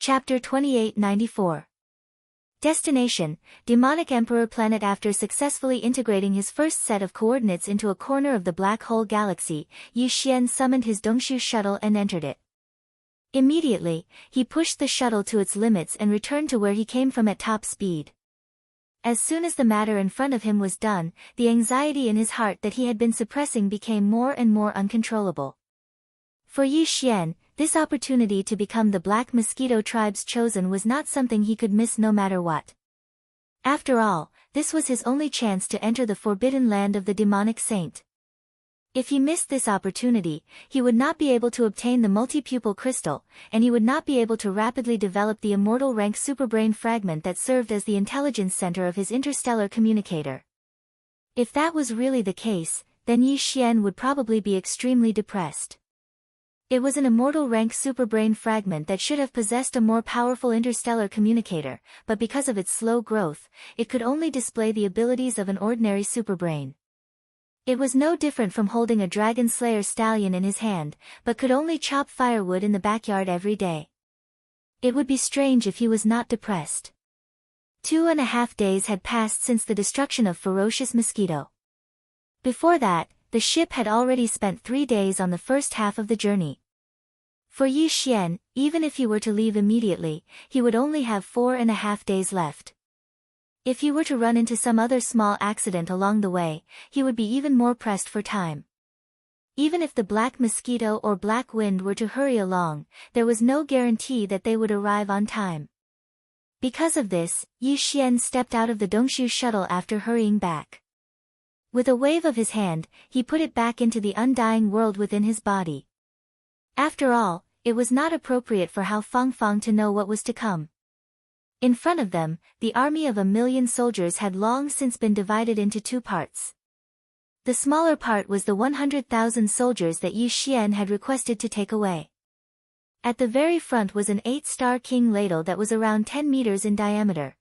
Chapter 2894. Destination, Demonic Emperor Planet. After successfully integrating his first set of coordinates into a corner of the black hole galaxy, Yi Xian summoned his Dongshu shuttle and entered it. Immediately, he pushed the shuttle to its limits and returned to where he came from at top speed. As soon as the matter in front of him was done, the anxiety in his heart that he had been suppressing became more and more uncontrollable. For Yi Xian, this opportunity to become the Black Mosquito Tribe's chosen was not something he could miss no matter what. After all, this was his only chance to enter the forbidden land of the demonic saint. If he missed this opportunity, he would not be able to obtain the multi-pupil crystal, and he would not be able to rapidly develop the immortal rank superbrain fragment that served as the intelligence center of his interstellar communicator. If that was really the case, then Yi Xian would probably be extremely depressed. It was an immortal rank superbrain fragment that should have possessed a more powerful interstellar communicator, but because of its slow growth, it could only display the abilities of an ordinary superbrain. It was no different from holding a dragon slayer stallion in his hand, but could only chop firewood in the backyard every day. It would be strange if he was not depressed. 2.5 days had passed since the destruction of Ferocious Mosquito. Before that, the ship had already spent 3 days on the first half of the journey. For Yi Xian, even if he were to leave immediately, he would only have 4.5 days left. If he were to run into some other small accident along the way, he would be even more pressed for time. Even if the Black Mosquito or Black Wind were to hurry along, there was no guarantee that they would arrive on time. Because of this, Yi Xian stepped out of the Dongshu shuttle after hurrying back. With a wave of his hand, he put it back into the undying world within his body. After all, it was not appropriate for Hao Fangfang to know what was to come. In front of them, the army of 1,000,000 soldiers had long since been divided into 2 parts. The smaller part was the 100,000 soldiers that Yi Xian had requested to take away. At the very front was an 8-star king ladle that was around 10 meters in diameter.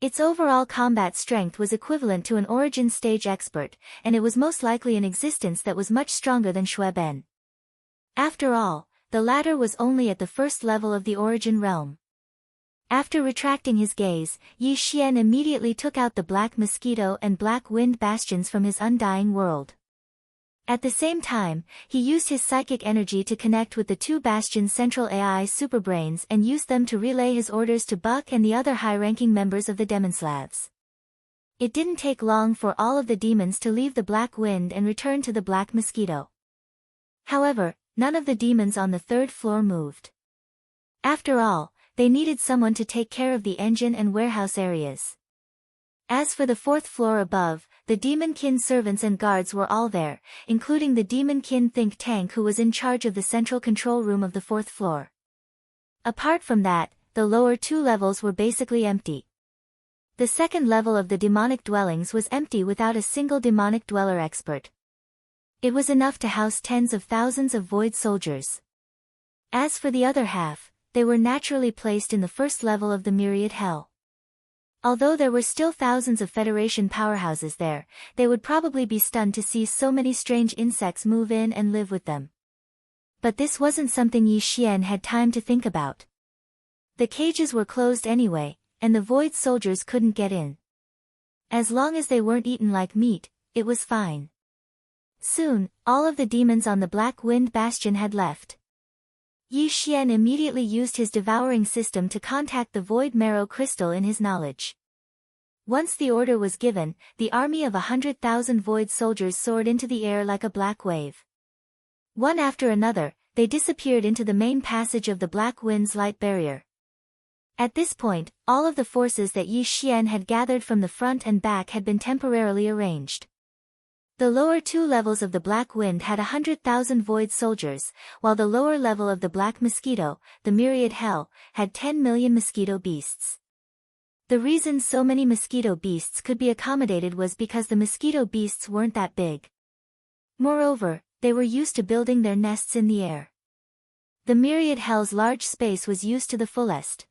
Its overall combat strength was equivalent to an origin stage expert, and it was most likely in existence that was much stronger than Shueben. After all, the latter was only at the first level of the origin realm. After retracting his gaze, Yi Xian immediately took out the Black Mosquito and Black Wind bastions from his undying world. At the same time, he used his psychic energy to connect with the 2 bastion central AI superbrains and used them to relay his orders to Buck and the other high-ranking members of the Demonslavs. It didn't take long for all of the demons to leave the Black Wind and return to the Black Mosquito. However, none of the demons on the 3rd floor moved. After all, they needed someone to take care of the engine and warehouse areas. As for the 4th floor above, the Demonkin servants and guards were all there, including the Demonkin think tank who was in charge of the central control room of the 4th floor. Apart from that, the lower 2 levels were basically empty. The 2nd level of the demonic dwellings was empty without a single demonic dweller expert. It was enough to house tens of thousands of void soldiers. As for the other half, they were naturally placed in the 1st level of the myriad hell. Although there were still thousands of Federation powerhouses there, they would probably be stunned to see so many strange insects move in and live with them. But this wasn't something Yi Xian had time to think about. The cages were closed anyway, and the void soldiers couldn't get in. As long as they weren't eaten like meat, it was fine. Soon, all of the demons on the Black Wind Bastion had left. Yi Xian immediately used his devouring system to contact the Void Marrow Crystal in his knowledge. Once the order was given, the army of 100,000 void soldiers soared into the air like a black wave. One after another, they disappeared into the main passage of the Black Wind's light barrier. At this point, all of the forces that Yi Xian had gathered from the front and back had been temporarily arranged. The lower 2 levels of the Black Wind had 100,000 void soldiers, while the lower level of the Black Mosquito, the Myriad Hell, had 10 million mosquito beasts. The reason so many mosquito beasts could be accommodated was because the mosquito beasts weren't that big. Moreover, they were used to building their nests in the air. The Myriad Hell's large space was used to the fullest.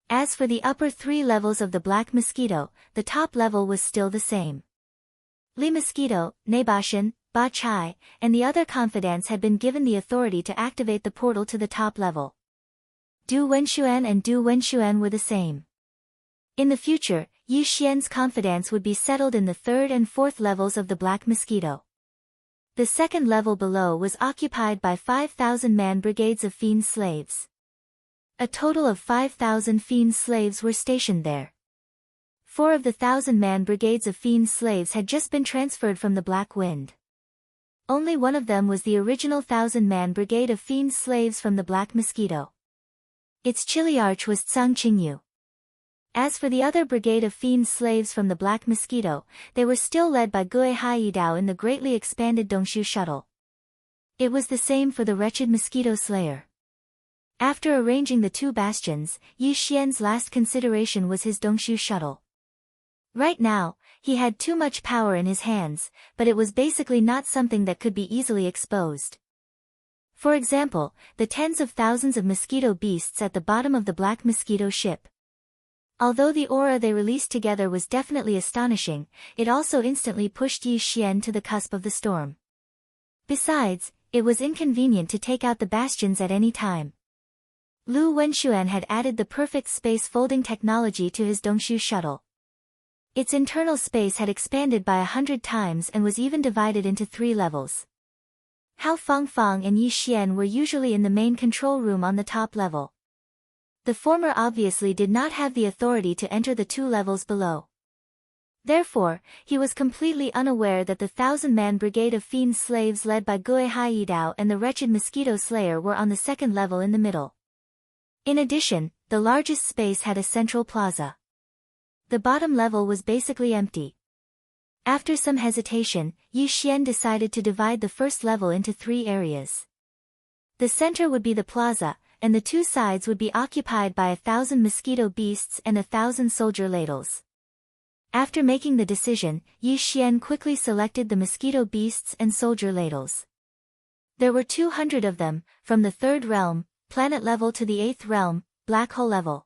As for the upper 3 levels of the Black Mosquito, the top level was still the same. Li Mosquito, Nabashan, Ba Chai, and the other confidants had been given the authority to activate the portal to the top level. Du Wenxuan and Du Wenxuan were the same. In the future, Yi Xian's confidence would be settled in the third and fourth levels of the Black Mosquito. The second level below was occupied by 5,000-man brigades of fiend slaves. A total of 5,000 fiend slaves were stationed there. 4 of the 1,000-man brigades of fiend slaves had just been transferred from the Black Wind. Only one of them was the original 1,000-man brigade of fiend slaves from the Black Mosquito. Its chiliarch was Tsang Qingyu. As for the other brigade of fiend slaves from the Black Mosquito, they were still led by Gui Haiyidao in the greatly expanded Dongshu shuttle. It was the same for the wretched mosquito slayer. After arranging the 2 bastions, Yi Xian's last consideration was his Dongshu shuttle. Right now, he had too much power in his hands, but it was basically not something that could be easily exposed. For example, the tens of thousands of mosquito beasts at the bottom of the Black Mosquito ship. Although the aura they released together was definitely astonishing, it also instantly pushed Yi Xian to the cusp of the storm. Besides, it was inconvenient to take out the bastions at any time. Lu Wenxuan had added the perfect space folding technology to his Dongshu shuttle. Its internal space had expanded by 100 times and was even divided into 3 levels. Hao Fangfang and Yi Xian were usually in the main control room on the top level. The former obviously did not have the authority to enter the 2 levels below. Therefore, he was completely unaware that the 1,000-man brigade of fiend slaves led by Gui Haiyidao and the wretched mosquito slayer were on the second level in the middle. In addition, the largest space had a central plaza. The bottom level was basically empty. After some hesitation, Yi Xian decided to divide the first level into 3 areas. The center would be the plaza, and the 2 sides would be occupied by 1,000 mosquito beasts and 1,000 soldier ladles. After making the decision, Yi Xian quickly selected the mosquito beasts and soldier ladles. There were 200 of them, from the 3rd realm, planet level to the 8th realm, black hole level.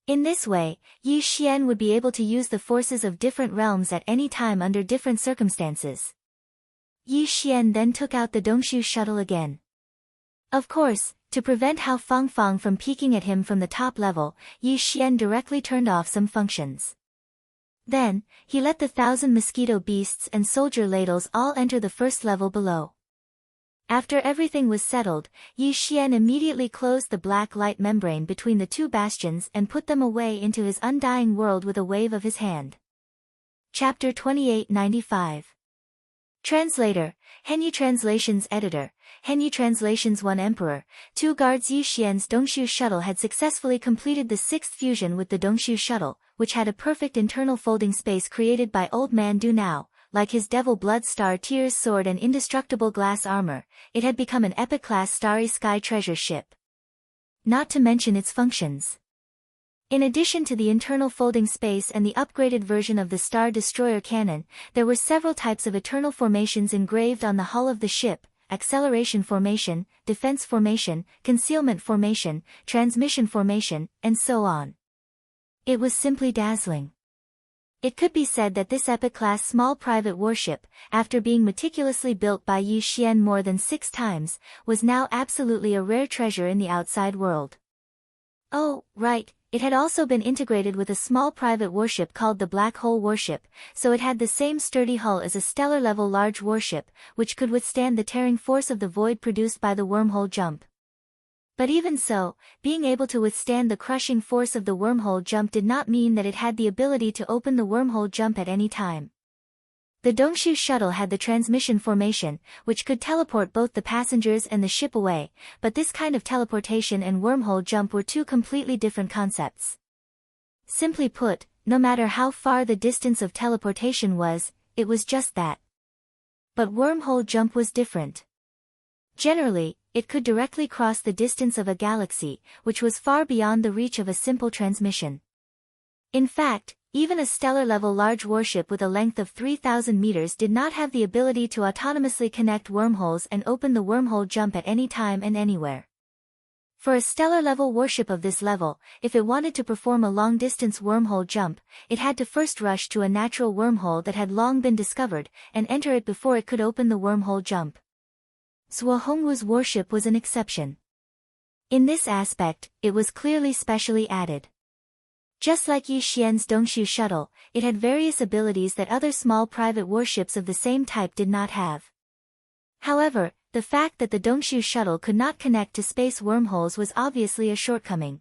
In this way, Yi Xian would be able to use the forces of different realms at any time under different circumstances. Yi Xian then took out the Dongshu shuttle again. Of course, to prevent Hao Fangfang from peeking at him from the top level, Yi Xian directly turned off some functions. Then, he let the 1,000 mosquito beasts and soldier ladles all enter the first level below. After everything was settled, Yi Xian immediately closed the black light membrane between the 2 bastions and put them away into his undying world with a wave of his hand. Chapter 2895. Translator, Henyi Translations Editor, Henyi Translations 1 Emperor, 2 guards. Yi Xian's Dongshu shuttle had successfully completed the 6th fusion with the Dongshu shuttle, which had a perfect internal folding space created by Old Man Du Nao. Like his Devil Blood Star Tears sword and indestructible glass armor, it had become an epic-class Starry Sky treasure ship. Not to mention its functions. In addition to the internal folding space and the upgraded version of the Star Destroyer cannon, there were several types of eternal formations engraved on the hull of the ship: acceleration formation, defense formation, concealment formation, transmission formation, and so on. It was simply dazzling. It could be said that this epic-class small private warship, after being meticulously built by Yi Xian more than 6 times, was now absolutely a rare treasure in the outside world. Oh, right, it had also been integrated with a small private warship called the Black Hole Warship, so it had the same sturdy hull as a stellar-level large warship, which could withstand the tearing force of the void produced by the wormhole jump. But even so, being able to withstand the crushing force of the wormhole jump did not mean that it had the ability to open the wormhole jump at any time. The Dongshu shuttle had the transmission formation, which could teleport both the passengers and the ship away, but this kind of teleportation and wormhole jump were 2 completely different concepts. Simply put, no matter how far the distance of teleportation was, it was just that. But wormhole jump was different. Generally, it could directly cross the distance of a galaxy, which was far beyond the reach of a simple transmission. In fact, even a stellar-level large warship with a length of 3,000 meters did not have the ability to autonomously connect wormholes and open the wormhole jump at any time and anywhere. For a stellar-level warship of this level, if it wanted to perform a long-distance wormhole jump, it had to first rush to a natural wormhole that had long been discovered, and enter it before it could open the wormhole jump. Zhuo Hongwu's warship was an exception. In this aspect, it was clearly specially added. Just like Yi Xian's Dongshu shuttle, it had various abilities that other small private warships of the same type did not have. However, the fact that the Dongshu shuttle could not connect to space wormholes was obviously a shortcoming.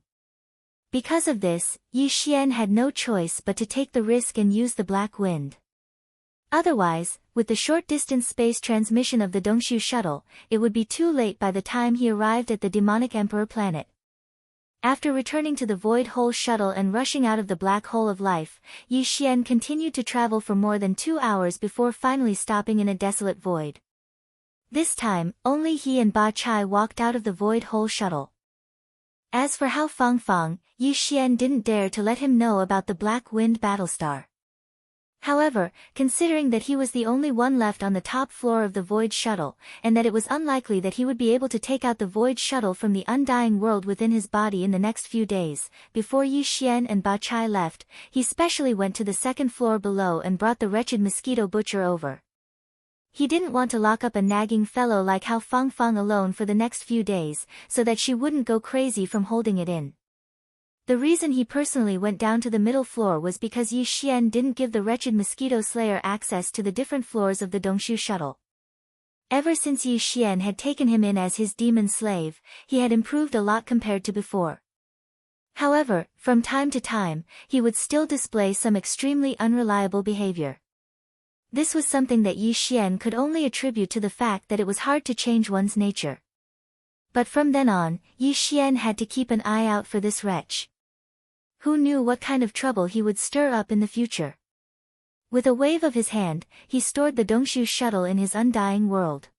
Because of this, Yi Xian had no choice but to take the risk and use the Black Wind. Otherwise, with the short-distance space transmission of the Dongshu shuttle, it would be too late by the time he arrived at the demonic Emperor planet. After returning to the Void Hole shuttle and rushing out of the Black Hole of Life, Yi Xian continued to travel for more than 2 hours before finally stopping in a desolate void. This time, only he and Ba Chai walked out of the Void Hole shuttle. As for Hao Fangfang, Yi Xian didn't dare to let him know about the Black Wind Battlestar. However, considering that he was the only one left on the top floor of the Void Shuttle, and that it was unlikely that he would be able to take out the Void Shuttle from the undying world within his body in the next few days, before Yi Xian and Ba Chai left, he specially went to the second floor below and brought the wretched mosquito butcher over. He didn't want to lock up a nagging fellow like Hao Fangfang alone for the next few days, so that she wouldn't go crazy from holding it in. The reason he personally went down to the middle floor was because Yi Xian didn't give the wretched mosquito slayer access to the different floors of the Dongshu shuttle. Ever since Yi Xian had taken him in as his demon slave, he had improved a lot compared to before. However, from time to time, he would still display some extremely unreliable behavior. This was something that Yi Xian could only attribute to the fact that it was hard to change one's nature. But from then on, Yi Xian had to keep an eye out for this wretch. Who knew what kind of trouble he would stir up in the future? With a wave of his hand, he stored the Dongshu shuttle in his undying world.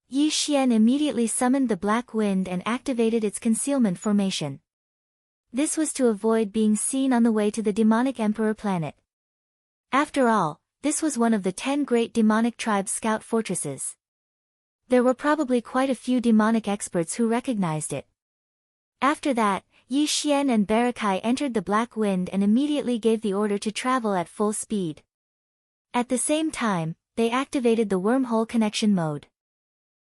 Yi Xian immediately summoned the Black Wind and activated its concealment formation. This was to avoid being seen on the way to the demonic Emperor planet. After all, this was one of the 10 great demonic tribe scout fortresses. There were probably quite a few demonic experts who recognized it. After that, Yi Xian and Barakai entered the Black Wind and immediately gave the order to travel at full speed. At the same time, they activated the wormhole connection mode.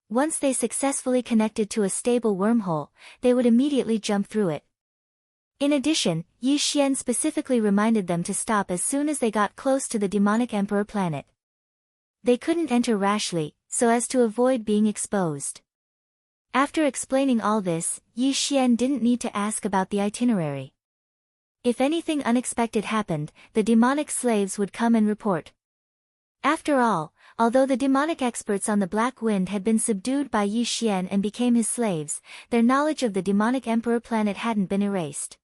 Once they successfully connected to a stable wormhole, they would immediately jump through it. In addition, Yi Xian specifically reminded them to stop as soon as they got close to the demonic Emperor planet. They couldn't enter rashly, so as to avoid being exposed. After explaining all this, Yi Xian didn't need to ask about the itinerary. If anything unexpected happened, the demonic slaves would come and report. After all, although the demonic experts on the Black Wind had been subdued by Yi Xian and became his slaves, their knowledge of the demonic Emperor planet hadn't been erased.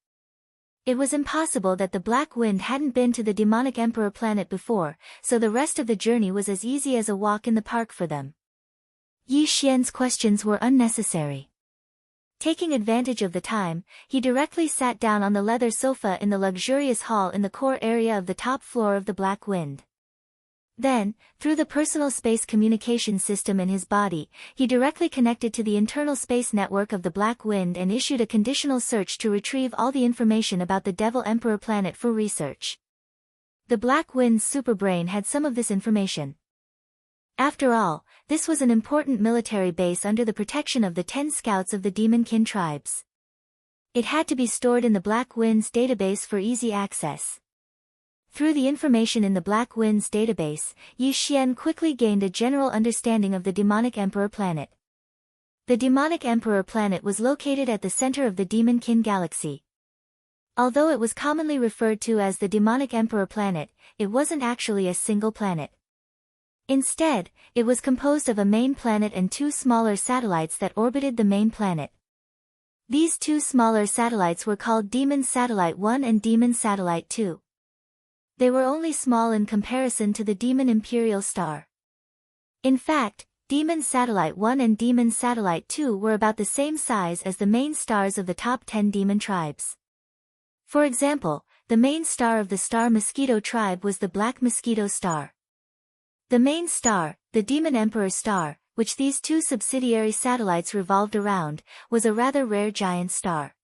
It was impossible that the Black Wind hadn't been to the demonic Emperor planet before, so the rest of the journey was as easy as a walk in the park for them. Yi Xian's questions were unnecessary. Taking advantage of the time, he directly sat down on the leather sofa in the luxurious hall in the core area of the top floor of the Black Wind. Then, through the personal space communication system in his body, he directly connected to the internal space network of the Black Wind and issued a conditional search to retrieve all the information about the Devil Emperor planet for research. The Black Wind's superbrain had some of this information. After all, this was an important military base under the protection of the 10 scouts of the Demonkin tribes. It had to be stored in the Black Wind's database for easy access. Through the information in the Black Wind's database, Yi Xian quickly gained a general understanding of the demonic Emperor planet. The demonic Emperor planet was located at the center of the Demonkin galaxy. Although it was commonly referred to as the demonic Emperor planet, it wasn't actually a single planet. Instead, it was composed of a main planet and 2 smaller satellites that orbited the main planet. These 2 smaller satellites were called Demon Satellite 1 and Demon Satellite 2. They were only small in comparison to the Demon Imperial Star. In fact, Demon Satellite 1 and Demon Satellite 2 were about the same size as the main stars of the top 10 demon tribes. For example, the main star of the Star Mosquito tribe was the Black Mosquito Star. The main star, the Demon Emperor Star, which these 2 subsidiary satellites revolved around, was a rather rare giant star.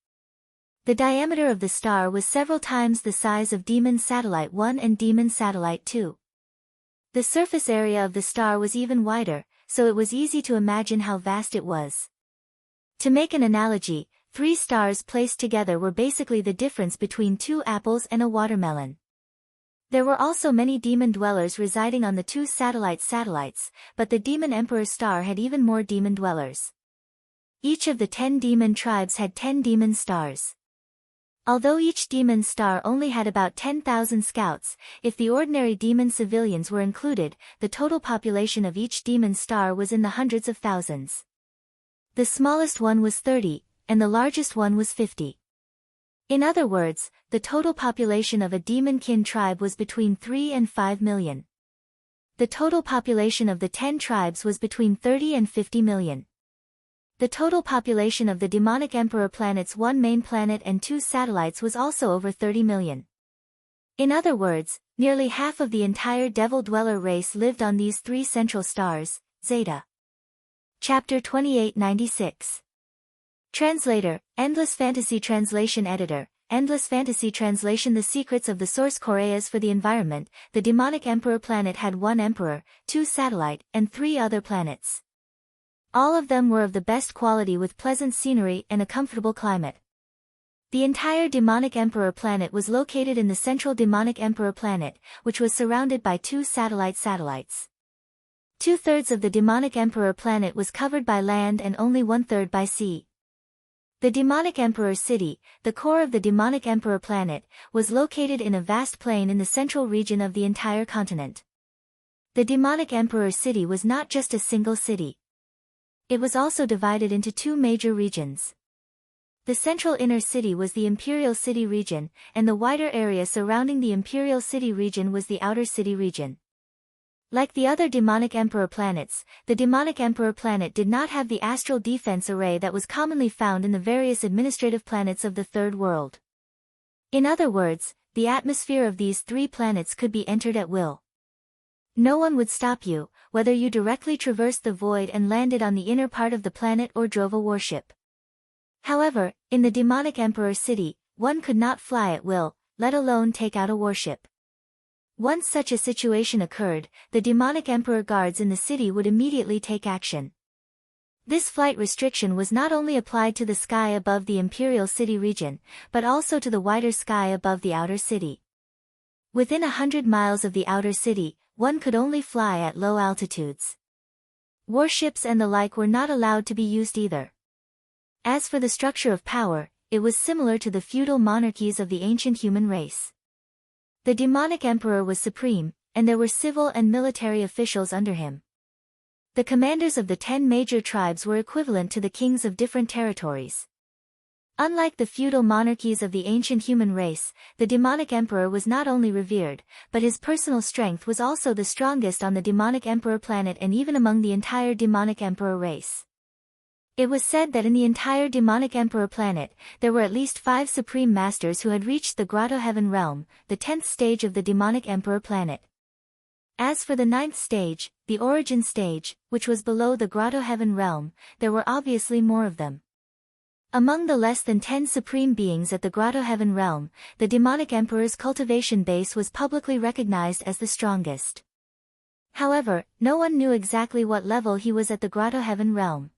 The diameter of the star was several times the size of Demon Satellite 1 and Demon Satellite 2. The surface area of the star was even wider, so it was easy to imagine how vast it was. To make an analogy, 3 stars placed together were basically the difference between 2 apples and a watermelon. There were also many demon dwellers residing on the 2 satellites, but the demon emperor star had even more demon dwellers. Each of the 10 demon tribes had 10 demon stars. Although each demon star only had about 10,000 scouts, if the ordinary demon civilians were included, the total population of each demon star was in the hundreds of thousands. The smallest one was 30, and the largest one was 50. In other words, the total population of a demon-kin tribe was between 3 and 5 million. The total population of the 10 tribes was between 30 and 50 million. The total population of the demonic emperor planet's 1 main planet and 2 satellites was also over 30 million. In other words, nearly half of the entire devil dweller race lived on these 3 central stars, Zeta. Chapter 2896. Translator, Endless Fantasy Translation Editor, Endless Fantasy Translation. The secrets of the source Koreas for the environment. The demonic emperor planet had 1 emperor, 2 satellite, and 3 other planets. All of them were of the best quality with pleasant scenery and a comfortable climate. The entire demonic emperor planet was located in the central demonic emperor planet, which was surrounded by 2 satellites. 2/3 of the demonic emperor planet was covered by land and only 1/3 by sea. The demonic emperor city, the core of the demonic emperor planet, was located in a vast plain in the central region of the entire continent. The demonic emperor city was not just a single city. It was also divided into 2 major regions. The central inner city was the imperial city region, and the wider area surrounding the imperial city region was the outer city region. Like the other demonic emperor planets, the demonic emperor planet did not have the astral defense array that was commonly found in the various administrative planets of the third world. In other words, the atmosphere of these 3 planets could be entered at will. No one would stop you, whether you directly traversed the void and landed on the inner part of the planet or drove a warship. However, in the demonic emperor city, one could not fly at will, let alone take out a warship. Once such a situation occurred, the demonic emperor guards in the city would immediately take action. This flight restriction was not only applied to the sky above the imperial city region, but also to the wider sky above the outer city. Within 100 miles of the outer city, one could only fly at low altitudes. Warships and the like were not allowed to be used either. As for the structure of power, it was similar to the feudal monarchies of the ancient human race. The demonic emperor was supreme, and there were civil and military officials under him. The commanders of the 10 major tribes were equivalent to the kings of different territories. Unlike the feudal monarchies of the ancient human race, the demonic emperor was not only revered, but his personal strength was also the strongest on the demonic emperor planet and even among the entire demonic emperor race. It was said that in the entire demonic emperor planet, there were at least 5 supreme masters who had reached the Grotto Heaven realm, the 10th stage of the demonic emperor planet. As for the 9th stage, the origin stage, which was below the Grotto Heaven realm, there were obviously more of them. Among the less than 10 supreme beings at the Grotto Heaven realm, the demonic emperor's cultivation base was publicly recognized as the strongest. However, no one knew exactly what level he was at the Grotto Heaven realm.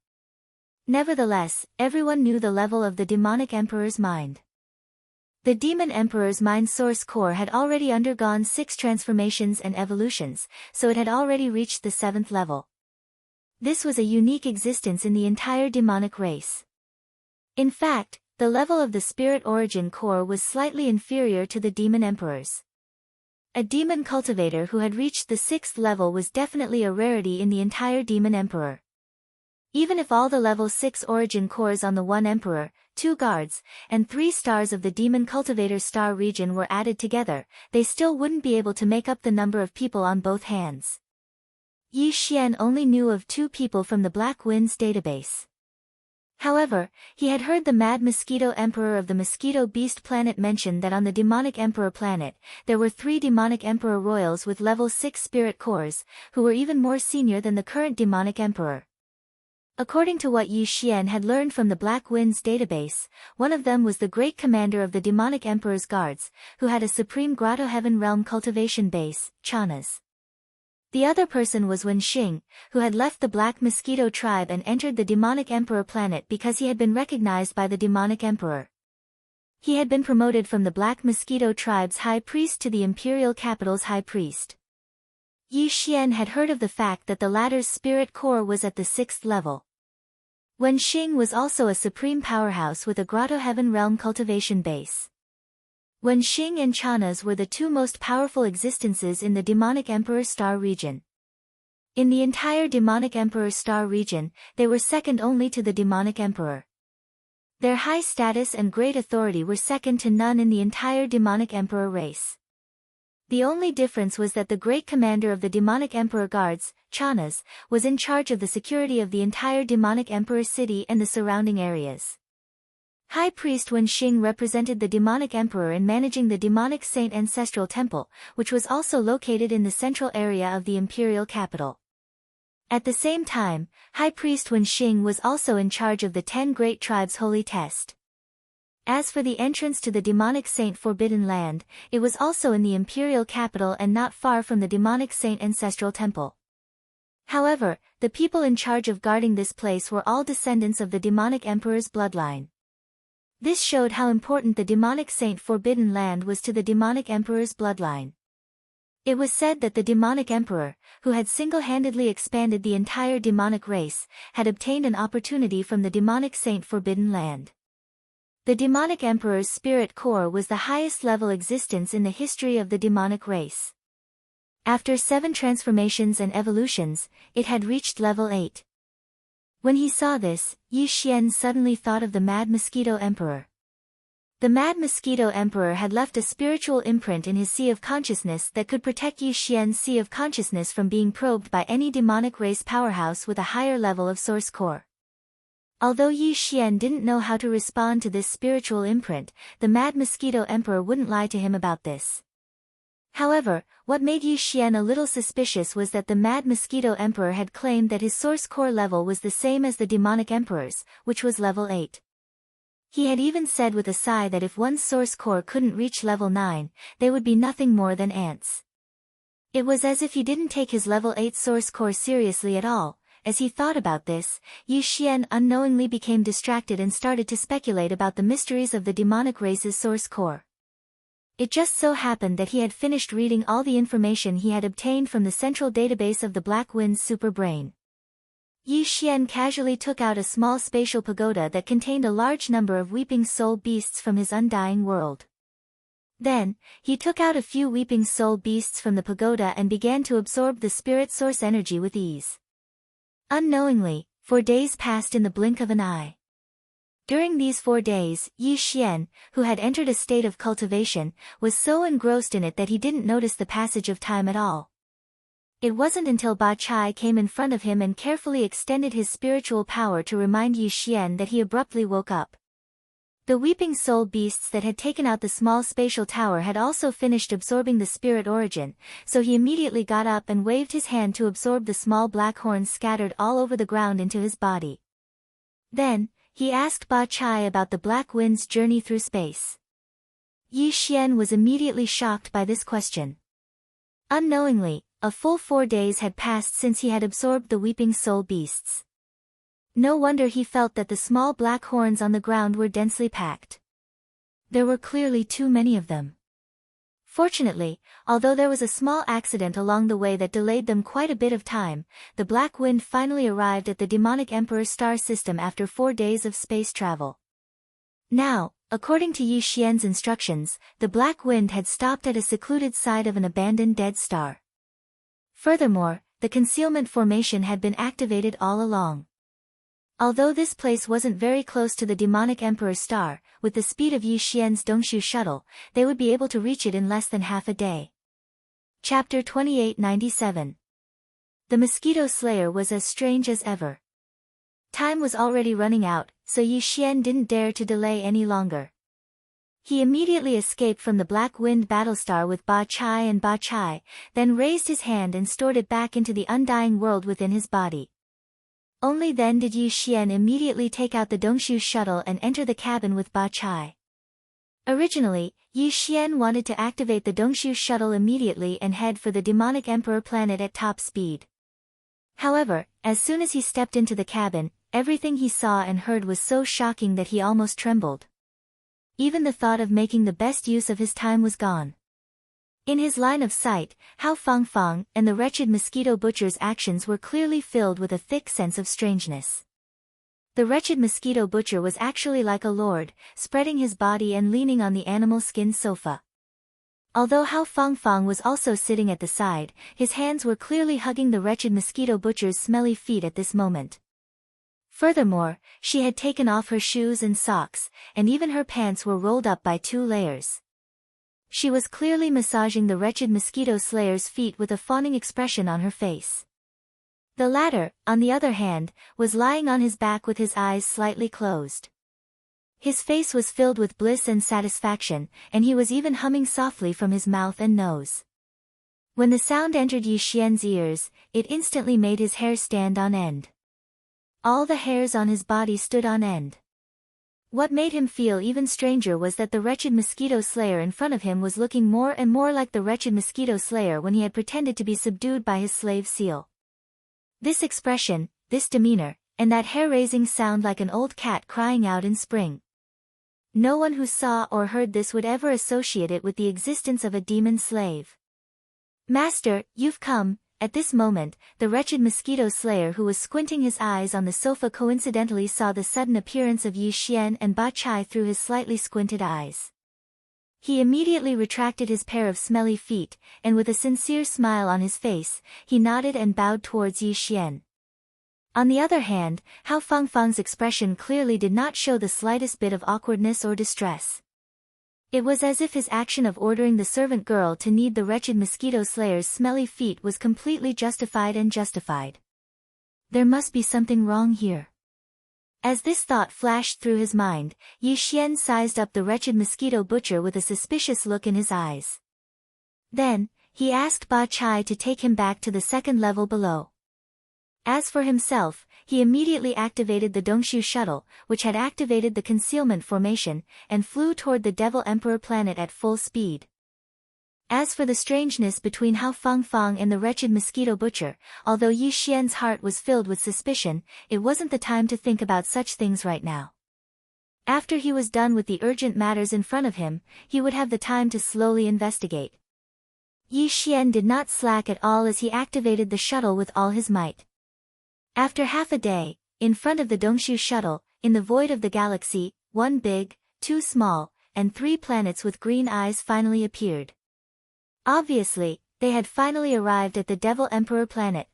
Nevertheless, everyone knew the level of the demonic emperor's mind. The demon emperor's mind source core had already undergone 6 transformations and evolutions, so it had already reached the 7th level. This was a unique existence in the entire demonic race. In fact, the level of the spirit origin core was slightly inferior to the demon emperor's. A demon cultivator who had reached the 6th level was definitely a rarity in the entire demon emperor. Even if all the level 6 origin cores on the 1 emperor, 2 guards, and 3 stars of the demon cultivator star region were added together, they still wouldn't be able to make up the number of people on both hands. Yi Xian only knew of 2 people from the Black Winds database. However, he had heard the Mad Mosquito Emperor of the Mosquito Beast planet mention that on the Demonic Emperor planet, there were 3 Demonic Emperor royals with level 6 spirit cores, who were even more senior than the current Demonic Emperor. According to what Yi Xian had learned from the Black Winds database, one of them was the great commander of the Demonic Emperor's guards, who had a supreme Grotto Heaven realm cultivation base, Chanas. The other person was Wen Xing, who had left the Black Mosquito tribe and entered the Demonic Emperor planet because he had been recognized by the Demonic Emperor. He had been promoted from the Black Mosquito tribe's high priest to the imperial capital's high priest. Yi Xian had heard of the fact that the latter's spirit core was at the 6th level. Wen Xing was also a supreme powerhouse with a Grotto Heaven Realm cultivation base. Wen Xing and Chanas were the two most powerful existences in the Demonic Emperor Star region. In the entire Demonic Emperor Star region, they were second only to the Demonic Emperor. Their high status and great authority were second to none in the entire Demonic Emperor race. The only difference was that the great commander of the Demonic Emperor Guards, Chanas, was in charge of the security of the entire Demonic Emperor city and the surrounding areas. High Priest Wen Xing represented the Demonic Emperor in managing the Demonic Saint Ancestral Temple, which was also located in the central area of the imperial capital. At the same time, High Priest Wen Xing was also in charge of the 10 Great Tribes' Holy Test. As for the entrance to the Demonic Saint Forbidden Land, it was also in the imperial capital and not far from the Demonic Saint Ancestral Temple. However, the people in charge of guarding this place were all descendants of the Demonic Emperor's bloodline. This showed how important the Demonic Saint Forbidden Land was to the Demonic Emperor's bloodline. It was said that the Demonic Emperor, who had single-handedly expanded the entire demonic race, had obtained an opportunity from the Demonic Saint Forbidden Land. The Demonic Emperor's spirit core was the highest level existence in the history of the demonic race. After 7 transformations and evolutions, it had reached level 8. When he saw this, Yi Xian suddenly thought of the Mad Mosquito Emperor. The Mad Mosquito Emperor had left a spiritual imprint in his Sea of Consciousness that could protect Yi Xian's Sea of Consciousness from being probed by any demonic race powerhouse with a higher level of source core. Although Yi Xian didn't know how to respond to this spiritual imprint, the Mad Mosquito Emperor wouldn't lie to him about this. However, what made Yi Xian a little suspicious was that the Mad Mosquito Emperor had claimed that his source core level was the same as the Demonic Emperor's, which was level 8. He had even said with a sigh that if one's source core couldn't reach level 9, they would be nothing more than ants. It was as if he didn't take his level 8 source core seriously at all. As he thought about this, Yi Xian unknowingly became distracted and started to speculate about the mysteries of the demonic race's source core. It just so happened that he had finished reading all the information he had obtained from the central database of the Black Wind's super brain. Yi Xian casually took out a small spatial pagoda that contained a large number of weeping soul beasts from his undying world. Then, he took out a few weeping soul beasts from the pagoda and began to absorb the spirit source energy with ease. Unknowingly, 4 days passed in the blink of an eye. During these 4 days, Yi Xian, who had entered a state of cultivation, was so engrossed in it that he didn't notice the passage of time at all. It wasn't until Ba Chai came in front of him and carefully extended his spiritual power to remind Yi Xian that he abruptly woke up. The weeping soul beasts that had taken out the small spatial tower had also finished absorbing the spirit origin, so he immediately got up and waved his hand to absorb the small black horns scattered all over the ground into his body. Then, he asked Ba Chai about the Black Wind's journey through space. Yi Xian was immediately shocked by this question. Unknowingly, a full 4 days had passed since he had absorbed the weeping soul beasts. No wonder he felt that the small black horns on the ground were densely packed. There were clearly too many of them. Fortunately, although there was a small accident along the way that delayed them quite a bit of time, the Black Wind finally arrived at the Demonic Emperor star system after 4 days of space travel. Now, according to Yi Xian's instructions, the Black Wind had stopped at a secluded side of an abandoned dead star. Furthermore, the concealment formation had been activated all along. Although this place wasn't very close to the Demonic Emperor's star, with the speed of Yi Xian's Dongshu shuttle, they would be able to reach it in less than half a day. Chapter 2897. The Mosquito Slayer was as strange as ever. Time was already running out, so Yi Xian didn't dare to delay any longer. He immediately escaped from the Black Wind Battlestar with Ba Chai and Ba Chai, then raised his hand and stored it back into the undying world within his body. Only then did Yi Xian immediately take out the Dongshu shuttle and enter the cabin with Ba Chai. Originally, Yi Xian wanted to activate the Dongshu shuttle immediately and head for the demonic emperor planet at top speed. However, as soon as he stepped into the cabin, everything he saw and heard was so shocking that he almost trembled. Even the thought of making the best use of his time was gone. In his line of sight, Hao Fangfang and the wretched mosquito butcher's actions were clearly filled with a thick sense of strangeness. The wretched mosquito butcher was actually like a lord, spreading his body and leaning on the animal skin sofa. Although Hao Fangfang was also sitting at the side, his hands were clearly hugging the wretched mosquito butcher's smelly feet at this moment. Furthermore, she had taken off her shoes and socks, and even her pants were rolled up by 2 layers. She was clearly massaging the wretched mosquito slayer's feet with a fawning expression on her face. The latter, on the other hand, was lying on his back with his eyes slightly closed. His face was filled with bliss and satisfaction, and he was even humming softly from his mouth and nose. When the sound entered Yi Xian's ears, it instantly made his hair stand on end. All the hairs on his body stood on end. What made him feel even stranger was that the wretched mosquito slayer in front of him was looking more and more like the wretched mosquito slayer when he had pretended to be subdued by his slave seal. This expression, this demeanor, and that hair-raising sound like an old cat crying out in spring. No one who saw or heard this would ever associate it with the existence of a demon slave. "Master, you've come." At this moment, the wretched mosquito slayer who was squinting his eyes on the sofa coincidentally saw the sudden appearance of Yi Xian and Ba Chai through his slightly squinted eyes. He immediately retracted his pair of smelly feet, and with a sincere smile on his face, he nodded and bowed towards Yi Xian. On the other hand, Hao Fangfang's expression clearly did not show the slightest bit of awkwardness or distress. It was as if his action of ordering the servant girl to knead the wretched mosquito slayer's smelly feet was completely justified and justified. There must be something wrong here. As this thought flashed through his mind, Yi Xian sized up the wretched mosquito butcher with a suspicious look in his eyes. Then, he asked Ba Chai to take him back to the 2nd level below. As for himself, he immediately activated the Dongshu shuttle, which had activated the concealment formation, and flew toward the Devil Emperor planet at full speed. As for the strangeness between Hao Fangfang and the wretched mosquito butcher, although Yi Xian's heart was filled with suspicion, it wasn't the time to think about such things right now. After he was done with the urgent matters in front of him, he would have the time to slowly investigate. Yi Xian did not slack at all as he activated the shuttle with all his might. After half a day, in front of the Dongshu shuttle, in the void of the galaxy, 1 big, 2 small, and 3 planets with green eyes finally appeared. Obviously, they had finally arrived at the Devil Emperor planet.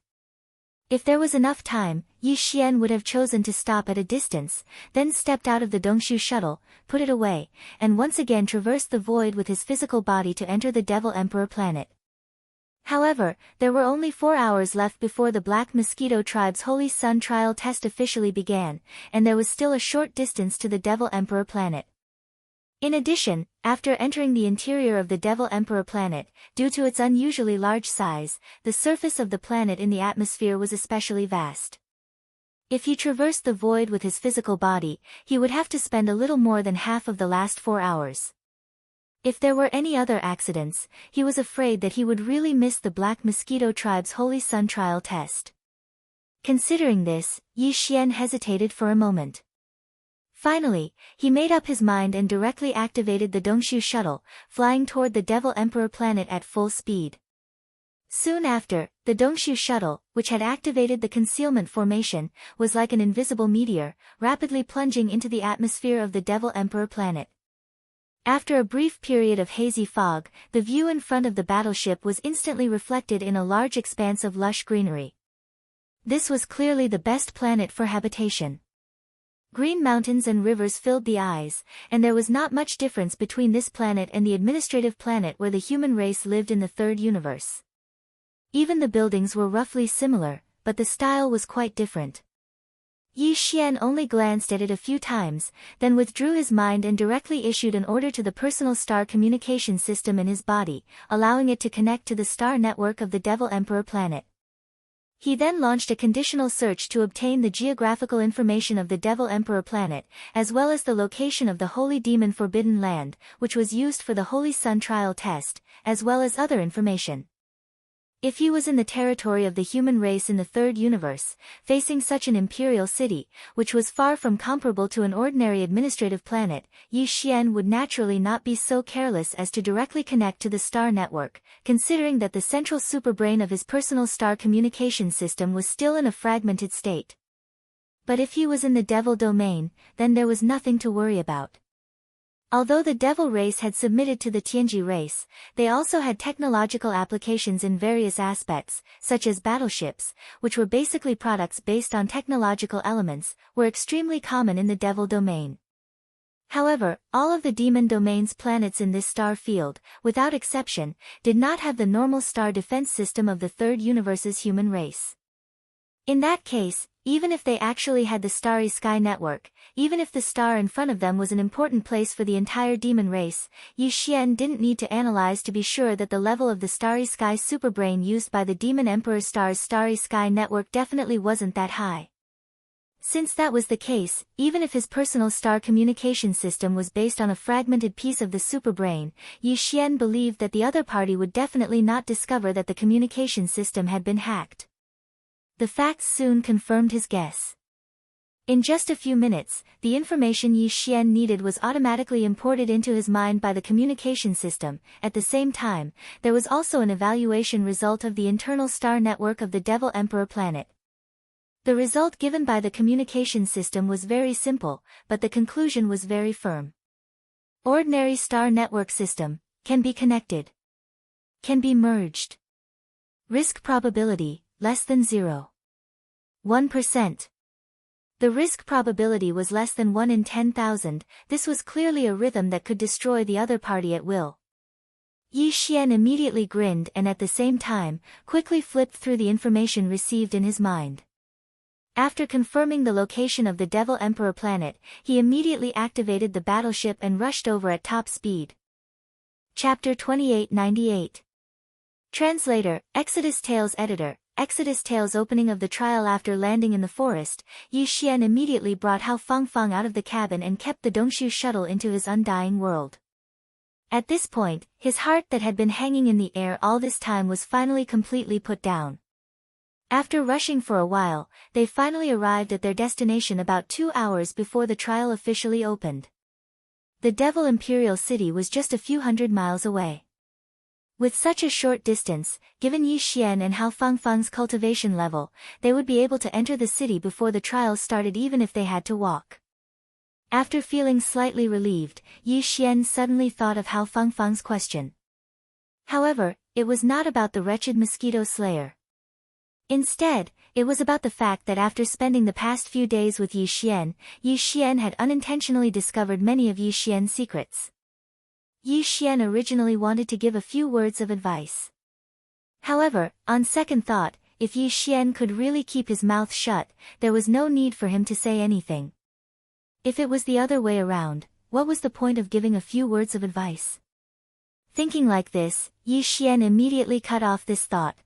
If there was enough time, Yi Xian would have chosen to stop at a distance, then stepped out of the Dongshu shuttle, put it away, and once again traversed the void with his physical body to enter the Devil Emperor planet. However, there were only 4 hours left before the Black Mosquito Tribe's Holy Sun trial test officially began, and there was still a short distance to the Devil Emperor planet. In addition, after entering the interior of the Devil Emperor planet, due to its unusually large size, the surface of the planet in the atmosphere was especially vast. If he traversed the void with his physical body, he would have to spend a little more than half of the last 4 hours. If there were any other accidents, he was afraid that he would really miss the Black Mosquito Tribe's Holy Sun trial test. Considering this, Yi Xian hesitated for a moment. Finally, he made up his mind and directly activated the Dongshu shuttle, flying toward the Devil Emperor planet at full speed. Soon after, the Dongshu shuttle, which had activated the concealment formation, was like an invisible meteor, rapidly plunging into the atmosphere of the Devil Emperor planet. After a brief period of hazy fog, the view in front of the battleship was instantly reflected in a large expanse of lush greenery. This was clearly the best planet for habitation. Green mountains and rivers filled the eyes, and there was not much difference between this planet and the administrative planet where the human race lived in the third universe. Even the buildings were roughly similar, but the style was quite different. Yi Xian only glanced at it a few times, then withdrew his mind and directly issued an order to the personal star communication system in his body, allowing it to connect to the star network of the Devil Emperor planet. He then launched a conditional search to obtain the geographical information of the Devil Emperor planet, as well as the location of the Holy Demon Forbidden Land, which was used for the Holy Sun trial test, as well as other information. If he was in the territory of the human race in the third universe, facing such an imperial city, which was far from comparable to an ordinary administrative planet, Yi Xian would naturally not be so careless as to directly connect to the star network, considering that the central superbrain of his personal star communication system was still in a fragmented state. But if he was in the devil domain, then there was nothing to worry about. Although the Devil race had submitted to the Tianji race, they also had technological applications in various aspects, such as battleships, which were basically products based on technological elements, were extremely common in the Devil domain. However, all of the Demon domain's planets in this star field, without exception, did not have the normal star defense system of the third universe's human race. In that case, even if they actually had the starry sky network, even if the star in front of them was an important place for the entire demon race, Yi Xian didn't need to analyze to be sure that the level of the starry sky superbrain used by the Demon Emperor star's starry sky network definitely wasn't that high. Since that was the case, even if his personal star communication system was based on a fragmented piece of the superbrain, Yi Xian believed that the other party would definitely not discover that the communication system had been hacked. The facts soon confirmed his guess. In just a few minutes, the information Yi Xian needed was automatically imported into his mind by the communication system. At the same time, there was also an evaluation result of the internal star network of the Devil Emperor planet. The result given by the communication system was very simple, but the conclusion was very firm. Ordinary star network system, can be connected. Can be merged. Risk probability, less than 0.1%. The risk probability was less than 1 in 10,000, this was clearly a rhythm that could destroy the other party at will. Yi Xian immediately grinned and at the same time, quickly flipped through the information received in his mind. After confirming the location of the Devil Emperor planet, he immediately activated the battleship and rushed over at top speed. Chapter 2898. Translator, Exodus Tales Editor. Exodus Tales. Opening of the trial. After landing in the forest, Yi Xian immediately brought Hao Fangfang out of the cabin and kept the Dongshu shuttle into his undying world. At this point, his heart that had been hanging in the air all this time was finally completely put down. After rushing for a while, they finally arrived at their destination about 2 hours before the trial officially opened. The Devil Imperial City was just a few hundred miles away. With such a short distance, given Yi Xian and Hao Fangfang's cultivation level, they would be able to enter the city before the trial started even if they had to walk. After feeling slightly relieved, Yi Xian suddenly thought of Hao Fangfang's question. However, it was not about the wretched mosquito slayer. Instead, it was about the fact that after spending the past few days with Yi Xian had unintentionally discovered many of Yi Xian's secrets. Yi Xian originally wanted to give a few words of advice. However, on second thought, if Yi Xian could really keep his mouth shut, there was no need for him to say anything. If it was the other way around, what was the point of giving a few words of advice? Thinking like this, Yi Xian immediately cut off this thought.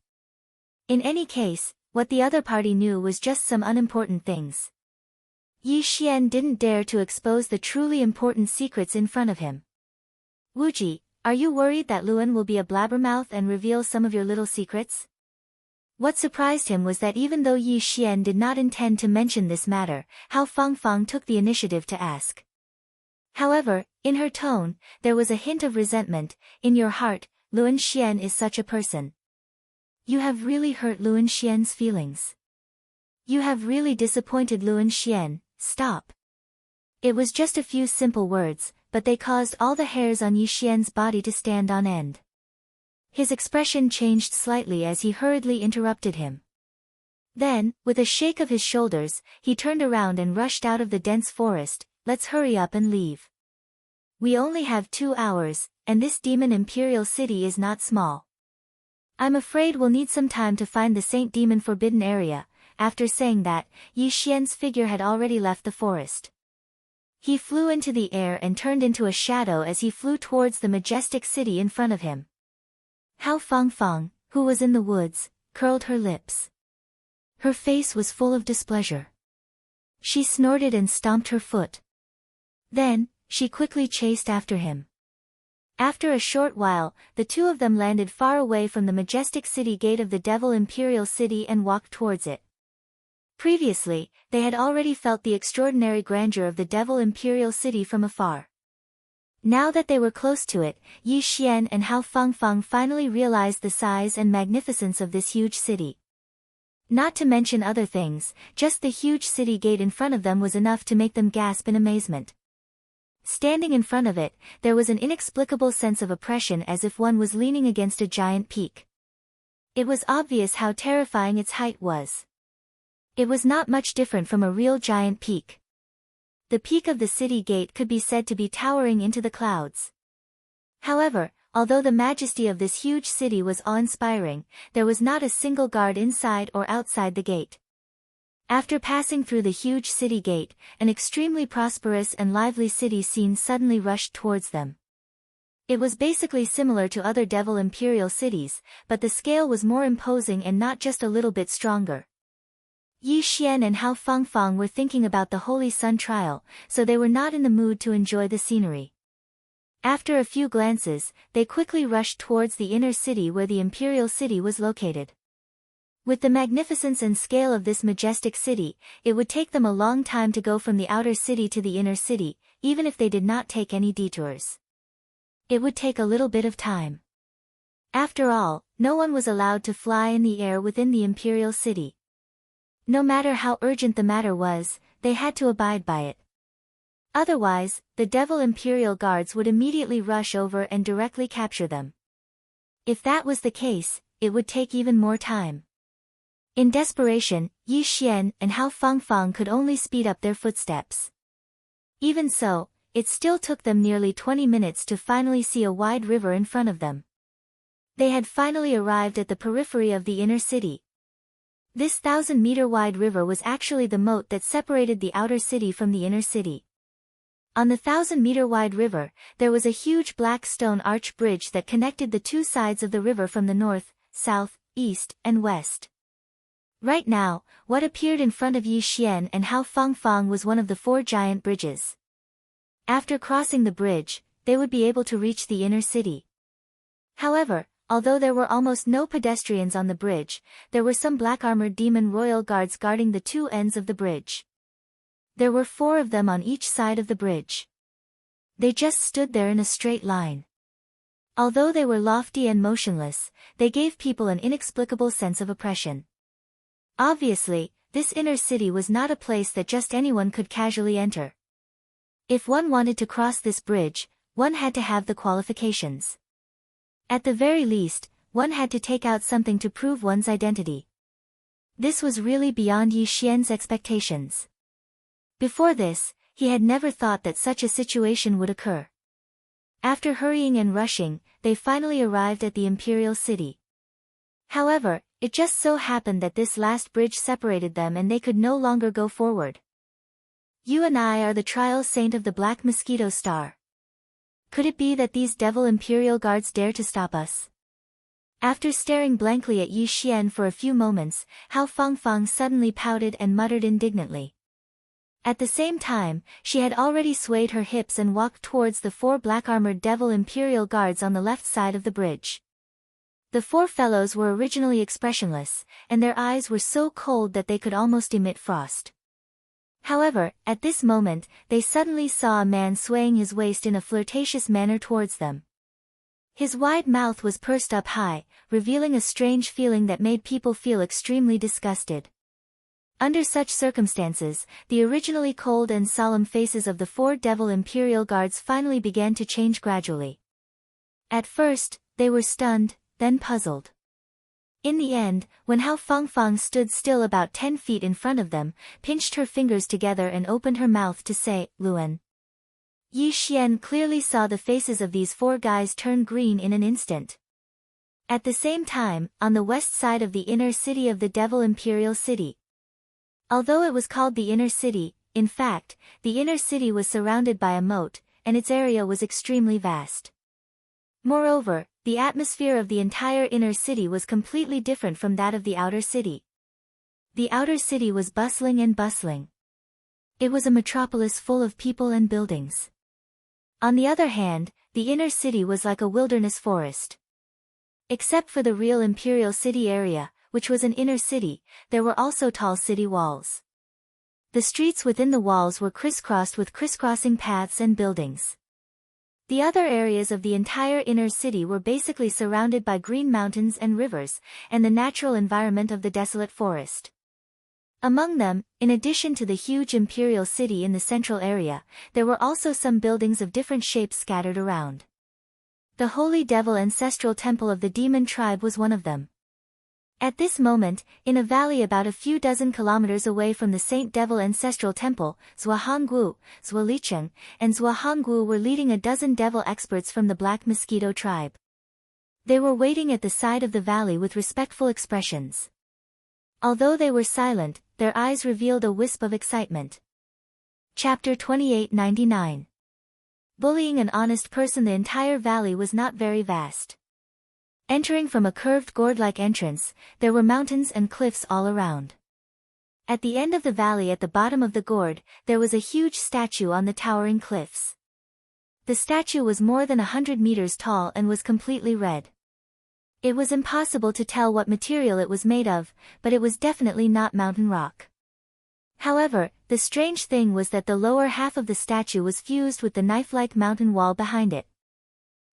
In any case, what the other party knew was just some unimportant things. Yi Xian didn't dare to expose the truly important secrets in front of him. Wuji, are you worried that Luan will be a blabbermouth and reveal some of your little secrets? What surprised him was that even though Yi Xian did not intend to mention this matter, Hao Fangfang took the initiative to ask. However, in her tone, there was a hint of resentment. In your heart, Luan Xian is such a person. You have really hurt Luan Xian's feelings. You have really disappointed Luan Xian. Stop. It was just a few simple words, but they caused all the hairs on Yi Xian's body to stand on end. His expression changed slightly as he hurriedly interrupted him. Then, with a shake of his shoulders, he turned around and rushed out of the dense forest. Let's hurry up and leave. We only have 2 hours, and this demon imperial city is not small. I'm afraid we'll need some time to find the Saint Demon Forbidden area. After saying that, Yi Xian's figure had already left the forest. He flew into the air and turned into a shadow as he flew towards the majestic city in front of him. Hao Fangfang, who was in the woods, curled her lips. Her face was full of displeasure. She snorted and stomped her foot. Then, she quickly chased after him. After a short while, the two of them landed far away from the majestic city gate of the Devil Imperial City and walked towards it. Previously, they had already felt the extraordinary grandeur of the Devil Imperial City from afar. Now that they were close to it, Yi Xian and Hao Fangfang finally realized the size and magnificence of this huge city. Not to mention other things, just the huge city gate in front of them was enough to make them gasp in amazement. Standing in front of it, there was an inexplicable sense of oppression as if one was leaning against a giant peak. It was obvious how terrifying its height was. It was not much different from a real giant peak. The peak of the city gate could be said to be towering into the clouds. However, although the majesty of this huge city was awe-inspiring, there was not a single guard inside or outside the gate. After passing through the huge city gate, an extremely prosperous and lively city scene suddenly rushed towards them. It was basically similar to other Devil Imperial cities, but the scale was more imposing and not just a little bit stronger. Yi Xian and Hao Fangfang were thinking about the Holy Sun trial, so they were not in the mood to enjoy the scenery. After a few glances, they quickly rushed towards the inner city where the Imperial City was located. With the magnificence and scale of this majestic city, it would take them a long time to go from the outer city to the inner city, even if they did not take any detours. It would take a little bit of time. After all, no one was allowed to fly in the air within the Imperial City. No matter how urgent the matter was, they had to abide by it. Otherwise, the Devil Imperial Guards would immediately rush over and directly capture them. If that was the case, it would take even more time. In desperation, Yi Xian and Hao Fangfang could only speed up their footsteps. Even so, it still took them nearly 20 minutes to finally see a wide river in front of them. They had finally arrived at the periphery of the inner city. This 1,000-meter-wide river was actually the moat that separated the outer city from the inner city. On the 1,000-meter-wide river, there was a huge black stone arch bridge that connected the two sides of the river from the north, south, east, and west. Right now, what appeared in front of Yi Xian and Hao Fangfang was one of the 4 giant bridges. After crossing the bridge, they would be able to reach the inner city. However, although there were almost no pedestrians on the bridge, there were some black-armored demon royal guards guarding the two ends of the bridge. There were 4 of them on each side of the bridge. They just stood there in a straight line. Although they were lofty and motionless, they gave people an inexplicable sense of oppression. Obviously, this inner city was not a place that just anyone could casually enter. If one wanted to cross this bridge, one had to have the qualifications. At the very least, one had to take out something to prove one's identity. This was really beyond Yi Xian's expectations. Before this, he had never thought that such a situation would occur. After hurrying and rushing, they finally arrived at the Imperial City. However, it just so happened that this last bridge separated them and they could no longer go forward. You and I are the trial saint of the Black Mosquito Star. Could it be that these Devil Imperial Guards dare to stop us? After staring blankly at Yi Xian for a few moments, Hao Fangfang suddenly pouted and muttered indignantly. At the same time, she had already swayed her hips and walked towards the 4 black-armored Devil Imperial Guards on the left side of the bridge. The 4 fellows were originally expressionless, and their eyes were so cold that they could almost emit frost. However, at this moment, they suddenly saw a man swaying his waist in a flirtatious manner towards them. His wide mouth was pursed up high, revealing a strange feeling that made people feel extremely disgusted. Under such circumstances, the originally cold and solemn faces of the 4 Devil Imperial Guards finally began to change gradually. At first, they were stunned, then puzzled. In the end, when Hao Fangfang stood still about 10 feet in front of them, pinched her fingers together and opened her mouth to say, "Luan." Yi Xian clearly saw the faces of these 4 guys turn green in an instant. At the same time, on the west side of the inner city of the Devil Imperial City. Although it was called the inner city, in fact, the inner city was surrounded by a moat, and its area was extremely vast. Moreover, the atmosphere of the entire inner city was completely different from that of the outer city. The outer city was bustling and bustling. It was a metropolis full of people and buildings. On the other hand, the inner city was like a wilderness forest. Except for the real imperial city area, which was an inner city, there were also tall city walls. The streets within the walls were crisscrossed with crisscrossing paths and buildings. The other areas of the entire inner city were basically surrounded by green mountains and rivers, and the natural environment of the desolate forest. Among them, in addition to the huge imperial city in the central area, there were also some buildings of different shapes scattered around. The Holy Devil Ancestral Temple of the Demon Tribe was one of them. At this moment, in a valley about a few dozen kilometers away from the Saint Devil Ancestral Temple, Zhuahanggu, Zuolicheng, and Zhuahanggu were leading a dozen devil experts from the Black Mosquito tribe. They were waiting at the side of the valley with respectful expressions. Although they were silent, their eyes revealed a wisp of excitement. Chapter 2899. Bullying an honest person. The entire valley was not very vast. Entering from a curved gourd-like entrance, there were mountains and cliffs all around. At the end of the valley at the bottom of the gourd, there was a huge statue on the towering cliffs. The statue was more than 100 meters tall and was completely red. It was impossible to tell what material it was made of, but it was definitely not mountain rock. However, the strange thing was that the lower half of the statue was fused with the knife-like mountain wall behind it.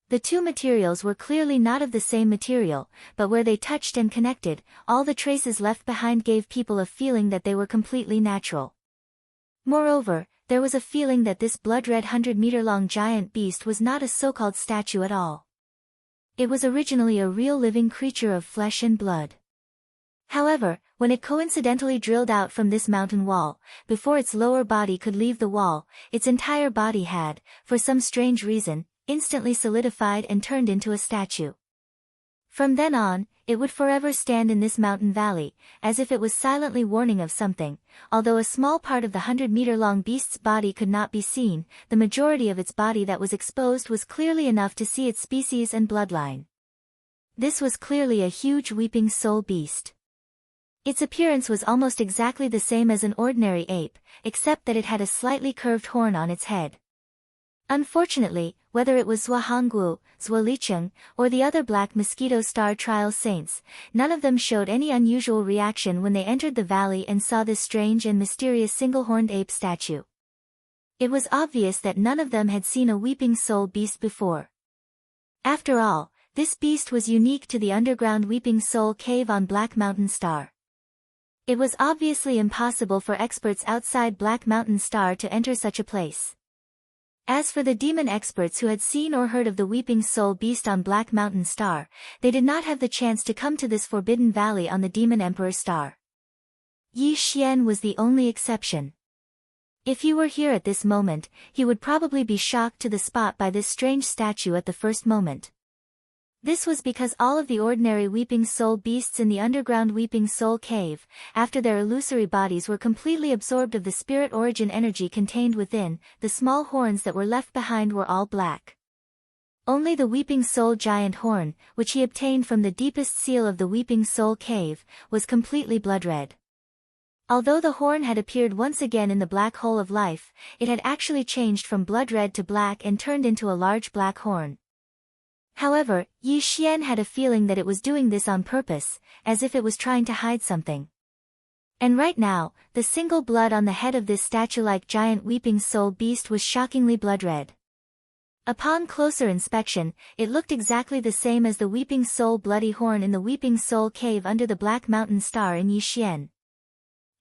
The two materials were clearly not of the same material, but where they touched and connected, all the traces left behind gave people a feeling that they were completely natural. Moreover, there was a feeling that this blood-red 100-meter-long giant beast was not a so-called statue at all. It was originally a real living creature of flesh and blood. However, when it coincidentally drilled out from this mountain wall, before its lower body could leave the wall, its entire body had, for some strange reason, instantly solidified and turned into a statue. From then on, it would forever stand in this mountain valley, as if it was silently warning of something. Although a small part of the 100-meter-long beast's body could not be seen, the majority of its body that was exposed was clearly enough to see its species and bloodline. This was clearly a huge weeping soul beast. Its appearance was almost exactly the same as an ordinary ape, except that it had a slightly curved horn on its head. Unfortunately, whether it was Zhuahanggu, Zuolicheng, or the other Black Mosquito Star Trial Saints, none of them showed any unusual reaction when they entered the valley and saw this strange and mysterious single-horned ape statue. It was obvious that none of them had seen a weeping soul beast before. After all, this beast was unique to the underground Weeping Soul Cave on Black Mountain Star. It was obviously impossible for experts outside Black Mountain Star to enter such a place. As for the demon experts who had seen or heard of the Weeping Soul Beast on Black Mountain Star, they did not have the chance to come to this forbidden valley on the Demon Emperor Star. Yi Xian was the only exception. If he were here at this moment, he would probably be shocked to the spot by this strange statue at the first moment. This was because all of the ordinary Weeping Soul beasts in the underground Weeping Soul Cave, after their illusory bodies were completely absorbed of the spirit origin energy contained within, the small horns that were left behind were all black. Only the Weeping Soul Giant Horn, which he obtained from the deepest seal of the Weeping Soul Cave, was completely blood-red. Although the horn had appeared once again in the black hole of life, it had actually changed from blood-red to black and turned into a large black horn. However, Yi Xian had a feeling that it was doing this on purpose, as if it was trying to hide something. And right now, the single blood on the head of this statue-like giant Weeping Soul beast was shockingly blood-red. Upon closer inspection, it looked exactly the same as the Weeping Soul bloody horn in the Weeping Soul Cave under the Black Mountain Star in Yi Xian.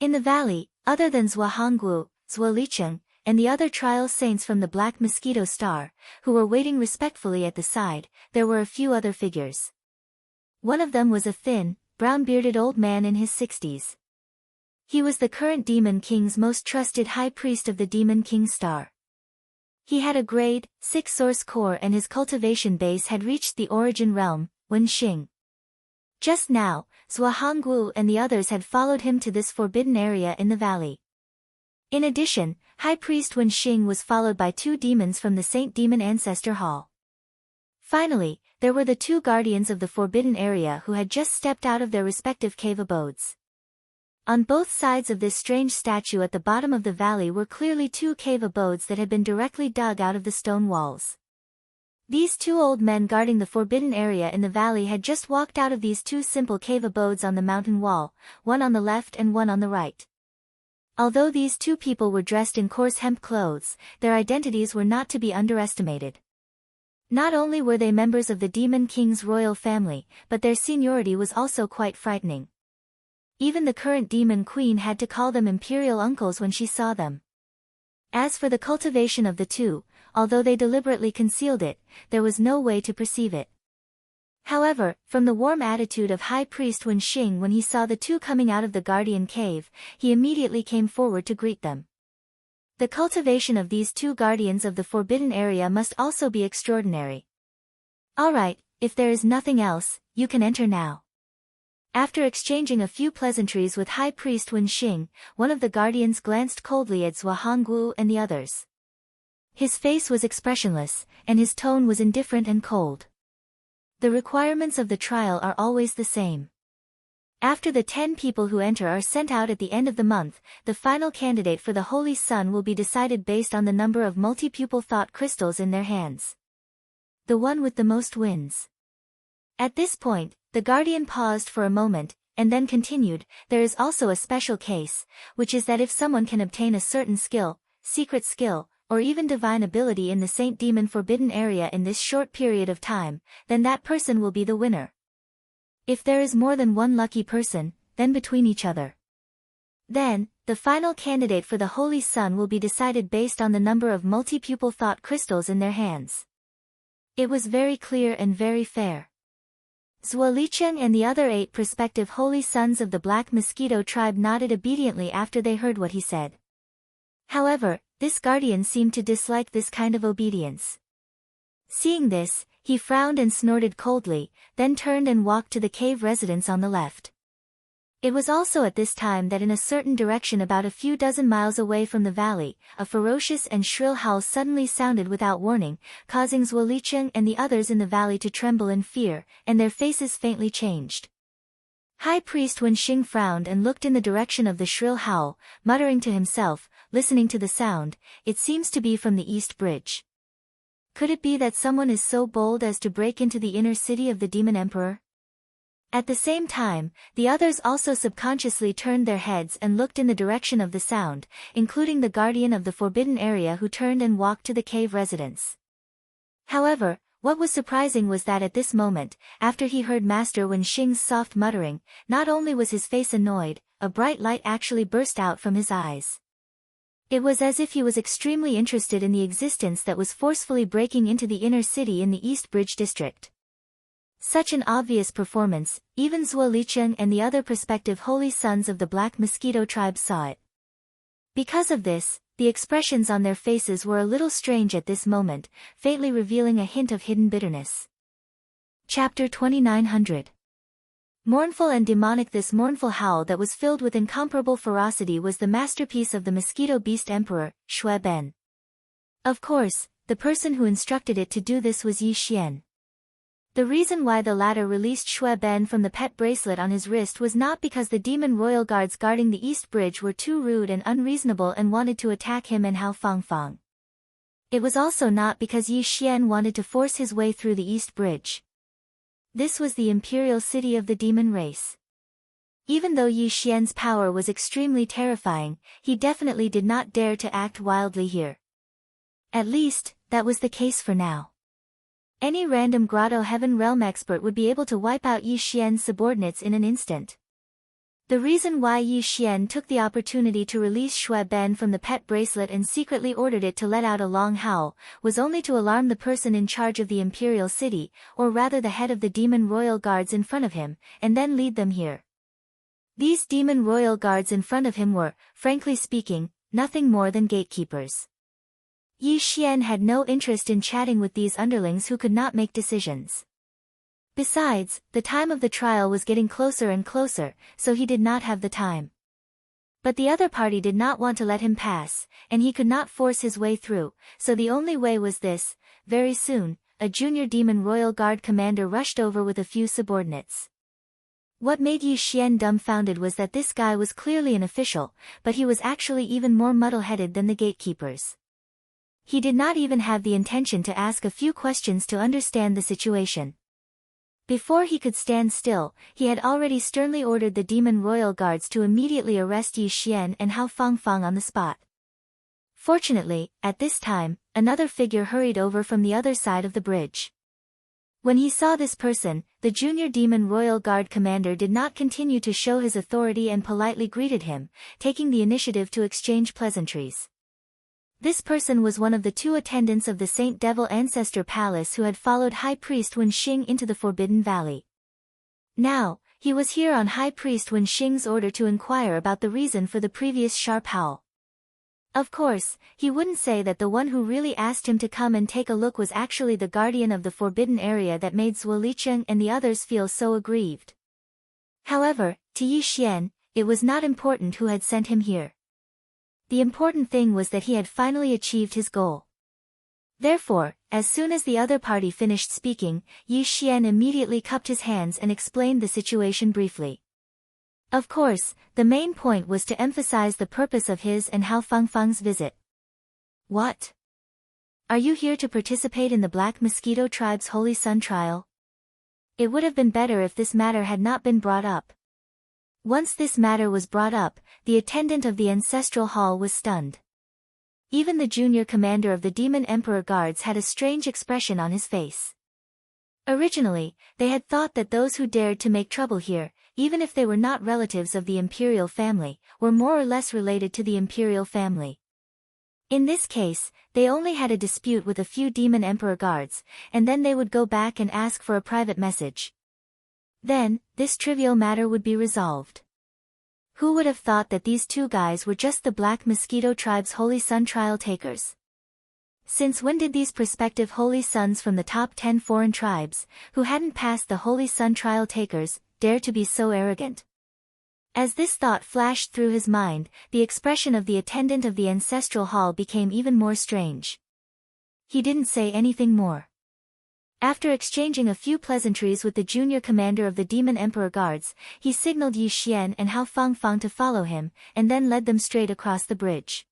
In the valley, other than Zhuahanggu, Zuolicheng, and the other trial saints from the Black Mosquito Star, who were waiting respectfully at the side, there were a few other figures. One of them was a thin, brown-bearded old man in his 60s. He was the current Demon King's most trusted high priest of the Demon King Star. He had a grade 6 source core and his cultivation base had reached the origin realm, Wenxing. Just now, Zhuahanggu and the others had followed him to this forbidden area in the valley. In addition, High Priest Wenxing was followed by 2 demons from the Saint Demon Ancestor Hall. Finally, there were the 2 guardians of the forbidden area who had just stepped out of their respective cave abodes. On both sides of this strange statue at the bottom of the valley were clearly two cave abodes that had been directly dug out of the stone walls. These two old men guarding the forbidden area in the valley had just walked out of these two simple cave abodes on the mountain wall, one on the left and one on the right. Although these two people were dressed in coarse hemp clothes, their identities were not to be underestimated. Not only were they members of the Demon King's royal family, but their seniority was also quite frightening. Even the current Demon Queen had to call them imperial uncles when she saw them. As for the cultivation of the two, although they deliberately concealed it, there was no way to perceive it. However, from the warm attitude of High Priest Wen Xing when he saw the two coming out of the Guardian Cave, he immediately came forward to greet them. The cultivation of these two guardians of the forbidden area must also be extraordinary. All right, if there is nothing else, you can enter now. After exchanging a few pleasantries with High Priest Wen Xing, one of the guardians glanced coldly at Zhua Hongguo and the others. His face was expressionless, and his tone was indifferent and cold. The requirements of the trial are always the same. After the 10 people who enter are sent out at the end of the month, the final candidate for the Holy Sun will be decided based on the number of multi-pupil thought crystals in their hands. The one with the most wins. At this point, the guardian paused for a moment, and then continued, there is also a special case, which is that if someone can obtain a certain skill, secret skill, or even divine ability in the Saint Demon Forbidden area in this short period of time, then that person will be the winner. If there is more than one lucky person, then between each other. Then, the final candidate for the Holy Sun will be decided based on the number of multi-pupil thought crystals in their hands. It was very clear and very fair. Zhuo Licheng and the other 8 prospective Holy Sons of the Black Mosquito tribe nodded obediently after they heard what he said. However, this guardian seemed to dislike this kind of obedience. Seeing this, he frowned and snorted coldly, then turned and walked to the cave residence on the left. It was also at this time that in a certain direction about a few dozen miles away from the valley, a ferocious and shrill howl suddenly sounded without warning, causing Zhuo Licheng and the others in the valley to tremble in fear, and their faces faintly changed. High Priest Wen Xing frowned and looked in the direction of the shrill howl, muttering to himself, listening to the sound, it seems to be from the East Bridge. Could it be that someone is so bold as to break into the inner city of the Demon Emperor? At the same time, the others also subconsciously turned their heads and looked in the direction of the sound, including the guardian of the forbidden area who turned and walked to the cave residence. However, what was surprising was that at this moment, after he heard Master Wen Xing's soft muttering, not only was his face annoyed, a bright light actually burst out from his eyes. It was as if he was extremely interested in the existence that was forcefully breaking into the inner city in the East Bridge district. Such an obvious performance, even Zhuo Licheng and the other prospective Holy Sons of the Black Mosquito tribe saw it. Because of this, the expressions on their faces were a little strange at this moment, faintly revealing a hint of hidden bitterness. Chapter 2900. Mournful and demonic. This mournful howl that was filled with incomparable ferocity was the masterpiece of the Mosquito Beast Emperor, Shui Ben. Of course, the person who instructed it to do this was Yi Xian. The reason why the latter released Shui Ben from the pet bracelet on his wrist was not because the demon royal guards guarding the East Bridge were too rude and unreasonable and wanted to attack him and Hao Fangfang. It was also not because Yi Xian wanted to force his way through the East Bridge. This was the imperial city of the demon race. Even though Yi Xian's power was extremely terrifying, he definitely did not dare to act wildly here. At least, that was the case for now. Any random Grotto Heaven Realm expert would be able to wipe out Yi Xian's subordinates in an instant. The reason why Yi Xian took the opportunity to release Shui Ben from the pet bracelet and secretly ordered it to let out a long howl, was only to alarm the person in charge of the Imperial City, or rather the head of the Demon Royal Guards in front of him, and then lead them here. These Demon Royal Guards in front of him were, frankly speaking, nothing more than gatekeepers. Yi Xian had no interest in chatting with these underlings who could not make decisions. Besides, the time of the trial was getting closer and closer, so he did not have the time. But the other party did not want to let him pass, and he could not force his way through, so the only way was this. Very soon, a junior Demon Royal Guard commander rushed over with a few subordinates. What made Yu Xian dumbfounded was that this guy was clearly an official, but he was actually even more muddle-headed than the gatekeepers. He did not even have the intention to ask a few questions to understand the situation. Before he could stand still, he had already sternly ordered the demon royal guards to immediately arrest Yu Xian and Hao Fangfang on the spot. Fortunately, at this time, another figure hurried over from the other side of the bridge. When he saw this person, the junior demon royal guard commander did not continue to show his authority and politely greeted him, taking the initiative to exchange pleasantries. This person was one of the two attendants of the Saint Devil Ancestor Palace who had followed High Priest Wen Xing into the Forbidden Valley. Now, he was here on High Priest Wen Xing's order to inquire about the reason for the previous sharp howl. Of course, he wouldn't say that the one who really asked him to come and take a look was actually the guardian of the forbidden area that made Zhuo Licheng and the others feel so aggrieved. However, to Yu Xian, it was not important who had sent him here. The important thing was that he had finally achieved his goal. Therefore, as soon as the other party finished speaking, Yu Xian immediately cupped his hands and explained the situation briefly. Of course, the main point was to emphasize the purpose of his and Hao Fangfang's visit. What? Are you here to participate in the Black Mosquito Tribe's Holy Sun trial? It would have been better if this matter had not been brought up. Once this matter was brought up, the attendant of the Ancestral Hall was stunned. Even the junior commander of the Demon Emperor Guards had a strange expression on his face. Originally, they had thought that those who dared to make trouble here, even if they were not relatives of the imperial family, were more or less related to the imperial family. In this case, they only had a dispute with a few Demon Emperor Guards, and then they would go back and ask for a private message. Then, this trivial matter would be resolved. Who would have thought that these two guys were just the Black Mosquito Tribe's Holy Sun trial takers? Since when did these prospective Holy Suns from the top 10 foreign tribes, who hadn't passed the Holy Sun trial takers, dare to be so arrogant? As this thought flashed through his mind, the expression of the attendant of the Ancestral Hall became even more strange. He didn't say anything more. After exchanging a few pleasantries with the junior commander of the Demon Emperor Guards, he signaled Yu Xian and Hao Fangfang to follow him, and then led them straight across the bridge.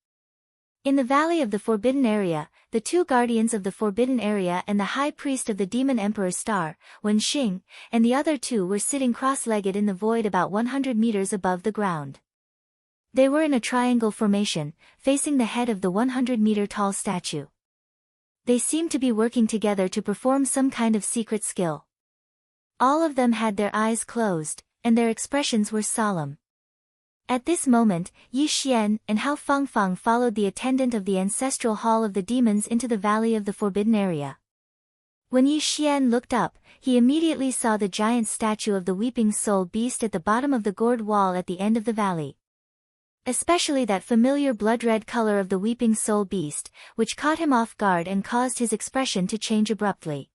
In the Valley of the Forbidden Area, the two guardians of the Forbidden Area and the High Priest of the Demon Emperor Star, Wen Xing, and the other two were sitting cross-legged in the void about 100 meters above the ground. They were in a triangle formation, facing the head of the 100-meter-tall statue. They seemed to be working together to perform some kind of secret skill. All of them had their eyes closed, and their expressions were solemn. At this moment, Yu Xian and Hao Fangfang followed the attendant of the Ancestral Hall of the Demons into the Valley of the Forbidden Area. When Yu Xian looked up, he immediately saw the giant statue of the Weeping Soul Beast at the bottom of the gourd wall at the end of the valley. Especially that familiar blood-red color of the Weeping Soul Beast, which caught him off guard and caused his expression to change abruptly.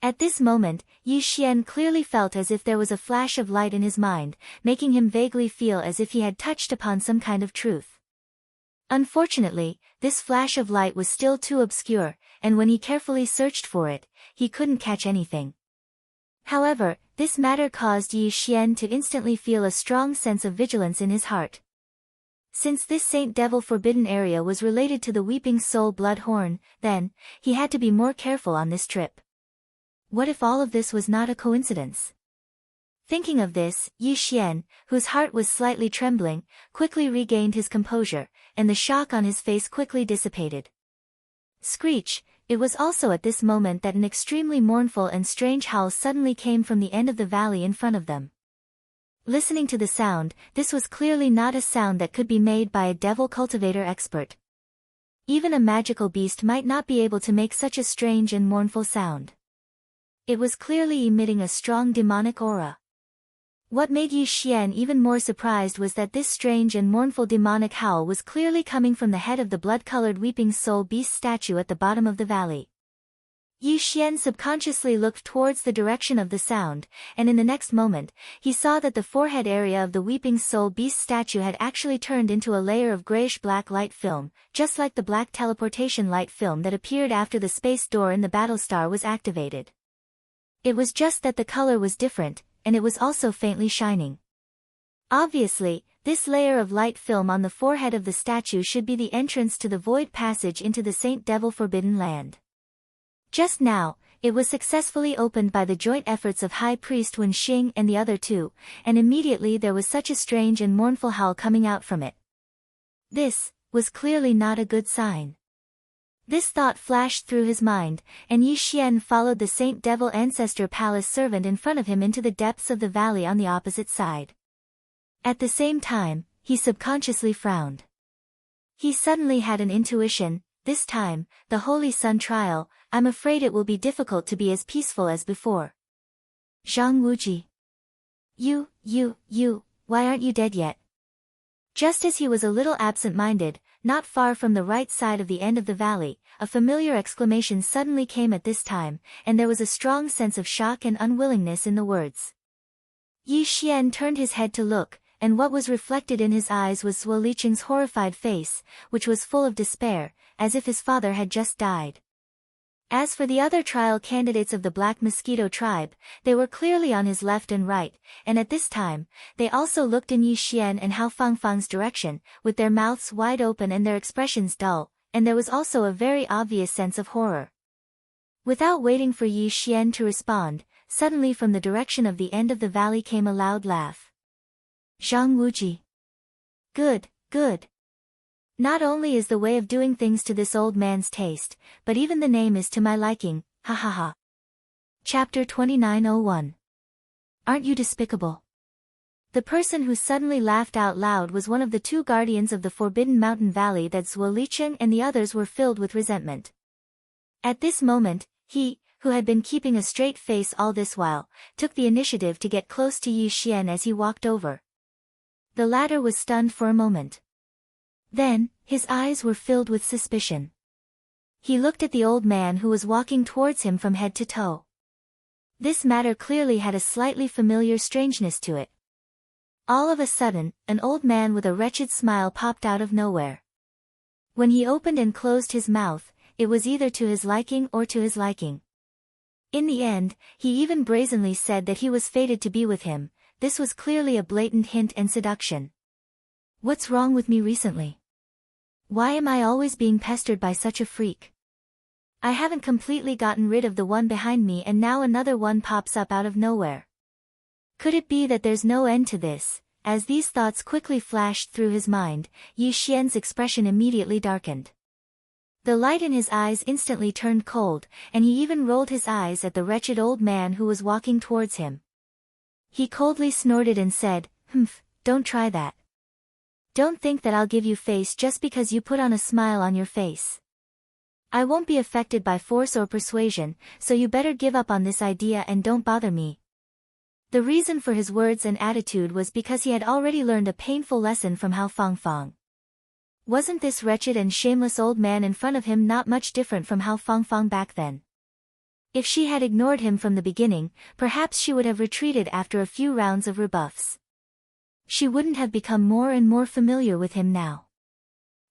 At this moment, Yu Xian clearly felt as if there was a flash of light in his mind, making him vaguely feel as if he had touched upon some kind of truth. Unfortunately, this flash of light was still too obscure, and when he carefully searched for it, he couldn't catch anything. However, this matter caused Yu Xian to instantly feel a strong sense of vigilance in his heart. Since this Saint Devil Forbidden Area was related to the Weeping Soul Blood Horn, then, he had to be more careful on this trip. What if all of this was not a coincidence? Thinking of this, Yu Xian, whose heart was slightly trembling, quickly regained his composure, and the shock on his face quickly dissipated. Screech! It was also at this moment that an extremely mournful and strange howl suddenly came from the end of the valley in front of them. Listening to the sound, this was clearly not a sound that could be made by a devil cultivator expert. Even a magical beast might not be able to make such a strange and mournful sound. It was clearly emitting a strong demonic aura. What made Yu Xian even more surprised was that this strange and mournful demonic howl was clearly coming from the head of the blood-colored Weeping Soul Beast statue at the bottom of the valley. Yu Xian subconsciously looked towards the direction of the sound, and in the next moment, he saw that the forehead area of the Weeping Soul Beast statue had actually turned into a layer of grayish-black light film, just like the black teleportation light film that appeared after the space door in the Battlestar was activated. It was just that the color was different, and it was also faintly shining. Obviously, this layer of light film on the forehead of the statue should be the entrance to the void passage into the Saint Devil Forbidden Land. Just now, it was successfully opened by the joint efforts of High Priest Wen Xing and the other two, and immediately there was such a strange and mournful howl coming out from it. This was clearly not a good sign. This thought flashed through his mind, and Yi Xian followed the Saint Devil Ancestor Palace servant in front of him into the depths of the valley on the opposite side. At the same time, he subconsciously frowned. He suddenly had an intuition. This time, the Holy Sun trial, I'm afraid it will be difficult to be as peaceful as before. Zhang Wuji. You, why aren't you dead yet? Just as he was a little absent-minded, not far from the right side of the end of the valley, a familiar exclamation suddenly came at this time, and there was a strong sense of shock and unwillingness in the words. Yi Xian turned his head to look, and what was reflected in his eyes was Zhuo Liqing's horrified face, which was full of despair, as if his father had just died. As for the other trial candidates of the Black Mosquito tribe, they were clearly on his left and right, and at this time, they also looked in Yi Xian and Hao Fangfang's direction, with their mouths wide open and their expressions dull, and there was also a very obvious sense of horror. Without waiting for Yi Xian to respond, suddenly from the direction of the end of the valley came a loud laugh. Zhang Wuji. Good. Not only is the way of doing things to this old man's taste, but even the name is to my liking, ha ha ha. Chapter 2901. Aren't you despicable? The person who suddenly laughed out loud was one of the two guardians of the Forbidden Mountain Valley that Zhuo Liqing and the others were filled with resentment. At this moment, he, who had been keeping a straight face all this while, took the initiative to get close to Yi Xian as he walked over. The latter was stunned for a moment. Then, his eyes were filled with suspicion. He looked at the old man who was walking towards him from head to toe. This matter clearly had a slightly familiar strangeness to it. All of a sudden, an old man with a wretched smile popped out of nowhere. When he opened and closed his mouth, it was either to his liking or to his liking. In the end, he even brazenly said that he was fated to be with him. This was clearly a blatant hint and seduction. What's wrong with me recently? Why am I always being pestered by such a freak? I haven't completely gotten rid of the one behind me and now another one pops up out of nowhere. Could it be that there's no end to this? As these thoughts quickly flashed through his mind, Yi Xian's expression immediately darkened. The light in his eyes instantly turned cold, and he even rolled his eyes at the wretched old man who was walking towards him. He coldly snorted and said, don't try that. Don't think that I'll give you face just because you put on a smile on your face. I won't be affected by force or persuasion, so you better give up on this idea and don't bother me. The reason for his words and attitude was because he had already learned a painful lesson from Hao Fangfang. Wasn't this wretched and shameless old man in front of him not much different from Hao Fangfang back then? If she had ignored him from the beginning, perhaps she would have retreated after a few rounds of rebuffs. She wouldn't have become more and more familiar with him now.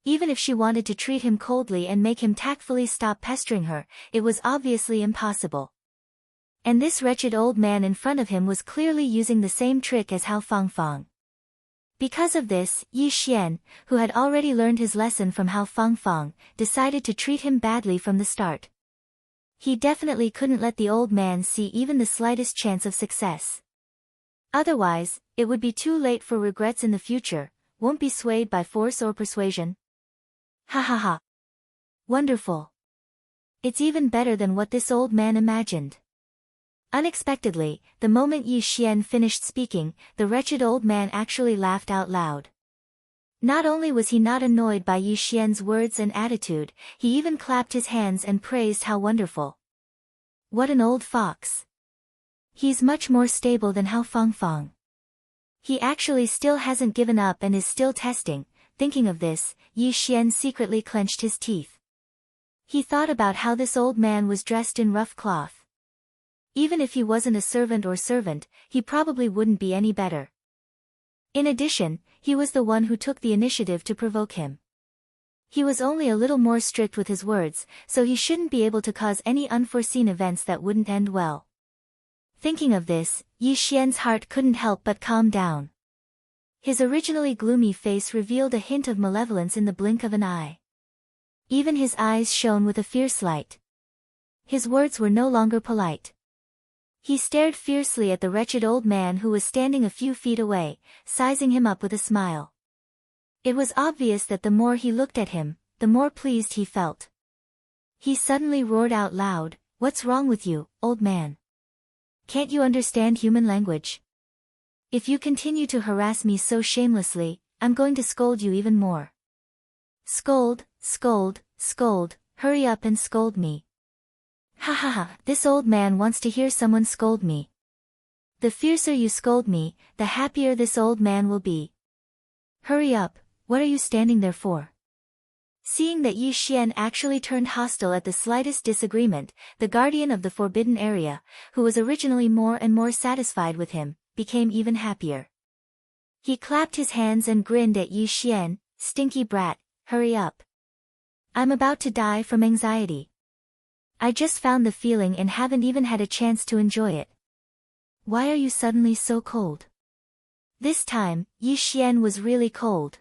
Even if she wanted to treat him coldly and make him tactfully stop pestering her, it was obviously impossible. And this wretched old man in front of him was clearly using the same trick as Hao Fangfang. Because of this, Yi Xian, who had already learned his lesson from Hao Fangfang, decided to treat him badly from the start. He definitely couldn't let the old man see even the slightest chance of success. Otherwise, it would be too late for regrets in the future. Won't be swayed by force or persuasion. Ha ha ha. Wonderful. It's even better than what this old man imagined. Unexpectedly, the moment Yi Xian finished speaking, the wretched old man actually laughed out loud. Not only was he not annoyed by Yi Xian's words and attitude, he even clapped his hands and praised how wonderful. What an old fox. He's much more stable than Hao Fangfang. He actually still hasn't given up and is still testing. Thinking of this, Yi Xian secretly clenched his teeth. He thought about how this old man was dressed in rough cloth. Even if he wasn't a servant, he probably wouldn't be any better. In addition, he was the one who took the initiative to provoke him. He was only a little more strict with his words, so he shouldn't be able to cause any unforeseen events that wouldn't end well. Thinking of this, Yi Xian's heart couldn't help but calm down. His originally gloomy face revealed a hint of malevolence in the blink of an eye. Even his eyes shone with a fierce light. His words were no longer polite. He stared fiercely at the wretched old man who was standing a few feet away, sizing him up with a smile. It was obvious that the more he looked at him, the more pleased he felt. He suddenly roared out loud, "What's wrong with you, old man? Can't you understand human language? If you continue to harass me so shamelessly, I'm going to scold you even more. Scold, scold, scold, hurry up and scold me. Ha ha ha, this old man wants to hear someone scold me. The fiercer you scold me, the happier this old man will be. Hurry up, what are you standing there for?" Seeing that Yi Xian actually turned hostile at the slightest disagreement, the guardian of the forbidden area, who was originally more and more satisfied with him, became even happier. He clapped his hands and grinned at Yi Xian, "Stinky brat, hurry up. I'm about to die from anxiety. I just found the feeling and haven't even had a chance to enjoy it. Why are you suddenly so cold?" This time, Yi Xian was really cold.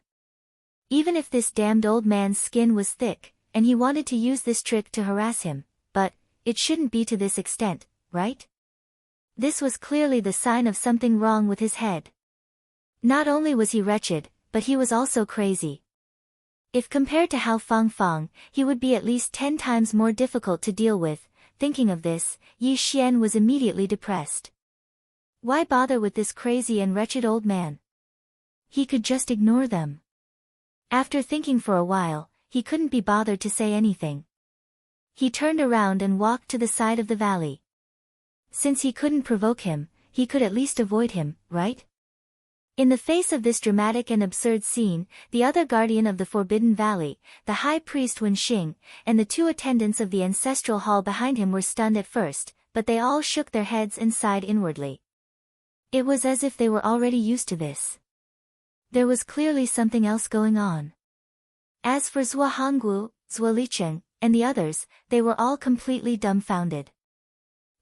Even if this damned old man's skin was thick, and he wanted to use this trick to harass him, but it shouldn't be to this extent, right? This was clearly the sign of something wrong with his head. Not only was he wretched, but he was also crazy. If compared to Hao Fangfang, he would be at least 10 times more difficult to deal with. Thinking of this, Yi Xian was immediately depressed. Why bother with this crazy and wretched old man? He could just ignore them. After thinking for a while, he couldn't be bothered to say anything. He turned around and walked to the side of the valley. Since he couldn't provoke him, he could at least avoid him, right? In the face of this dramatic and absurd scene, the other guardian of the Forbidden Valley, the high priest Wen Xing, and the 2 attendants of the ancestral hall behind him were stunned at first, but they all shook their heads and sighed inwardly. It was as if they were already used to this. There was clearly something else going on. As for Zhuo Hongwu, Zhuo Licheng, and the others, they were all completely dumbfounded.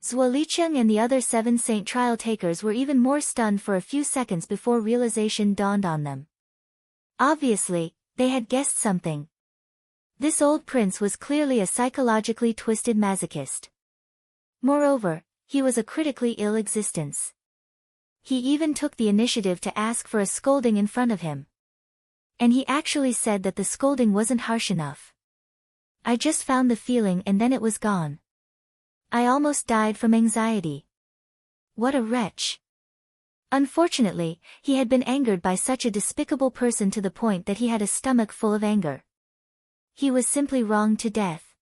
Zhuo Licheng and the other 7 saint trial takers were even more stunned for a few seconds before realization dawned on them. Obviously, they had guessed something. This old prince was clearly a psychologically twisted masochist. Moreover, he was a critically ill existence. He even took the initiative to ask for a scolding in front of him. And he actually said that the scolding wasn't harsh enough. "I just found the feeling and then it was gone. I almost died from anxiety." What a wretch. Unfortunately, he had been angered by such a despicable person to the point that he had a stomach full of anger. He was simply wronged to death.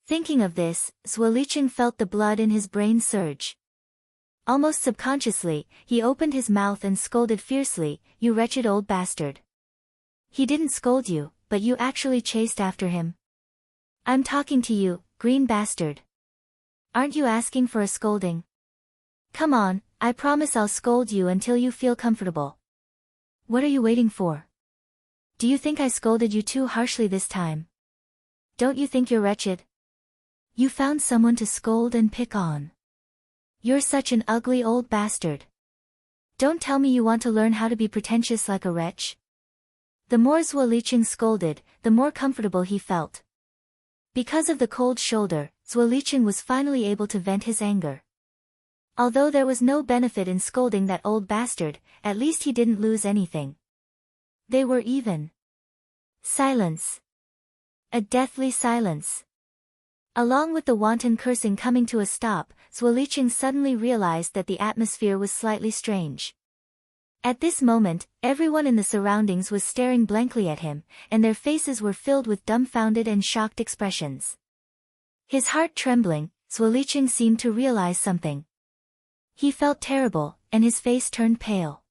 Thinking of this, Zhuo Licheng felt the blood in his brain surge. Almost subconsciously, he opened his mouth and scolded fiercely, "You wretched old bastard. He didn't scold you, but you actually chased after him. I'm talking to you, green bastard. Aren't you asking for a scolding? Come on, I promise I'll scold you until you feel comfortable. What are you waiting for? Do you think I scolded you too harshly this time? Don't you think you're wretched? You found someone to scold and pick on. You're such an ugly old bastard. Don't tell me you want to learn how to be pretentious like a wretch." The more Zhuo Licheng scolded, the more comfortable he felt. Because of the cold shoulder, Zhuo Licheng was finally able to vent his anger. Although there was no benefit in scolding that old bastard, at least he didn't lose anything. They were even. Silence. A deathly silence. Along with the wanton cursing coming to a stop, Zhuo Licheng suddenly realized that the atmosphere was slightly strange. At this moment, everyone in the surroundings was staring blankly at him, and their faces were filled with dumbfounded and shocked expressions. His heart trembling, Zhuo Licheng seemed to realize something. He felt terrible, and his face turned pale.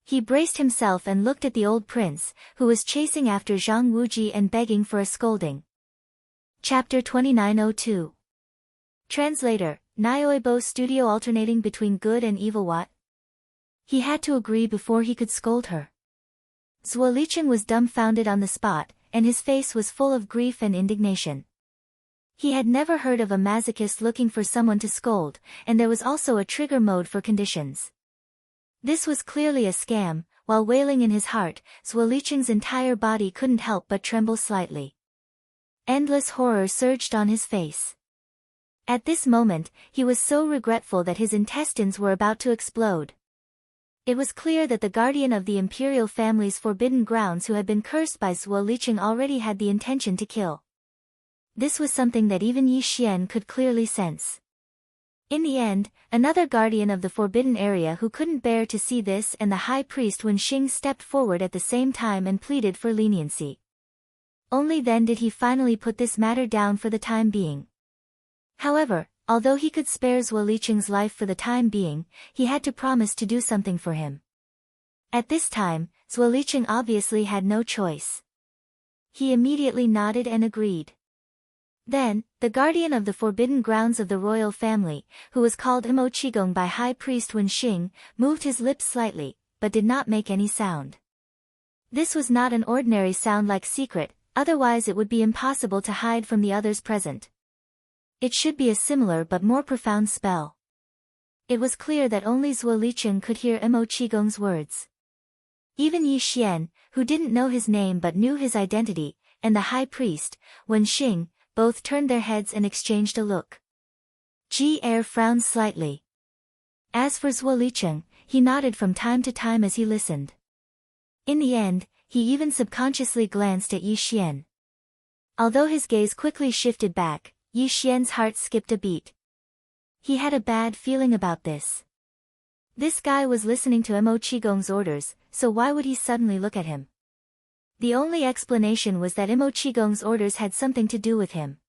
He braced himself and looked at the old prince, who was chasing after Zhang Wuji and begging for a scolding. Chapter 2902. Translator, Nioebo Studio alternating between good and evil. What? He had to agree before he could scold her. Zhuo Licheng was dumbfounded on the spot, and his face was full of grief and indignation. He had never heard of a masochist looking for someone to scold, and there was also a trigger mode for conditions. This was clearly a scam. While wailing in his heart, Zuolicheng's entire body couldn't help but tremble slightly. Endless horror surged on his face. At this moment, he was so regretful that his intestines were about to explode. It was clear that the guardian of the imperial family's forbidden grounds who had been cursed by Zuolicheng already had the intention to kill. This was something that even Yi Xian could clearly sense. In the end, another guardian of the forbidden area who couldn't bear to see this and the high priest Wen Xing stepped forward at the same time and pleaded for leniency. Only then did he finally put this matter down for the time being. However, although he could spare Zuolicheng's life for the time being, he had to promise to do something for him. At this time, Zuolicheng obviously had no choice. He immediately nodded and agreed. Then, the guardian of the forbidden grounds of the royal family, who was called Imo Qigong by High Priest Wen Xing, moved his lips slightly, but did not make any sound. This was not an ordinary sound like secret, otherwise it would be impossible to hide from the others present. It should be a similar but more profound spell. It was clear that only Zuolicheng could hear Imo Qigong's words. Even Yi Xian, who didn't know his name but knew his identity, and the high priest, Wen Xing, both turned their heads and exchanged a look. Ji Er frowned slightly. As for Zuolicheng, he nodded from time to time as he listened. In the end, he even subconsciously glanced at Yi Xian. Although his gaze quickly shifted back, Yi Xian's heart skipped a beat. He had a bad feeling about this. This guy was listening to Imo Qigong's orders, so why would he suddenly look at him? The only explanation was that Imo Qigong's orders had something to do with him.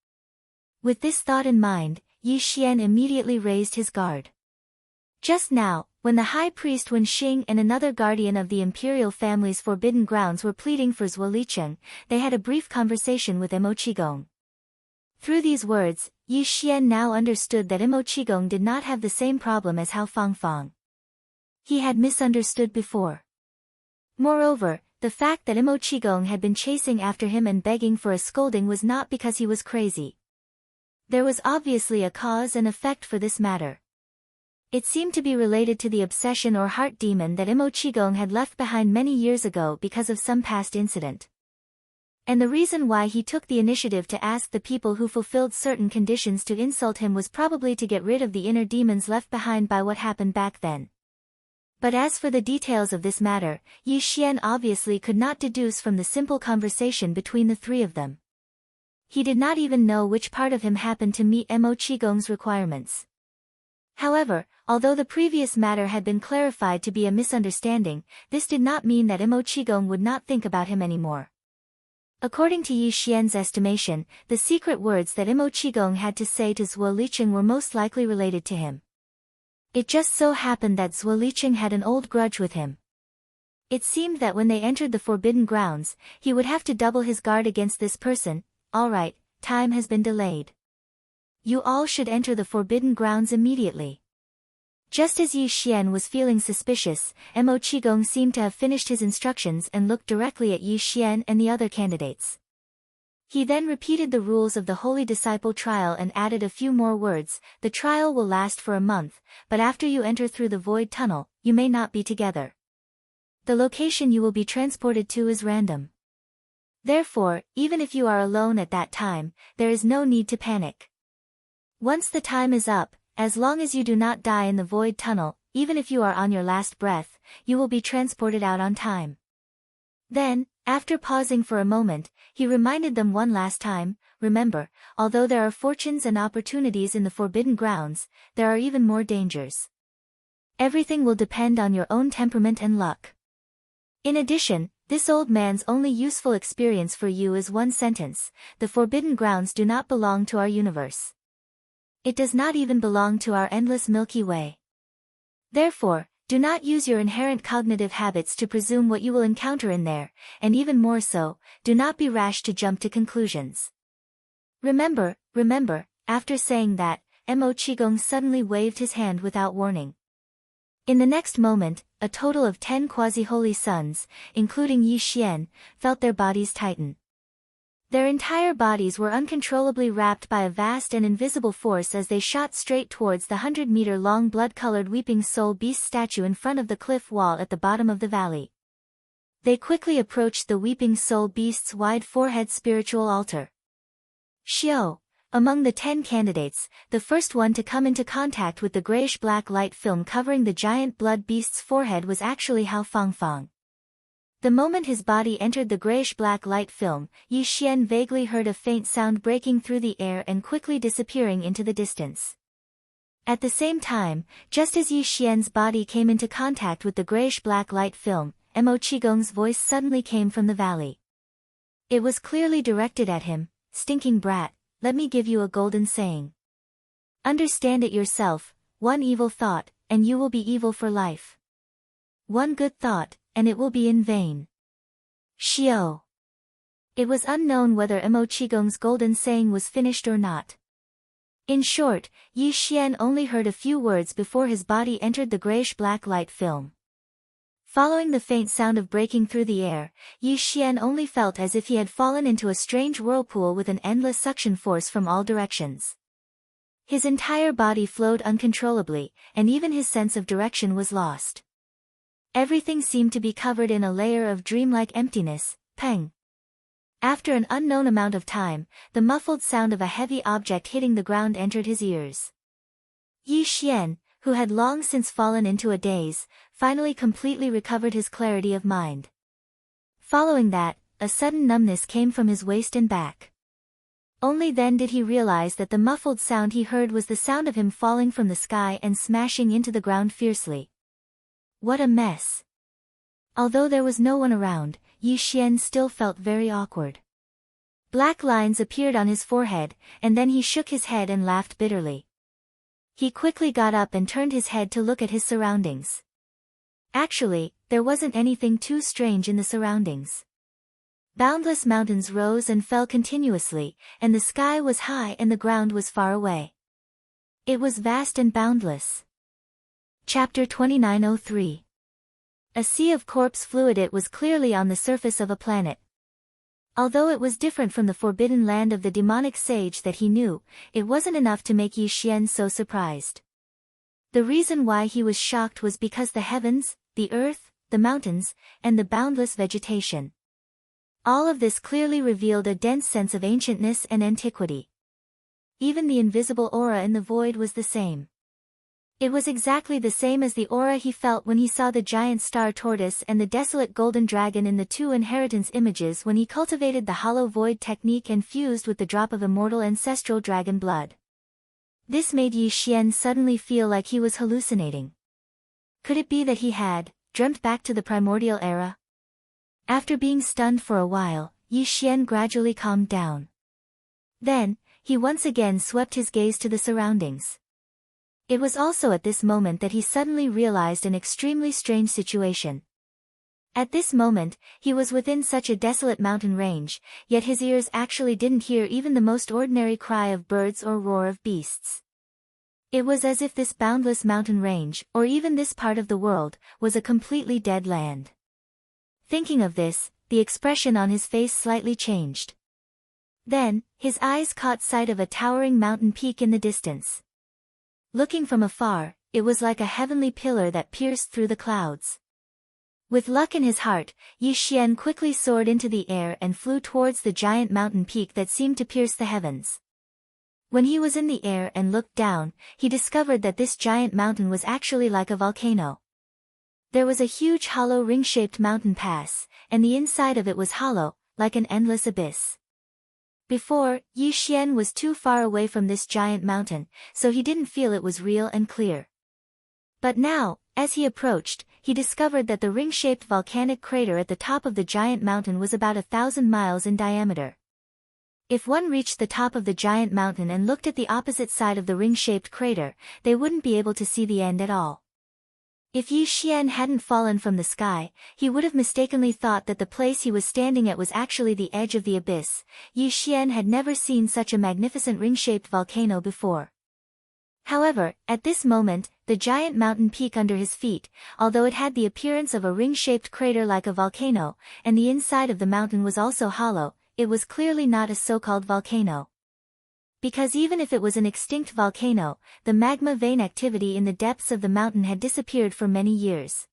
With this thought in mind, Yi Xian immediately raised his guard. Just now, when the high priest Wen Xing and another guardian of the imperial family's forbidden grounds were pleading for Zuolicheng, they had a brief conversation with Imo Qigong. Through these words, Yi Xian now understood that Imo Qigong did not have the same problem as Hao Fangfang. He had misunderstood before. Moreover, the fact that Imo Qigong had been chasing after him and begging for a scolding was not because he was crazy. There was obviously a cause and effect for this matter. It seemed to be related to the obsession or heart demon that Imo Qigong had left behind many years ago because of some past incident. And the reason why he took the initiative to ask the people who fulfilled certain conditions to insult him was probably to get rid of the inner demons left behind by what happened back then. But as for the details of this matter, Yi Xian obviously could not deduce from the simple conversation between the three of them. He did not even know which part of him happened to meet Imo Qigong's requirements. However, although the previous matter had been clarified to be a misunderstanding, this did not mean that Imo Qigong would not think about him anymore. According to Yi Xian's estimation, the secret words that Imo Qigong had to say to Zuolicheng were most likely related to him. It just so happened that Zuolicheng had an old grudge with him. It seemed that when they entered the forbidden grounds, he would have to double his guard against this person. All right, time has been delayed. You all should enter the forbidden grounds immediately. Just as Yi Xian was feeling suspicious, Imo Qigong seemed to have finished his instructions and looked directly at Yi Xian and the other candidates. He then repeated the rules of the Holy Disciple trial and added a few more words. The trial will last for a month, but after you enter through the void tunnel, you may not be together. The location you will be transported to is random. Therefore, even if you are alone at that time, there is no need to panic. Once the time is up, as long as you do not die in the void tunnel, even if you are on your last breath, you will be transported out on time. Then, after pausing for a moment, he reminded them one last time, remember, although there are fortunes and opportunities in the forbidden grounds, there are even more dangers. Everything will depend on your own temperament and luck. In addition, this old man's only useful experience for you is one sentence: the forbidden grounds do not belong to our universe. It does not even belong to our endless Milky Way. Therefore, do not use your inherent cognitive habits to presume what you will encounter in there, and even more so, do not be rash to jump to conclusions. Remember, after saying that, Imo Qigong suddenly waved his hand without warning. In the next moment, a total of 10 quasi-holy sons, including Yi Xian, felt their bodies tighten. Their entire bodies were uncontrollably wrapped by a vast and invisible force as they shot straight towards the 100-meter-long blood-colored weeping soul beast statue in front of the cliff wall at the bottom of the valley. They quickly approached the weeping soul beast's wide forehead spiritual altar. Xiao, among the 10 candidates, the first one to come into contact with the grayish-black light film covering the giant blood beast's forehead was actually Hao Fangfang. The moment his body entered the grayish-black light film, Yi Xian vaguely heard a faint sound breaking through the air and quickly disappearing into the distance. At the same time, just as Yi Xian's body came into contact with the grayish-black light film, Mo Qigong's voice suddenly came from the valley. It was clearly directed at him. "Stinking brat, let me give you a golden saying. Understand it yourself, one evil thought, and you will be evil for life. One good thought, and it will be in vain." Xiao. It was unknown whether Mo Qigong's golden saying was finished or not. In short, Yi Xian only heard a few words before his body entered the grayish-black light film. Following the faint sound of breaking through the air, Yi Xian only felt as if he had fallen into a strange whirlpool with an endless suction force from all directions. His entire body flowed uncontrollably, and even his sense of direction was lost. Everything seemed to be covered in a layer of dreamlike emptiness. Peng. After an unknown amount of time, the muffled sound of a heavy object hitting the ground entered his ears. Yi Xian, who had long since fallen into a daze, finally completely recovered his clarity of mind. Following that, a sudden numbness came from his waist and back. Only then did he realize that the muffled sound he heard was the sound of him falling from the sky and smashing into the ground fiercely. What a mess! Although there was no one around, Yi Xian still felt very awkward. Black lines appeared on his forehead, and then he shook his head and laughed bitterly. He quickly got up and turned his head to look at his surroundings. Actually, there wasn't anything too strange in the surroundings. Boundless mountains rose and fell continuously, and the sky was high and the ground was far away. It was vast and boundless. Chapter 2903. A sea of corpse fluid. It was clearly on the surface of a planet. Although it was different from the forbidden land of the demonic sage that he knew, it wasn't enough to make Yi Xian so surprised. The reason why he was shocked was because the heavens, the earth, the mountains, and the boundless vegetation. All of this clearly revealed a dense sense of ancientness and antiquity. Even the invisible aura in the void was the same. It was exactly the same as the aura he felt when he saw the giant star tortoise and the desolate golden dragon in the 2 inheritance images when he cultivated the hollow void technique and fused with the drop of immortal ancestral dragon blood. This made Yi Xian suddenly feel like he was hallucinating. Could it be that he had dreamt back to the primordial era? After being stunned for a while, Yi Xian gradually calmed down. Then, he once again swept his gaze to the surroundings. It was also at this moment that he suddenly realized an extremely strange situation. At this moment, he was within such a desolate mountain range, yet his ears actually didn't hear even the most ordinary cry of birds or roar of beasts. It was as if this boundless mountain range, or even this part of the world, was a completely dead land. Thinking of this, the expression on his face slightly changed. Then, his eyes caught sight of a towering mountain peak in the distance. Looking from afar, it was like a heavenly pillar that pierced through the clouds. With luck in his heart, Yi Xian quickly soared into the air and flew towards the giant mountain peak that seemed to pierce the heavens. When he was in the air and looked down, he discovered that this giant mountain was actually like a volcano. There was a huge hollow ring-shaped mountain pass, and the inside of it was hollow, like an endless abyss. Before, Yi Xian was too far away from this giant mountain, so he didn't feel it was real and clear. But now, as he approached, he discovered that the ring-shaped volcanic crater at the top of the giant mountain was about 1,000 miles in diameter. If one reached the top of the giant mountain and looked at the opposite side of the ring-shaped crater, they wouldn't be able to see the end at all. If Yi Xian hadn't fallen from the sky, he would have mistakenly thought that the place he was standing at was actually the edge of the abyss. Yi Xian had never seen such a magnificent ring-shaped volcano before. However, at this moment, the giant mountain peak under his feet, although it had the appearance of a ring-shaped crater like a volcano, and the inside of the mountain was also hollow, it was clearly not a so-called volcano. Because even if it was an extinct volcano, the magma vein activity in the depths of the mountain had disappeared for many years.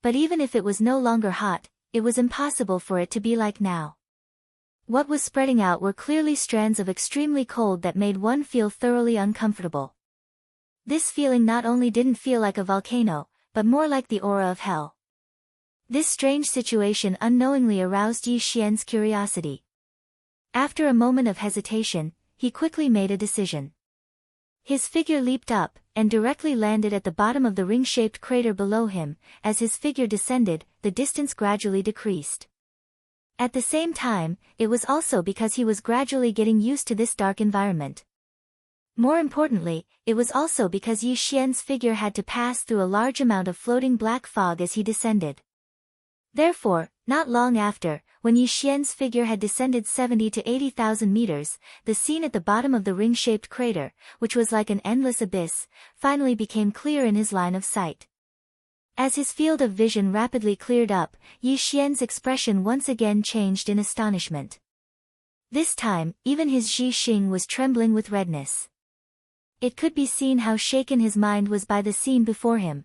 But even if it was no longer hot, it was impossible for it to be like now. What was spreading out were clearly strands of extremely cold that made one feel thoroughly uncomfortable. This feeling not only didn't feel like a volcano, but more like the aura of hell. This strange situation unknowingly aroused Yi Xian's curiosity. After a moment of hesitation, he quickly made a decision. His figure leaped up, and directly landed at the bottom of the ring-shaped crater below him. As his figure descended, the distance gradually decreased. At the same time, it was also because he was gradually getting used to this dark environment. More importantly, it was also because Yi Xian's figure had to pass through a large amount of floating black fog as he descended. Therefore, not long after, when Yi Xian's figure had descended 70 to 80,000 meters, the scene at the bottom of the ring-shaped crater, which was like an endless abyss, finally became clear in his line of sight. As his field of vision rapidly cleared up, Yi Xian's expression once again changed in astonishment. This time, even his Ji Xing was trembling with redness. It could be seen how shaken his mind was by the scene before him.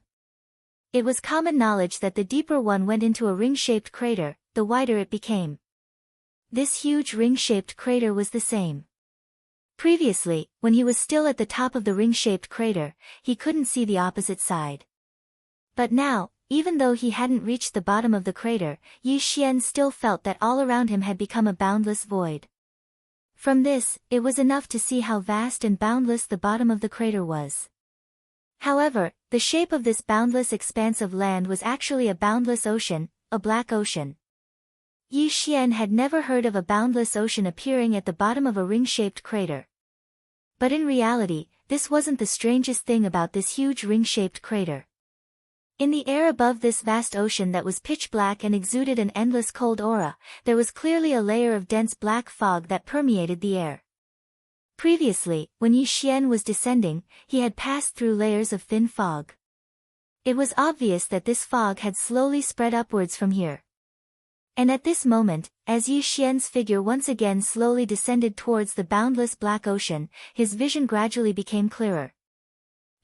It was common knowledge that the deeper one went into a ring-shaped crater, the wider it became. This huge ring-shaped crater was the same. Previously, when he was still at the top of the ring-shaped crater, he couldn't see the opposite side. But now, even though he hadn't reached the bottom of the crater, Yi Xian still felt that all around him had become a boundless void. From this, it was enough to see how vast and boundless the bottom of the crater was. However, the shape of this boundless expanse of land was actually a boundless ocean, a black ocean. Yi Xian had never heard of a boundless ocean appearing at the bottom of a ring-shaped crater. But in reality, this wasn't the strangest thing about this huge ring-shaped crater. In the air above this vast ocean that was pitch black and exuded an endless cold aura, there was clearly a layer of dense black fog that permeated the air. Previously, when Yi Xian was descending, he had passed through layers of thin fog. It was obvious that this fog had slowly spread upwards from here. And at this moment, as Yi Xian's figure once again slowly descended towards the boundless black ocean, his vision gradually became clearer.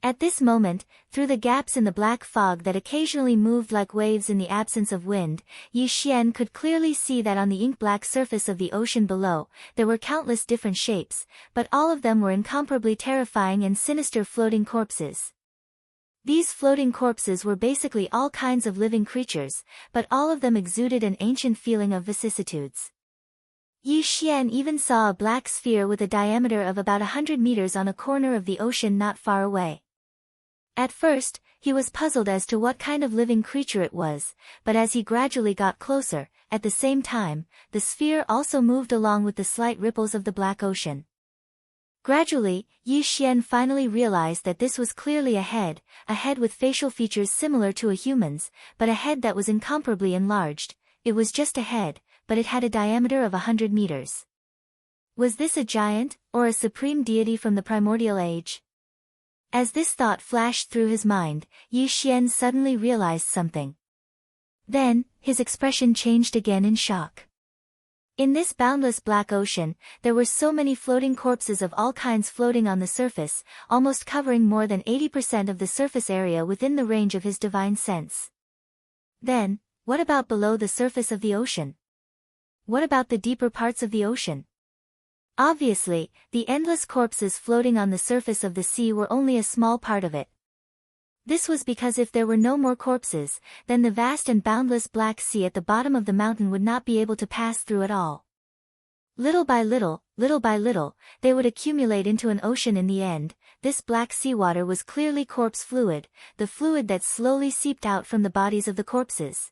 At this moment, through the gaps in the black fog that occasionally moved like waves in the absence of wind, Yi Xian could clearly see that on the ink-black surface of the ocean below, there were countless different shapes, but all of them were incomparably terrifying and sinister floating corpses. These floating corpses were basically all kinds of living creatures, but all of them exuded an ancient feeling of vicissitudes. Yi Xian even saw a black sphere with a diameter of about 100 meters on a corner of the ocean not far away. At first, he was puzzled as to what kind of living creature it was, but as he gradually got closer, at the same time, the sphere also moved along with the slight ripples of the black ocean. Gradually, Yi Xian finally realized that this was clearly a head with facial features similar to a human's, but a head that was incomparably enlarged. It was just a head, but it had a diameter of 100 meters. Was this a giant, or a supreme deity from the primordial age? As this thought flashed through his mind, Yi Xian suddenly realized something. Then, his expression changed again in shock. In this boundless black ocean, there were so many floating corpses of all kinds floating on the surface, almost covering more than 80% of the surface area within the range of his divine sense. Then, what about below the surface of the ocean? What about the deeper parts of the ocean? Obviously, the endless corpses floating on the surface of the sea were only a small part of it. This was because if there were no more corpses, then the vast and boundless Black Sea at the bottom of the mountain would not be able to pass through at all. Little by little, they would accumulate into an ocean in the end. This black seawater was clearly corpse fluid, the fluid that slowly seeped out from the bodies of the corpses.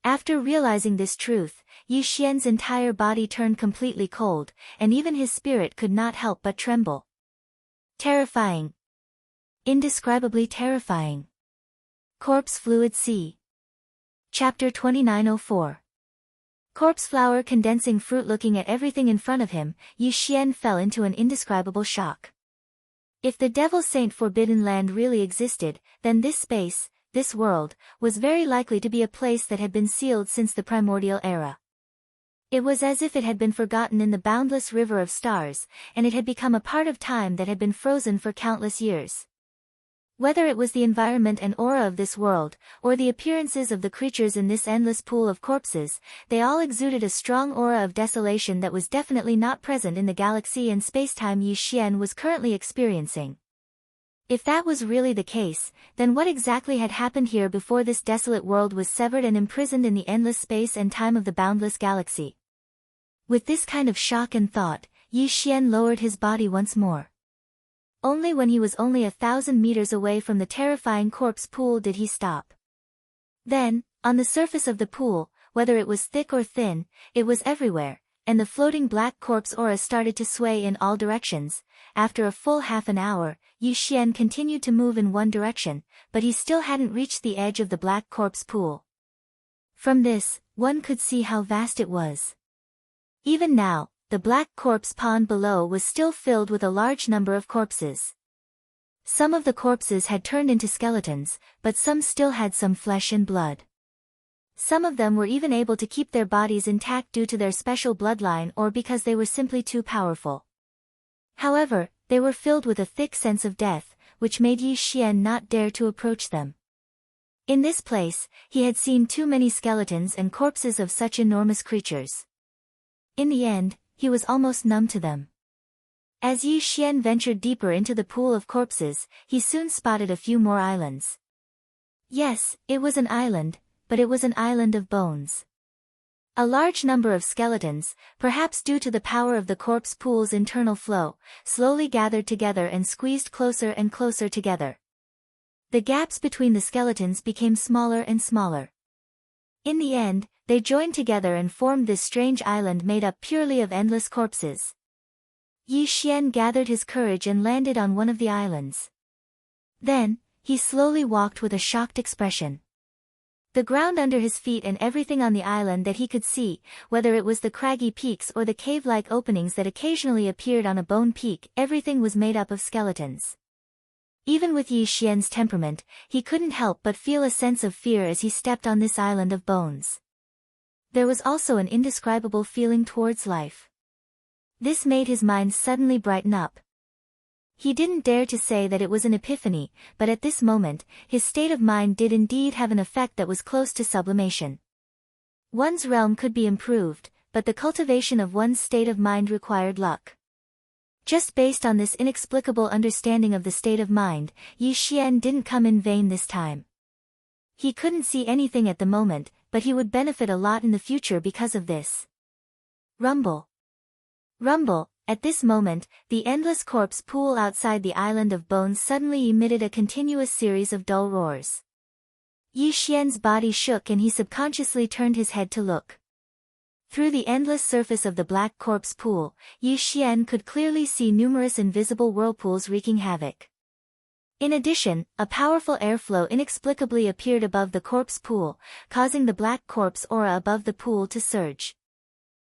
After realizing this truth, Yi Xian's entire body turned completely cold, and even his spirit could not help but tremble. Terrifying. Indescribably terrifying. Corpse Fluid Sea. Chapter 2904. Corpse flower condensing fruit. Looking at everything in front of him, Yi Xian fell into an indescribable shock. If the Devil Saint Forbidden Land really existed, then this space, this world, was very likely to be a place that had been sealed since the primordial era. It was as if it had been forgotten in the boundless river of stars, and it had become a part of time that had been frozen for countless years. Whether it was the environment and aura of this world, or the appearances of the creatures in this endless pool of corpses, they all exuded a strong aura of desolation that was definitely not present in the galaxy and spacetime Yi Xian was currently experiencing. If that was really the case, then what exactly had happened here before this desolate world was severed and imprisoned in the endless space and time of the boundless galaxy? With this kind of shock and thought, Yi Xian lowered his body once more. Only when he was only 1,000 meters away from the terrifying corpse pool did he stop. Then, on the surface of the pool, whether it was thick or thin, it was everywhere, and the floating black corpse aura started to sway in all directions. After a full half an hour, Yi Xian continued to move in one direction, but he still hadn't reached the edge of the black corpse pool. From this, one could see how vast it was. Even now, the black corpse pond below was still filled with a large number of corpses. Some of the corpses had turned into skeletons, but some still had some flesh and blood. Some of them were even able to keep their bodies intact due to their special bloodline or because they were simply too powerful. However, they were filled with a thick sense of death, which made Yi Xian not dare to approach them. In this place, he had seen too many skeletons and corpses of such enormous creatures. In the end, he was almost numb to them. As Yi Xian ventured deeper into the pool of corpses, he soon spotted a few more islands. Yes, it was an island, but it was an island of bones. A large number of skeletons, perhaps due to the power of the corpse pool's internal flow, slowly gathered together and squeezed closer and closer together. The gaps between the skeletons became smaller and smaller. In the end, they joined together and formed this strange island made up purely of endless corpses. Yi Xian gathered his courage and landed on one of the islands. Then, he slowly walked with a shocked expression. The ground under his feet and everything on the island that he could see, whether it was the craggy peaks or the cave-like openings that occasionally appeared on a bone peak, everything was made up of skeletons. Even with Yi Xian's temperament, he couldn't help but feel a sense of fear as he stepped on this island of bones. There was also an indescribable feeling towards life. This made his mind suddenly brighten up. He didn't dare to say that it was an epiphany, but at this moment, his state of mind did indeed have an effect that was close to sublimation. One's realm could be improved, but the cultivation of one's state of mind required luck. Just based on this inexplicable understanding of the state of mind, Yi Xian didn't come in vain this time. He couldn't see anything at the moment, but he would benefit a lot in the future because of this. Rumble. Rumble. At this moment, the endless corpse pool outside the island of bones suddenly emitted a continuous series of dull roars. Yi Xian's body shook and he subconsciously turned his head to look. Through the endless surface of the black corpse pool, Yi Xian could clearly see numerous invisible whirlpools wreaking havoc. In addition, a powerful airflow inexplicably appeared above the corpse pool, causing the black corpse aura above the pool to surge.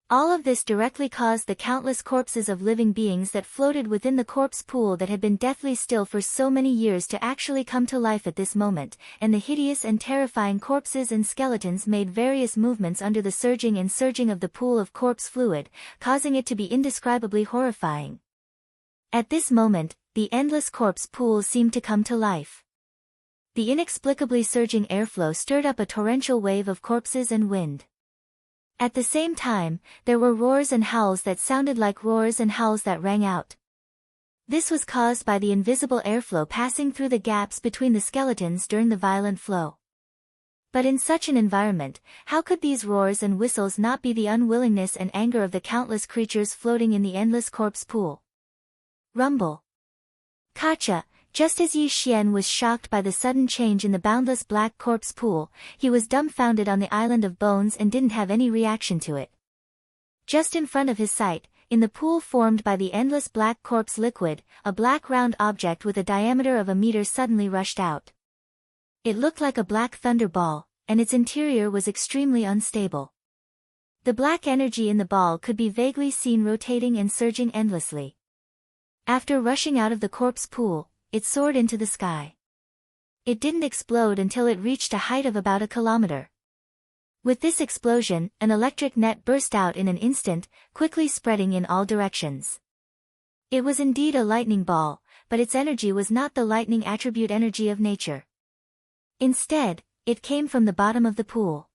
All of this directly caused the countless corpses of living beings that floated within the corpse pool that had been deathly still for so many years to actually come to life at this moment, and the hideous and terrifying corpses and skeletons made various movements under the surging and surging of the pool of corpse fluid, causing it to be indescribably horrifying. At this moment, the endless corpse pool seemed to come to life. The inexplicably surging airflow stirred up a torrential wave of corpses and wind. At the same time, there were roars and howls that sounded like roars and howls that rang out. This was caused by the invisible airflow passing through the gaps between the skeletons during the violent flow. But in such an environment, how could these roars and whistles not be the unwillingness and anger of the countless creatures floating in the endless corpse pool? Rumble. Kacha. Just as Yi Xian was shocked by the sudden change in the boundless black corpse pool, he was dumbfounded on the island of bones and didn't have any reaction to it. Just in front of his sight, in the pool formed by the endless black corpse liquid, a black round object with a diameter of a meter suddenly rushed out. It looked like a black thunder ball, and its interior was extremely unstable. The black energy in the ball could be vaguely seen rotating and surging endlessly. After rushing out of the corpse pool, it soared into the sky. It didn't explode until it reached a height of about 1 kilometer. With this explosion, an electric net burst out in an instant, quickly spreading in all directions. It was indeed a lightning ball, but its energy was not the lightning attribute energy of nature. Instead, it came from the bottom of the pool.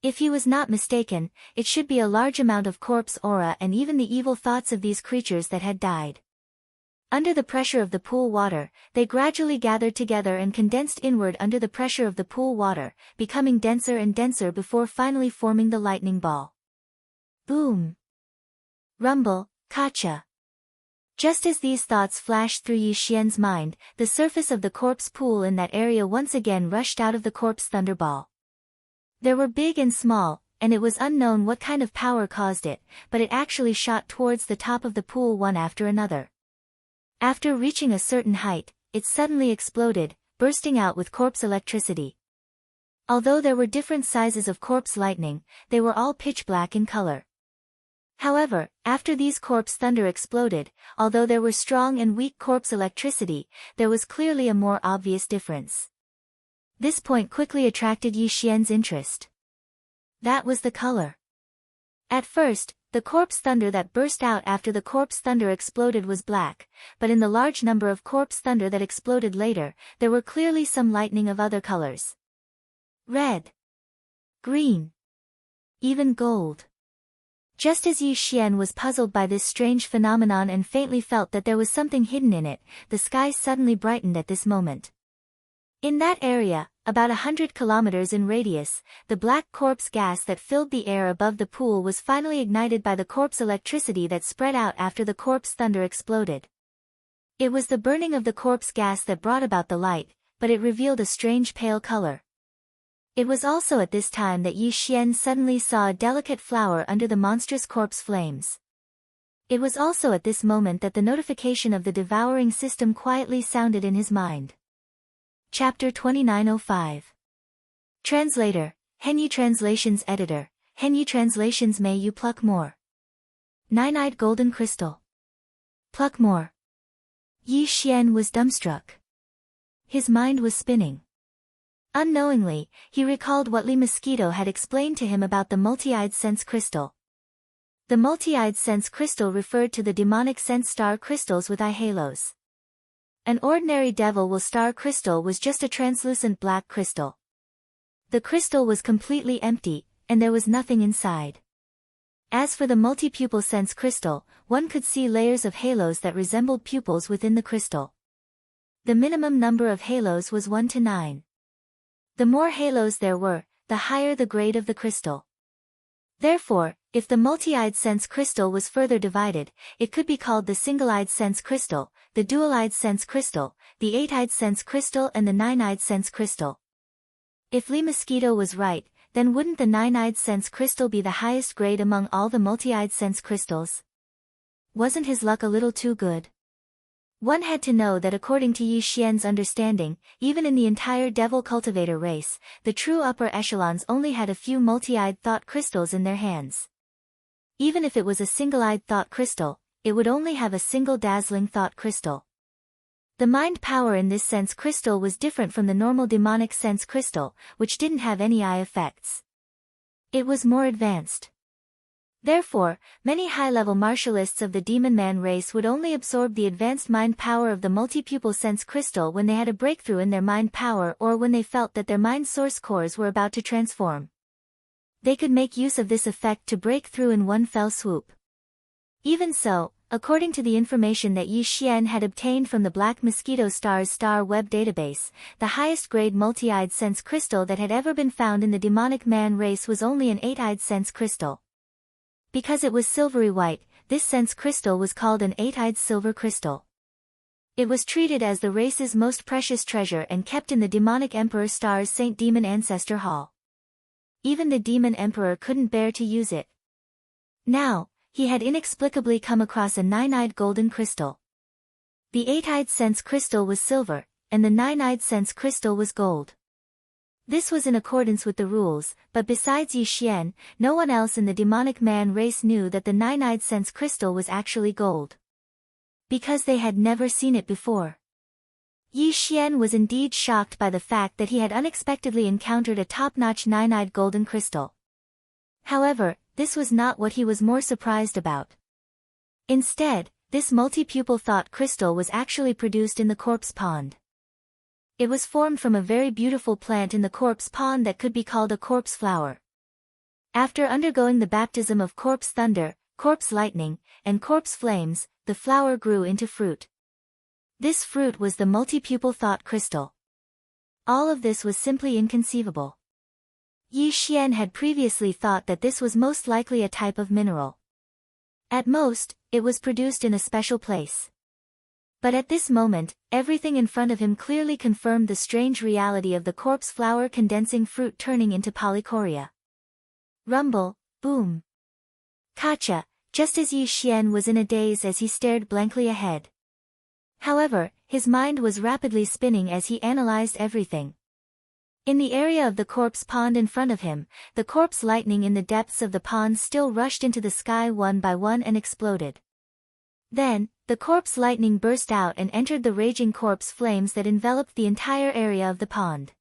If he was not mistaken, it should be a large amount of corpse aura and even the evil thoughts of these creatures that had died. Under the pressure of the pool water, they gradually gathered together and condensed inward under the pressure of the pool water, becoming denser and denser before finally forming the lightning ball. Boom! Rumble, Kacha! Just as these thoughts flashed through Yi Xian's mind, the surface of the corpse pool in that area once again rushed out of the corpse thunderball. There were big and small, and it was unknown what kind of power caused it, but it actually shot towards the top of the pool one after another. After reaching a certain height, it suddenly exploded, bursting out with corpse electricity. Although there were different sizes of corpse lightning, they were all pitch black in color. However, after these corpse thunder exploded, although there were strong and weak corpse electricity, there was clearly a more obvious difference. This point quickly attracted Yi Xian's interest. That was the color. At first, the corpse thunder that burst out after the corpse thunder exploded was black, but in the large number of corpse thunder that exploded later, there were clearly some lightning of other colors. Red, green, even gold. Just as Yi Xian was puzzled by this strange phenomenon and faintly felt that there was something hidden in it, the sky suddenly brightened at this moment. In that area, about 100 kilometers in radius, the black corpse gas that filled the air above the pool was finally ignited by the corpse electricity that spread out after the corpse thunder exploded. It was the burning of the corpse gas that brought about the light, but it revealed a strange pale color. It was also at this time that Yi Xian suddenly saw a delicate flower under the monstrous corpse flames. It was also at this moment that the notification of the devouring system quietly sounded in his mind. Chapter 2905. Translator, Henyu Translations Editor, Henyu Translations. May you pluck more. Nine-eyed golden crystal. Pluck more. Yi Xian was dumbstruck. His mind was spinning. Unknowingly, he recalled what Li Mosquito had explained to him about the multi-eyed sense crystal. The multi-eyed sense crystal referred to the demonic sense star crystals with eye halos. An ordinary devil will star crystal was just a translucent black crystal. The crystal was completely empty, and there was nothing inside. As for the multi-pupil sense crystal, one could see layers of halos that resembled pupils within the crystal. The minimum number of halos was 1 to 9. The more halos there were, the higher the grade of the crystal. Therefore, if the multi-eyed sense crystal was further divided, it could be called the single-eyed sense crystal, the dual-eyed sense crystal, the eight-eyed sense crystal and the nine-eyed sense crystal. If Li Mosquito was right, then wouldn't the nine-eyed sense crystal be the highest grade among all the multi-eyed sense crystals? Wasn't his luck a little too good? One had to know that according to Yi Xian's understanding, even in the entire devil cultivator race, the true upper echelons only had a few multi-eyed thought crystals in their hands. Even if it was a single-eyed thought crystal, it would only have a single dazzling thought crystal. The mind power in this sense crystal was different from the normal demonic sense crystal, which didn't have any eye effects. It was more advanced. Therefore, many high-level martialists of the demon man race would only absorb the advanced mind power of the multi-pupil sense crystal when they had a breakthrough in their mind power or when they felt that their mind source cores were about to transform. They could make use of this effect to break through in one fell swoop. Even so, according to the information that Yi Xian had obtained from the Black Mosquito Star's Star Web database, the highest grade multi-eyed sense crystal that had ever been found in the demonic man race was only an eight-eyed sense crystal. Because it was silvery white, this sense crystal was called an eight-eyed silver crystal. It was treated as the race's most precious treasure and kept in the demonic Emperor Star's Saint Demon Ancestor Hall. Even the Demon Emperor couldn't bear to use it. Now, he had inexplicably come across a nine-eyed golden crystal. The eight-eyed sense crystal was silver, and the nine-eyed sense crystal was gold. This was in accordance with the rules, but besides Yi Xian, no one else in the demonic man race knew that the nine-eyed sense crystal was actually gold. Because they had never seen it before. Yi Xian was indeed shocked by the fact that he had unexpectedly encountered a top-notch nine-eyed golden crystal. However, this was not what he was more surprised about. Instead, this multi-pupil thought crystal was actually produced in the corpse pond. It was formed from a very beautiful plant in the corpse pond that could be called a corpse flower. After undergoing the baptism of corpse thunder, corpse lightning, and corpse flames, the flower grew into fruit. This fruit was the multi-pupil thought crystal. All of this was simply inconceivable. Yi Xian had previously thought that this was most likely a type of mineral. At most, it was produced in a special place. But at this moment, everything in front of him clearly confirmed the strange reality of the corpse flower condensing fruit turning into polychoria. Rumble, boom. Kacha, just as Yi Xian was in a daze as he stared blankly ahead. However, his mind was rapidly spinning as he analyzed everything. In the area of the corpse pond in front of him, the corpse lightning in the depths of the pond still rushed into the sky one by one and exploded. Then, the corpse lightning burst out and entered the raging corpse flames that enveloped the entire area of the pond.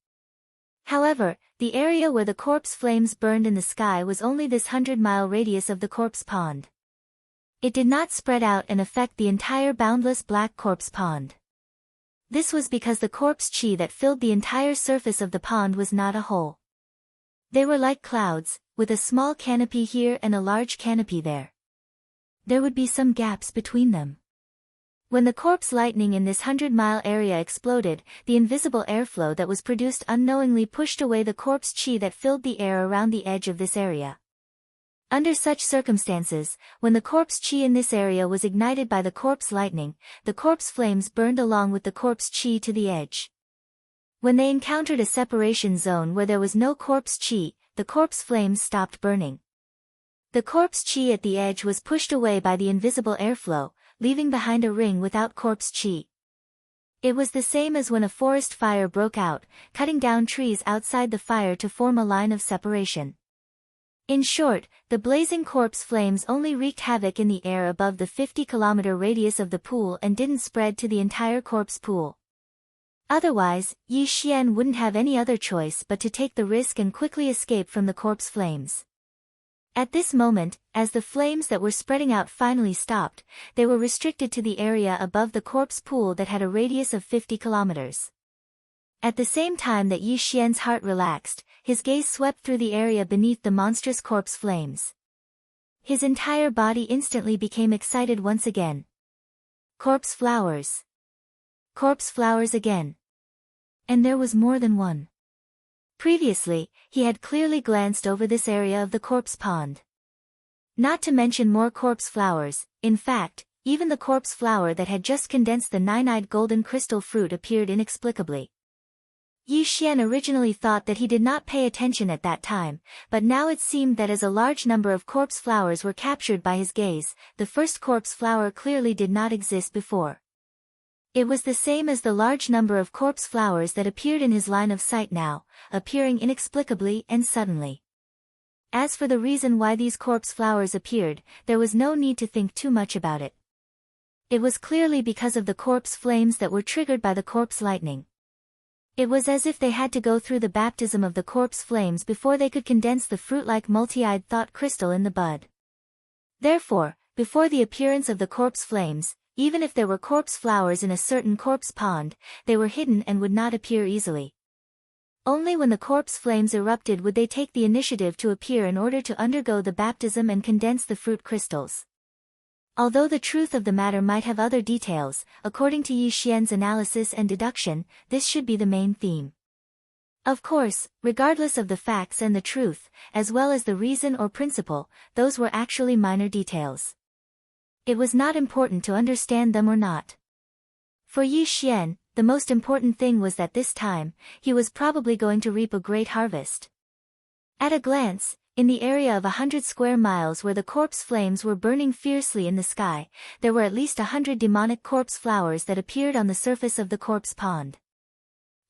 However, the area where the corpse flames burned in the sky was only this 100-mile radius of the corpse pond. It did not spread out and affect the entire boundless black corpse pond. This was because the corpse chi that filled the entire surface of the pond was not a hole. They were like clouds, with a small canopy here and a large canopy there. There would be some gaps between them. When the corpse lightning in this 100-mile area exploded, the invisible airflow that was produced unknowingly pushed away the corpse chi that filled the air around the edge of this area. Under such circumstances, when the corpse chi in this area was ignited by the corpse lightning, the corpse flames burned along with the corpse chi to the edge. When they encountered a separation zone where there was no corpse chi, the corpse flames stopped burning. The corpse chi at the edge was pushed away by the invisible airflow, leaving behind a ring without corpse chi. It was the same as when a forest fire broke out, cutting down trees outside the fire to form a line of separation. In short, the blazing corpse flames only wreaked havoc in the air above the 50-kilometer radius of the pool and didn't spread to the entire corpse pool. Otherwise, Yi Xian wouldn't have any other choice but to take the risk and quickly escape from the corpse flames. At this moment, as the flames that were spreading out finally stopped, they were restricted to the area above the corpse pool that had a radius of 50 kilometers. At the same time that Yi Xian's heart relaxed, his gaze swept through the area beneath the monstrous corpse flames. His entire body instantly became excited once again. Corpse flowers. Corpse flowers again. And there was more than one. Previously, he had clearly glanced over this area of the corpse pond. Not to mention more corpse flowers, in fact, even the corpse flower that had just condensed the nine-eyed golden crystal fruit appeared inexplicably. Yi Xian originally thought that he did not pay attention at that time, but now it seemed that as a large number of corpse flowers were captured by his gaze, the first corpse flower clearly did not exist before. It was the same as the large number of corpse flowers that appeared in his line of sight now, appearing inexplicably and suddenly. As for the reason why these corpse flowers appeared, there was no need to think too much about it. It was clearly because of the corpse flames that were triggered by the corpse lightning. It was as if they had to go through the baptism of the corpse flames before they could condense the fruit-like multi-eyed thought crystal in the bud. Therefore, before the appearance of the corpse flames, even if there were corpse flowers in a certain corpse pond, they were hidden and would not appear easily. Only when the corpse flames erupted would they take the initiative to appear in order to undergo the baptism and condense the fruit crystals. Although the truth of the matter might have other details, according to Yi Xian's analysis and deduction, this should be the main theme. Of course, regardless of the facts and the truth, as well as the reason or principle, those were actually minor details. It was not important to understand them or not. For Yi Xian, the most important thing was that this time, he was probably going to reap a great harvest. At a glance, in the area of 100 square miles where the corpse flames were burning fiercely in the sky, there were at least 100 demonic corpse flowers that appeared on the surface of the corpse pond.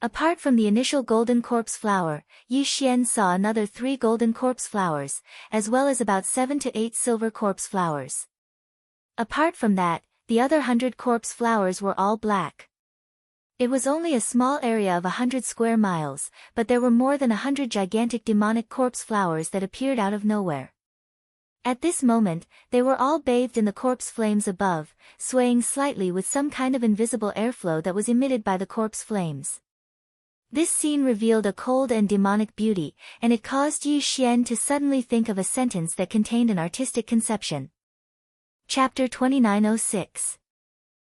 Apart from the initial golden corpse flower, Yi Xian saw another 3 golden corpse flowers, as well as about 7 to 8 silver corpse flowers. Apart from that, the other 100 corpse flowers were all black. It was only a small area of 100 square miles, but there were more than 100 gigantic demonic corpse flowers that appeared out of nowhere. At this moment, they were all bathed in the corpse flames above, swaying slightly with some kind of invisible airflow that was emitted by the corpse flames. This scene revealed a cold and demonic beauty, and it caused Yu Xian to suddenly think of a sentence that contained an artistic conception. Chapter 2906.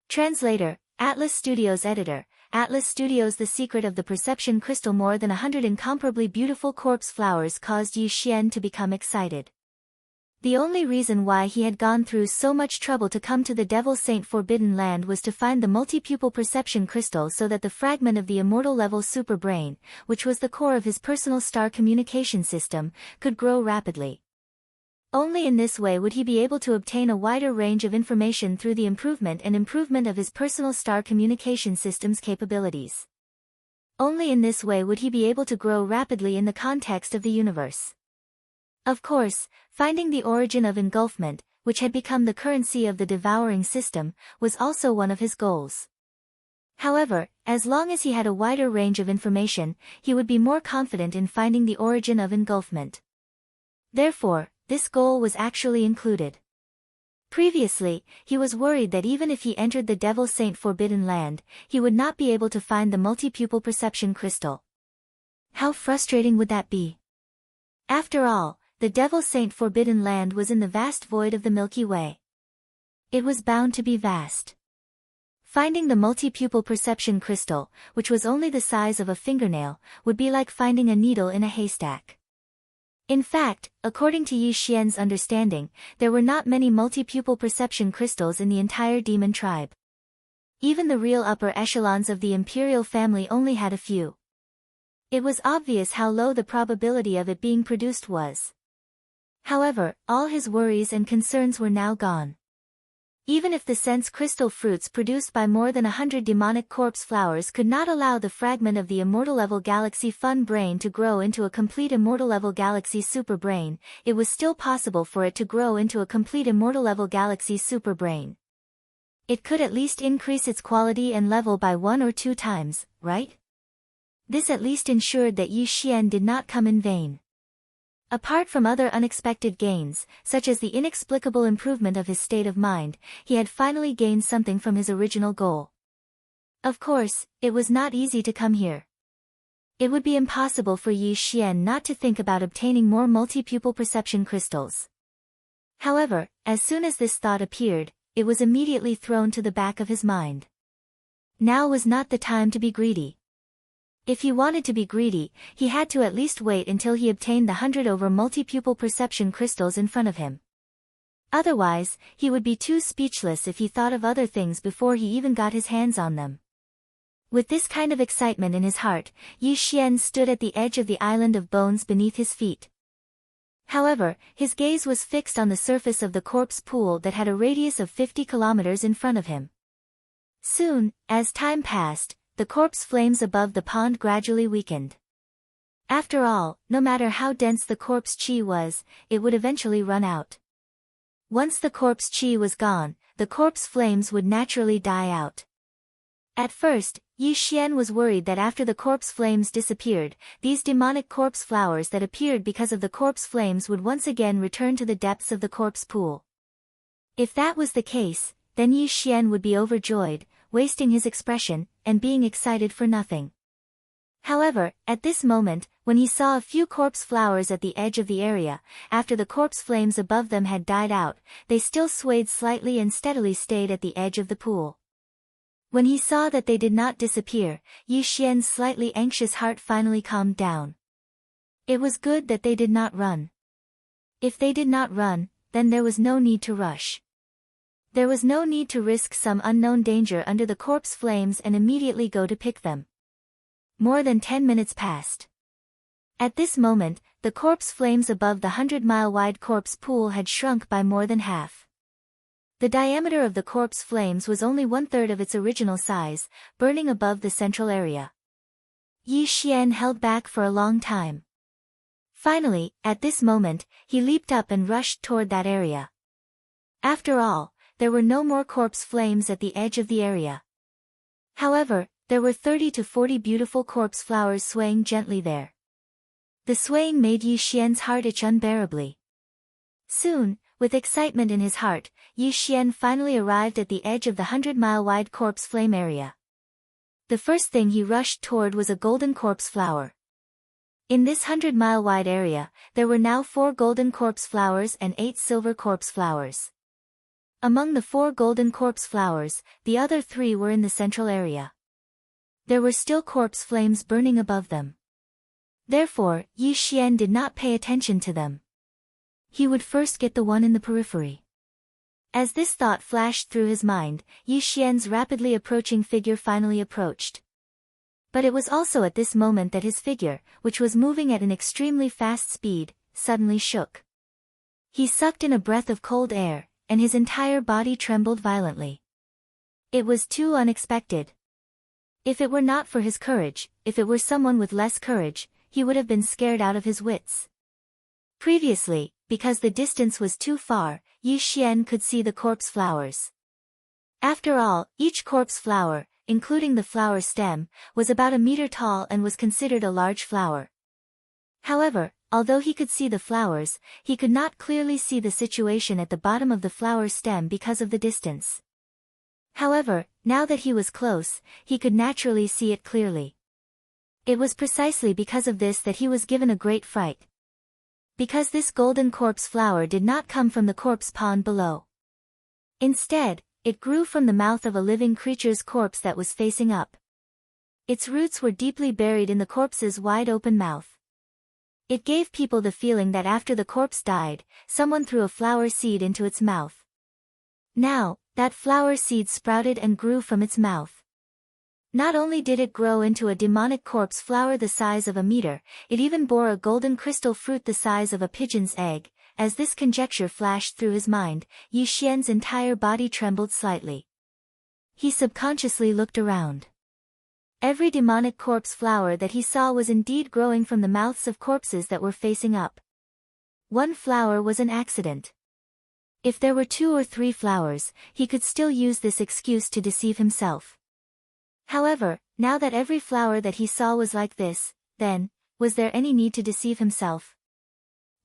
Translator, Atlas Studios Editor, Atlas Studios. The secret of the perception crystal. More than 100 incomparably beautiful corpse flowers caused Yu Xian to become excited. The only reason why he had gone through so much trouble to come to the Devil Saint Forbidden Land was to find the multi-pupil perception crystal so that the fragment of the immortal level super brain, which was the core of his personal star communication system, could grow rapidly. Only in this way would he be able to obtain a wider range of information through the improvement of his personal star communication system's capabilities. Only in this way would he be able to grow rapidly in the context of the universe. Of course, finding the origin of engulfment, which had become the currency of the devouring system, was also one of his goals. However, as long as he had a wider range of information, he would be more confident in finding the origin of engulfment. Therefore, this goal was actually included. Previously, he was worried that even if he entered the Devil Saint Forbidden Land, he would not be able to find the multi-pupil perception crystal. How frustrating would that be? After all, the Devil Saint Forbidden Land was in the vast void of the Milky Way. It was bound to be vast. Finding the multi-pupil perception crystal, which was only the size of a fingernail, would be like finding a needle in a haystack. In fact, according to Yu Xian's understanding, there were not many multi-pupil perception crystals in the entire demon tribe. Even the real upper echelons of the imperial family only had a few. It was obvious how low the probability of it being produced was. However, all his worries and concerns were now gone. Even if the sense crystal fruits produced by more than 100 demonic corpse flowers could not allow the fragment of the immortal level galaxy fun brain to grow into a complete immortal level galaxy super brain, it was still possible for it to grow into a complete immortal level galaxy super brain. It could at least increase its quality and level by 1 or 2 times, right? This at least ensured that Yu Xian did not come in vain. Apart from other unexpected gains, such as the inexplicable improvement of his state of mind, he had finally gained something from his original goal. Of course, it was not easy to come here. It would be impossible for Yu Xian not to think about obtaining more multi-pupil perception crystals. However, as soon as this thought appeared, it was immediately thrown to the back of his mind. Now was not the time to be greedy. If he wanted to be greedy, he had to at least wait until he obtained the 100 over multi-pupil perception crystals in front of him. Otherwise, he would be too speechless if he thought of other things before he even got his hands on them. With this kind of excitement in his heart, Yu Xian stood at the edge of the island of bones beneath his feet. However, his gaze was fixed on the surface of the corpse pool that had a radius of 50 kilometers in front of him. Soon, as time passed, the corpse flames above the pond gradually weakened. After all, no matter how dense the corpse chi was, it would eventually run out. Once the corpse chi was gone, the corpse flames would naturally die out. At first, Yu Xian was worried that after the corpse flames disappeared, these demonic corpse flowers that appeared because of the corpse flames would once again return to the depths of the corpse pool. If that was the case, then Yu Xian would be overjoyed, wasting his expression, and being excited for nothing. However, at this moment, when he saw a few corpse flowers at the edge of the area, after the corpse flames above them had died out, they still swayed slightly and steadily stayed at the edge of the pool. When he saw that they did not disappear, Yu Xian's slightly anxious heart finally calmed down. It was good that they did not run. If they did not run, then there was no need to rush. There was no need to risk some unknown danger under the corpse flames and immediately go to pick them. More than 10 minutes passed. At this moment, the corpse flames above the 100-mile-wide corpse pool had shrunk by more than half. The diameter of the corpse flames was only 1/3 of its original size, burning above the central area. Yu Xian held back for a long time. Finally, at this moment, he leaped up and rushed toward that area. After all, there were no more corpse flames at the edge of the area. However, There were 30 to 40 beautiful corpse flowers swaying gently there. The swaying made Yi Xian's heart itch unbearably. Soon, with excitement in his heart, Yi Xian finally arrived at the edge of the 100-mile-wide corpse flame area. The first thing he rushed toward was a golden corpse flower. In this 100-mile-wide area, there were now 4 golden corpse flowers and 8 silver corpse flowers. Among the 4 golden corpse flowers, the other 3 were in the central area. There were still corpse flames burning above them. Therefore, Yi Xian did not pay attention to them. He would first get the one in the periphery. As this thought flashed through his mind, Yi Xian's rapidly approaching figure finally approached. But it was also at this moment that his figure, which was moving at an extremely fast speed, suddenly shook. He sucked in a breath of cold air, and his entire body trembled violently. It was too unexpected. If it were not for his courage, if it were someone with less courage, he would have been scared out of his wits. Previously, because the distance was too far, Yi Xian could see the corpse flowers. After all, each corpse flower, including the flower stem, was about a meter tall and was considered a large flower. However, although he could see the flowers, he could not clearly see the situation at the bottom of the flower stem because of the distance. However, now that he was close, he could naturally see it clearly. It was precisely because of this that he was given a great fright. Because this golden corpse flower did not come from the corpse pond below. Instead, it grew from the mouth of a living creature's corpse that was facing up. Its roots were deeply buried in the corpse's wide-open mouth. It gave people the feeling that after the corpse died, someone threw a flower seed into its mouth. Now, that flower seed sprouted and grew from its mouth. Not only did it grow into a demonic corpse flower the size of a meter, it even bore a golden crystal fruit the size of a pigeon's egg. As this conjecture flashed through his mind, Yi Xian's entire body trembled slightly. He subconsciously looked around. Every demonic corpse flower that he saw was indeed growing from the mouths of corpses that were facing up. One flower was an accident. If there were 2 or 3 flowers, he could still use this excuse to deceive himself. However, now that every flower that he saw was like this, then, was there any need to deceive himself?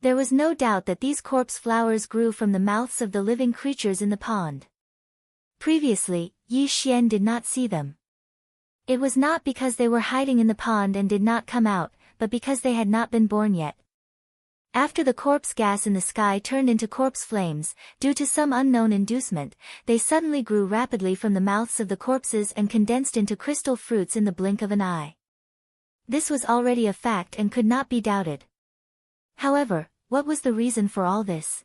There was no doubt that these corpse flowers grew from the mouths of the living creatures in the pond. Previously, Yi Xian did not see them. It was not because they were hiding in the pond and did not come out, but because they had not been born yet. After the corpse gas in the sky turned into corpse flames, due to some unknown inducement, they suddenly grew rapidly from the mouths of the corpses and condensed into crystal fruits in the blink of an eye. This was already a fact and could not be doubted. However, what was the reason for all this?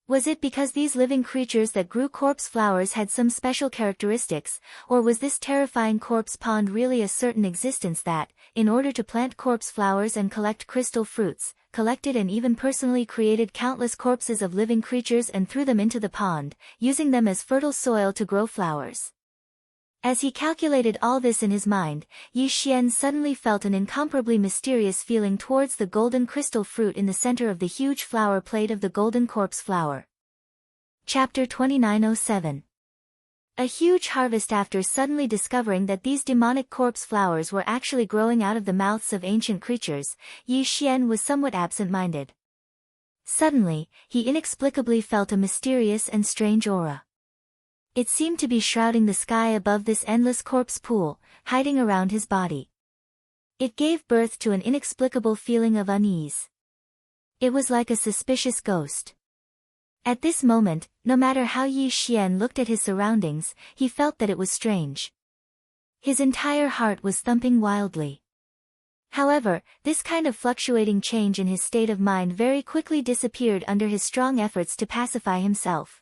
Was it because these living creatures that grew corpse flowers had some special characteristics, or was this terrifying corpse pond really a certain existence that, in order to plant corpse flowers and collect crystal fruits, collected and even personally created countless corpses of living creatures and threw them into the pond, using them as fertile soil to grow flowers? As he calculated all this in his mind, Yi Xian suddenly felt an incomparably mysterious feeling towards the golden crystal fruit in the center of the huge flower plate of the golden corpse flower. Chapter 2907. A huge harvest. After suddenly discovering that these demonic corpse flowers were actually growing out of the mouths of ancient creatures, Yi Xian was somewhat absent-minded. Suddenly, he inexplicably felt a mysterious and strange aura. It seemed to be shrouding the sky above this endless corpse pool, hiding around his body. It gave birth to an inexplicable feeling of unease. It was like a suspicious ghost. At this moment, no matter how Yi Xian looked at his surroundings, he felt that it was strange. His entire heart was thumping wildly. However, this kind of fluctuating change in his state of mind very quickly disappeared under his strong efforts to pacify himself.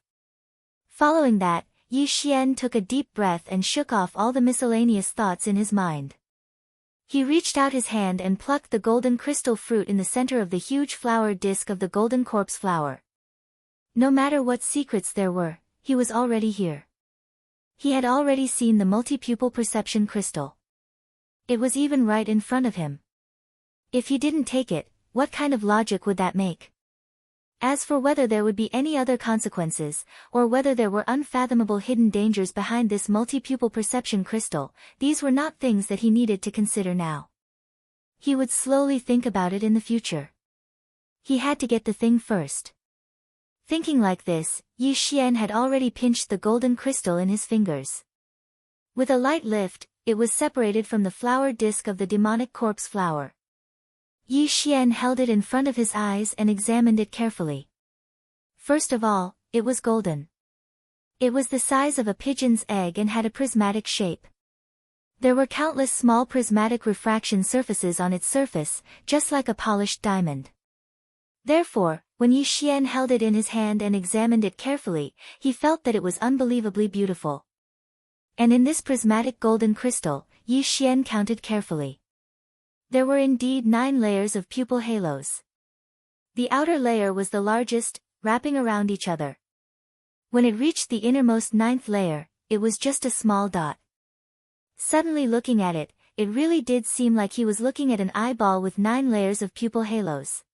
Following that, Yi Xian took a deep breath and shook off all the miscellaneous thoughts in his mind. He reached out his hand and plucked the golden crystal fruit in the center of the huge flower disc of the golden corpse flower. No matter what secrets there were, he was already here. He had already seen the multi-pupil perception crystal. It was even right in front of him. If he didn't take it, what kind of logic would that make? As for whether there would be any other consequences, or whether there were unfathomable hidden dangers behind this multi-pupil perception crystal, these were not things that he needed to consider now. He would slowly think about it in the future. He had to get the thing first. Thinking like this, Yi Xian had already pinched the golden crystal in his fingers. With a light lift, it was separated from the flower disc of the demonic corpse flower. Yi Xian held it in front of his eyes and examined it carefully. First of all, it was golden. It was the size of a pigeon's egg and had a prismatic shape. There were countless small prismatic refraction surfaces on its surface, just like a polished diamond. Therefore, when Yi Xian held it in his hand and examined it carefully, he felt that it was unbelievably beautiful. And in this prismatic golden crystal, Yi Xian counted carefully. There were indeed 9 layers of pupil halos. The outer layer was the largest, wrapping around each other. When it reached the innermost 9th layer, it was just a small dot. Suddenly looking at it, it really did seem like he was looking at an eyeball with 9 layers of pupil halos.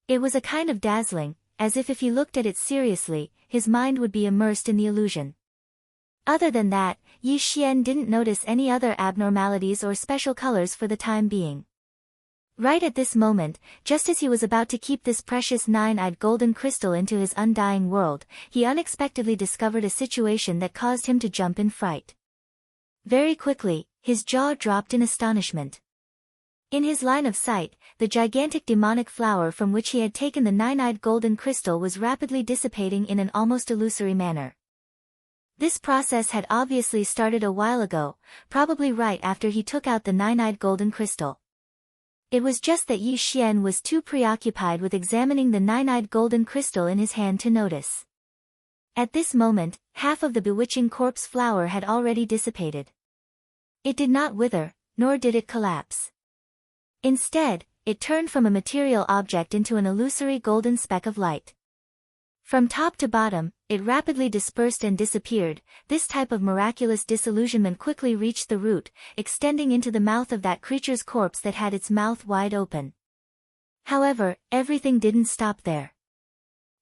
It was a kind of dazzling, as if he looked at it seriously, his mind would be immersed in the illusion. Other than that, Yi Xian didn't notice any other abnormalities or special colors for the time being. Right at this moment, just as he was about to keep this precious 9-eyed golden crystal into his undying world, he unexpectedly discovered a situation that caused him to jump in fright. Very quickly, his jaw dropped in astonishment. In his line of sight, the gigantic demonic flower from which he had taken the 9-eyed golden crystal was rapidly dissipating in an almost illusory manner. This process had obviously started a while ago, probably right after he took out the 9-eyed golden crystal. It was just that Yi Xian was too preoccupied with examining the 9-eyed golden crystal in his hand to notice. At this moment, half of the bewitching corpse flower had already dissipated. It did not wither, nor did it collapse. Instead, it turned from a material object into an illusory golden speck of light. From top to bottom, it rapidly dispersed and disappeared. This type of miraculous disillusionment quickly reached the root, extending into the mouth of that creature's corpse that had its mouth wide open. However, everything didn't stop there.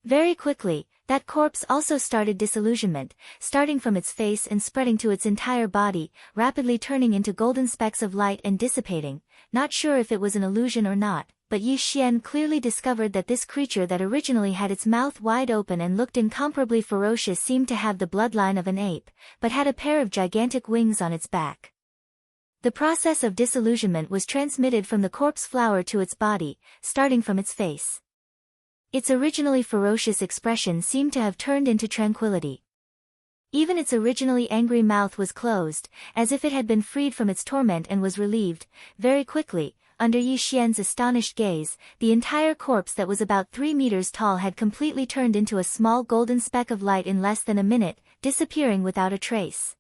Very quickly, that corpse also started disillusionment, starting from its face and spreading to its entire body, rapidly turning into golden specks of light and dissipating. Not sure if it was an illusion or not, but Yi Xian clearly discovered that this creature that originally had its mouth wide open and looked incomparably ferocious seemed to have the bloodline of an ape, but had a pair of gigantic wings on its back. The process of disillusionment was transmitted from the corpse flower to its body, starting from its face. Its originally ferocious expression seemed to have turned into tranquility. Even its originally angry mouth was closed, as if it had been freed from its torment and was relieved. Very quickly, under Yi Xian's astonished gaze, the entire corpse that was about 3 meters tall had completely turned into a small golden speck of light in less than a minute, disappearing without a trace.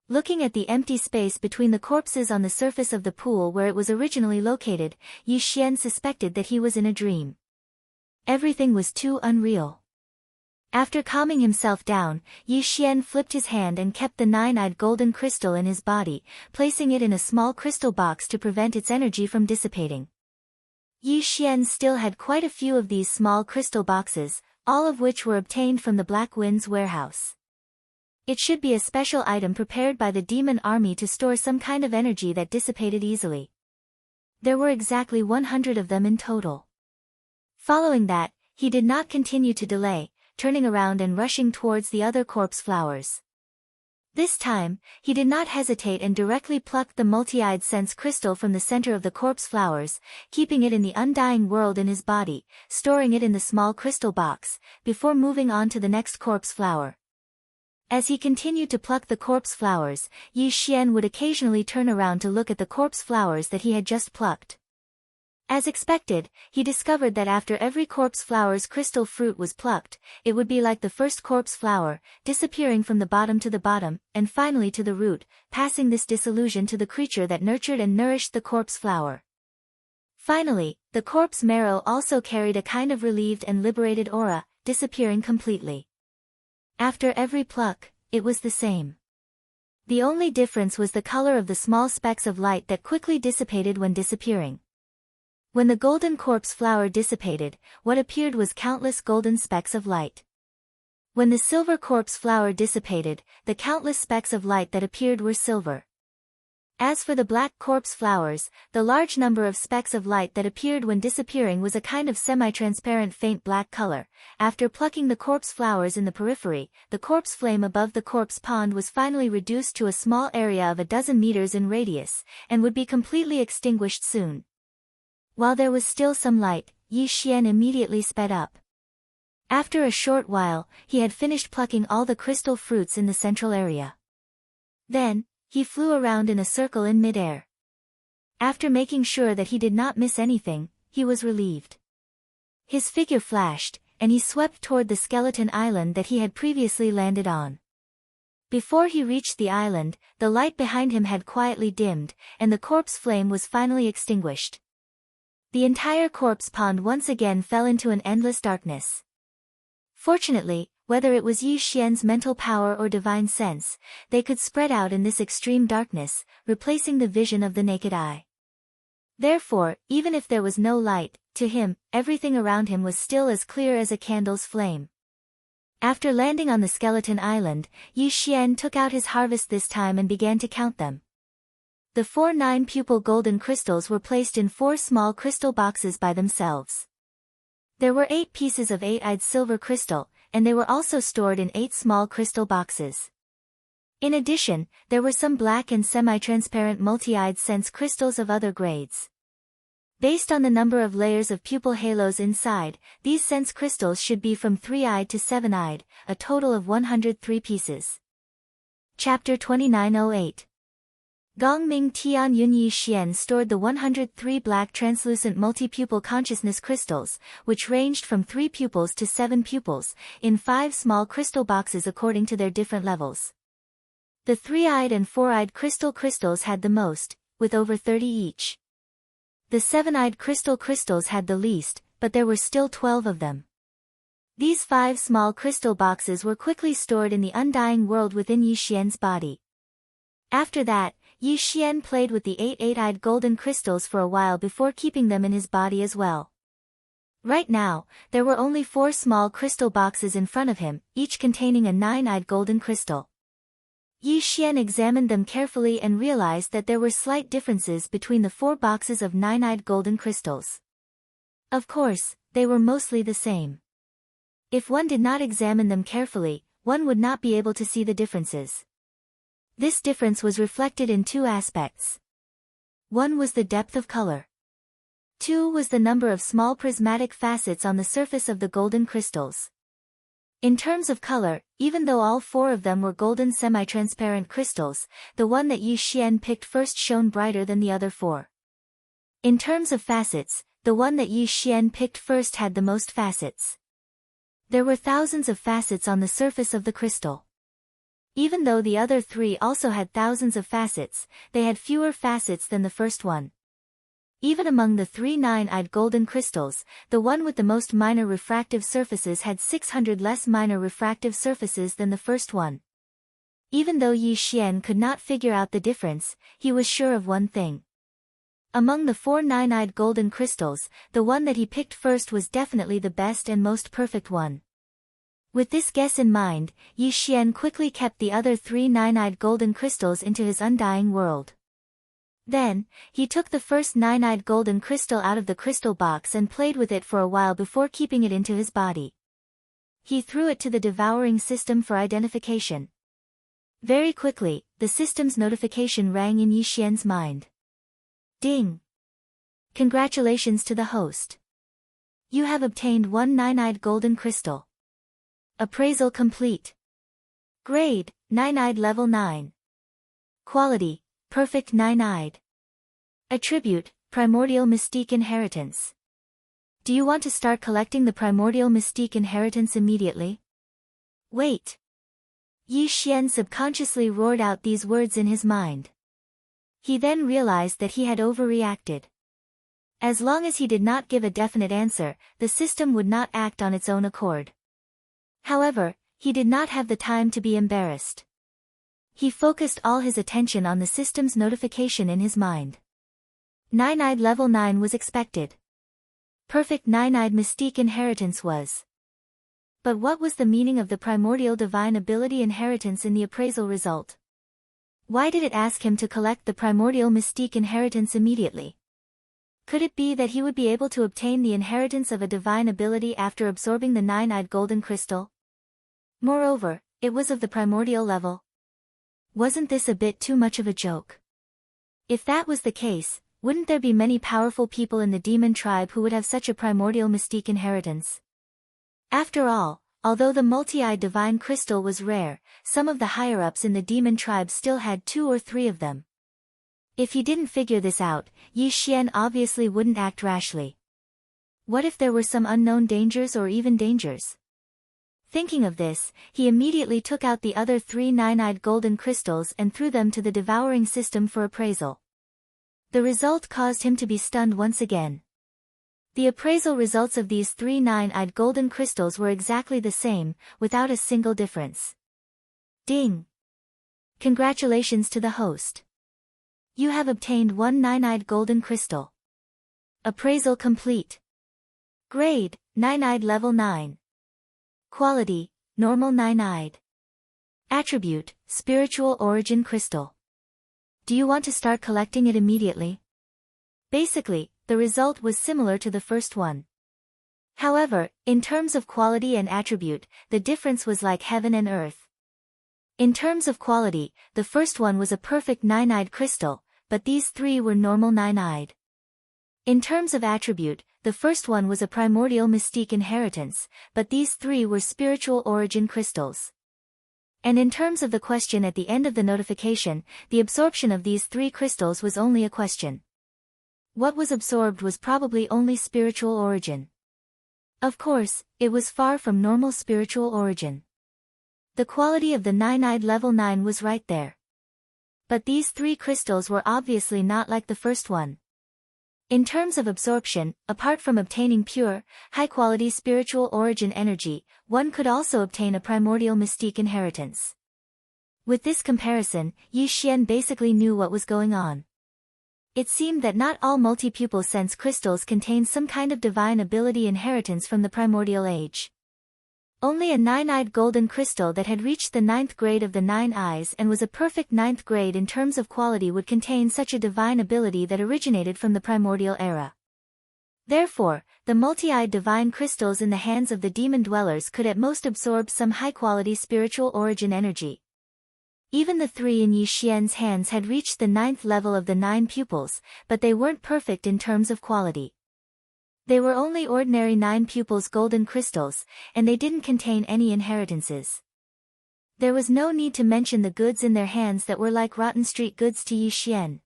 Looking at the empty space between the corpses on the surface of the pool where it was originally located, Yi Xian suspected that he was in a dream. Everything was too unreal. After calming himself down, Yi Xian flipped his hand and kept the 9-eyed golden crystal in his body, placing it in a small crystal box to prevent its energy from dissipating. Yi Xian still had quite a few of these small crystal boxes, all of which were obtained from the Black Wind's warehouse. It should be a special item prepared by the demon army to store some kind of energy that dissipated easily. There were exactly 100 of them in total. Following that, he did not continue to delay, turning around and rushing towards the other corpse flowers. This time, he did not hesitate and directly plucked the multi-eyed sense crystal from the center of the corpse flowers, keeping it in the undying world in his body, storing it in the small crystal box, before moving on to the next corpse flower. As he continued to pluck the corpse flowers, Yi Xian would occasionally turn around to look at the corpse flowers that he had just plucked. As expected, he discovered that after every corpse flower's crystal fruit was plucked, it would be like the first corpse flower, disappearing from the bottom to the bottom, and finally to the root, passing this disillusion to the creature that nurtured and nourished the corpse flower. Finally, the corpse marrow also carried a kind of relieved and liberated aura, disappearing completely. After every pluck, it was the same. The only difference was the color of the small specks of light that quickly dissipated when disappearing. When the golden corpse flower dissipated, what appeared was countless golden specks of light. When the silver corpse flower dissipated, the countless specks of light that appeared were silver. As for the black corpse flowers, the large number of specks of light that appeared when disappearing was a kind of semi-transparent faint black color. After plucking the corpse flowers in the periphery, the corpse flame above the corpse pond was finally reduced to a small area of a dozen meters in radius, and would be completely extinguished soon. While there was still some light, Yi Xian immediately sped up. After a short while, he had finished plucking all the crystal fruits in the central area. Then, he flew around in a circle in midair. After making sure that he did not miss anything, he was relieved. His figure flashed, and he swept toward the skeleton island that he had previously landed on. Before he reached the island, the light behind him had quietly dimmed, and the corpse flame was finally extinguished. The entire corpse pond once again fell into an endless darkness. Fortunately, whether it was Yi Xian's mental power or divine sense, they could spread out in this extreme darkness, replacing the vision of the naked eye. Therefore, even if there was no light, to him, everything around him was still as clear as a candle's flame. After landing on the skeleton island, Yi Xian took out his harvest this time and began to count them. The 4 9-pupil golden crystals were placed in 4 small crystal boxes by themselves. There were 8 pieces of 8-eyed silver crystal, and they were also stored in 8 small crystal boxes. In addition, there were some black and semi-transparent multi-eyed sense crystals of other grades. Based on the number of layers of pupil halos inside, these sense crystals should be from 3-eyed to 7-eyed, a total of 103 pieces. Chapter 2908. Gongming Tian Yun Yi Xian stored the 103 black translucent multi-pupil consciousness crystals, which ranged from 3 pupils to 7 pupils, in 5 small crystal boxes according to their different levels. The 3-eyed and 4-eyed crystals had the most, with over 30 each. The 7-eyed crystals had the least, but there were still 12 of them. These 5 small crystal boxes were quickly stored in the undying world within Yi Xian's body. After that, Yi Xian played with the 8 8-eyed golden crystals for a while before keeping them in his body as well. Right now, there were only 4 small crystal boxes in front of him, each containing a 9-eyed golden crystal. Yi Xian examined them carefully and realized that there were slight differences between the 4 boxes of 9-eyed golden crystals. Of course, they were mostly the same. If one did not examine them carefully, one would not be able to see the differences. This difference was reflected in 2 aspects. One was the depth of color. 2 was the number of small prismatic facets on the surface of the golden crystals. In terms of color, even though all 4 of them were golden semi-transparent crystals, the one that Yi Xian picked first shone brighter than the other 4. In terms of facets, the one that Yi Xian picked first had the most facets. There were thousands of facets on the surface of the crystal. Even though the other 3 also had thousands of facets, they had fewer facets than the first one. Even among the 3 9-eyed golden crystals, the one with the most minor refractive surfaces had 600 less minor refractive surfaces than the first one. Even though Yi Xian could not figure out the difference, he was sure of one thing. Among the 4 9-eyed golden crystals, the one that he picked first was definitely the best and most perfect one. With this guess in mind, Yi Xian quickly kept the other 3 9-eyed golden crystals into his undying world. Then, he took the first 9-eyed golden crystal out of the crystal box and played with it for a while before keeping it into his body. He threw it to the devouring system for identification. Very quickly, the system's notification rang in Yi Xian's mind. Ding! Congratulations to the host. You have obtained 1 9-eyed golden crystal. Appraisal complete. Grade, 9-eyed level 9. Quality, perfect 9-eyed. Attribute, primordial mystique inheritance. Do you want to start collecting the primordial mystique inheritance immediately? Wait. Yi Xian subconsciously roared out these words in his mind. He then realized that he had overreacted. As long as he did not give a definite answer, the system would not act on its own accord. However, he did not have the time to be embarrassed. He focused all his attention on the system's notification in his mind. 9-eyed level 9 was expected. perfect nine-eyed mystique inheritance was. But what was the meaning of the primordial divine ability inheritance in the appraisal result? Why did it ask him to collect the primordial mystique inheritance immediately? Could it be that he would be able to obtain the inheritance of a divine ability after absorbing the nine-eyed golden crystal? Moreover, it was of the primordial level. Wasn't this a bit too much of a joke? If that was the case, wouldn't there be many powerful people in the demon tribe who would have such a primordial mystique inheritance? After all, although the multi-eyed divine crystal was rare, some of the higher-ups in the demon tribe still had 2 or 3 of them. If he didn't figure this out, Yi Xian obviously wouldn't act rashly. What if there were some unknown dangers or even dangers? Thinking of this, he immediately took out the other 3 nine-eyed golden crystals and threw them to the devouring system for appraisal. The result caused him to be stunned once again. The appraisal results of these 3 nine-eyed golden crystals were exactly the same, without a single difference. Ding! Congratulations to the host. You have obtained 1 nine-eyed golden crystal. Appraisal complete. Grade, nine-eyed level 9. Quality, normal nine-eyed. Attribute, spiritual origin crystal. Do you want to start collecting it immediately? Basically, the result was similar to the first one. However, in terms of quality and attribute, the difference was like heaven and earth. In terms of quality, the first one was a perfect nine-eyed crystal, but these 3 were normal nine-eyed. In terms of attribute, the first one was a primordial mystique inheritance, but these 3 were spiritual origin crystals. And in terms of the question at the end of the notification, the absorption of these 3 crystals was only a question. What was absorbed was probably only spiritual origin. Of course, it was far from normal spiritual origin. The quality of the nine-eyed level 9 was right there. But these 3 crystals were obviously not like the first one. In terms of absorption, apart from obtaining pure, high-quality spiritual origin energy, one could also obtain a primordial mystique inheritance. With this comparison, Yi Xian basically knew what was going on. It seemed that not all multi-pupil sense crystals contain some kind of divine ability inheritance from the primordial age. Only a nine-eyed golden crystal that had reached the 9th grade of the 9 eyes and was a perfect 9th grade in terms of quality would contain such a divine ability that originated from the primordial era. Therefore, the multi-eyed divine crystals in the hands of the demon dwellers could at most absorb some high-quality spiritual origin energy. Even the 3 in Yi Xian's hands had reached the 9th level of the 9 pupils, but they weren't perfect in terms of quality. They were only ordinary 9 pupils golden crystals, and they didn't contain any inheritances. There was no need to mention the goods in their hands that were like rotten street goods to Yi Xian.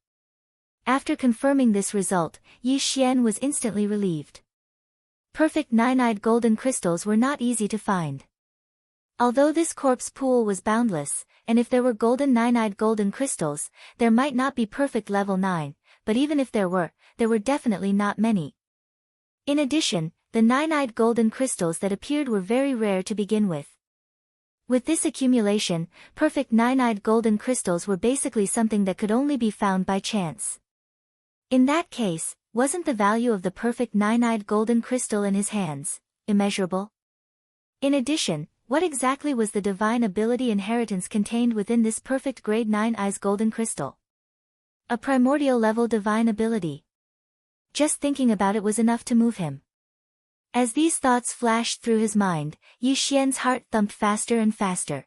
After confirming this result, Yi Xian was instantly relieved. Perfect nine-eyed golden crystals were not easy to find. Although this corpse pool was boundless, and if there were golden nine-eyed golden crystals, there might not be perfect level 9, but even if there were definitely not many. In addition, the nine-eyed golden crystals that appeared were very rare to begin with. With this accumulation, perfect nine-eyed golden crystals were basically something that could only be found by chance. In that case, wasn't the value of the perfect nine-eyed golden crystal in his hands immeasurable? In addition, what exactly was the divine ability inheritance contained within this perfect grade 9 eyes golden crystal? A primordial level divine ability. Just thinking about it was enough to move him. As these thoughts flashed through his mind, Yi Xian's heart thumped faster and faster.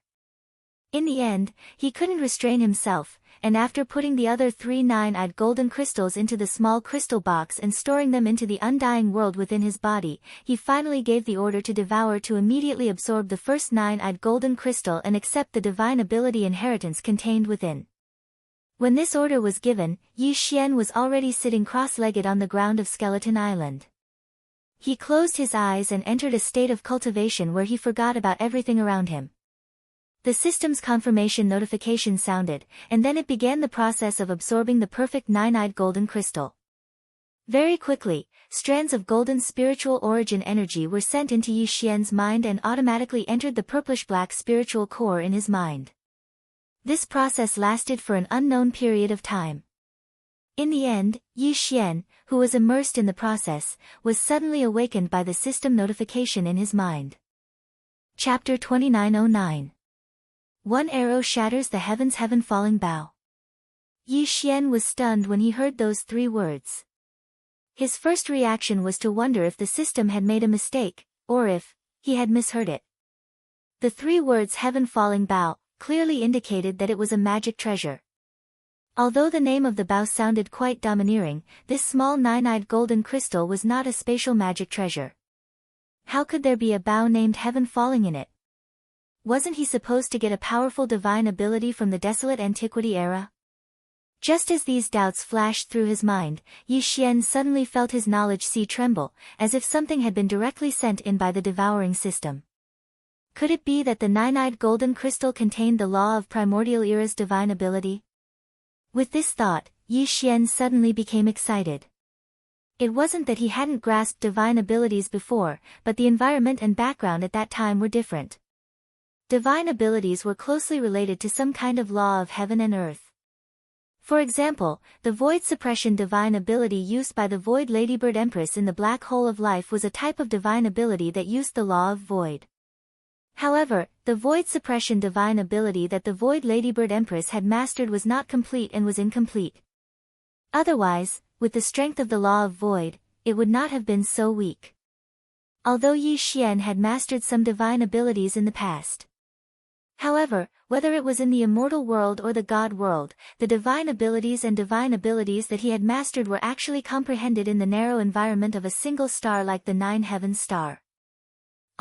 In the end, he couldn't restrain himself, and after putting the other 3 nine-eyed golden crystals into the small crystal box and storing them into the undying world within his body, he finally gave the order to Devour to immediately absorb the first nine-eyed golden crystal and accept the divine ability inheritance contained within. When this order was given, Yi Xian was already sitting cross-legged on the ground of Skeleton Island. He closed his eyes and entered a state of cultivation where he forgot about everything around him. The system's confirmation notification sounded, and then it began the process of absorbing the perfect nine-eyed golden crystal. Very quickly, strands of golden spiritual origin energy were sent into Yi Xian's mind and automatically entered the purplish-black spiritual core in his mind. This process lasted for an unknown period of time. In the end, Yi Xian, who was immersed in the process, was suddenly awakened by the system notification in his mind. Chapter 2909. One arrow shatters the heaven's heaven-falling bow. Yi Xian was stunned when he heard those 3 words. His first reaction was to wonder if the system had made a mistake, or if he had misheard it. The 3 words heaven-falling bow clearly indicated that it was a magic treasure. Although the name of the bow sounded quite domineering, this small 9-eyed golden crystal was not a spatial magic treasure. How could there be a bow named heaven falling in it? Wasn't he supposed to get a powerful divine ability from the desolate antiquity era? Just as these doubts flashed through his mind, Yi Xian suddenly felt his knowledge sea tremble, as if something had been directly sent in by the devouring system. Could it be that the 9-eyed golden crystal contained the law of primordial era's divine ability? With this thought, Yi Xian suddenly became excited. It wasn't that he hadn't grasped divine abilities before, but the environment and background at that time were different. Divine abilities were closely related to some kind of law of heaven and earth. For example, the void suppression divine ability used by the Void Ladybird Empress in the Black Hole of Life was a type of divine ability that used the law of void. However, the void suppression divine ability that the Void Ladybird Empress had mastered was not complete and was incomplete. Otherwise, with the strength of the law of void, it would not have been so weak. Although Yi Xian had mastered some divine abilities in the past. However, whether it was in the immortal world or the god world, the divine abilities that he had mastered were actually comprehended in the narrow environment of a single star like the 9-heaven star.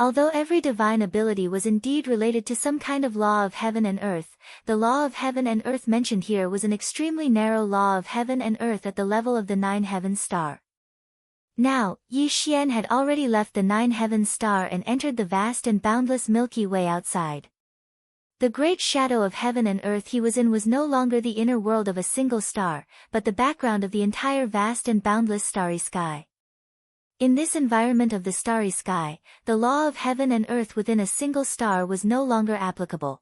Although every divine ability was indeed related to some kind of law of heaven and earth, the law of heaven and earth mentioned here was an extremely narrow law of heaven and earth at the level of the 9-heaven star. Now, Yi Xian had already left the 9-heaven star and entered the vast and boundless Milky Way outside. The great shadow of heaven and earth he was in was no longer the inner world of a single star, but the background of the entire vast and boundless starry sky. In this environment of the starry sky, the law of heaven and earth within a single star was no longer applicable.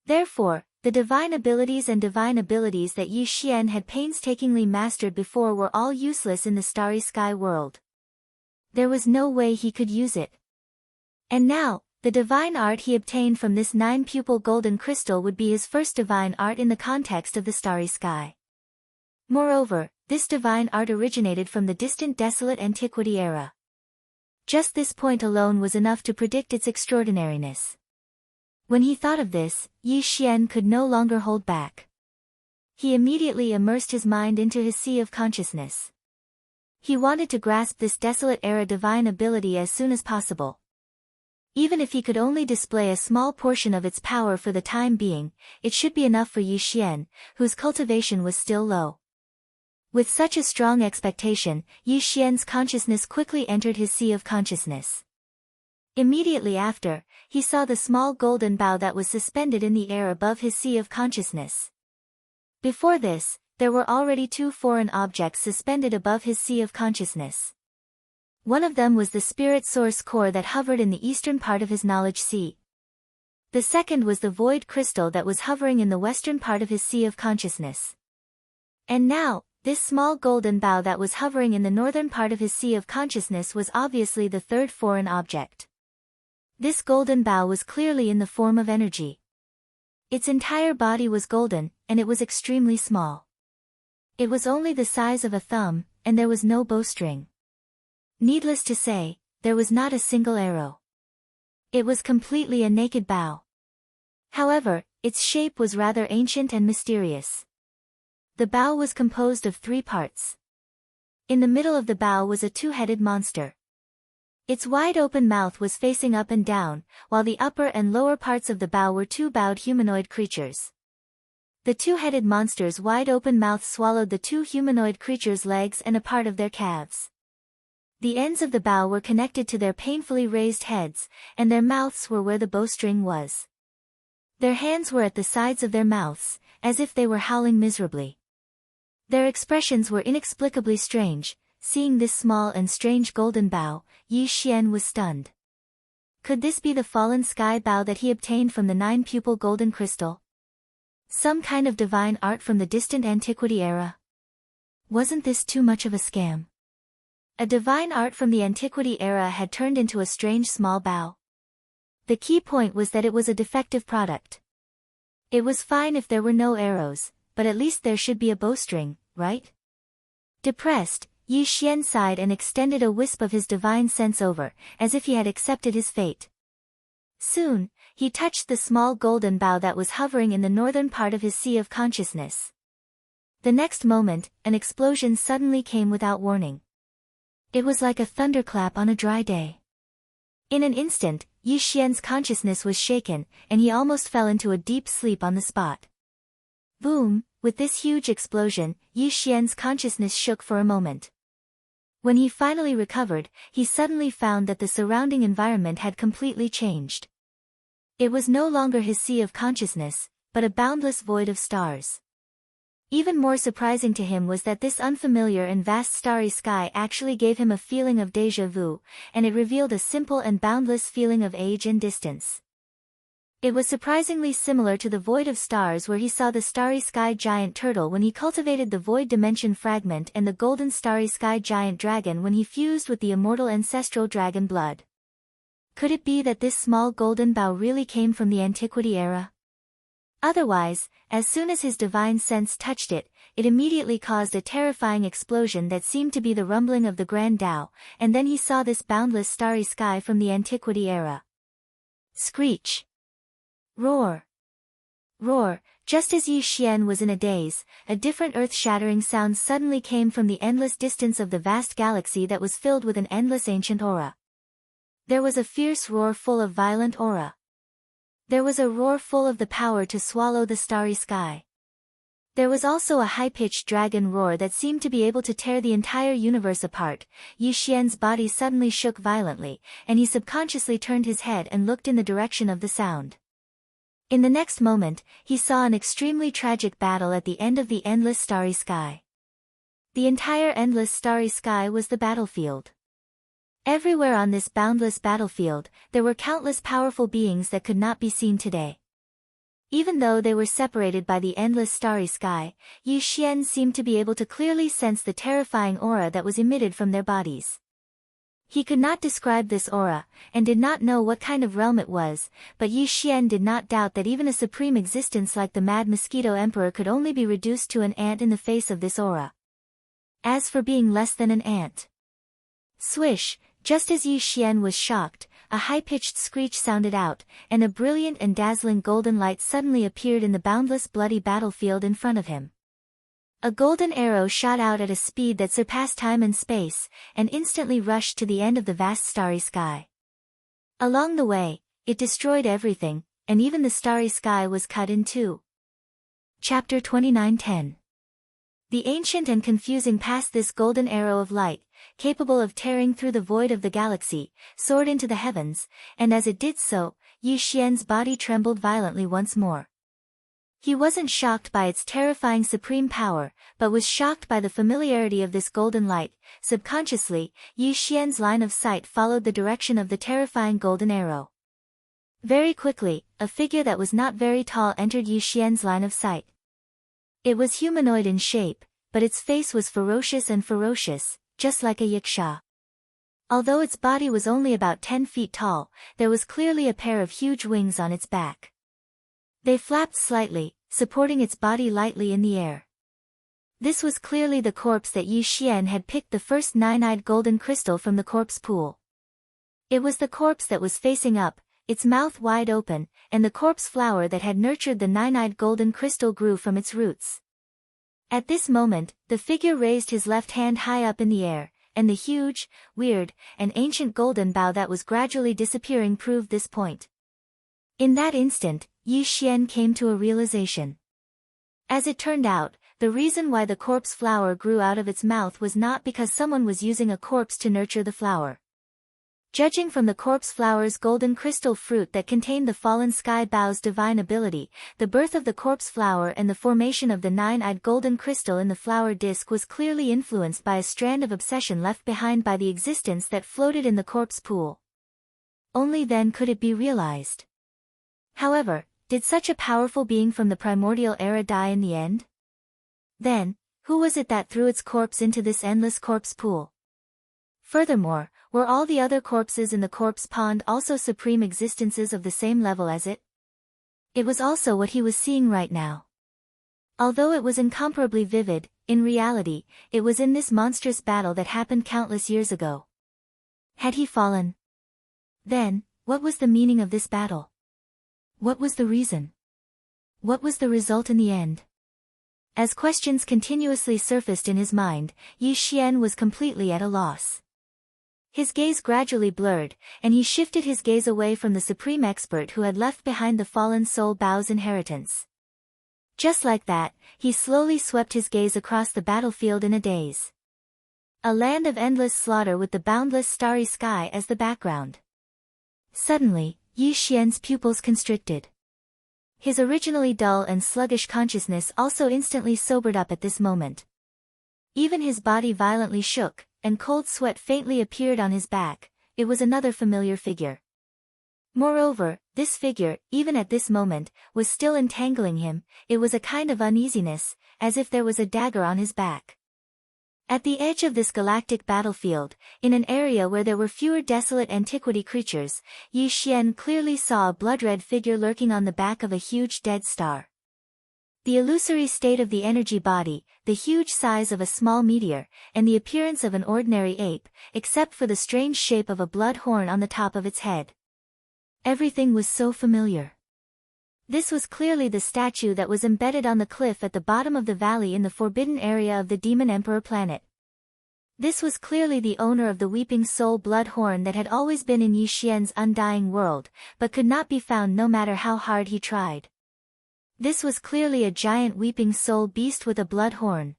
Therefore, the divine abilities that Yi Xian had painstakingly mastered before were all useless in the starry sky world. There was no way he could use it. And now, the divine art he obtained from this 9-pupil golden crystal would be his first divine art in the context of the starry sky. Moreover, this divine art originated from the distant desolate antiquity era. Just this point alone was enough to predict its extraordinariness. When he thought of this, Yi Xian could no longer hold back. He immediately immersed his mind into his sea of consciousness. He wanted to grasp this desolate era divine ability as soon as possible. Even if he could only display a small portion of its power for the time being, it should be enough for Yi Xian, whose cultivation was still low. With such a strong expectation, Yi Xian's consciousness quickly entered his sea of consciousness. Immediately after, he saw the small golden bow that was suspended in the air above his sea of consciousness. Before this, there were already 2 foreign objects suspended above his sea of consciousness. One of them was the spirit source core that hovered in the eastern part of his knowledge sea. The second was the void crystal that was hovering in the western part of his sea of consciousness. And now, this small golden bow that was hovering in the northern part of his sea of consciousness was obviously the third foreign object. This golden bow was clearly in the form of energy. Its entire body was golden, and it was extremely small. It was only the size of a thumb, and there was no bowstring. Needless to say, there was not a single arrow. It was completely a naked bow. However, its shape was rather ancient and mysterious. The bow was composed of 3 parts. In the middle of the bow was a 2-headed monster. Its wide-open mouth was facing up and down, while the upper and lower parts of the bow were 2 bowed humanoid creatures. The 2-headed monster's wide-open mouth swallowed the 2 humanoid creatures' legs and a part of their calves. The ends of the bow were connected to their painfully raised heads, and their mouths were where the bowstring was. Their hands were at the sides of their mouths, as if they were howling miserably. Their expressions were inexplicably strange. Seeing this small and strange golden bow, Yi Xian was stunned. Could this be the fallen sky bow that he obtained from the 9-pupil golden crystal? Some kind of divine art from the distant antiquity era? Wasn't this too much of a scam? A divine art from the antiquity era had turned into a strange small bow. The key point was that it was a defective product. It was fine if there were no arrows, but at least there should be a bowstring, right? Depressed, Yi Xian sighed and extended a wisp of his divine sense over, as if he had accepted his fate. Soon, he touched the small golden bow that was hovering in the northern part of his sea of consciousness. The next moment, an explosion suddenly came without warning. It was like a thunderclap on a dry day. In an instant, Yi Xian's consciousness was shaken, and he almost fell into a deep sleep on the spot. Boom! With this huge explosion, Yi Xian's consciousness shook for a moment. When he finally recovered, he suddenly found that the surrounding environment had completely changed. It was no longer his sea of consciousness, but a boundless void of stars. Even more surprising to him was that this unfamiliar and vast starry sky actually gave him a feeling of déjà vu, and it revealed a simple and boundless feeling of age and distance. It was surprisingly similar to the void of stars where he saw the starry sky giant turtle when he cultivated the void dimension fragment and the golden starry sky giant dragon when he fused with the immortal ancestral dragon blood. Could it be that this small golden bow really came from the antiquity era? Otherwise, as soon as his divine sense touched it, it immediately caused a terrifying explosion that seemed to be the rumbling of the Grand Tao, and then he saw this boundless starry sky from the antiquity era. Screech! Roar! Roar! Just as Yi Xian was in a daze, a different earth-shattering sound suddenly came from the endless distance of the vast galaxy that was filled with an endless ancient aura. There was a fierce roar full of violent aura. There was a roar full of the power to swallow the starry sky. There was also a high-pitched dragon roar that seemed to be able to tear the entire universe apart. Yi Xian's body suddenly shook violently, and he subconsciously turned his head and looked in the direction of the sound. In the next moment, he saw an extremely tragic battle at the end of the endless starry sky. The entire endless starry sky was the battlefield. Everywhere on this boundless battlefield, there were countless powerful beings that could not be seen today. Even though they were separated by the endless starry sky, Yi Xian seemed to be able to clearly sense the terrifying aura that was emitted from their bodies. He could not describe this aura, and did not know what kind of realm it was, but Yi Xian did not doubt that even a supreme existence like the Mad Mosquito Emperor could only be reduced to an ant in the face of this aura. As for being less than an ant. Swish! Just as Yi Xian was shocked, a high-pitched screech sounded out, and a brilliant and dazzling golden light suddenly appeared in the boundless bloody battlefield in front of him. A golden arrow shot out at a speed that surpassed time and space, and instantly rushed to the end of the vast starry sky. Along the way, it destroyed everything, and even the starry sky was cut in two. Chapter 29:10. The ancient and confusing passed this golden arrow of light, capable of tearing through the void of the galaxy, soared into the heavens, and as it did so, Yi Xian's body trembled violently once more. He wasn't shocked by its terrifying supreme power, but was shocked by the familiarity of this golden light. Subconsciously, Yi Xian's line of sight followed the direction of the terrifying golden arrow. Very quickly, a figure that was not very tall entered Yi Xian's line of sight. It was humanoid in shape, but its face was ferocious, just like a yiksha. Although its body was only about 10 feet tall, there was clearly a pair of huge wings on its back. They flapped slightly, supporting its body lightly in the air. This was clearly the corpse that Yi Xian had picked the first nine-eyed golden crystal from the corpse pool. It was the corpse that was facing up, its mouth wide open, and the corpse flower that had nurtured the nine-eyed golden crystal grew from its roots. At this moment, the figure raised his left hand high up in the air, and the huge, weird, and ancient golden bow that was gradually disappearing proved this point. In that instant, Yi Xian came to a realization. As it turned out, the reason why the corpse flower grew out of its mouth was not because someone was using a corpse to nurture the flower. Judging from the corpse flower's golden crystal fruit that contained the fallen sky bow's divine ability, the birth of the corpse flower and the formation of the nine-eyed golden crystal in the flower disk was clearly influenced by a strand of obsession left behind by the existence that floated in the corpse pool. Only then could it be realized. However, did such a powerful being from the primordial era die in the end? Then, Who was it that threw its corpse into this endless corpse pool? Furthermore, were all the other corpses in the corpse pond also supreme existences of the same level as it? It was also what he was seeing right now. Although it was incomparably vivid, in reality, it was in this monstrous battle that happened countless years ago. Had he fallen? Then, what was the meaning of this battle? What was the reason? What was the result in the end? As questions continuously surfaced in his mind, Yi Xian was completely at a loss. His gaze gradually blurred, and he shifted his gaze away from the supreme expert who had left behind the fallen soul Bao's inheritance. Just like that, he slowly swept his gaze across the battlefield in a daze. A land of endless slaughter with the boundless starry sky as the background. Suddenly, Yi Xian's pupils constricted. His originally dull and sluggish consciousness also instantly sobered up at this moment. Even his body violently shook, and cold sweat faintly appeared on his back. It was another familiar figure. Moreover, this figure, even at this moment, was still entangling him. It was a kind of uneasiness, as if there was a dagger on his back. At the edge of this galactic battlefield, in an area where there were fewer desolate antiquity creatures, Yi Xian clearly saw a blood-red figure lurking on the back of a huge dead star. The illusory state of the energy body, the huge size of a small meteor, and the appearance of an ordinary ape, except for the strange shape of a blood horn on the top of its head. Everything was so familiar. This was clearly the statue that was embedded on the cliff at the bottom of the valley in the forbidden area of the Demon Emperor planet. This was clearly the owner of the weeping soul blood horn that had always been in Yi Xian's undying world, but could not be found no matter how hard he tried. This was clearly a giant weeping soul beast with a blood horn.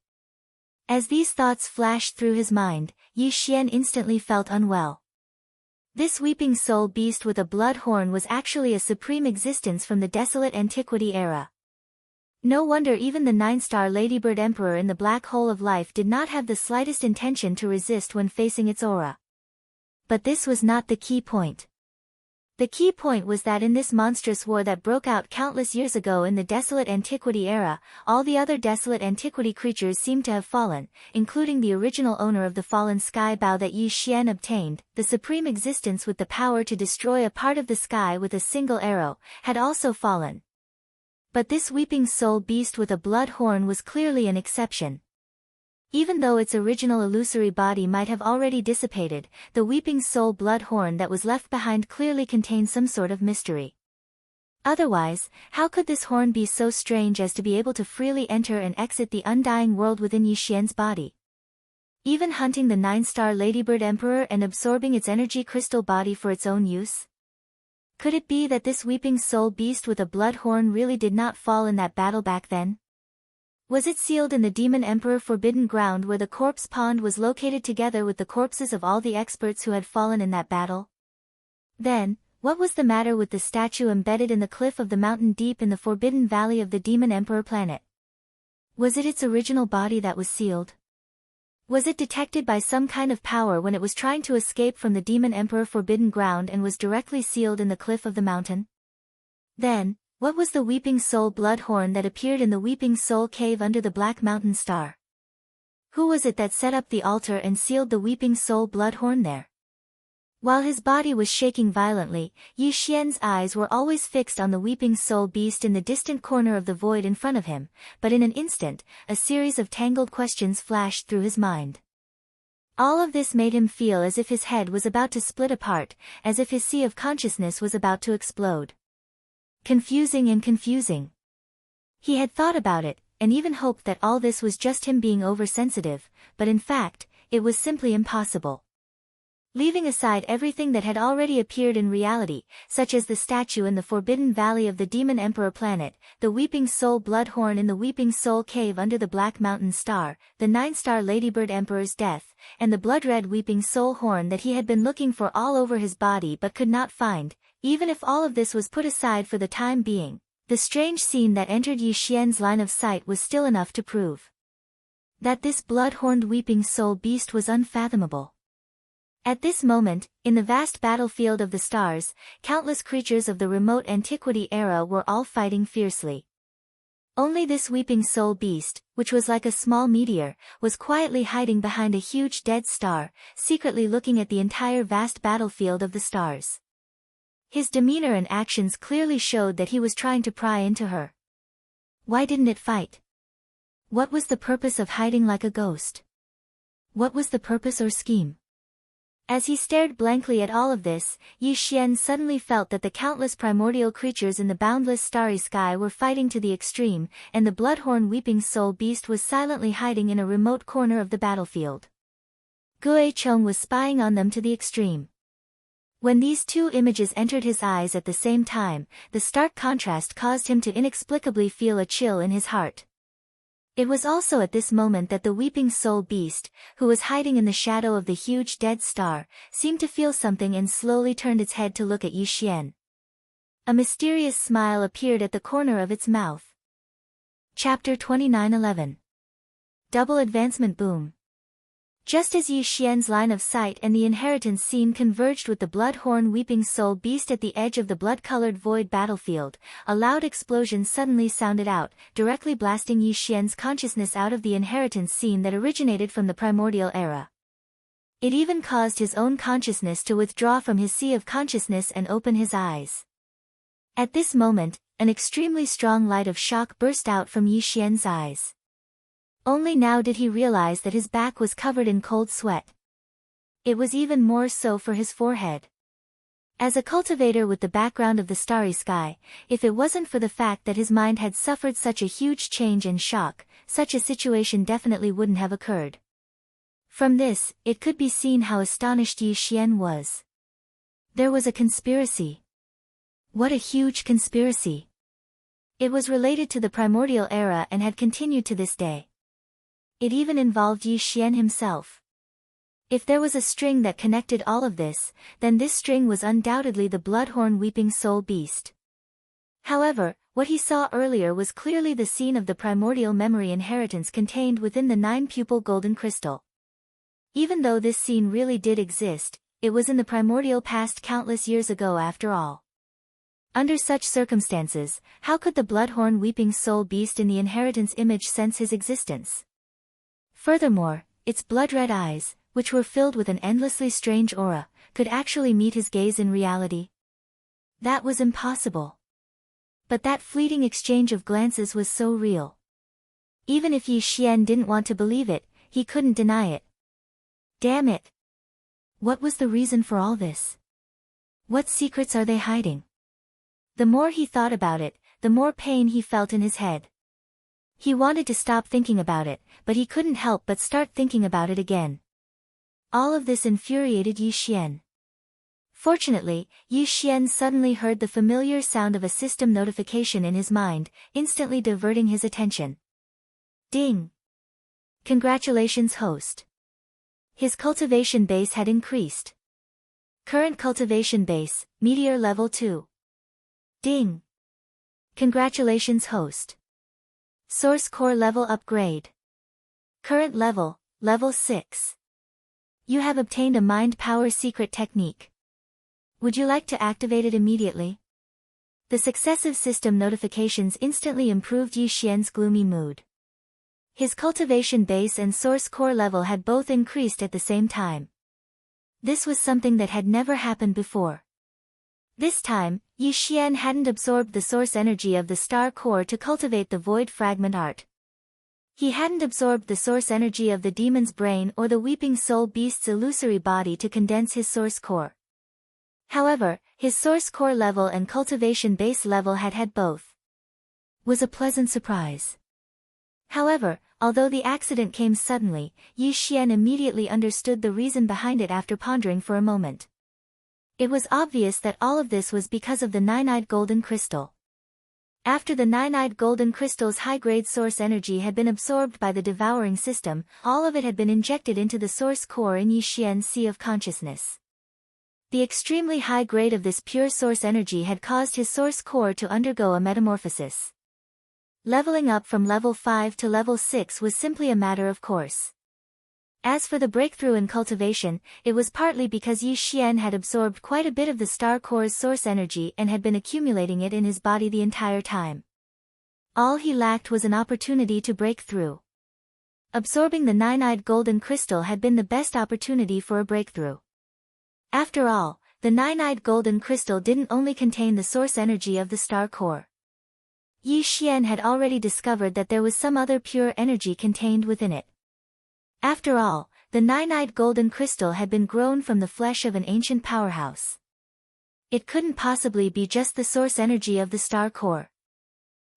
As these thoughts flashed through his mind, Yi Xian instantly felt unwell. This weeping soul beast with a blood horn was actually a supreme existence from the desolate antiquity era. No wonder even the 9-star Ladybird Emperor in the black hole of life did not have the slightest intention to resist when facing its aura. But this was not the key point. The key point was that in this monstrous war that broke out countless years ago in the desolate antiquity era, all the other desolate antiquity creatures seemed to have fallen, including the original owner of the fallen sky bow that Yi Xian obtained, the supreme existence with the power to destroy a part of the sky with a single arrow, had also fallen. But this weeping soul beast with a blood horn was clearly an exception. Even though its original illusory body might have already dissipated, the weeping soul blood horn that was left behind clearly contained some sort of mystery. Otherwise, how could this horn be so strange as to be able to freely enter and exit the undying world within Yi Xian's body? Even hunting the 9-star Ladybird Emperor and absorbing its energy crystal body for its own use? Could it be that this weeping soul beast with a blood horn really did not fall in that battle back then? Was it sealed in the Demon Emperor forbidden ground where the corpse pond was located together with the corpses of all the experts who had fallen in that battle? Then, what was the matter with the statue embedded in the cliff of the mountain deep in the forbidden valley of the Demon Emperor planet? Was it its original body that was sealed? Was it detected by some kind of power when it was trying to escape from the Demon Emperor forbidden ground and was directly sealed in the cliff of the mountain? Then, what was the weeping soul blood horn that appeared in the weeping soul cave under the Black Mountain Star? Who was it that set up the altar and sealed the weeping soul blood horn there? While his body was shaking violently, Yi Xian's eyes were always fixed on the weeping soul beast in the distant corner of the void in front of him, but in an instant, a series of tangled questions flashed through his mind. All of this made him feel as if his head was about to split apart, as if his sea of consciousness was about to explode. Confusing and confusing. He had thought about it, and even hoped that all this was just him being oversensitive, but in fact, it was simply impossible. Leaving aside everything that had already appeared in reality, such as the statue in the forbidden valley of the Demon Emperor planet, the weeping soul blood horn in the weeping soul cave under the Black Mountain Star, the 9-star Ladybird Emperor's death, and the blood-red weeping soul horn that he had been looking for all over his body but could not find, even if all of this was put aside for the time being, the strange scene that entered Yi Xian's line of sight was still enough to prove that this blood-horned weeping soul beast was unfathomable. At this moment, in the vast battlefield of the stars, countless creatures of the remote antiquity era were all fighting fiercely. Only this weeping soul beast, which was like a small meteor, was quietly hiding behind a huge dead star, secretly looking at the entire vast battlefield of the stars. His demeanor and actions clearly showed that he was trying to pry into her. Why didn't it fight? What was the purpose of hiding like a ghost? What was the purpose or scheme? As he stared blankly at all of this, Yi Xian suddenly felt that the countless primordial creatures in the boundless starry sky were fighting to the extreme, and the bloodhorn weeping soul beast was silently hiding in a remote corner of the battlefield. Gue Chong was spying on them to the extreme. When these two images entered his eyes at the same time, the stark contrast caused him to inexplicably feel a chill in his heart. It was also at this moment that the weeping soul beast, who was hiding in the shadow of the huge dead star, seemed to feel something and slowly turned its head to look at Yi Xian. A mysterious smile appeared at the corner of its mouth. Chapter 29:11. Double Advancement Boom. Just as Yi Xian's line of sight and the inheritance scene converged with the bloodhorn weeping soul beast at the edge of the blood-colored void battlefield, a loud explosion suddenly sounded out, directly blasting Yi Xian's consciousness out of the inheritance scene that originated from the primordial era. It even caused his own consciousness to withdraw from his sea of consciousness and open his eyes. At this moment, an extremely strong light of shock burst out from Yi Xian's eyes. Only now did he realize that his back was covered in cold sweat. It was even more so for his forehead. As a cultivator with the background of the starry sky, if it wasn't for the fact that his mind had suffered such a huge change and shock, such a situation definitely wouldn't have occurred. From this, it could be seen how astonished Yi Xian was. There was a conspiracy. What a huge conspiracy! It was related to the primordial era and had continued to this day. It even involved Yi Xian himself. If there was a string that connected all of this, then this string was undoubtedly the bloodhorn weeping soul beast. However, what he saw earlier was clearly the scene of the primordial memory inheritance contained within the 9-pupil golden crystal. Even though this scene really did exist, it was in the primordial past countless years ago after all. Under such circumstances, how could the bloodhorn weeping soul beast in the inheritance image sense his existence? Furthermore, its blood-red eyes, which were filled with an endlessly strange aura, could actually meet his gaze in reality. That was impossible. But that fleeting exchange of glances was so real. Even if Yi Xian didn't want to believe it, he couldn't deny it. Damn it! What was the reason for all this? What secrets are they hiding? The more he thought about it, the more pain he felt in his head. He wanted to stop thinking about it, but he couldn't help but start thinking about it again. All of this infuriated Yi Xian. Fortunately, Yi Xian suddenly heard the familiar sound of a system notification in his mind, instantly diverting his attention. Ding! Congratulations, host. His cultivation base had increased. Current cultivation base, Meteor Level 2. Ding! Congratulations, host. Source Core Level Upgrade. Current level, Level 6. You have obtained a Mind Power Secret Technique. Would you like to activate it immediately? The successive system notifications instantly improved Yi Xian's gloomy mood. His cultivation base and source core level had both increased at the same time. This was something that had never happened before. This time, Yi Xian hadn't absorbed the source energy of the star core to cultivate the void fragment art. He hadn't absorbed the source energy of the demon's brain or the weeping soul beast's illusory body to condense his source core. However, his source core level and cultivation base level had both. Was a pleasant surprise. However, although the accident came suddenly, Yi Xian immediately understood the reason behind it after pondering for a moment. It was obvious that all of this was because of the nine-eyed golden crystal. After the nine-eyed golden crystal's high-grade source energy had been absorbed by the devouring system, all of it had been injected into the source core in Yi Xian's sea of consciousness. The extremely high grade of this pure source energy had caused his source core to undergo a metamorphosis. Leveling up from level 5 to level 6 was simply a matter of course. As for the breakthrough in cultivation, it was partly because Yi Xian had absorbed quite a bit of the star core's source energy and had been accumulating it in his body the entire time. All he lacked was an opportunity to break through. Absorbing the nine-eyed golden crystal had been the best opportunity for a breakthrough. After all, the nine-eyed golden crystal didn't only contain the source energy of the star core. Yi Xian had already discovered that there was some other pure energy contained within it. After all, the nine-eyed golden crystal had been grown from the flesh of an ancient powerhouse. It couldn't possibly be just the source energy of the star core.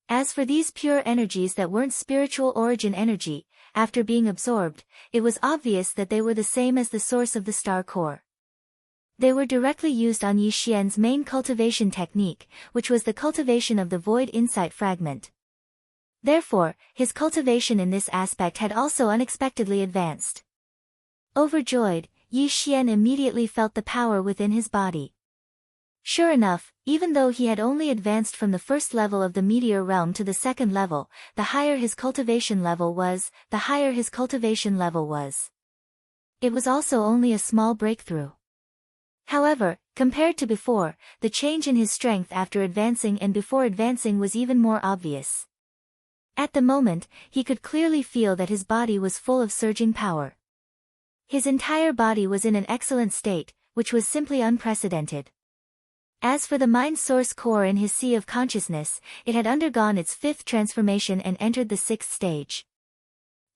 As for these pure energies that weren't spiritual origin energy, after being absorbed, it was obvious that they were the same as the source of the star core. They were directly used on Yi Xian's main cultivation technique, which was the cultivation of the void insight fragment. Therefore, his cultivation in this aspect had also unexpectedly advanced. Overjoyed, Yi Xian immediately felt the power within his body. Sure enough, even though he had only advanced from the first level of the meteor realm to the second level, the higher his cultivation level was, the higher his cultivation level was. It was also only a small breakthrough. However, compared to before, the change in his strength after advancing and before advancing was even more obvious. At the moment, he could clearly feel that his body was full of surging power. His entire body was in an excellent state, which was simply unprecedented. As for the mind source core in his sea of consciousness, it had undergone its fifth transformation and entered the sixth stage.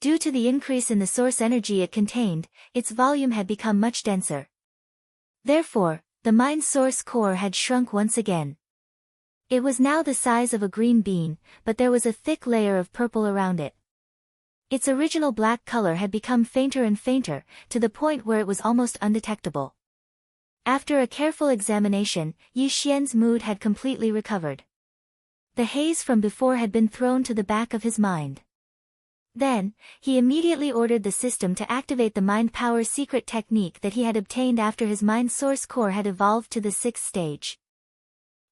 Due to the increase in the source energy it contained, its volume had become much denser. Therefore, the mind source core had shrunk once again. It was now the size of a green bean, but there was a thick layer of purple around it. Its original black color had become fainter and fainter, to the point where it was almost undetectable. After a careful examination, Yi Xian's mood had completely recovered. The haze from before had been thrown to the back of his mind. Then, he immediately ordered the system to activate the mind power secret technique that he had obtained after his mind source core had evolved to the sixth stage.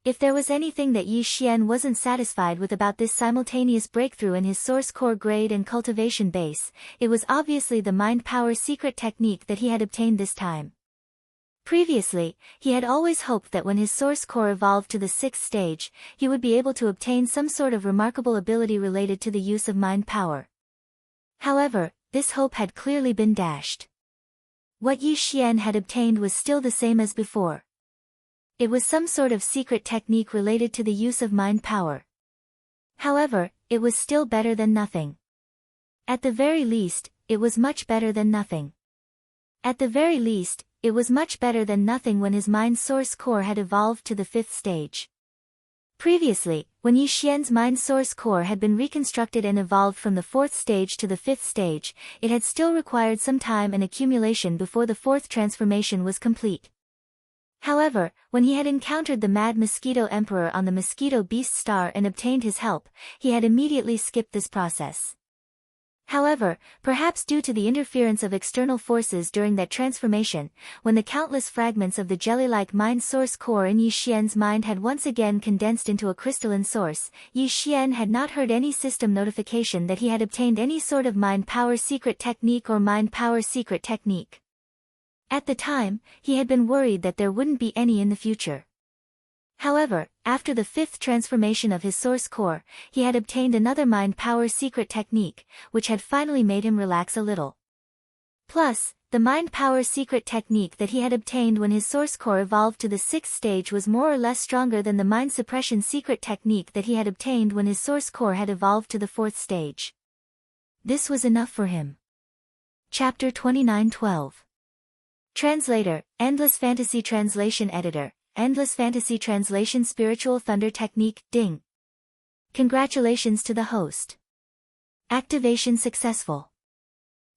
If there was anything that Yi Xian wasn't satisfied with about this simultaneous breakthrough in his source core grade and cultivation base, it was obviously the mind power secret technique that he had obtained this time. Previously, he had always hoped that when his source core evolved to the sixth stage, he would be able to obtain some sort of remarkable ability related to the use of mind power. However, this hope had clearly been dashed. What Yi Xian had obtained was still the same as before. It was some sort of secret technique related to the use of mind power. However, it was still better than nothing. At the very least, it was much better than nothing. At the very least, it was much better than nothing when his mind source core had evolved to the fifth stage. Previously, when Yi Xian's mind source core had been reconstructed and evolved from the fourth stage to the fifth stage, it had still required some time and accumulation before the fourth transformation was complete. However, when he had encountered the Mad Mosquito Emperor on the Mosquito Beast Star and obtained his help, he had immediately skipped this process. However, perhaps due to the interference of external forces during that transformation, when the countless fragments of the jelly-like mind source core in Yi Xian's mind had once again condensed into a crystalline source, Yi Xian had not heard any system notification that he had obtained any sort of mind power secret technique or mind power secret technique. At the time, he had been worried that there wouldn't be any in the future. However, after the fifth transformation of his source core, he had obtained another mind power secret technique, which had finally made him relax a little. Plus, the mind power secret technique that he had obtained when his source core evolved to the sixth stage was more or less stronger than the mind suppression secret technique that he had obtained when his source core had evolved to the fourth stage. This was enough for him. Chapter 29:12. Translator, Endless Fantasy Translation Editor, Endless Fantasy Translation Spiritual Thunder Technique, Ding. Congratulations to the host. Activation successful.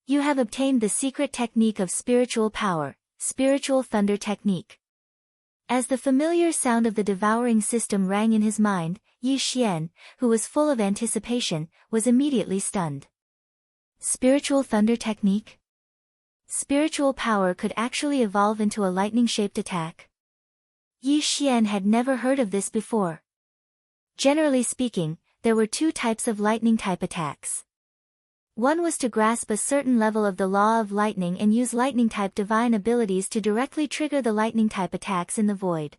You have obtained the secret technique of spiritual power, Spiritual Thunder Technique. As the familiar sound of the devouring system rang in his mind, Yi Xian, who was full of anticipation, was immediately stunned. Spiritual Thunder Technique? Spiritual power could actually evolve into a lightning-shaped attack. Yi Xian had never heard of this before. Generally speaking, there were two types of lightning-type attacks. One was to grasp a certain level of the law of lightning and use lightning-type divine abilities to directly trigger the lightning-type attacks in the void.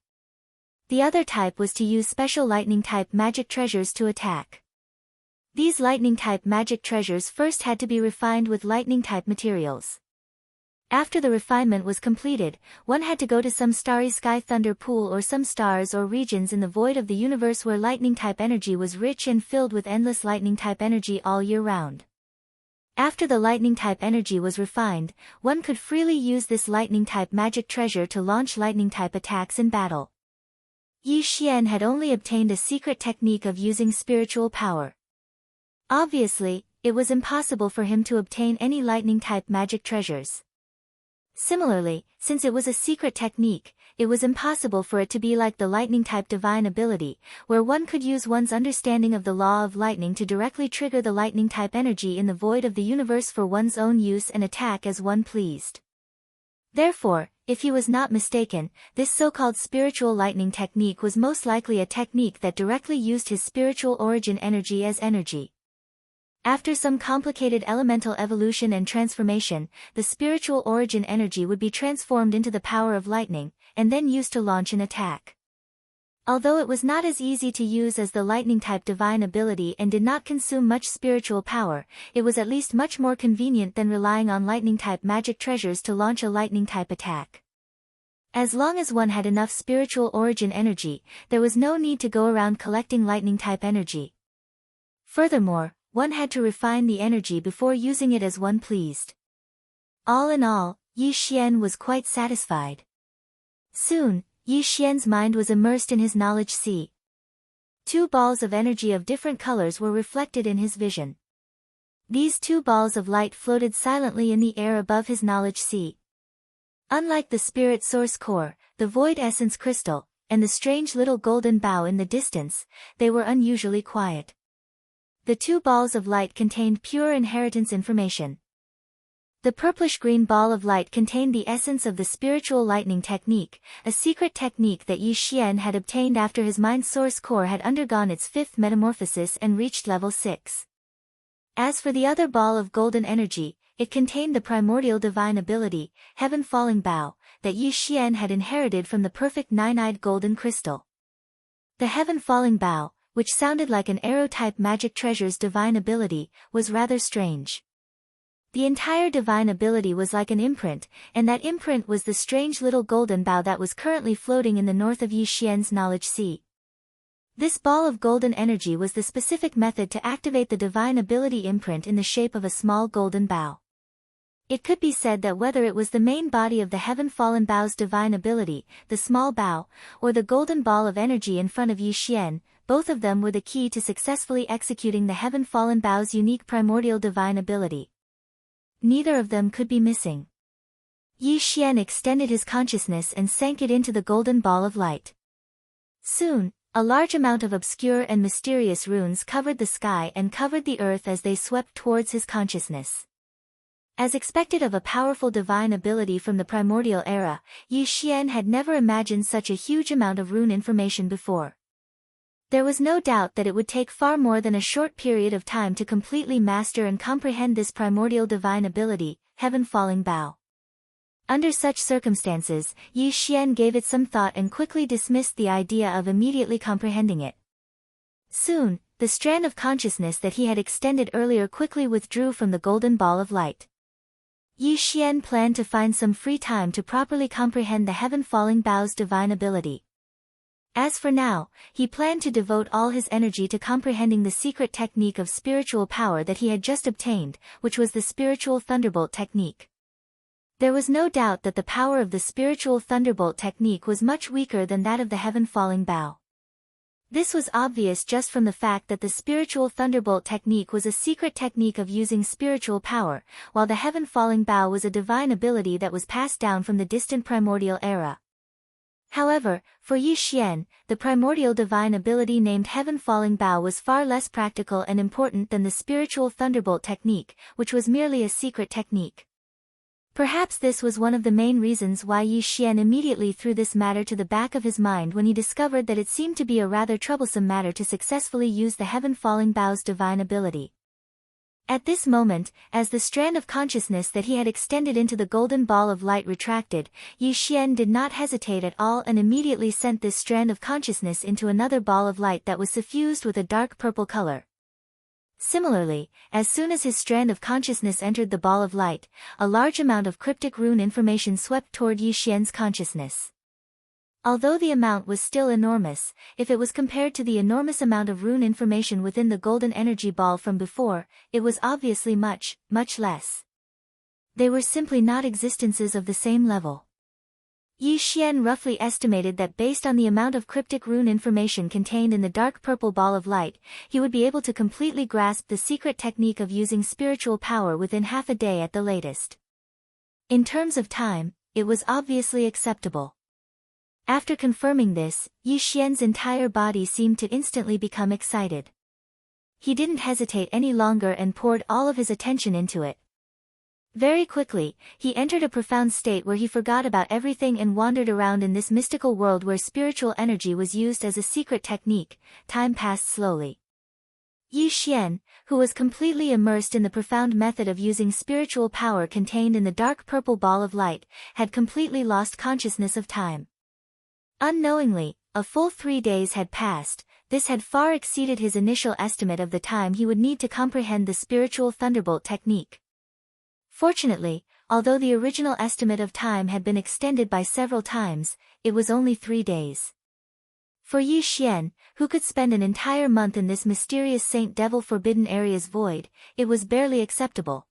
The other type was to use special lightning-type magic treasures to attack. These lightning-type magic treasures first had to be refined with lightning-type materials. After the refinement was completed, one had to go to some starry sky thunder pool or some stars or regions in the void of the universe where lightning-type energy was rich and filled with endless lightning-type energy all year round. After the lightning-type energy was refined, one could freely use this lightning-type magic treasure to launch lightning-type attacks in battle. Yi Xian had only obtained a secret technique of using spiritual power. Obviously, it was impossible for him to obtain any lightning-type magic treasures. Similarly, since it was a secret technique, it was impossible for it to be like the lightning-type divine ability, where one could use one's understanding of the law of lightning to directly trigger the lightning-type energy in the void of the universe for one's own use and attack as one pleased. Therefore, if he was not mistaken, this so-called spiritual lightning technique was most likely a technique that directly used his spiritual origin energy as energy. After some complicated elemental evolution and transformation, the spiritual origin energy would be transformed into the power of lightning, and then used to launch an attack. Although it was not as easy to use as the lightning-type divine ability and did not consume much spiritual power, it was at least much more convenient than relying on lightning-type magic treasures to launch a lightning-type attack. As long as one had enough spiritual origin energy, there was no need to go around collecting lightning-type energy. Furthermore, one had to refine the energy before using it as one pleased. All in all, Yi Xian was quite satisfied. Soon, Yi Xian's mind was immersed in his knowledge sea. 2 balls of energy of different colors were reflected in his vision. These 2 balls of light floated silently in the air above his knowledge sea. Unlike the spirit source core, the void essence crystal, and the strange little golden bow in the distance, they were unusually quiet. The 2 balls of light contained pure inheritance information. The purplish-green ball of light contained the essence of the spiritual lightning technique, a secret technique that Yi Xian had obtained after his mind source core had undergone its 5th metamorphosis and reached level 6. As for the other ball of golden energy, it contained the primordial divine ability, Heaven Falling Bow, that Yi Xian had inherited from the perfect 9-eyed golden crystal. The Heaven Falling Bow, which sounded like an arrow-type magic treasure's divine ability, was rather strange. The entire divine ability was like an imprint, and that imprint was the strange little golden bow that was currently floating in the north of Yi Xian's knowledge sea. This ball of golden energy was the specific method to activate the divine ability imprint in the shape of a small golden bow. It could be said that whether it was the main body of the Heaven Fallen Bow's divine ability, the small bow, or the golden ball of energy in front of Yi Xian, both of them were the key to successfully executing the Heaven Fallen Bow's unique primordial divine ability. Neither of them could be missing. Yi Xian extended his consciousness and sank it into the golden ball of light. Soon, a large amount of obscure and mysterious runes covered the sky and covered the earth as they swept towards his consciousness. As expected of a powerful divine ability from the primordial era, Yi Xian had never imagined such a huge amount of rune information before. There was no doubt that it would take far more than a short period of time to completely master and comprehend this primordial divine ability, Heaven Falling Bow. Under such circumstances, Yi Xian gave it some thought and quickly dismissed the idea of immediately comprehending it. Soon, the strand of consciousness that he had extended earlier quickly withdrew from the golden ball of light. Yi Xian planned to find some free time to properly comprehend the Heaven Falling Bow's divine ability. As for now, he planned to devote all his energy to comprehending the secret technique of spiritual power that he had just obtained, which was the spiritual thunderbolt technique. There was no doubt that the power of the spiritual thunderbolt technique was much weaker than that of the Heaven Falling Bow. This was obvious just from the fact that the spiritual thunderbolt technique was a secret technique of using spiritual power, while the Heaven Falling Bow was a divine ability that was passed down from the distant primordial era. However, for Yi Xian, the primordial divine ability named Heaven Falling Bow was far less practical and important than the spiritual thunderbolt technique, which was merely a secret technique. Perhaps this was one of the main reasons why Yi Xian immediately threw this matter to the back of his mind when he discovered that it seemed to be a rather troublesome matter to successfully use the Heaven Falling Bow's divine ability. At this moment, as the strand of consciousness that he had extended into the golden ball of light retracted, Yi Xian did not hesitate at all and immediately sent this strand of consciousness into another ball of light that was suffused with a dark purple color. Similarly, as soon as his strand of consciousness entered the ball of light, a large amount of cryptic rune information swept toward Yi Xian's consciousness. Although the amount was still enormous, if it was compared to the enormous amount of rune information within the golden energy ball from before, it was obviously much, much less. They were simply not existences of the same level. Yi Xian roughly estimated that based on the amount of cryptic rune information contained in the dark purple ball of light, he would be able to completely grasp the secret technique of using spiritual power within half a day at the latest. In terms of time, it was obviously acceptable. After confirming this, Yi Xian's entire body seemed to instantly become excited. He didn't hesitate any longer and poured all of his attention into it. Very quickly, he entered a profound state where he forgot about everything and wandered around in this mystical world where spiritual energy was used as a secret technique. Time passed slowly. Yi Xian, who was completely immersed in the profound method of using spiritual power contained in the dark purple ball of light, had completely lost consciousness of time. Unknowingly, a full 3 days had passed. This had far exceeded his initial estimate of the time he would need to comprehend the spiritual thunderbolt technique. Fortunately, although the original estimate of time had been extended by several times, it was only 3 days. For Yi Xian, who could spend an entire month in this mysterious Saint Devil Forbidden Area's void, it was barely acceptable.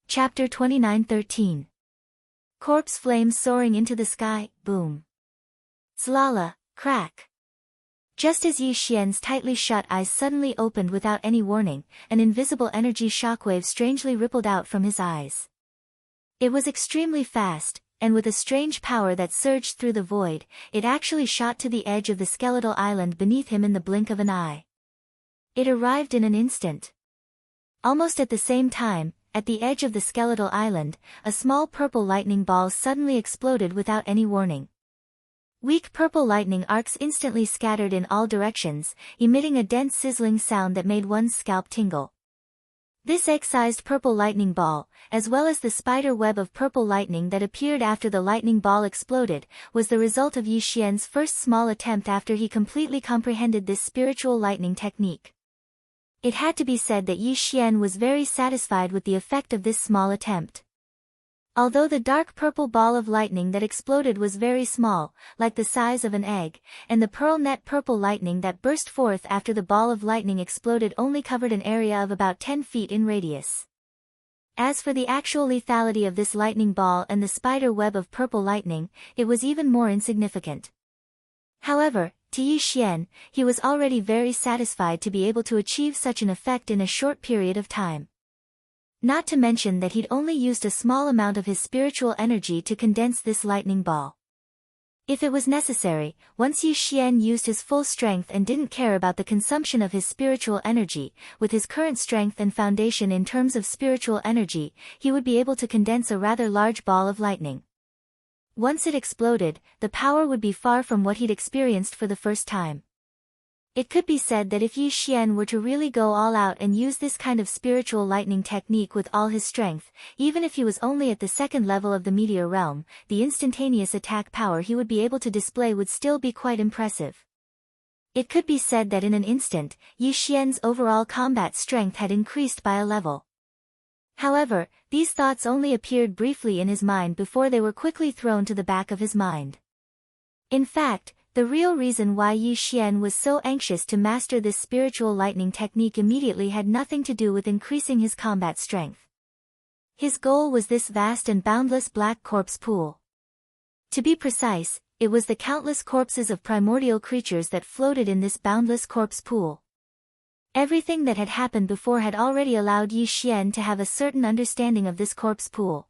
Chapter 29:13. Corpse flames soaring into the sky, boom. Slala, crack. Just as Yi Xian's tightly shut eyes suddenly opened without any warning, an invisible energy shockwave strangely rippled out from his eyes. It was extremely fast, and with a strange power that surged through the void, it actually shot to the edge of the skeletal island beneath him in the blink of an eye. It arrived in an instant. Almost at the same time, at the edge of the skeletal island, a small purple lightning ball suddenly exploded without any warning. Weak purple lightning arcs instantly scattered in all directions, emitting a dense sizzling sound that made one's scalp tingle. This egg-sized purple lightning ball, as well as the spider web of purple lightning that appeared after the lightning ball exploded, was the result of Yi Xian's first small attempt after he completely comprehended this spiritual lightning technique. It had to be said that Yi Xian was very satisfied with the effect of this small attempt. Although the dark purple ball of lightning that exploded was very small, like the size of an egg, and the pearl net purple lightning that burst forth after the ball of lightning exploded only covered an area of about 10 feet in radius. As for the actual lethality of this lightning ball and the spider web of purple lightning, it was even more insignificant. However, to Yi Xian, he was already very satisfied to be able to achieve such an effect in a short period of time. Not to mention that he'd only used a small amount of his spiritual energy to condense this lightning ball. If it was necessary, once Yi Xian used his full strength and didn't care about the consumption of his spiritual energy, with his current strength and foundation in terms of spiritual energy, he would be able to condense a rather large ball of lightning. Once it exploded, the power would be far from what he'd experienced for the first time. It could be said that if Yi Xian were to really go all out and use this kind of spiritual lightning technique with all his strength, even if he was only at the second level of the meteor realm, the instantaneous attack power he would be able to display would still be quite impressive. It could be said that in an instant, Yi Xian's overall combat strength had increased by a level. However, these thoughts only appeared briefly in his mind before they were quickly thrown to the back of his mind. In fact, the real reason why Yi Xian was so anxious to master this spiritual lightning technique immediately had nothing to do with increasing his combat strength. His goal was this vast and boundless black corpse pool. To be precise, it was the countless corpses of primordial creatures that floated in this boundless corpse pool. Everything that had happened before had already allowed Yi Xian to have a certain understanding of this corpse pool.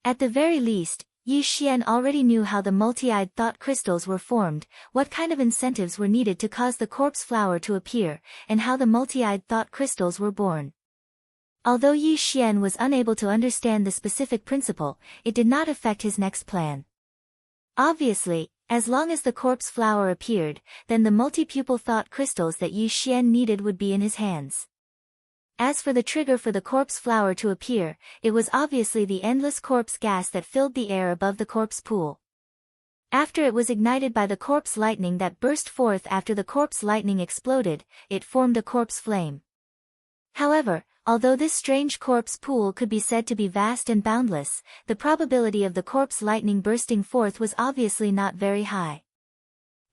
At the very least, Yi Xian already knew how the multi-eyed thought crystals were formed, what kind of incentives were needed to cause the corpse flower to appear, and how the multi-eyed thought crystals were born. Although Yi Xian was unable to understand the specific principle, it did not affect his next plan. Obviously, as long as the corpse flower appeared, then the multi-pupil thought crystals that Yi Xian needed would be in his hands. As for the trigger for the corpse flower to appear, it was obviously the endless corpse gas that filled the air above the corpse pool. After it was ignited by the corpse lightning that burst forth after the corpse lightning exploded, it formed a corpse flame. However, although this strange corpse pool could be said to be vast and boundless, the probability of the corpse lightning bursting forth was obviously not very high.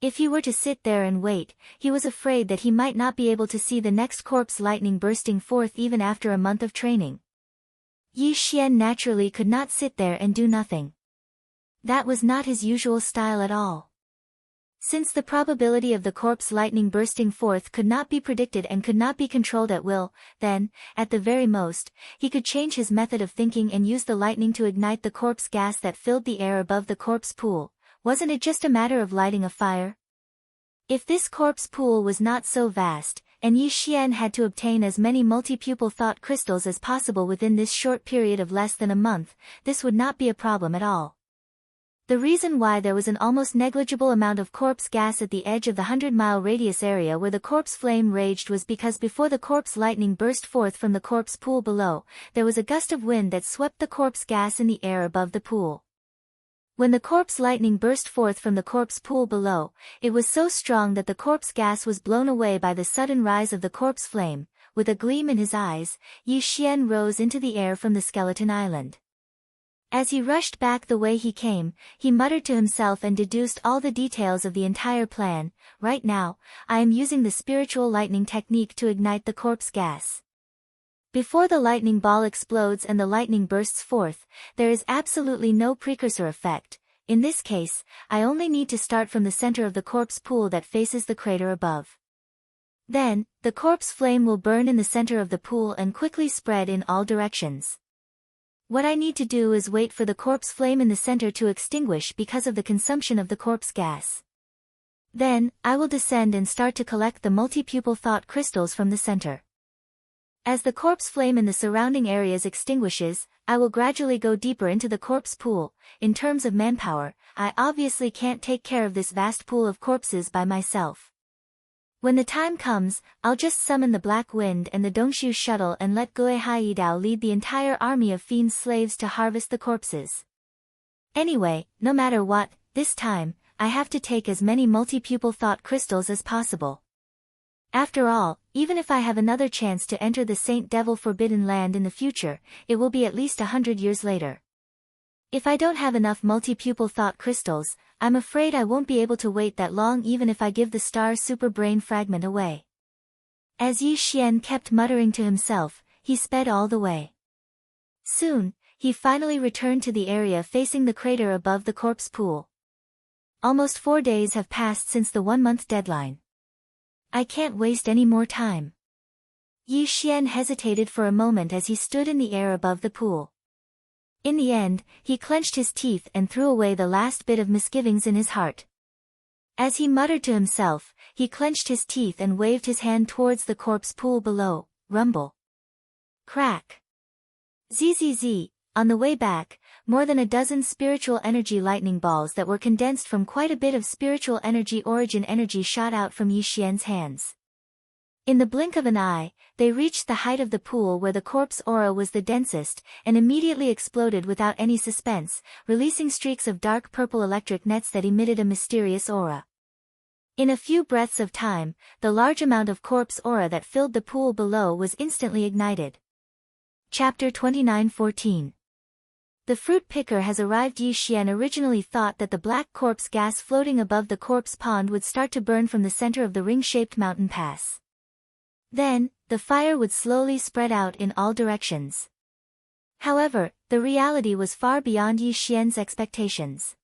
If he were to sit there and wait, he was afraid that he might not be able to see the next corpse lightning bursting forth even after a month of training. Yi Xian naturally could not sit there and do nothing. That was not his usual style at all. Since the probability of the corpse lightning bursting forth could not be predicted and could not be controlled at will, then, at the very most, he could change his method of thinking and use the lightning to ignite the corpse gas that filled the air above the corpse pool. Wasn't it just a matter of lighting a fire? If this corpse pool was not so vast, and Yi Xian had to obtain as many multi-pupil thought crystals as possible within this short period of less than a month, this would not be a problem at all. The reason why there was an almost negligible amount of corpse gas at the edge of the 100-mile radius area where the corpse flame raged was because before the corpse lightning burst forth from the corpse pool below, there was a gust of wind that swept the corpse gas in the air above the pool. When the corpse lightning burst forth from the corpse pool below, it was so strong that the corpse gas was blown away by the sudden rise of the corpse flame. With a gleam in his eyes, Yi Xian rose into the air from the skeleton island. As he rushed back the way he came, he muttered to himself and deduced all the details of the entire plan. Right now, I am using the spiritual lightning technique to ignite the corpse gas. Before the lightning ball explodes and the lightning bursts forth, there is absolutely no precursor effect. In this case, I only need to start from the center of the corpse pool that faces the crater above. Then, the corpse flame will burn in the center of the pool and quickly spread in all directions. What I need to do is wait for the corpse flame in the center to extinguish because of the consumption of the corpse gas. Then, I will descend and start to collect the multi-pupil thought crystals from the center. As the corpse flame in the surrounding areas extinguishes, I will gradually go deeper into the corpse pool. In terms of manpower, I obviously can't take care of this vast pool of corpses by myself. When the time comes, I'll just summon the Black Wind and the Dongshu shuttle and let Gue Haidao lead the entire army of fiend slaves to harvest the corpses. Anyway, no matter what, this time, I have to take as many multi-pupil thought crystals as possible. After all, even if I have another chance to enter the Saint Devil Forbidden Land in the future, it will be at least 100 years later. If I don't have enough multi-pupil thought crystals, I'm afraid I won't be able to wait that long even if I give the star super brain fragment away. As Yi Xian kept muttering to himself, he sped all the way. Soon, he finally returned to the area facing the crater above the corpse pool. Almost 4 days have passed since the 1-month deadline. I can't waste any more time. Yi Xian hesitated for a moment as he stood in the air above the pool. In the end, he clenched his teeth and threw away the last bit of misgivings in his heart. As he muttered to himself, he clenched his teeth and waved his hand towards the corpse pool below. Rumble. Crack. Zzz. On the way back, more than a dozen spiritual energy lightning balls that were condensed from quite a bit of spiritual energy origin energy shot out from Yi Xian's hands. In the blink of an eye, they reached the height of the pool where the corpse aura was the densest, and immediately exploded without any suspense, releasing streaks of dark purple electric nets that emitted a mysterious aura. In a few breaths of time, the large amount of corpse aura that filled the pool below was instantly ignited. Chapter 29:14. The fruit picker has arrived. Yi Xian originally thought that the black corpse gas floating above the corpse pond would start to burn from the center of the ring-shaped mountain pass. Then, the fire would slowly spread out in all directions. However, the reality was far beyond Yi Xian's expectations.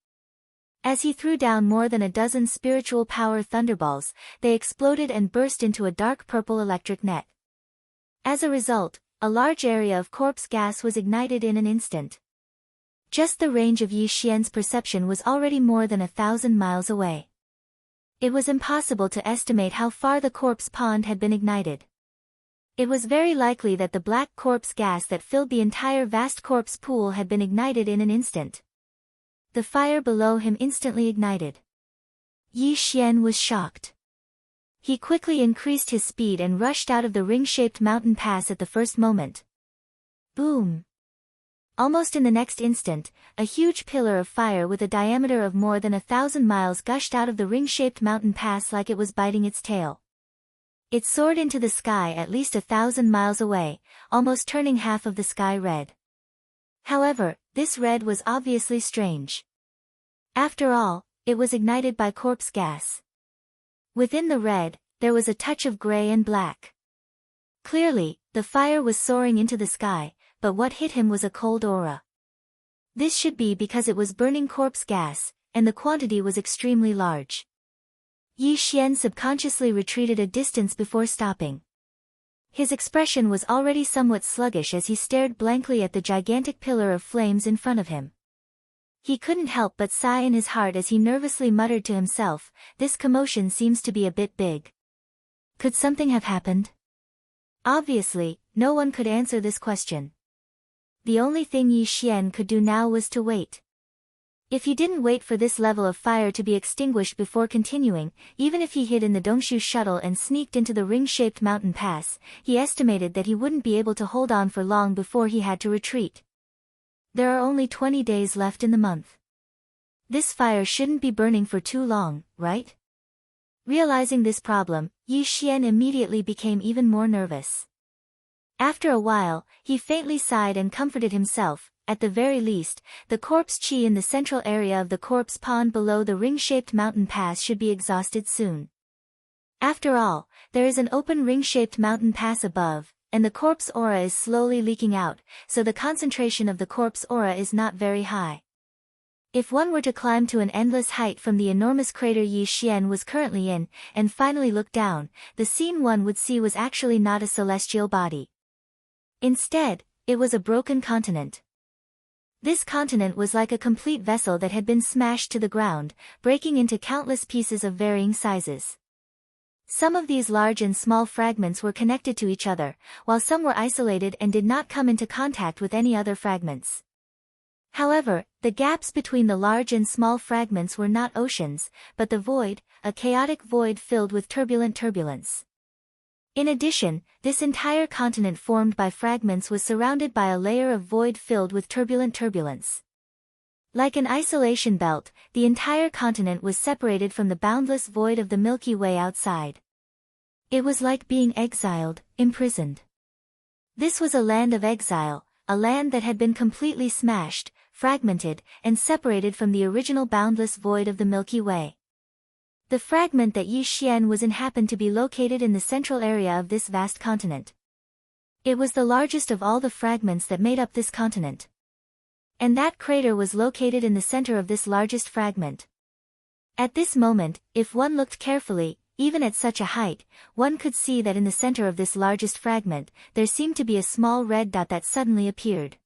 As he threw down more than a dozen spiritual power thunderballs, they exploded and burst into a dark purple electric net. As a result, a large area of corpse gas was ignited in an instant. Just the range of Yi Xian's perception was already more than 1,000 miles away. It was impossible to estimate how far the corpse pond had been ignited. It was very likely that the black corpse gas that filled the entire vast corpse pool had been ignited in an instant. The fire below him instantly ignited. Yi Xian was shocked. He quickly increased his speed and rushed out of the ring-shaped mountain pass at the first moment. Boom! Almost in the next instant, a huge pillar of fire with a diameter of more than 1,000 miles gushed out of the ring-shaped mountain pass like it was biting its tail. It soared into the sky at least 1,000 miles away, almost turning half of the sky red. However, this red was obviously strange. After all, it was ignited by corpse gas. Within the red, there was a touch of gray and black. Clearly, the fire was soaring into the sky, but what hit him was a cold aura. This should be because it was burning corpse gas, and the quantity was extremely large. Yi Xian subconsciously retreated a distance before stopping. His expression was already somewhat sluggish as he stared blankly at the gigantic pillar of flames in front of him. He couldn't help but sigh in his heart as he nervously muttered to himself, "This commotion seems to be a bit big. Could something have happened?" Obviously, no one could answer this question. The only thing Yi Xian could do now was to wait. If he didn't wait for this level of fire to be extinguished before continuing, even if he hid in the Dongshu shuttle and sneaked into the ring-shaped mountain pass, he estimated that he wouldn't be able to hold on for long before he had to retreat. There are only 20 days left in the month. This fire shouldn't be burning for too long, right? Realizing this problem, Yi Xian immediately became even more nervous. After a while, he faintly sighed and comforted himself. At the very least, the corpse chi in the central area of the corpse pond below the ring-shaped mountain pass should be exhausted soon. After all, there is an open ring-shaped mountain pass above, and the corpse aura is slowly leaking out, so the concentration of the corpse aura is not very high. If one were to climb to an endless height from the enormous crater Yi Xian was currently in, and finally look down, the scene one would see was actually not a celestial body. Instead, it was a broken continent. This continent was like a complete vessel that had been smashed to the ground, breaking into countless pieces of varying sizes. Some of these large and small fragments were connected to each other, while some were isolated and did not come into contact with any other fragments. However, the gaps between the large and small fragments were not oceans, but the void, a chaotic void filled with turbulent turbulence. In addition, this entire continent formed by fragments was surrounded by a layer of void filled with turbulent turbulence. Like an isolation belt, the entire continent was separated from the boundless void of the Milky Way outside. It was like being exiled, imprisoned. This was a land of exile, a land that had been completely smashed, fragmented, and separated from the original boundless void of the Milky Way. The fragment that Yi Xian was in happened to be located in the central area of this vast continent. It was the largest of all the fragments that made up this continent. And that crater was located in the center of this largest fragment. At this moment, if one looked carefully, even at such a height, one could see that in the center of this largest fragment, there seemed to be a small red dot that suddenly appeared.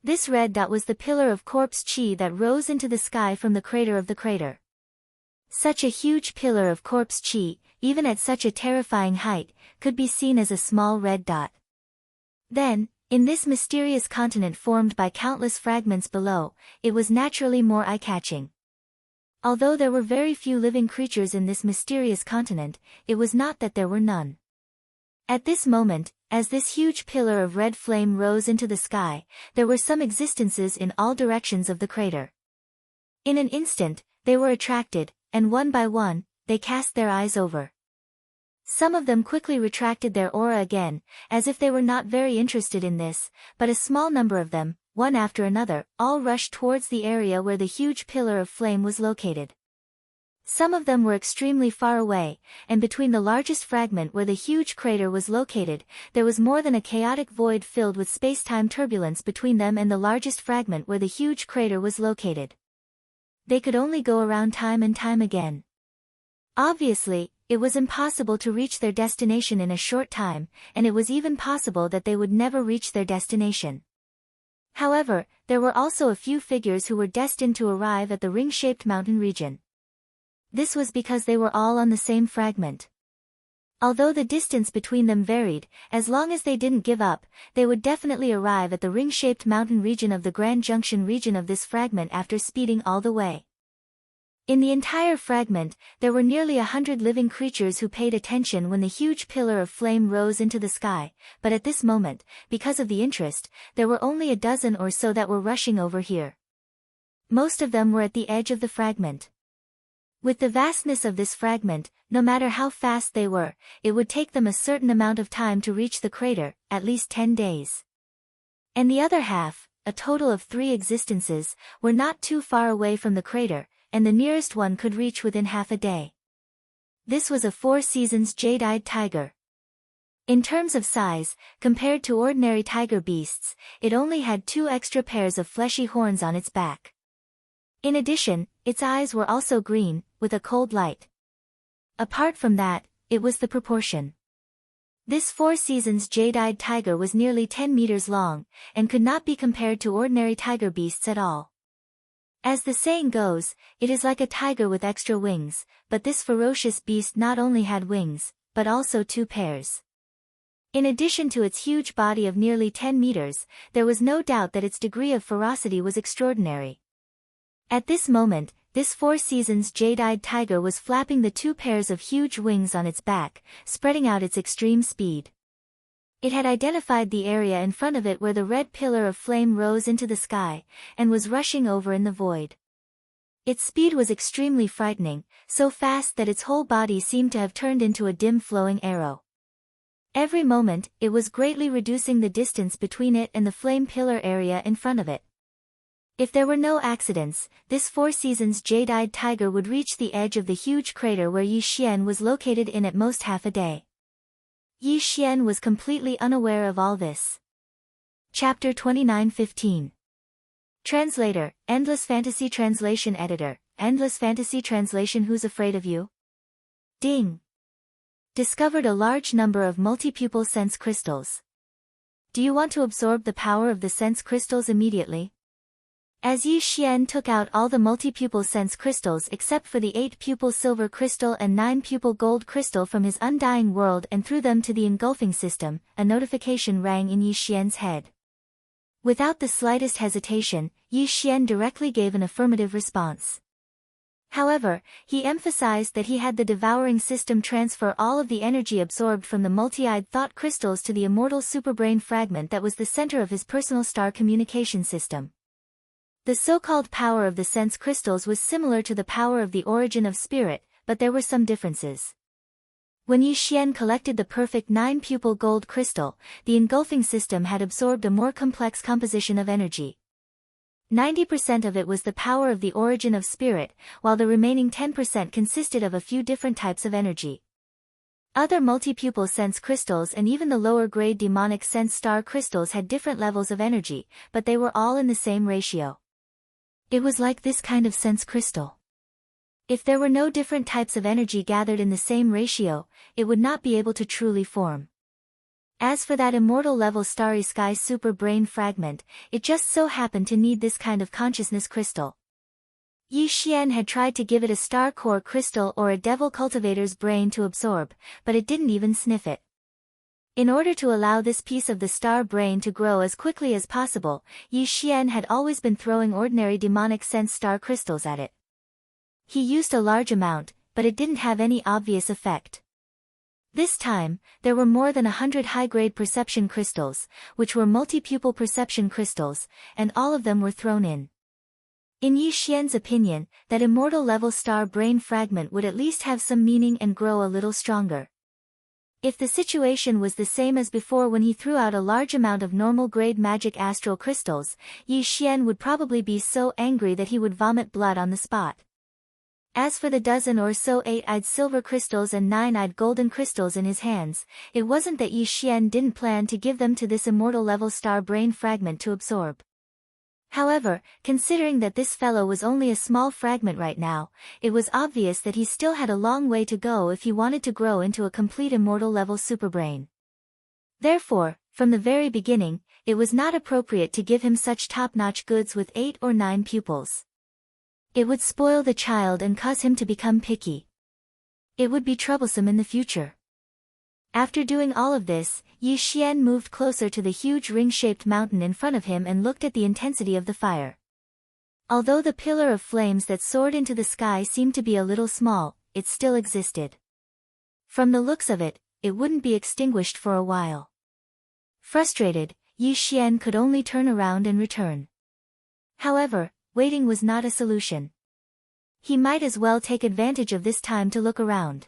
This red dot was the pillar of corpse chi that rose into the sky from the crater of the crater. Such a huge pillar of corpse chi, even at such a terrifying height, could be seen as a small red dot. Then, in this mysterious continent formed by countless fragments below, it was naturally more eye-catching. Although there were very few living creatures in this mysterious continent, it was not that there were none. At this moment, as this huge pillar of red flame rose into the sky, there were some existences in all directions of the crater. In an instant, they were attracted, and one by one, they cast their eyes over. Some of them quickly retracted their aura again, as if they were not very interested in this, but a small number of them, one after another, all rushed towards the area where the huge pillar of flame was located. Some of them were extremely far away, and between the largest fragment where the huge crater was located, there was more than a chaotic void filled with space-time turbulence between them and the largest fragment where the huge crater was located. They could only go around time and time again. Obviously, it was impossible to reach their destination in a short time, and it was even possible that they would never reach their destination. However, there were also a few figures who were destined to arrive at the ring-shaped mountain region. This was because they were all on the same fragment. Although the distance between them varied, as long as they didn't give up, they would definitely arrive at the ring-shaped mountain region of the Grand Junction region of this fragment after speeding all the way. In the entire fragment, there were nearly 100 living creatures who paid attention when the huge pillar of flame rose into the sky, but at this moment, because of the interest, there were only a dozen or so that were rushing over here. Most of them were at the edge of the fragment. With the vastness of this fragment, no matter how fast they were, it would take them a certain amount of time to reach the crater, at least 10 days. And the other half, a total of 3 existences, were not too far away from the crater, and the nearest one could reach within half a day. This was a 4 seasons jade-eyed tiger. In terms of size, compared to ordinary tiger beasts, it only had 2 extra pairs of fleshy horns on its back. In addition, its eyes were also green, with a cold light. Apart from that, it was the proportion. This 4 seasons jade-eyed tiger was nearly 10 meters long, and could not be compared to ordinary tiger beasts at all. As the saying goes, it is like a tiger with extra wings, but this ferocious beast not only had wings, but also 2 pairs. In addition to its huge body of nearly 10 meters, there was no doubt that its degree of ferocity was extraordinary. At this moment, this 4 seasons jade-eyed tiger was flapping the 2 pairs of huge wings on its back, spreading out its extreme speed. It had identified the area in front of it where the red pillar of flame rose into the sky, and was rushing over in the void. Its speed was extremely frightening, so fast that its whole body seemed to have turned into a dim flowing arrow. Every moment, it was greatly reducing the distance between it and the flame pillar area in front of it. If there were no accidents, this 4 seasons jade-eyed tiger would reach the edge of the huge crater where Yi Xian was located in at most half a day. Yi Xian was completely unaware of all this. Chapter 29:15. Translator, Endless Fantasy Translation Editor, Endless Fantasy Translation. Who's afraid of you? Ding. Discovered a large number of multipupil sense crystals. Do you want to absorb the power of the sense crystals immediately? As Yi Xian took out all the multipupil sense crystals except for the 8-pupil silver crystal and 9-pupil gold crystal from his undying world and threw them to the engulfing system, a notification rang in Yi Xian's head. Without the slightest hesitation, Yi Xian directly gave an affirmative response. However, he emphasized that he had the devouring system transfer all of the energy absorbed from the multi-eyed thought crystals to the immortal superbrain fragment that was the center of his personal star communication system. The so-called power of the sense crystals was similar to the power of the origin of spirit, but there were some differences. When Yi Xian collected the perfect 9-pupil gold crystal, the engulfing system had absorbed a more complex composition of energy. 90% of it was the power of the origin of spirit, while the remaining 10% consisted of a few different types of energy. Other multipupil sense crystals and even the lower-grade demonic sense star crystals had different levels of energy, but they were all in the same ratio. It was like this kind of sense crystal. If there were no different types of energy gathered in the same ratio, it would not be able to truly form. As for that immortal-level starry sky super brain fragment, it just so happened to need this kind of consciousness crystal. Yi Xian had tried to give it a star core crystal or a devil cultivator's brain to absorb, but it didn't even sniff it. In order to allow this piece of the star brain to grow as quickly as possible, Yi Xian had always been throwing ordinary demonic sense star crystals at it. He used a large amount, but it didn't have any obvious effect. This time, there were more than 100 high-grade perception crystals, which were multipupil perception crystals, and all of them were thrown in. In Yi Xian's opinion, that immortal-level star brain fragment would at least have some meaning and grow a little stronger. If the situation was the same as before when he threw out a large amount of normal-grade magic astral crystals, Yi Xian would probably be so angry that he would vomit blood on the spot. As for the dozen or so 8-eyed silver crystals and 9-eyed golden crystals in his hands, it wasn't that Yi Xian didn't plan to give them to this immortal-level star brain fragment to absorb. However, considering that this fellow was only a small fragment right now, it was obvious that he still had a long way to go if he wanted to grow into a complete immortal-level superbrain. Therefore, from the very beginning, it was not appropriate to give him such top-notch goods with 8 or 9 pupils. It would spoil the child and cause him to become picky. It would be troublesome in the future. After doing all of this, Yi Xian moved closer to the huge ring-shaped mountain in front of him and looked at the intensity of the fire. Although the pillar of flames that soared into the sky seemed to be a little small, it still existed. From the looks of it, it wouldn't be extinguished for a while. Frustrated, Yi Xian could only turn around and return. However, waiting was not a solution. He might as well take advantage of this time to look around.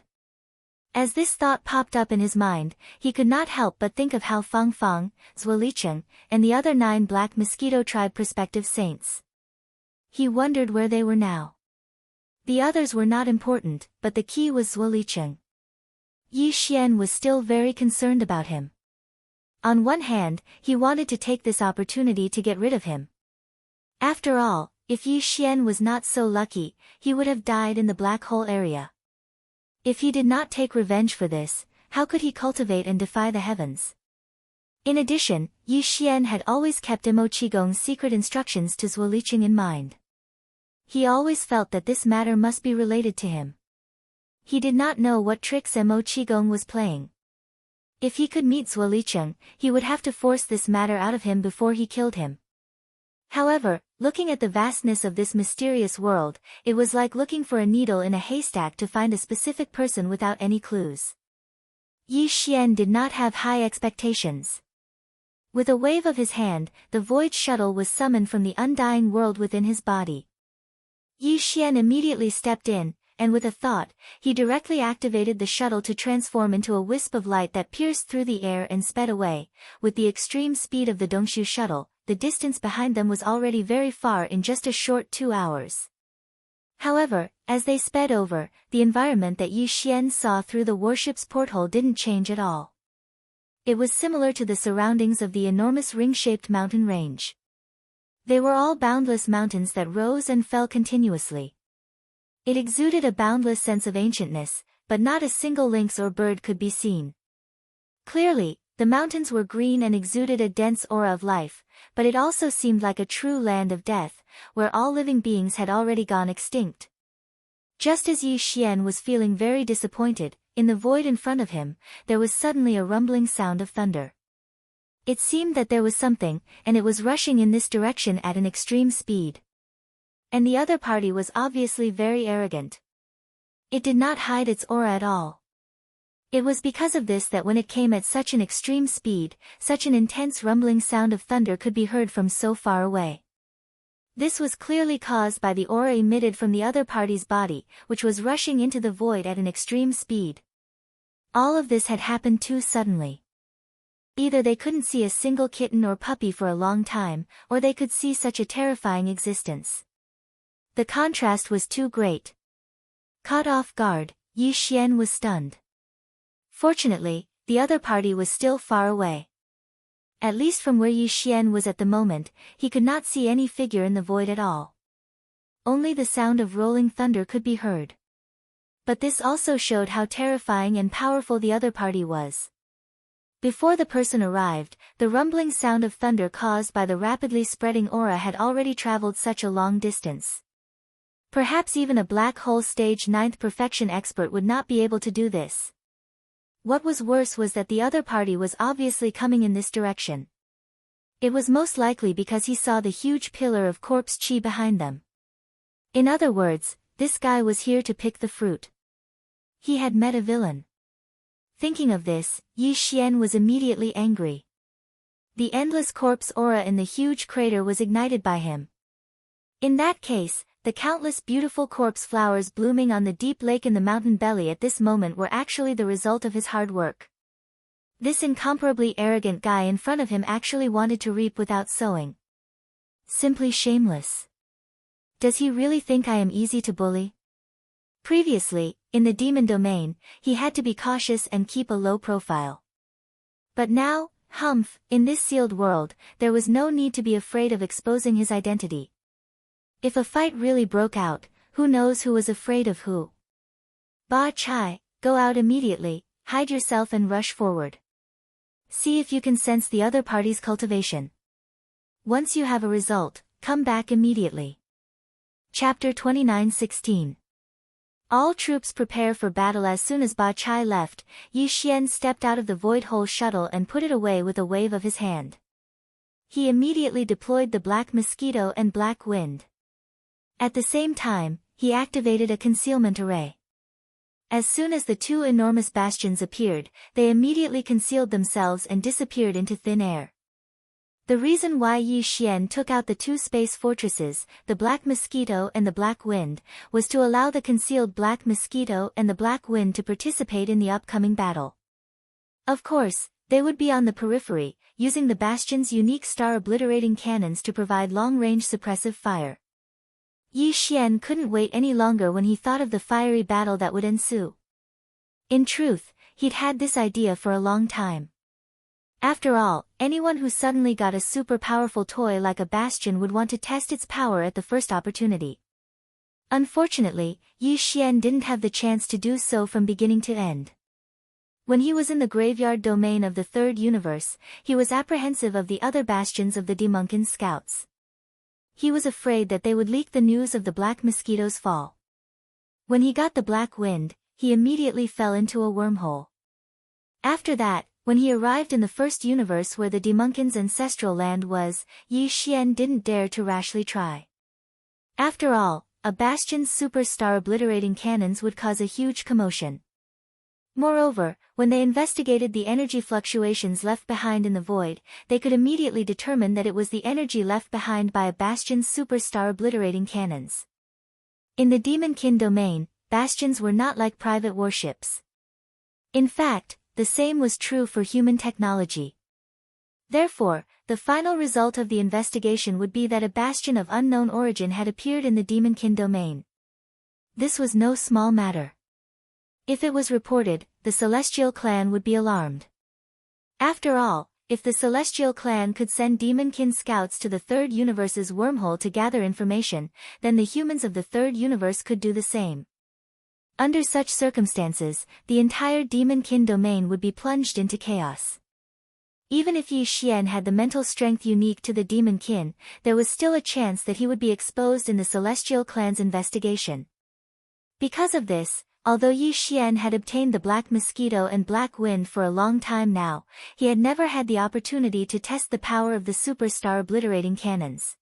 As this thought popped up in his mind, he could not help but think of how Fang Fang, Zuolicheng, and the other 9 Black Mosquito Tribe prospective saints. He wondered where they were now. The others were not important, but the key was Zuolicheng. Yi Xian was still very concerned about him. On one hand, he wanted to take this opportunity to get rid of him. After all, if Yi Xian was not so lucky, he would have died in the black hole area. If he did not take revenge for this, how could he cultivate and defy the heavens? In addition, Yi Xian had always kept Mo Qigong's secret instructions to Zuolicheng in mind. He always felt that this matter must be related to him. He did not know what tricks Mo Qigong was playing. If he could meet Zuolicheng, he would have to force this matter out of him before he killed him. However, looking at the vastness of this mysterious world, it was like looking for a needle in a haystack to find a specific person without any clues. Yi Xian did not have high expectations. With a wave of his hand, the void shuttle was summoned from the undying world within his body. Yi Xian immediately stepped in, and with a thought, he directly activated the shuttle to transform into a wisp of light that pierced through the air and sped away. With the extreme speed of the Dongshu shuttle, the distance behind them was already very far in just a short 2 hours. However, as they sped over, the environment that Yi Xian saw through the warship's porthole didn't change at all. It was similar to the surroundings of the enormous ring-shaped mountain range. They were all boundless mountains that rose and fell continuously. It exuded a boundless sense of ancientness, but not a single lynx or bird could be seen. Clearly, the mountains were green and exuded a dense aura of life, but it also seemed like a true land of death, where all living beings had already gone extinct. Just as Yi Xian was feeling very disappointed, in the void in front of him, there was suddenly a rumbling sound of thunder. It seemed that there was something, and it was rushing in this direction at an extreme speed. And the other party was obviously very arrogant. It did not hide its aura at all. It was because of this that when it came at such an extreme speed, such an intense rumbling sound of thunder could be heard from so far away. This was clearly caused by the aura emitted from the other party's body, which was rushing into the void at an extreme speed. All of this had happened too suddenly. Either they couldn't see a single kitten or puppy for a long time, or they could see such a terrifying existence. The contrast was too great. Caught off guard, Yi Xian was stunned. Fortunately, the other party was still far away. At least from where Yi Xian was at the moment, he could not see any figure in the void at all. Only the sound of rolling thunder could be heard. But this also showed how terrifying and powerful the other party was. Before the person arrived, the rumbling sound of thunder caused by the rapidly spreading aura had already traveled such a long distance. Perhaps even a black hole stage 9th perfection expert would not be able to do this. What was worse was that the other party was obviously coming in this direction. It was most likely because he saw the huge pillar of corpse chi behind them. In other words, this guy was here to pick the fruit. He had met a villain. Thinking of this, Yi Xian was immediately angry. The endless corpse aura in the huge crater was ignited by him. In that case, the countless beautiful corpse flowers blooming on the deep lake in the mountain belly at this moment were actually the result of his hard work. This incomparably arrogant guy in front of him actually wanted to reap without sowing. Simply shameless. Does he really think I am easy to bully? Previously, in the demon domain, he had to be cautious and keep a low profile. But now, humph, in this sealed world, there was no need to be afraid of exposing his identity. If a fight really broke out, who knows who was afraid of who? Ba Chai, go out immediately, hide yourself and rush forward. See if you can sense the other party's cultivation. Once you have a result, come back immediately. Chapter 29:16. All troops prepare for battle. As soon as Ba Chai left, Yi Xian stepped out of the void hole shuttle and put it away with a wave of his hand. He immediately deployed the Black Mosquito and Black Wind. At the same time, he activated a concealment array. As soon as the 2 enormous bastions appeared, they immediately concealed themselves and disappeared into thin air. The reason why Yi Xian took out the two space fortresses, the Black Mosquito and the Black Wind, was to allow the concealed Black Mosquito and the Black Wind to participate in the upcoming battle. Of course, they would be on the periphery, using the Bastion's unique star-obliterating cannons to provide long-range suppressive fire. Yi Xian couldn't wait any longer when he thought of the fiery battle that would ensue. In truth, he'd had this idea for a long time. After all, anyone who suddenly got a super powerful toy like a Bastion would want to test its power at the first opportunity. Unfortunately, Yi Xian didn't have the chance to do so from beginning to end. When he was in the graveyard domain of the Third Universe, he was apprehensive of the other Bastions of the Demonkin Scouts. He was afraid that they would leak the news of the Black Mosquito's fall. When he got the Black Wind, he immediately fell into a wormhole. After that, when he arrived in the first universe where the Demonkin's ancestral land was, Yi Xian didn't dare to rashly try. After all, a Bastion's super-star obliterating cannons would cause a huge commotion. Moreover, when they investigated the energy fluctuations left behind in the void, they could immediately determine that it was the energy left behind by a Bastion's super-star obliterating cannons. In the Demonkin domain, Bastions were not like private warships. In fact, the same was true for human technology. Therefore, the final result of the investigation would be that a Bastion of unknown origin had appeared in the Demonkin domain. This was no small matter. If it was reported, the Celestial Clan would be alarmed. After all, if the Celestial Clan could send Demonkin scouts to the Third Universe's wormhole to gather information, then the humans of the Third Universe could do the same. Under such circumstances, the entire Demonkin domain would be plunged into chaos. Even if Yi Xian had the mental strength unique to the Demonkin, there was still a chance that he would be exposed in the Celestial Clan's investigation. Because of this, although Yi Xian had obtained the Black Mosquito and Black Wind for a long time now, he had never had the opportunity to test the power of the superstar obliterating cannons.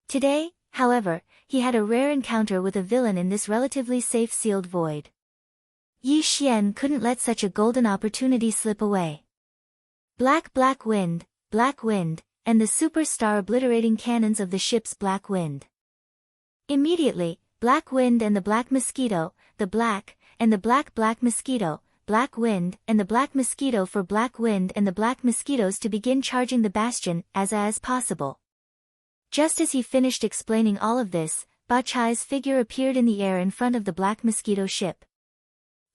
Today, however, he had a rare encounter with a villain in this relatively safe sealed void. Yi Xian couldn't let such a golden opportunity slip away. Black Wind, and the superstar obliterating cannons of the ship's Black Wind. Immediately, Black Wind and the Black Mosquito, the Black, and the Black Mosquito, Black Wind, and the Black Mosquito for Black Wind and the Black Mosquitoes to begin charging the Bastion as possible. Just as he finished explaining all of this, Ba Chai's figure appeared in the air in front of the Black Mosquito ship.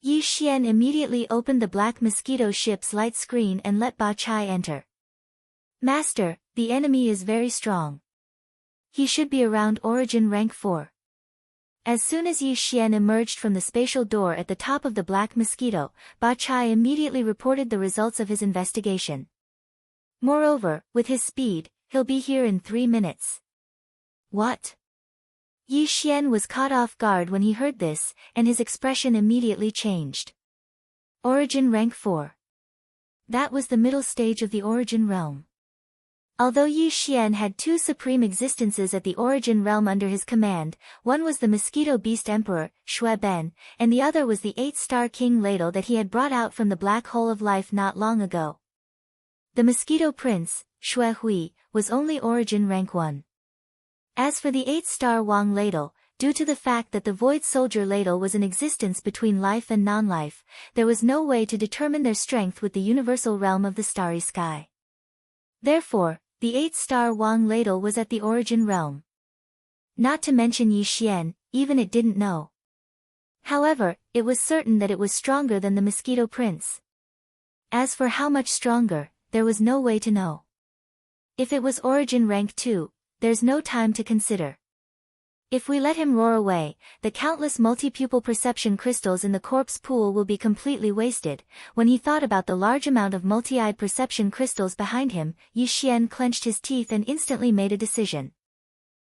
Yi Xian immediately opened the Black Mosquito ship's light screen and let Ba Chai enter. Master, the enemy is very strong. He should be around origin rank 4. As soon as Yi Xian emerged from the spatial door at the top of the Black Mosquito, Ba Chai immediately reported the results of his investigation. Moreover, with his speed, he'll be here in 3 minutes. What? Yi Xian was caught off guard when he heard this, and his expression immediately changed. Origin rank 4. That was the middle stage of the Origin realm. Although Yi Xian had 2 supreme existences at the Origin realm under his command, one was the Mosquito Beast Emperor, Xue Ben, and the other was the 8-star King Ladle that he had brought out from the Black Hole of Life not long ago. The Mosquito Prince, Xue Hui, was only Origin rank 1. As for the 8-star Wang Ladle, due to the fact that the Void Soldier Ladle was in existence between life and non-life, there was no way to determine their strength with the universal realm of the starry sky. Therefore, the 8-star Wang Ladle was at the Origin realm. Not to mention Yi Xian, even it didn't know. However, it was certain that it was stronger than the Mosquito Prince. As for how much stronger, there was no way to know. If it was Origin rank 2, there's no time to consider. If we let him roar away, the countless multi-pupil perception crystals in the corpse pool will be completely wasted. When he thought about the large amount of multi-eyed perception crystals behind him, Yi Xian clenched his teeth and instantly made a decision.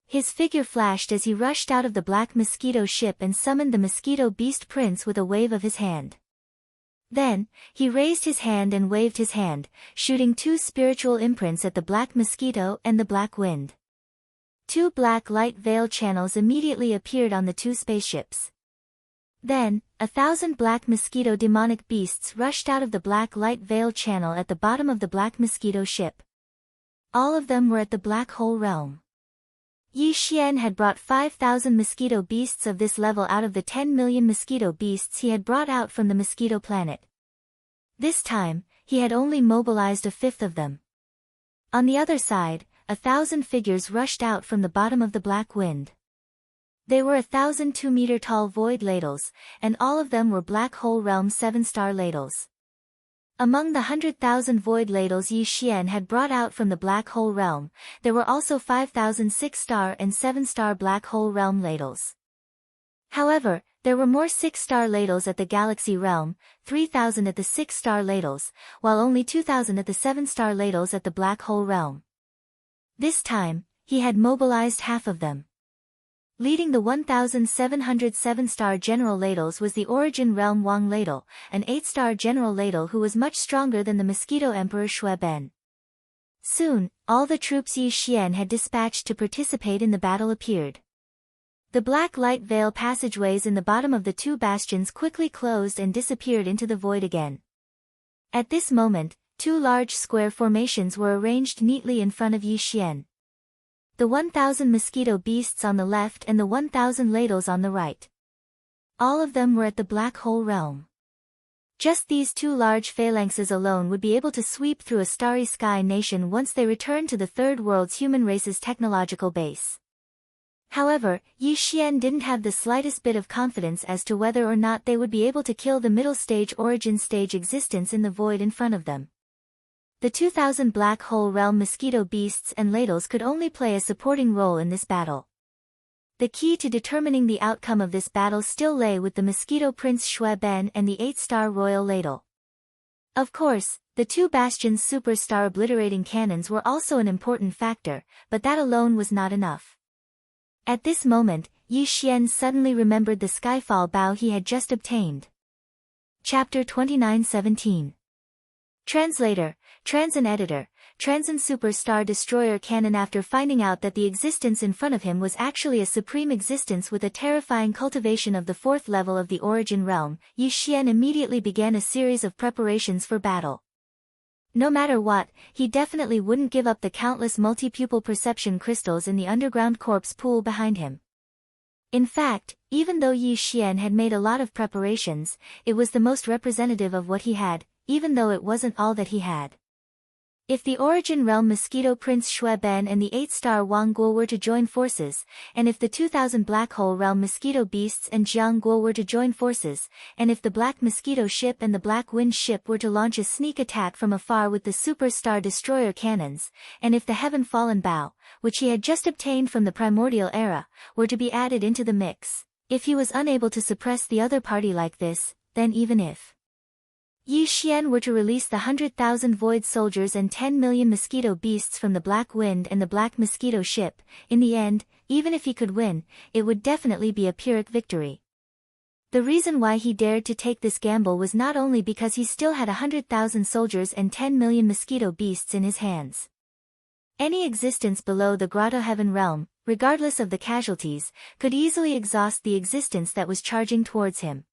His figure flashed as he rushed out of the Black Mosquito ship and summoned the Mosquito Beast Prince with a wave of his hand. Then, he raised his hand and waved his hand, shooting 2 spiritual imprints at the Black Mosquito and the Black Wind. 2 black light veil channels immediately appeared on the 2 spaceships. Then, 1,000 Black Mosquito demonic beasts rushed out of the black light veil channel at the bottom of the Black Mosquito ship. All of them were at the black hole realm. Yi Xian had brought 5,000 mosquito beasts of this level out of the 10 million mosquito beasts he had brought out from the mosquito planet. This time, he had only mobilized a fifth of them. On the other side, 1,000 figures rushed out from the bottom of the black wind. They were 1,000 2-meter-tall void ladles, and all of them were black hole realm 7-star ladles. Among the 100,000 void ladles Yi Xian had brought out from the black hole realm, there were also 5,000 6-star and 7-star black hole realm ladles. However, there were more 6-star ladles at the galaxy realm, 3,000 at the 6-star ladles, while only 2,000 at the 7-star ladles at the black hole realm. This time, he had mobilized half of them. Leading the 1,707-star general ladles was the origin realm Wang ladle, an 8-star general ladle who was much stronger than the mosquito emperor Shui Ben. Soon, all the troops Yi Xian had dispatched to participate in the battle appeared. The black light veil passageways in the bottom of the two bastions quickly closed and disappeared into the void again. At this moment, two large square formations were arranged neatly in front of Yi Xian. The 1,000 mosquito beasts on the left and the 1,000 ladles on the right. All of them were at the black hole realm. Just these two large phalanxes alone would be able to sweep through a starry sky nation once they returned to the third world's human race's technological base. However, Yi Xian didn't have the slightest bit of confidence as to whether or not they would be able to kill the middle stage origin stage existence in the void in front of them. The 2,000 black hole realm mosquito beasts and ladles could only play a supporting role in this battle. The key to determining the outcome of this battle still lay with the mosquito prince Shui Ben and the 8-star royal ladle. Of course, the two bastions' superstar obliterating cannons were also an important factor, but that alone was not enough. At this moment, Yi Xian suddenly remembered the skyfall bow he had just obtained. Chapter 29:17. Translator, Transin Editor, Transin Superstar Destroyer Cannon. After finding out that the existence in front of him was actually a supreme existence with a terrifying cultivation of the 4th level of the origin realm, Yi Xian immediately began a series of preparations for battle. No matter what, he definitely wouldn't give up the countless multi-pupil perception crystals in the underground corpse pool behind him. In fact, even though Yi Xian had made a lot of preparations, it was the most representative of what he had, even though it wasn't all that he had. If the origin realm mosquito prince Shui Ben and the 8-star Wang Guo were to join forces, and if the 2,000 black hole realm mosquito beasts and Jiang Guo were to join forces, and if the black mosquito ship and the black wind ship were to launch a sneak attack from afar with the superstar destroyer cannons, and if the heaven fallen bow, which he had just obtained from the primordial era, were to be added into the mix, if he was unable to suppress the other party like this, then even if Yi Xian were to release the 100,000 void soldiers and 10 million mosquito beasts from the black wind and the black mosquito ship, in the end, even if he could win, it would definitely be a Pyrrhic victory. The reason why he dared to take this gamble was not only because he still had 100,000 soldiers and 10 million mosquito beasts in his hands. Any existence below the grotto heaven realm, regardless of the casualties, could easily exhaust the existence that was charging towards him.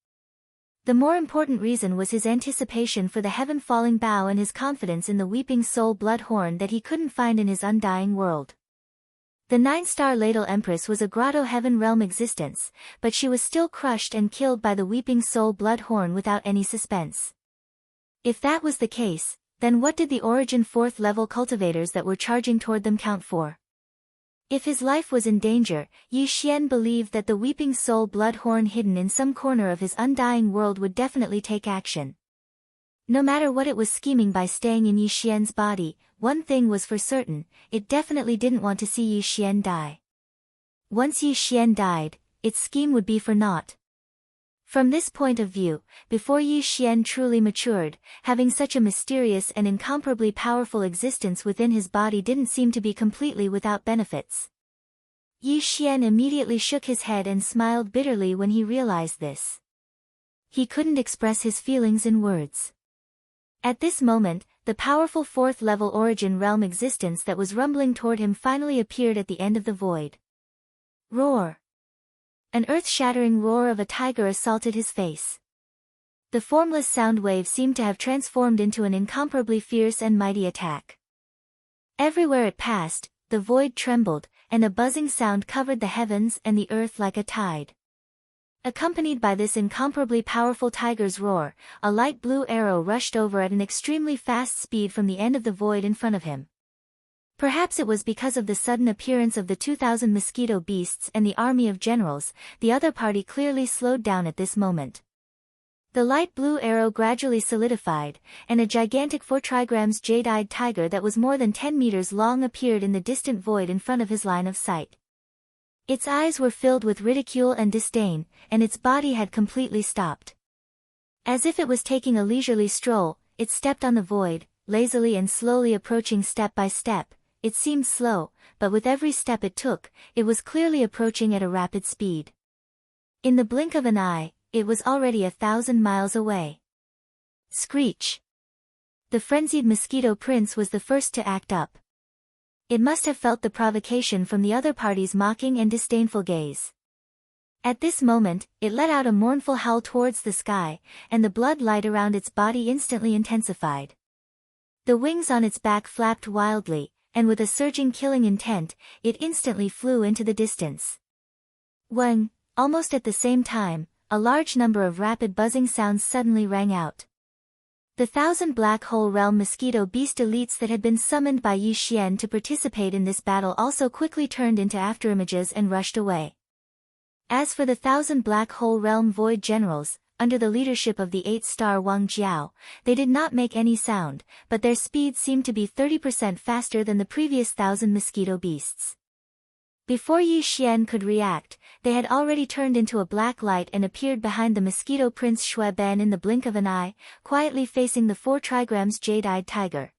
The more important reason was his anticipation for the heaven-falling bow and his confidence in the weeping soul blood horn that he couldn't find in his undying world. The 9-star ladle empress was a grotto heaven realm existence, but she was still crushed and killed by the weeping soul blood horn without any suspense. If that was the case, then what did the origin 4th level cultivators that were charging toward them count for? If his life was in danger, Yi Xian believed that the weeping soul blood horn hidden in some corner of his undying world would definitely take action. No matter what it was scheming by staying in Yi Xian's body, one thing was for certain, it definitely didn't want to see Yi Xian die. Once Yi Xian died, its scheme would be for naught. From this point of view, before Yi Xian truly matured, having such a mysterious and incomparably powerful existence within his body didn't seem to be completely without benefits. Yi Xian immediately shook his head and smiled bitterly when he realized this. He couldn't express his feelings in words. At this moment, the powerful 4th level origin realm existence that was rumbling toward him finally appeared at the end of the void. Roar! An earth-shattering roar of a tiger assaulted his face. The formless sound wave seemed to have transformed into an incomparably fierce and mighty attack. Everywhere it passed, the void trembled, and a buzzing sound covered the heavens and the earth like a tide. Accompanied by this incomparably powerful tiger's roar, a light blue arrow rushed over at an extremely fast speed from the end of the void in front of him. Perhaps it was because of the sudden appearance of the 2,000 mosquito beasts and the army of generals, the other party clearly slowed down at this moment. The light blue arrow gradually solidified, and a gigantic 4 trigrams jade-eyed tiger that was more than 10 meters long appeared in the distant void in front of his line of sight. Its eyes were filled with ridicule and disdain, and its body had completely stopped. As if it was taking a leisurely stroll, it stepped on the void, lazily and slowly approaching step by step. It seemed slow, but with every step it took, it was clearly approaching at a rapid speed. In the blink of an eye, it was already 1,000 miles away. Screech! The frenzied mosquito prince was the first to act up. It must have felt the provocation from the other party's mocking and disdainful gaze. At this moment, it let out a mournful howl towards the sky, and the blood light around its body instantly intensified. The wings on its back flapped wildly, and with a surging killing intent, it instantly flew into the distance. When, almost at the same time, a large number of rapid buzzing sounds suddenly rang out. The 1,000 Black Hole Realm mosquito beast elites that had been summoned by Yi Xian to participate in this battle also quickly turned into afterimages and rushed away. As for the 1,000 Black Hole Realm void generals, under the leadership of the 8-star Wang Jiao, they did not make any sound, but their speed seemed to be 30% faster than the previous 1,000 mosquito beasts. Before Yi Xian could react, they had already turned into a black light and appeared behind the mosquito prince Shui Ben in the blink of an eye, quietly facing the 4 trigrams jade-eyed tiger.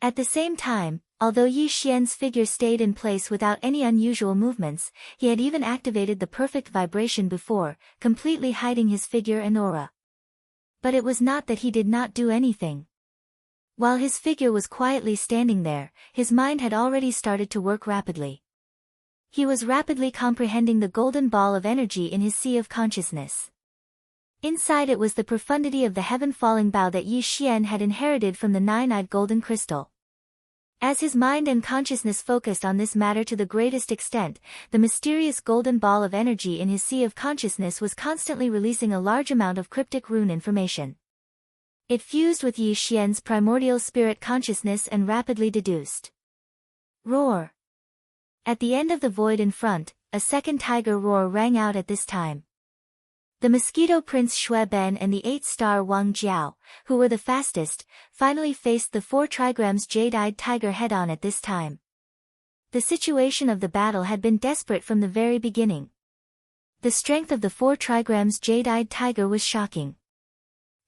At the same time, although Yi Xian's figure stayed in place without any unusual movements, he had even activated the perfect vibration before, completely hiding his figure and aura. But it was not that he did not do anything. While his figure was quietly standing there, his mind had already started to work rapidly. He was rapidly comprehending the golden ball of energy in his sea of consciousness. Inside it was the profundity of the heaven-falling bow that Yi Xian had inherited from the 9-eyed golden crystal. As his mind and consciousness focused on this matter to the greatest extent, the mysterious golden ball of energy in his sea of consciousness was constantly releasing a large amount of cryptic rune information. It fused with Yi Xian's primordial spirit consciousness and rapidly deduced. Roar! At the end of the void in front, a second tiger roar rang out at this time. The mosquito prince Shui Ben and the 8-star Wang Jiao, who were the fastest, finally faced the 4 trigrams jade-eyed tiger head-on at this time. The situation of the battle had been desperate from the very beginning. The strength of the 4 trigrams jade-eyed tiger was shocking.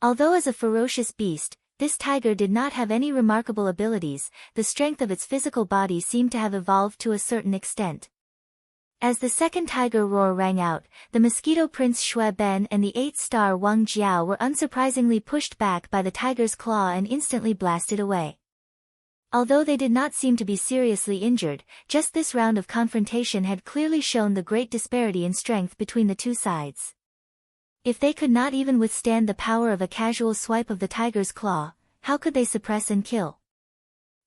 Although as a ferocious beast, this tiger did not have any remarkable abilities, the strength of its physical body seemed to have evolved to a certain extent. As the second tiger roar rang out, the mosquito prince Shui Ben and the 8-star Wang Jiao were unsurprisingly pushed back by the tiger's claw and instantly blasted away. Although they did not seem to be seriously injured, just this round of confrontation had clearly shown the great disparity in strength between the two sides. If they could not even withstand the power of a casual swipe of the tiger's claw, how could they suppress and kill?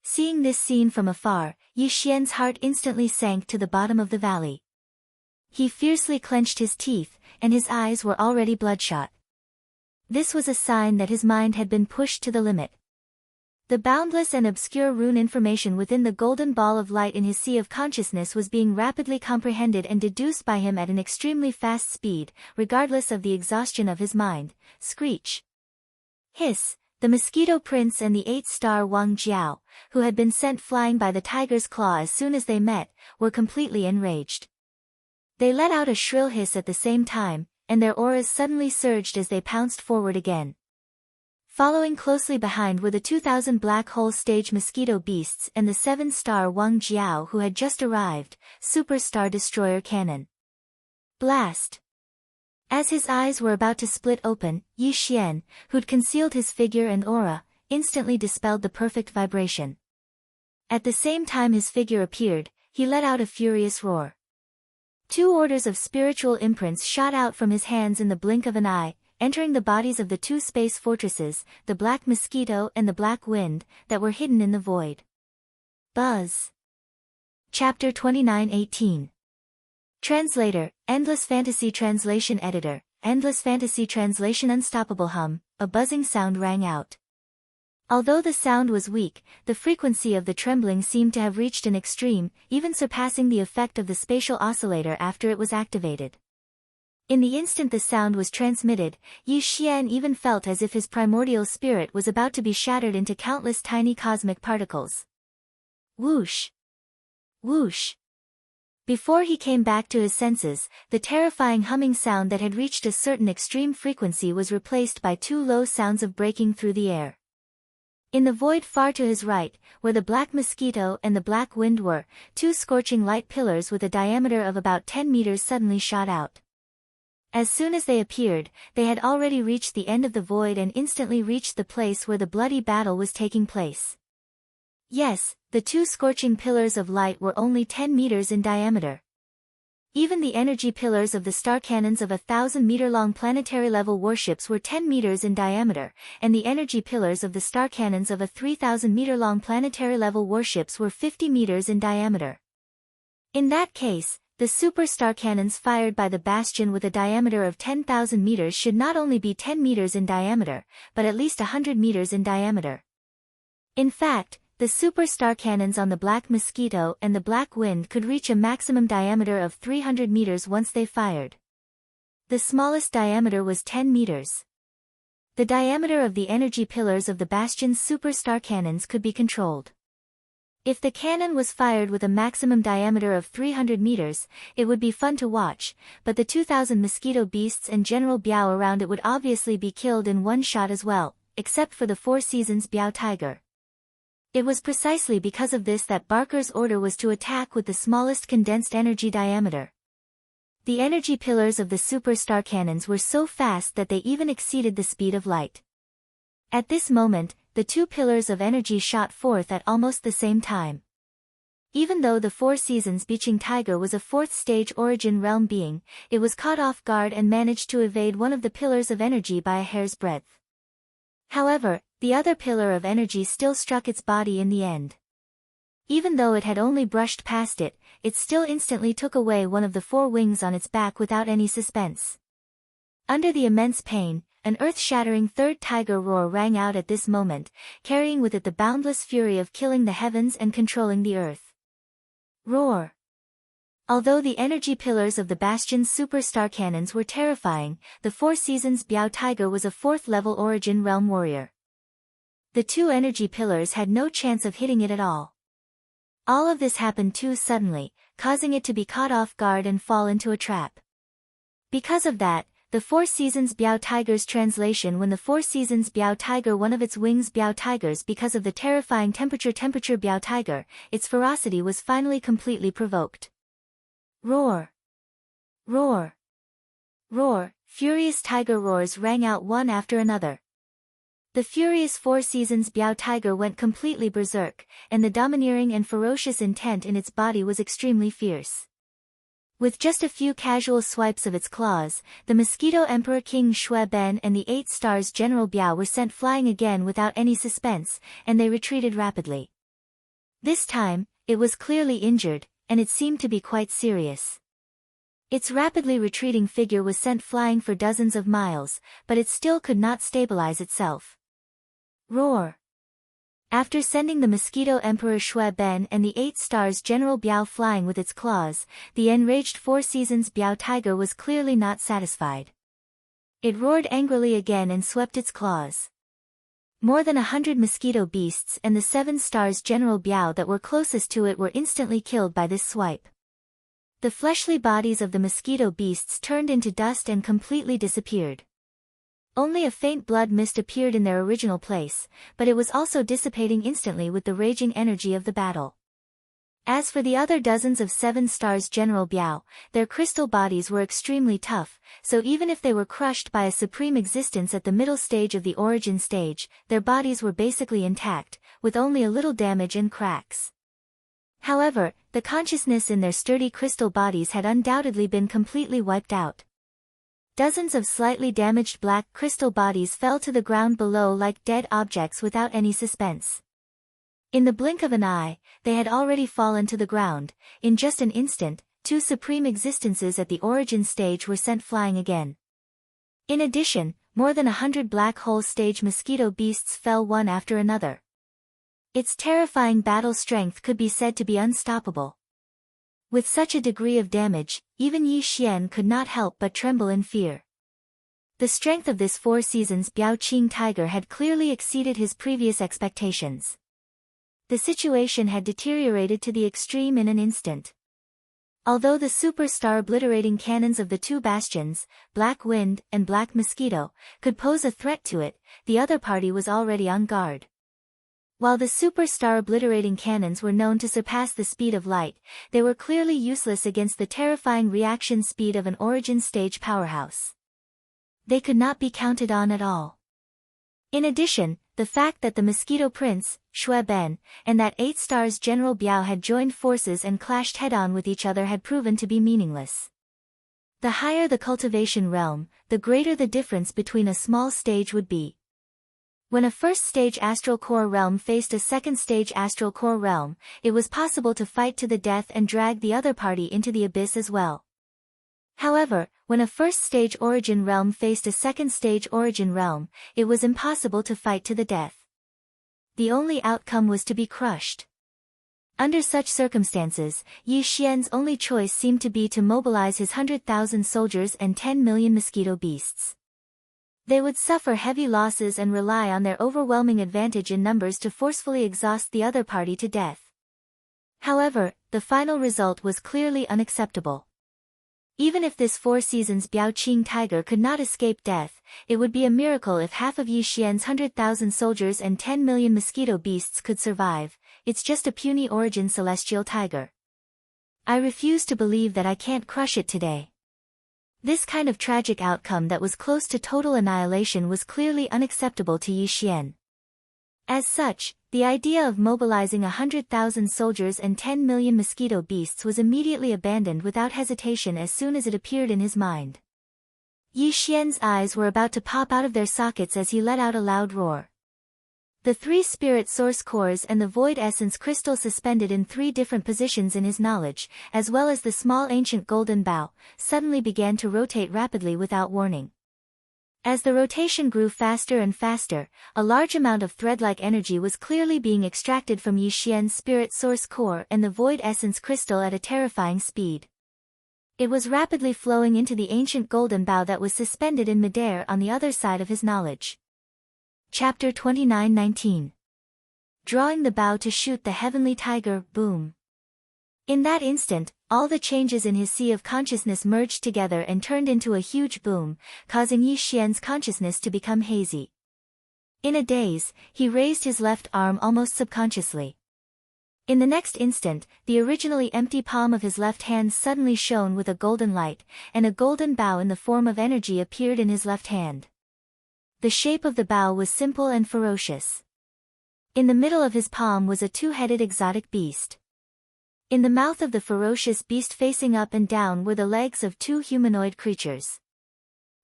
Seeing this scene from afar, Yi Xian's heart instantly sank to the bottom of the valley. He fiercely clenched his teeth, and his eyes were already bloodshot. This was a sign that his mind had been pushed to the limit. The boundless and obscure rune information within the golden ball of light in his sea of consciousness was being rapidly comprehended and deduced by him at an extremely fast speed, regardless of the exhaustion of his mind. Screech! Hiss! The mosquito prince and the 8-star Wang Jiao, who had been sent flying by the tiger's claw as soon as they met, were completely enraged. They let out a shrill hiss at the same time, and their auras suddenly surged as they pounced forward again. Following closely behind were the 2,000 black hole stage mosquito beasts and the 7-star Wang Jiao who had just arrived, superstar destroyer cannon. Blast! As his eyes were about to split open, Yi Xian, who'd concealed his figure and aura, instantly dispelled the perfect vibration. At the same time his figure appeared, he let out a furious roar. 2 orders of spiritual imprints shot out from his hands in the blink of an eye, entering the bodies of the 2 space fortresses, the Black Mosquito and the Black Wind, that were hidden in the void. Buzz. Chapter 29:18. Translator, Endless Fantasy Translation Editor, Endless Fantasy Translation. Unstoppable hum, a buzzing sound rang out. Although the sound was weak, the frequency of the trembling seemed to have reached an extreme, even surpassing the effect of the spatial oscillator after it was activated. In the instant the sound was transmitted, Yi Xian even felt as if his primordial spirit was about to be shattered into countless tiny cosmic particles. Whoosh! Whoosh! Before he came back to his senses, the terrifying humming sound that had reached a certain extreme frequency was replaced by two low sounds of breaking through the air. In the void far to his right, where the black mosquito and the black wind were, two scorching light pillars with a diameter of about 10 meters suddenly shot out. As soon as they appeared, they had already reached the end of the void and instantly reached the place where the bloody battle was taking place. Yes, the two scorching pillars of light were only 10 meters in diameter. Even the energy pillars of the star cannons of 1,000-meter-long planetary-level warships were 10 meters in diameter, and the energy pillars of the star cannons of a 3,000-meter-long planetary-level warships were 50 meters in diameter. In that case, the super star cannons fired by the Bastion with a diameter of 10,000 meters should not only be 10 meters in diameter, but at least 100 meters in diameter. In fact, the super star cannons on the Black Mosquito and the Black Wind could reach a maximum diameter of 300 meters once they fired. The smallest diameter was 10 meters. The diameter of the energy pillars of the Bastion's super star cannons could be controlled. If the cannon was fired with a maximum diameter of 300 meters, it would be fun to watch, but the 2,000 mosquito beasts and General Biao around it would obviously be killed in one shot as well, except for the Four Seasons Biao Tiger. It was precisely because of this that Barker's order was to attack with the smallest condensed energy diameter. The energy pillars of the super star cannons were so fast that they even exceeded the speed of light. At this moment, the two pillars of energy shot forth at almost the same time. Even though the Four Seasons Beaching Tiger was a fourth-stage origin realm being, it was caught off guard and managed to evade one of the pillars of energy by a hair's breadth. However, the other pillar of energy still struck its body in the end. Even though it had only brushed past it, it still instantly took away one of the four wings on its back without any suspense. Under the immense pain, an earth-shattering third tiger roar rang out at this moment, carrying with it the boundless fury of killing the heavens and controlling the earth. Roar! Although the energy pillars of the Bastion's superstar cannons were terrifying, the Four Seasons Biao Tiger was a fourth-level origin realm warrior. The two energy pillars had no chance of hitting it at all. All of this happened too suddenly, causing it to be caught off guard and fall into a trap. Because of that, the Four Seasons Biao Tiger's translation when the Four Seasons Biao Tiger one of its wings Biao Tigers because of the terrifying temperature Biao Tiger, its ferocity was finally completely provoked. Roar! Roar! Roar! Furious tiger roars rang out one after another. The furious Four Seasons Biao Tiger went completely berserk, and the domineering and ferocious intent in its body was extremely fierce. With just a few casual swipes of its claws, the Mosquito Emperor King Shui Ben and the 8 Stars General Biao were sent flying again without any suspense, and they retreated rapidly. This time, it was clearly injured, and it seemed to be quite serious. Its rapidly retreating figure was sent flying for dozens of miles, but it still could not stabilize itself. Roar! After sending the Mosquito Emperor Shui Ben and the 8 Stars General Biao flying with its claws, the enraged Four Seasons Biao Tiger was clearly not satisfied. It roared angrily again and swept its claws. More than 100 mosquito beasts and the 7 Stars General Biao that were closest to it were instantly killed by this swipe. The fleshly bodies of the mosquito beasts turned into dust and completely disappeared. Only a faint blood mist appeared in their original place, but it was also dissipating instantly with the raging energy of the battle. As for the other dozens of 7 Stars General Biao, their crystal bodies were extremely tough, so even if they were crushed by a supreme existence at the middle stage of the origin stage, their bodies were basically intact, with only a little damage and cracks. However, the consciousness in their sturdy crystal bodies had undoubtedly been completely wiped out. Dozens of slightly damaged black crystal bodies fell to the ground below like dead objects without any suspense. In the blink of an eye, they had already fallen to the ground. In just an instant, two supreme existences at the origin stage were sent flying again. In addition, more than 100 black hole stage mosquito beasts fell one after another. Its terrifying battle strength could be said to be unstoppable. With such a degree of damage, even Yi Xian could not help but tremble in fear. The strength of this 4 seasons Biaoqing tiger had clearly exceeded his previous expectations. The situation had deteriorated to the extreme in an instant. Although the superstar obliterating cannons of the two bastions, Black Wind and Black Mosquito, could pose a threat to it, the other party was already on guard. While the superstar obliterating cannons were known to surpass the speed of light, they were clearly useless against the terrifying reaction speed of an origin stage powerhouse. They could not be counted on at all. In addition, the fact that the Mosquito Prince, Xue Ben, and that 8 stars General Biao had joined forces and clashed head-on with each other had proven to be meaningless. The higher the cultivation realm, the greater the difference between a small stage would be. When a first stage astral core realm faced a second stage astral core realm, it was possible to fight to the death and drag the other party into the abyss as well. However, when a first stage origin realm faced a second stage origin realm, it was impossible to fight to the death. The only outcome was to be crushed. Under such circumstances, Yi Xian's only choice seemed to be to mobilize his 100,000 soldiers and 10 million mosquito beasts. They would suffer heavy losses and rely on their overwhelming advantage in numbers to forcefully exhaust the other party to death. However, the final result was clearly unacceptable. Even if this 4 seasons Biaoqing tiger could not escape death, it would be a miracle if half of Yi Xian's 100,000 soldiers and 10 million mosquito beasts could survive. It's just a puny origin celestial tiger. I refuse to believe that I can't crush it today. This kind of tragic outcome that was close to total annihilation was clearly unacceptable to Yi Xian. As such, the idea of mobilizing 100,000 soldiers and 10 million mosquito beasts was immediately abandoned without hesitation as soon as it appeared in his mind. Yi Xian's eyes were about to pop out of their sockets as he let out a loud roar. The 3 spirit source cores and the void essence crystal suspended in 3 different positions in his knowledge, as well as the small ancient golden bow, suddenly began to rotate rapidly without warning. As the rotation grew faster and faster, a large amount of thread-like energy was clearly being extracted from Yi Xian's spirit source core and the void essence crystal at a terrifying speed. It was rapidly flowing into the ancient golden bow that was suspended in midair on the other side of his knowledge. Chapter 29:19. Drawing the bow to shoot the heavenly tiger, boom. In that instant, all the changes in his sea of consciousness merged together and turned into a huge boom, causing Yi Xian's consciousness to become hazy. In a daze, he raised his left arm almost subconsciously. In the next instant, the originally empty palm of his left hand suddenly shone with a golden light, and a golden bow in the form of energy appeared in his left hand. The shape of the bow was simple and ferocious. In the middle of his palm was a 2-headed exotic beast. In the mouth of the ferocious beast facing up and down were the legs of 2 humanoid creatures.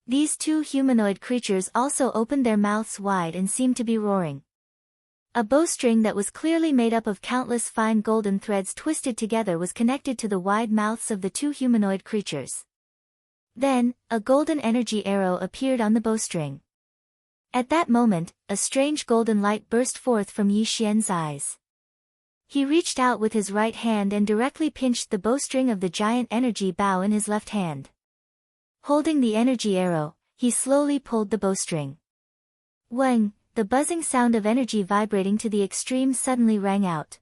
These 2 humanoid creatures also opened their mouths wide and seemed to be roaring. A bowstring that was clearly made up of countless fine golden threads twisted together was connected to the wide mouths of the 2 humanoid creatures. Then, a golden energy arrow appeared on the bowstring. At that moment, a strange golden light burst forth from Yi Xian's eyes. He reached out with his right hand and directly pinched the bowstring of the giant energy bow in his left hand. Holding the energy arrow, he slowly pulled the bowstring. Wang, the buzzing sound of energy vibrating to the extreme suddenly rang out.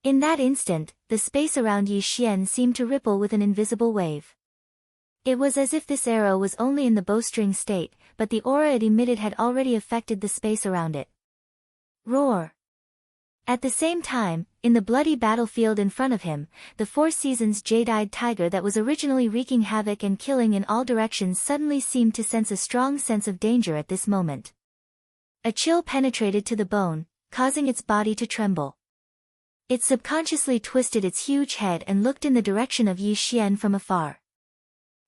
In that instant, the space around Yi Xian seemed to ripple with an invisible wave. It was as if this arrow was only in the bowstring state, but the aura it emitted had already affected the space around it. Roar! At the same time, in the bloody battlefield in front of him, the 4 seasons jade-eyed tiger that was originally wreaking havoc and killing in all directions suddenly seemed to sense a strong sense of danger at this moment. A chill penetrated to the bone, causing its body to tremble. It subconsciously twisted its huge head and looked in the direction of Yi Xian from afar.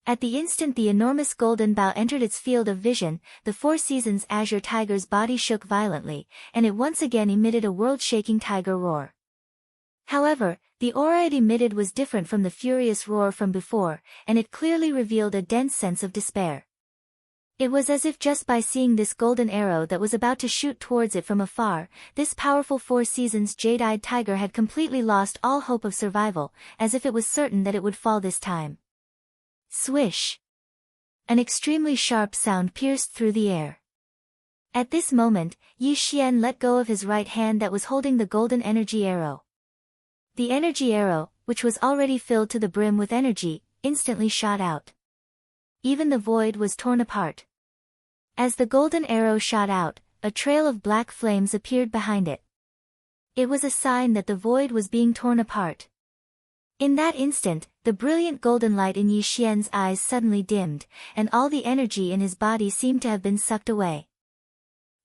At the instant the enormous golden bough entered its field of vision, the Four Seasons Azure Tiger's body shook violently, and it once again emitted a world-shaking tiger roar. However, the aura it emitted was different from the furious roar from before, and it clearly revealed a dense sense of despair. It was as if just by seeing this golden arrow that was about to shoot towards it from afar, this powerful Four Seasons jade-eyed tiger had completely lost all hope of survival, as if it was certain that it would fall this time. Swish! An extremely sharp sound pierced through the air. At this moment, Yi Xian let go of his right hand that was holding the golden energy arrow. The energy arrow, which was already filled to the brim with energy, instantly shot out. Even the void was torn apart. As the golden arrow shot out, a trail of black flames appeared behind it. It was a sign that the void was being torn apart. In that instant, the brilliant golden light in Yi Xian's eyes suddenly dimmed, and all the energy in his body seemed to have been sucked away.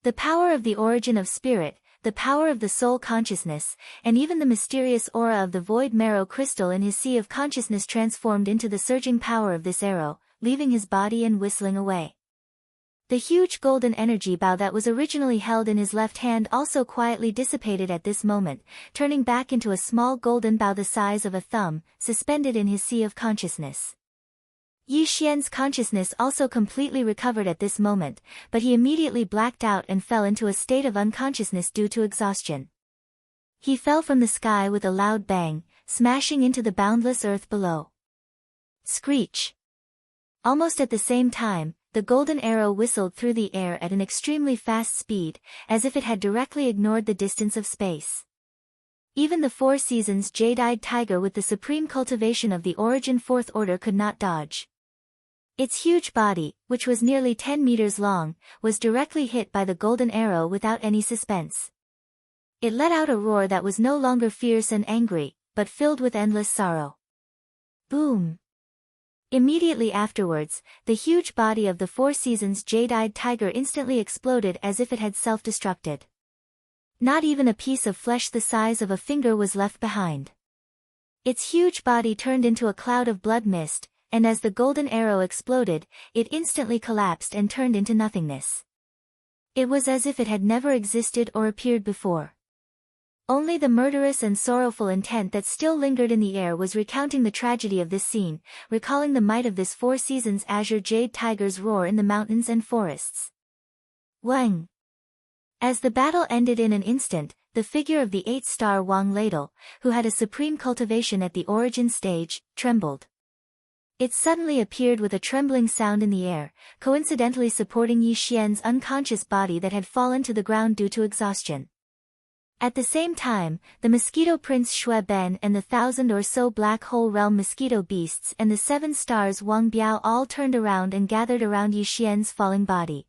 The power of the origin of spirit, the power of the soul consciousness, and even the mysterious aura of the void marrow crystal in his sea of consciousness transformed into the surging power of this arrow, leaving his body and whistling away. The huge golden energy bow that was originally held in his left hand also quietly dissipated at this moment, turning back into a small golden bow the size of a thumb, suspended in his sea of consciousness. Yi Xian's consciousness also completely recovered at this moment, but he immediately blacked out and fell into a state of unconsciousness due to exhaustion. He fell from the sky with a loud bang, smashing into the boundless earth below. Screech! Almost at the same time, the golden arrow whistled through the air at an extremely fast speed, as if it had directly ignored the distance of space. Even the Four Seasons jade-eyed tiger with the supreme cultivation of the origin fourth order could not dodge. Its huge body, which was nearly 10 meters long, was directly hit by the golden arrow without any suspense. It let out a roar that was no longer fierce and angry, but filled with endless sorrow. Boom! Immediately afterwards, the huge body of the Four Seasons jade-eyed tiger instantly exploded as if it had self-destructed. Not even a piece of flesh the size of a finger was left behind. Its huge body turned into a cloud of blood mist, and as the golden arrow exploded, it instantly collapsed and turned into nothingness. It was as if it had never existed or appeared before. Only the murderous and sorrowful intent that still lingered in the air was recounting the tragedy of this scene, recalling the might of this Four Seasons azure jade tiger's roar in the mountains and forests. Wang! As the battle ended in an instant, the figure of the 8-star Wang ladle, who had a supreme cultivation at the origin stage, trembled. It suddenly appeared with a trembling sound in the air, coincidentally supporting Yi Xian's unconscious body that had fallen to the ground due to exhaustion. At the same time, the Mosquito Prince Xue Ben and the 1,000 or so Black Hole Realm mosquito beasts and the 7 stars Wang Biao all turned around and gathered around Yi Xian's falling body.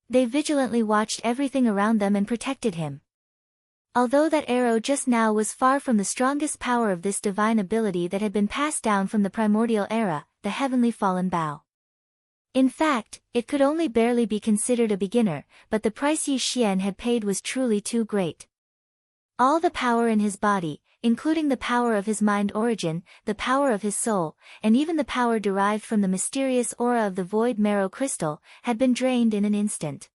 They vigilantly watched everything around them and protected him. Although that arrow just now was far from the strongest power of this divine ability that had been passed down from the primordial era, the heavenly fallen bough. In fact, it could only barely be considered a beginner, but the price Yi Xian had paid was truly too great. All the power in his body, including the power of his mind origin, the power of his soul, and even the power derived from the mysterious aura of the void marrow crystal, had been drained in an instant.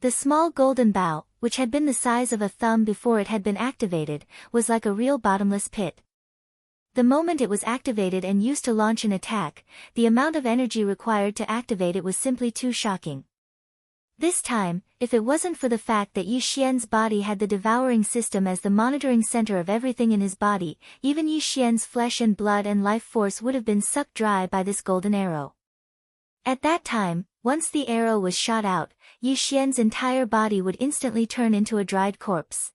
The small golden bough, which had been the size of a thumb before it had been activated, was like a real bottomless pit. The moment it was activated and used to launch an attack, the amount of energy required to activate it was simply too shocking. This time, if it wasn't for the fact that Yi Xian's body had the devouring system as the monitoring center of everything in his body, even Yi Xian's flesh and blood and life force would have been sucked dry by this golden arrow. At that time, once the arrow was shot out, Yi Xian's entire body would instantly turn into a dried corpse.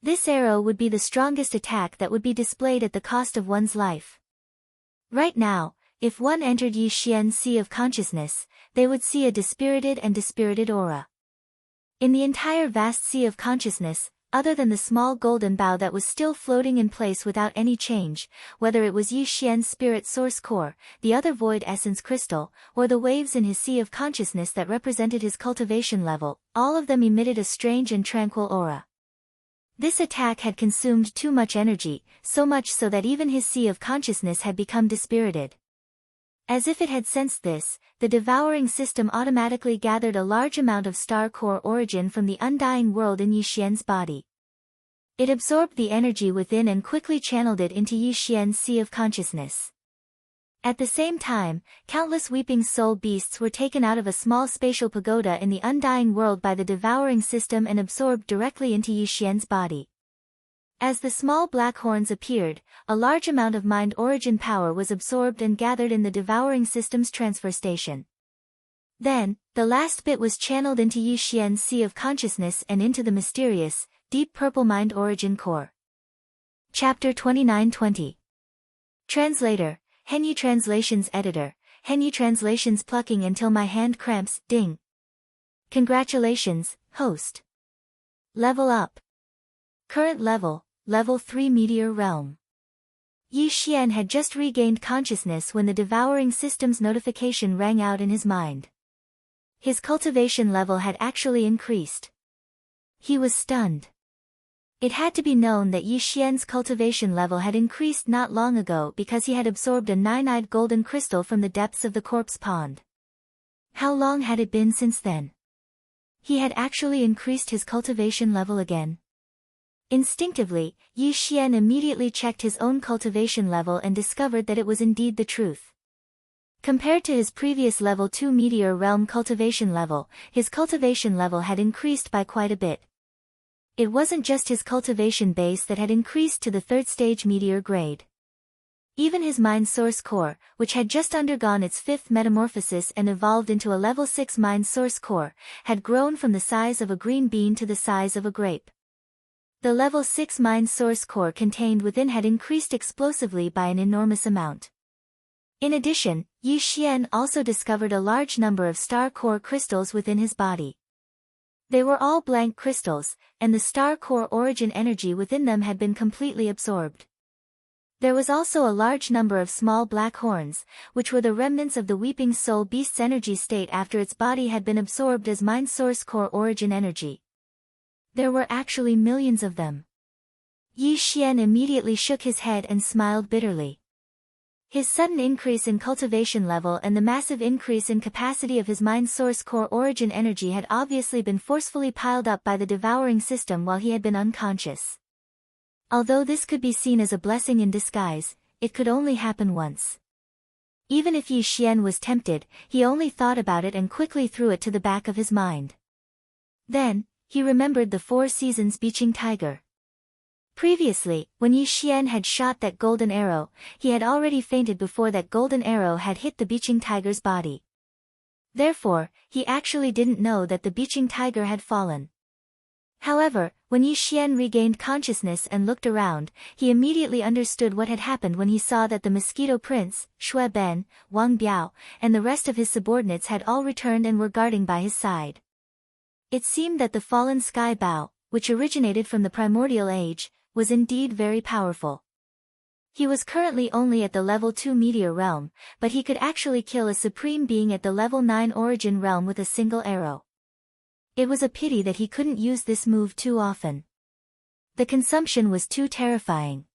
This arrow would be the strongest attack that would be displayed at the cost of one's life. Right now, if one entered Yi Xian's sea of consciousness, they would see a dispirited and dispirited aura. In the entire vast sea of consciousness, other than the small golden bough that was still floating in place without any change, whether it was Yi Xian's spirit source core, the other void essence crystal, or the waves in his sea of consciousness that represented his cultivation level, all of them emitted a strange and tranquil aura. This attack had consumed too much energy, so much so that even his sea of consciousness had become dispirited. As if it had sensed this, the devouring system automatically gathered a large amount of star core origin from the undying world in Yi Xian's body. It absorbed the energy within and quickly channeled it into Yi Xian's sea of consciousness. At the same time, countless weeping soul beasts were taken out of a small spatial pagoda in the undying world by the devouring system and absorbed directly into Yi Xian's body. As the small black horns appeared, a large amount of mind origin power was absorbed and gathered in the devouring system's transfer station. Then, the last bit was channeled into Yi Xian's sea of consciousness and into the mysterious, deep purple mind origin core. Chapter 29-20. Translator, Henyi Translations Editor, Henyi Translations Plucking until my hand cramps, ding. Congratulations, host. Level up. Current level, Level 3 Meteor Realm. Yi Xian had just regained consciousness when the devouring system's notification rang out in his mind. His cultivation level had actually increased. He was stunned. It had to be known that Yi Xian's cultivation level had increased not long ago because he had absorbed a nine-eyed golden crystal from the depths of the corpse pond. How long had it been since then? He had actually increased his cultivation level again. Instinctively, Yi Xian immediately checked his own cultivation level and discovered that it was indeed the truth. Compared to his previous level 2 Meteor Realm cultivation level, his cultivation level had increased by quite a bit. It wasn't just his cultivation base that had increased to the 3rd stage Meteor grade. Even his mind source core, which had just undergone its 5th metamorphosis and evolved into a level 6 mind source core, had grown from the size of a green bean to the size of a grape. The level 6 mind source core contained within had increased explosively by an enormous amount. In addition, Yi Xian also discovered a large number of star core crystals within his body. They were all blank crystals, and the star core origin energy within them had been completely absorbed. There was also a large number of small black horns, which were the remnants of the weeping soul beast's energy state after its body had been absorbed as mind source core origin energy. There were actually millions of them. Yi Xian immediately shook his head and smiled bitterly. His sudden increase in cultivation level and the massive increase in capacity of his mind source core origin energy had obviously been forcefully piled up by the devouring system while he had been unconscious. Although this could be seen as a blessing in disguise, it could only happen once. Even if Yi Xian was tempted, he only thought about it and quickly threw it to the back of his mind. Then, he remembered the 4 seasons beaching tiger. Previously, when Yi Xian had shot that golden arrow, he had already fainted before that golden arrow had hit the beaching tiger's body. Therefore, he actually didn't know that the beaching tiger had fallen. However, when Yi Xian regained consciousness and looked around, he immediately understood what had happened when he saw that the Mosquito Prince, Shui Ben, Wang Biao, and the rest of his subordinates had all returned and were guarding by his side. It seemed that the fallen sky bao, which originated from the primordial age, was indeed very powerful. He was currently only at the level 2 meteor realm, but he could actually kill a supreme being at the level 9 origin realm with a single arrow. It was a pity that he couldn't use this move too often. The consumption was too terrifying.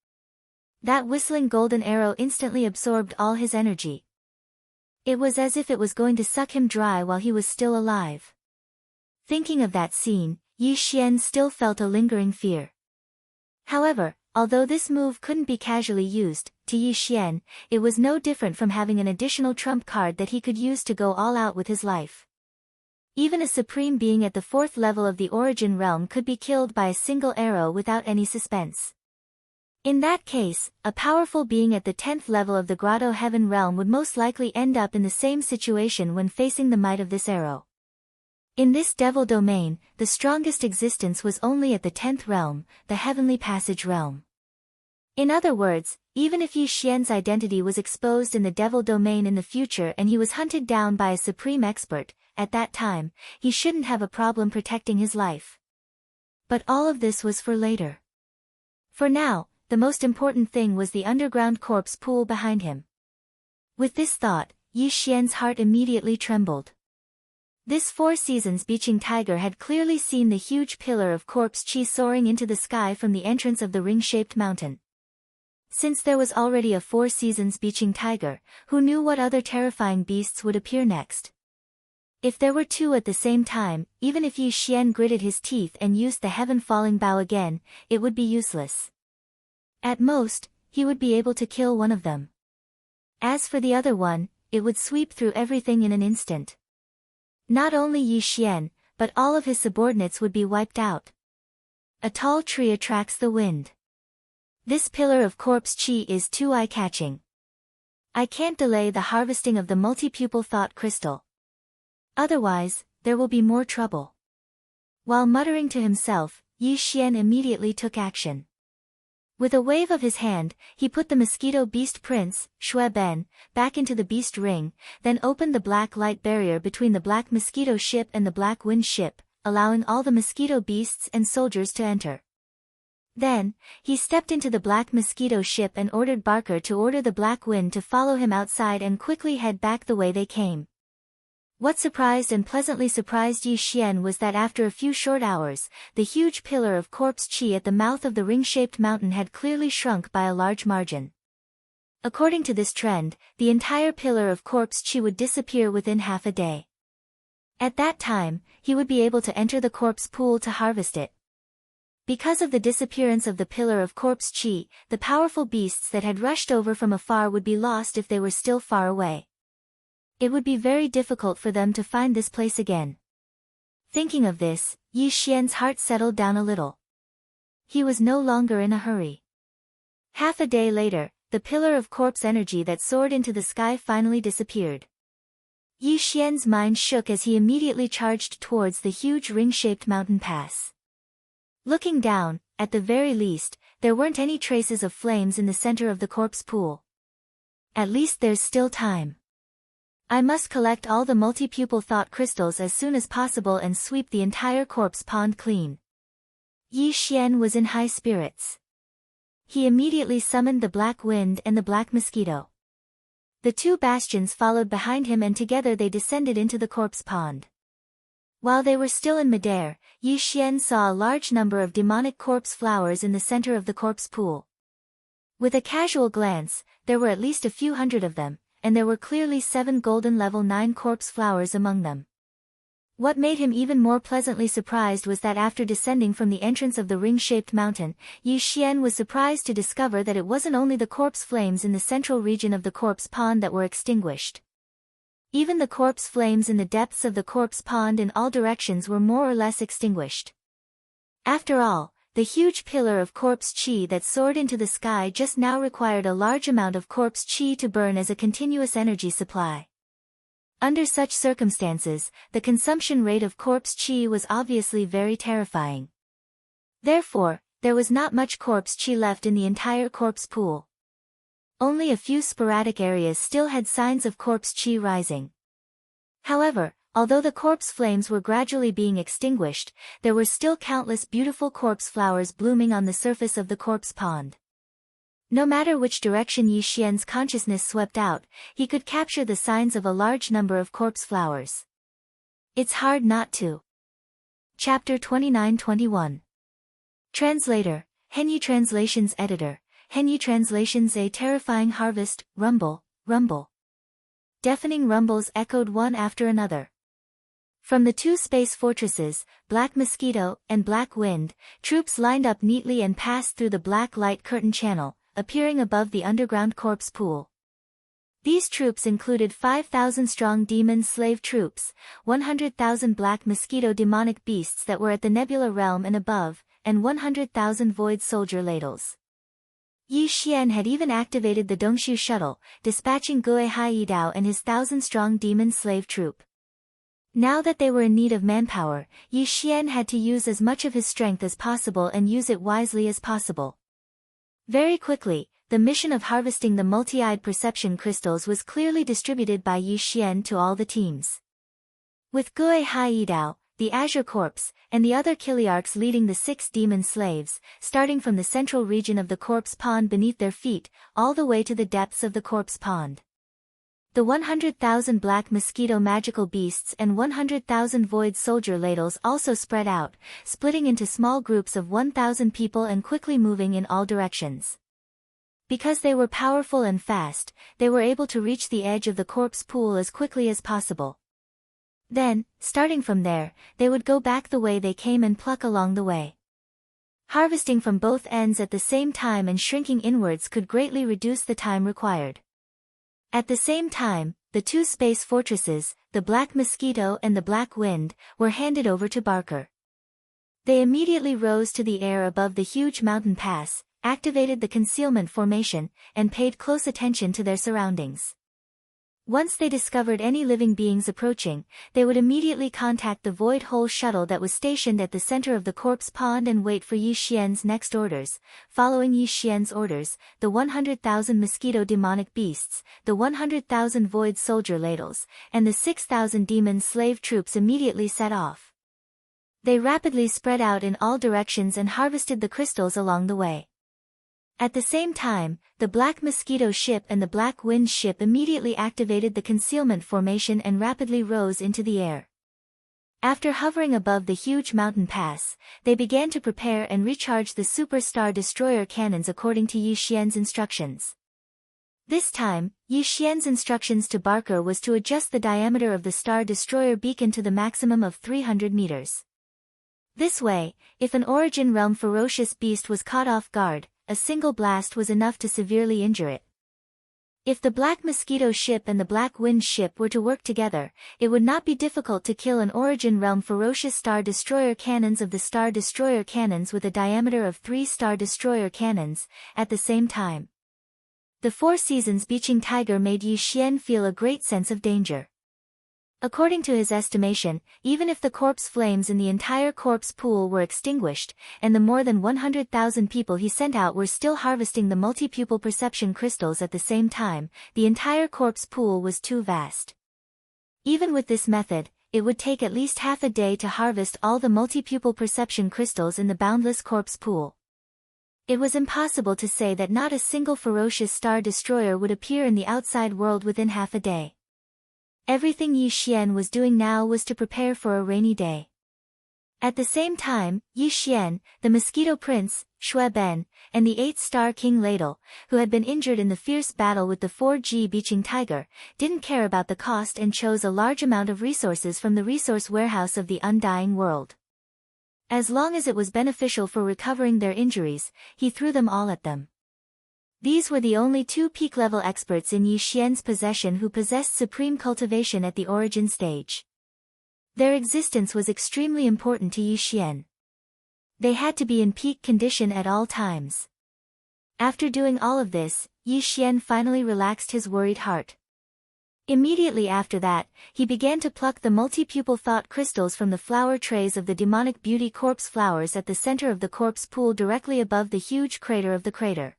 That whistling golden arrow instantly absorbed all his energy. It was as if it was going to suck him dry while he was still alive. Thinking of that scene, Yi Xian still felt a lingering fear. However, although this move couldn't be casually used, to Yi Xian, it was no different from having an additional trump card that he could use to go all out with his life. Even a supreme being at the 4th level of the origin realm could be killed by a single arrow without any suspense. In that case, a powerful being at the 10th level of the Grotto Heaven realm would most likely end up in the same situation when facing the might of this arrow. In this devil domain, the strongest existence was only at the 10th realm, the Heavenly Passage realm. In other words, even if Yi Xian's identity was exposed in the devil domain in the future and he was hunted down by a supreme expert, at that time, he shouldn't have a problem protecting his life. But all of this was for later. For now, the most important thing was the underground corpse pool behind him. With this thought, Yi Xian's heart immediately trembled. This 4 seasons beaching tiger had clearly seen the huge pillar of corpse chi soaring into the sky from the entrance of the ring-shaped mountain. Since there was already a 4 seasons beaching tiger, who knew what other terrifying beasts would appear next? If there were 2 at the same time, even if Yi Xian gritted his teeth and used the heaven-falling bow again, it would be useless. At most, he would be able to kill one of them. As for the other one, it would sweep through everything in an instant. Not only Yi Xian, but all of his subordinates would be wiped out. A tall tree attracts the wind. This pillar of corpse chi is too eye-catching. I can't delay the harvesting of the multi-pupil thought crystal. Otherwise, there will be more trouble. While muttering to himself, Yi Xian immediately took action. With a wave of his hand, he put the mosquito beast prince, Xue Ben, back into the beast ring, then opened the black light barrier between the black mosquito ship and the black wind ship, allowing all the mosquito beasts and soldiers to enter. Then, he stepped into the black mosquito ship and ordered Barker to order the black wind to follow him outside and quickly head back the way they came. What surprised and pleasantly surprised Yi Xian was that after a few short hours, the huge pillar of corpse chi at the mouth of the ring-shaped mountain had clearly shrunk by a large margin. According to this trend, the entire pillar of corpse chi would disappear within half a day. At that time, he would be able to enter the corpse pool to harvest it. Because of the disappearance of the pillar of corpse chi, the powerful beasts that had rushed over from afar would be lost if they were still far away. It would be very difficult for them to find this place again. Thinking of this, Yi Xian's heart settled down a little. He was no longer in a hurry. Half a day later, the pillar of corpse energy that soared into the sky finally disappeared. Yi Xian's mind shook as he immediately charged towards the huge ring-shaped mountain pass. Looking down, at the very least, there weren't any traces of flames in the center of the corpse pool. At least there's still time. I must collect all the multi-pupil thought crystals as soon as possible and sweep the entire corpse pond clean. Yi Xian was in high spirits. He immediately summoned the black wind and the black mosquito. The 2 bastions followed behind him and together they descended into the corpse pond. While they were still in midair, Yi Xian saw a large number of demonic corpse flowers in the center of the corpse pool. With a casual glance, there were at least a few hundred of them, and there were clearly 7 golden level 9 corpse flowers among them. What made him even more pleasantly surprised was that after descending from the entrance of the ring-shaped mountain, Yi Xian was surprised to discover that it wasn't only the corpse flames in the central region of the corpse pond that were extinguished. Even the corpse flames in the depths of the corpse pond in all directions were more or less extinguished. After all, the huge pillar of corpse chi that soared into the sky just now required a large amount of corpse chi to burn as a continuous energy supply. Under such circumstances, the consumption rate of corpse chi was obviously very terrifying. Therefore, there was not much corpse chi left in the entire corpse pool. Only a few sporadic areas still had signs of corpse chi rising. However, although the corpse flames were gradually being extinguished, there were still countless beautiful corpse flowers blooming on the surface of the corpse pond. No matter which direction Yi Xian's consciousness swept out, he could capture the signs of a large number of corpse flowers. It's hard not to. Chapter 29-21. Translator, Henyi Translations Editor, Henyi Translations. A terrifying harvest, rumble, rumble. Deafening rumbles echoed one after another. From the 2 space fortresses, Black Mosquito and Black Wind, troops lined up neatly and passed through the black light curtain channel, appearing above the underground corpse pool. These troops included 5,000-strong demon slave troops, 100,000 Black Mosquito demonic beasts that were at the Nebula realm and above, and 100,000 void soldier ladles. Yi Xian had even activated the Dongshu shuttle, dispatching Gue Haidao and his 1,000-strong demon slave troop. Now that they were in need of manpower, Yi Xian had to use as much of his strength as possible and use it wisely as possible. Very quickly, the mission of harvesting the multi-eyed perception crystals was clearly distributed by Yi Xian to all the teams. With Gue Haidao, the Azure Corpse, and the other Kiliarchs leading the 6 demon slaves, starting from the central region of the corpse pond beneath their feet, all the way to the depths of the corpse pond. The 100,000 Black Mosquito magical beasts and 100,000 void soldier ladles also spread out, splitting into small groups of 1,000 people and quickly moving in all directions. Because they were powerful and fast, they were able to reach the edge of the corpse pool as quickly as possible. Then, starting from there, they would go back the way they came and pluck along the way. Harvesting from both ends at the same time and shrinking inwards could greatly reduce the time required. At the same time, the two space fortresses, the Black Mosquito and the Black Wind, were handed over to Barker. They immediately rose to the air above the huge mountain pass, activated the concealment formation, and paid close attention to their surroundings. Once they discovered any living beings approaching, they would immediately contact the Void Hole shuttle that was stationed at the center of the corpse pond and wait for Yi Xian's next orders. Following Yi Xian's orders, the 100,000 mosquito demonic beasts, the 100,000 void soldier ladles, and the 6,000 demon slave troops immediately set off. They rapidly spread out in all directions and harvested the crystals along the way. At the same time, the Black Mosquito ship and the Black Wind ship immediately activated the concealment formation and rapidly rose into the air. After hovering above the huge mountain pass, they began to prepare and recharge the Super Star Destroyer cannons according to Yi Xian's instructions. This time, Yi Xian's instructions to Barker was to adjust the diameter of the Star Destroyer beacon to the maximum of 300 meters. This way, if an Origin Realm ferocious beast was caught off guard, a single blast was enough to severely injure it. If the Black Mosquito ship and the Black Wind ship were to work together, it would not be difficult to kill an Origin Realm ferocious Star Destroyer cannons of the Star Destroyer cannons with a diameter of 3 Star Destroyer cannons, at the same time. The Four Seasons Beaching Tiger made Yi Xian feel a great sense of danger. According to his estimation, even if the corpse flames in the entire corpse pool were extinguished, and the more than 100,000 people he sent out were still harvesting the multi-pupil perception crystals at the same time, the entire corpse pool was too vast. Even with this method, it would take at least half a day to harvest all the multi-pupil perception crystals in the boundless corpse pool. It was impossible to say that not a single ferocious star destroyer would appear in the outside world within half a day. Everything Yi Xian was doing now was to prepare for a rainy day. At the same time, Yi Xian, the Mosquito Prince, Shui Ben, and the 8-star King Ladle, who had been injured in the fierce battle with the 4G Beaching Tiger, didn't care about the cost and chose a large amount of resources from the resource warehouse of the Undying World. As long as it was beneficial for recovering their injuries, he threw them all at them. These were the only two peak-level experts in Yi Xian's possession who possessed supreme cultivation at the origin stage. Their existence was extremely important to Yi Xian. They had to be in peak condition at all times. After doing all of this, Yi Xian finally relaxed his worried heart. Immediately after that, he began to pluck the multi-pupil thought crystals from the flower trays of the demonic beauty corpse flowers at the center of the corpse pool directly above the huge crater of the crater.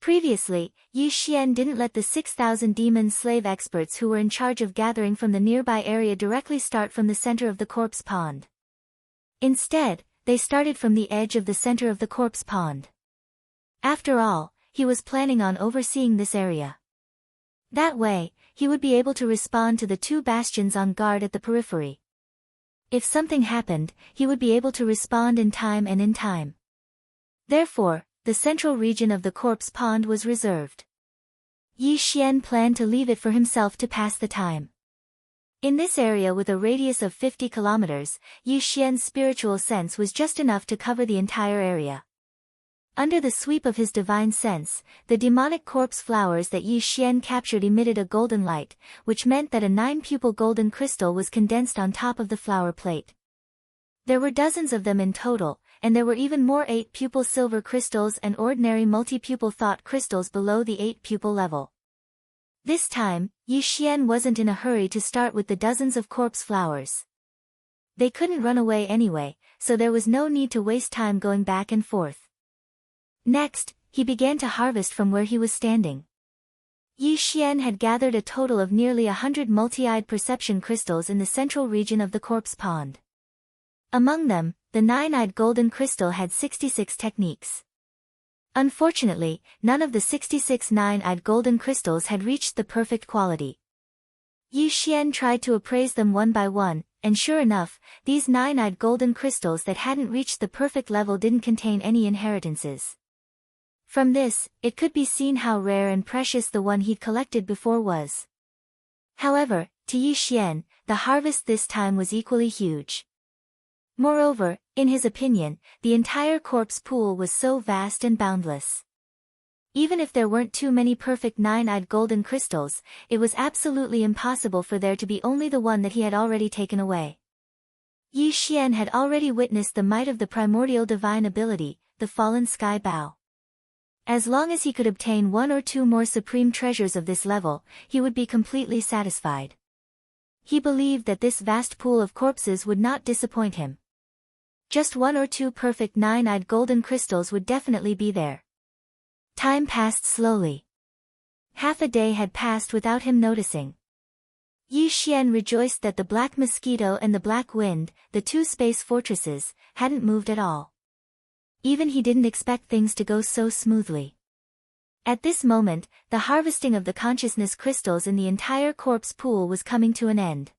Previously, Yi Xian didn't let the 6,000 demon slave experts who were in charge of gathering from the nearby area directly start from the center of the corpse pond. Instead, they started from the edge of the center of the corpse pond. After all, he was planning on overseeing this area. That way, he would be able to respond to the two bastions on guard at the periphery. If something happened, he would be able to respond in time and in time. Therefore, the central region of the corpse pond was reserved. Yi Xian planned to leave it for himself to pass the time. In this area with a radius of 50 kilometers, Yi Xian's spiritual sense was just enough to cover the entire area. Under the sweep of his divine sense, the demonic corpse flowers that Yi Xian captured emitted a golden light, which meant that a 9-pupil golden crystal was condensed on top of the flower plate. There were dozens of them in total, and there were even more 8-pupil silver crystals and ordinary multi-pupil thought crystals below the 8-pupil level. This time, Yi Xian wasn't in a hurry to start with the dozens of corpse flowers. They couldn't run away anyway, so there was no need to waste time going back and forth. Next, he began to harvest from where he was standing. Yi Xian had gathered a total of nearly 100 multi-eyed perception crystals in the central region of the corpse pond. Among them, the 9-eyed golden crystal had 66 techniques. Unfortunately, none of the 66 9-eyed golden crystals had reached the perfect quality. Yi Xian tried to appraise them one by one, and sure enough, these 9-eyed golden crystals that hadn't reached the perfect level didn't contain any inheritances. From this, it could be seen how rare and precious the one he'd collected before was. However, to Yi Xian, the harvest this time was equally huge. Moreover, in his opinion, the entire corpse pool was so vast and boundless. Even if there weren't too many perfect nine-eyed golden crystals, it was absolutely impossible for there to be only the one that he had already taken away. Yi Xian had already witnessed the might of the primordial divine ability, the fallen sky bow. As long as he could obtain one or two more supreme treasures of this level, he would be completely satisfied. He believed that this vast pool of corpses would not disappoint him. Just one or two perfect nine-eyed golden crystals would definitely be there. Time passed slowly. Half a day had passed without him noticing. Yi Xian rejoiced that the Black Mosquito and the Black Wind, the two space fortresses, hadn't moved at all. Even he didn't expect things to go so smoothly. At this moment, the harvesting of the consciousness crystals in the entire corpse pool was coming to an end.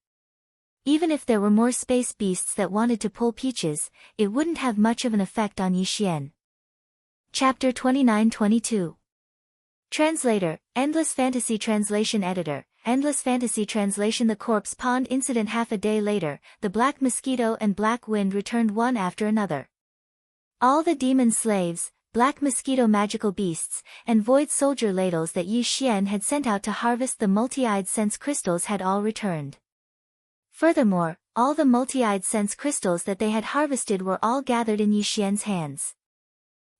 Even if there were more space beasts that wanted to pull peaches, it wouldn't have much of an effect on Yi Xian. Chapter 29-22. Translator, Endless Fantasy Translation Editor, Endless Fantasy Translation. The corpse pond incident. Half a day later, the Black Mosquito and Black Wind returned one after another. All the demon slaves, Black Mosquito magical beasts, and Void Soldier ladles that Yi Xian had sent out to harvest the multi-eyed sense crystals had all returned. Furthermore, all the multi-eyed sense crystals that they had harvested were all gathered in Yi Xian's hands.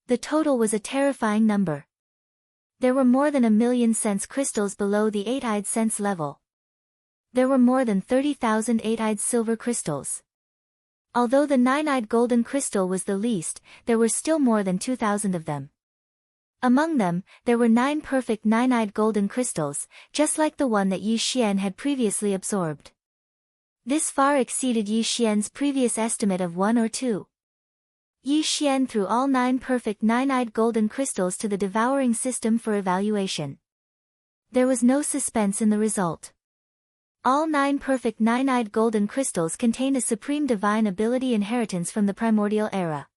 The total was a terrifying number. There were more than 1,000,000 sense crystals below the 8-eyed sense level. There were more than 30,000 8-eyed silver crystals. Although the 9-eyed golden crystal was the least, there were still more than 2,000 of them. Among them, there were 9 perfect 9-eyed golden crystals, just like the one that Yi Xian had previously absorbed. This far exceeded Yi Xian's previous estimate of 1 or 2. Yi Xian threw all 9 perfect 9-eyed golden crystals to the devouring system for evaluation. There was no suspense in the result. All 9 perfect 9-eyed golden crystals contained a supreme divine ability inheritance from the primordial era.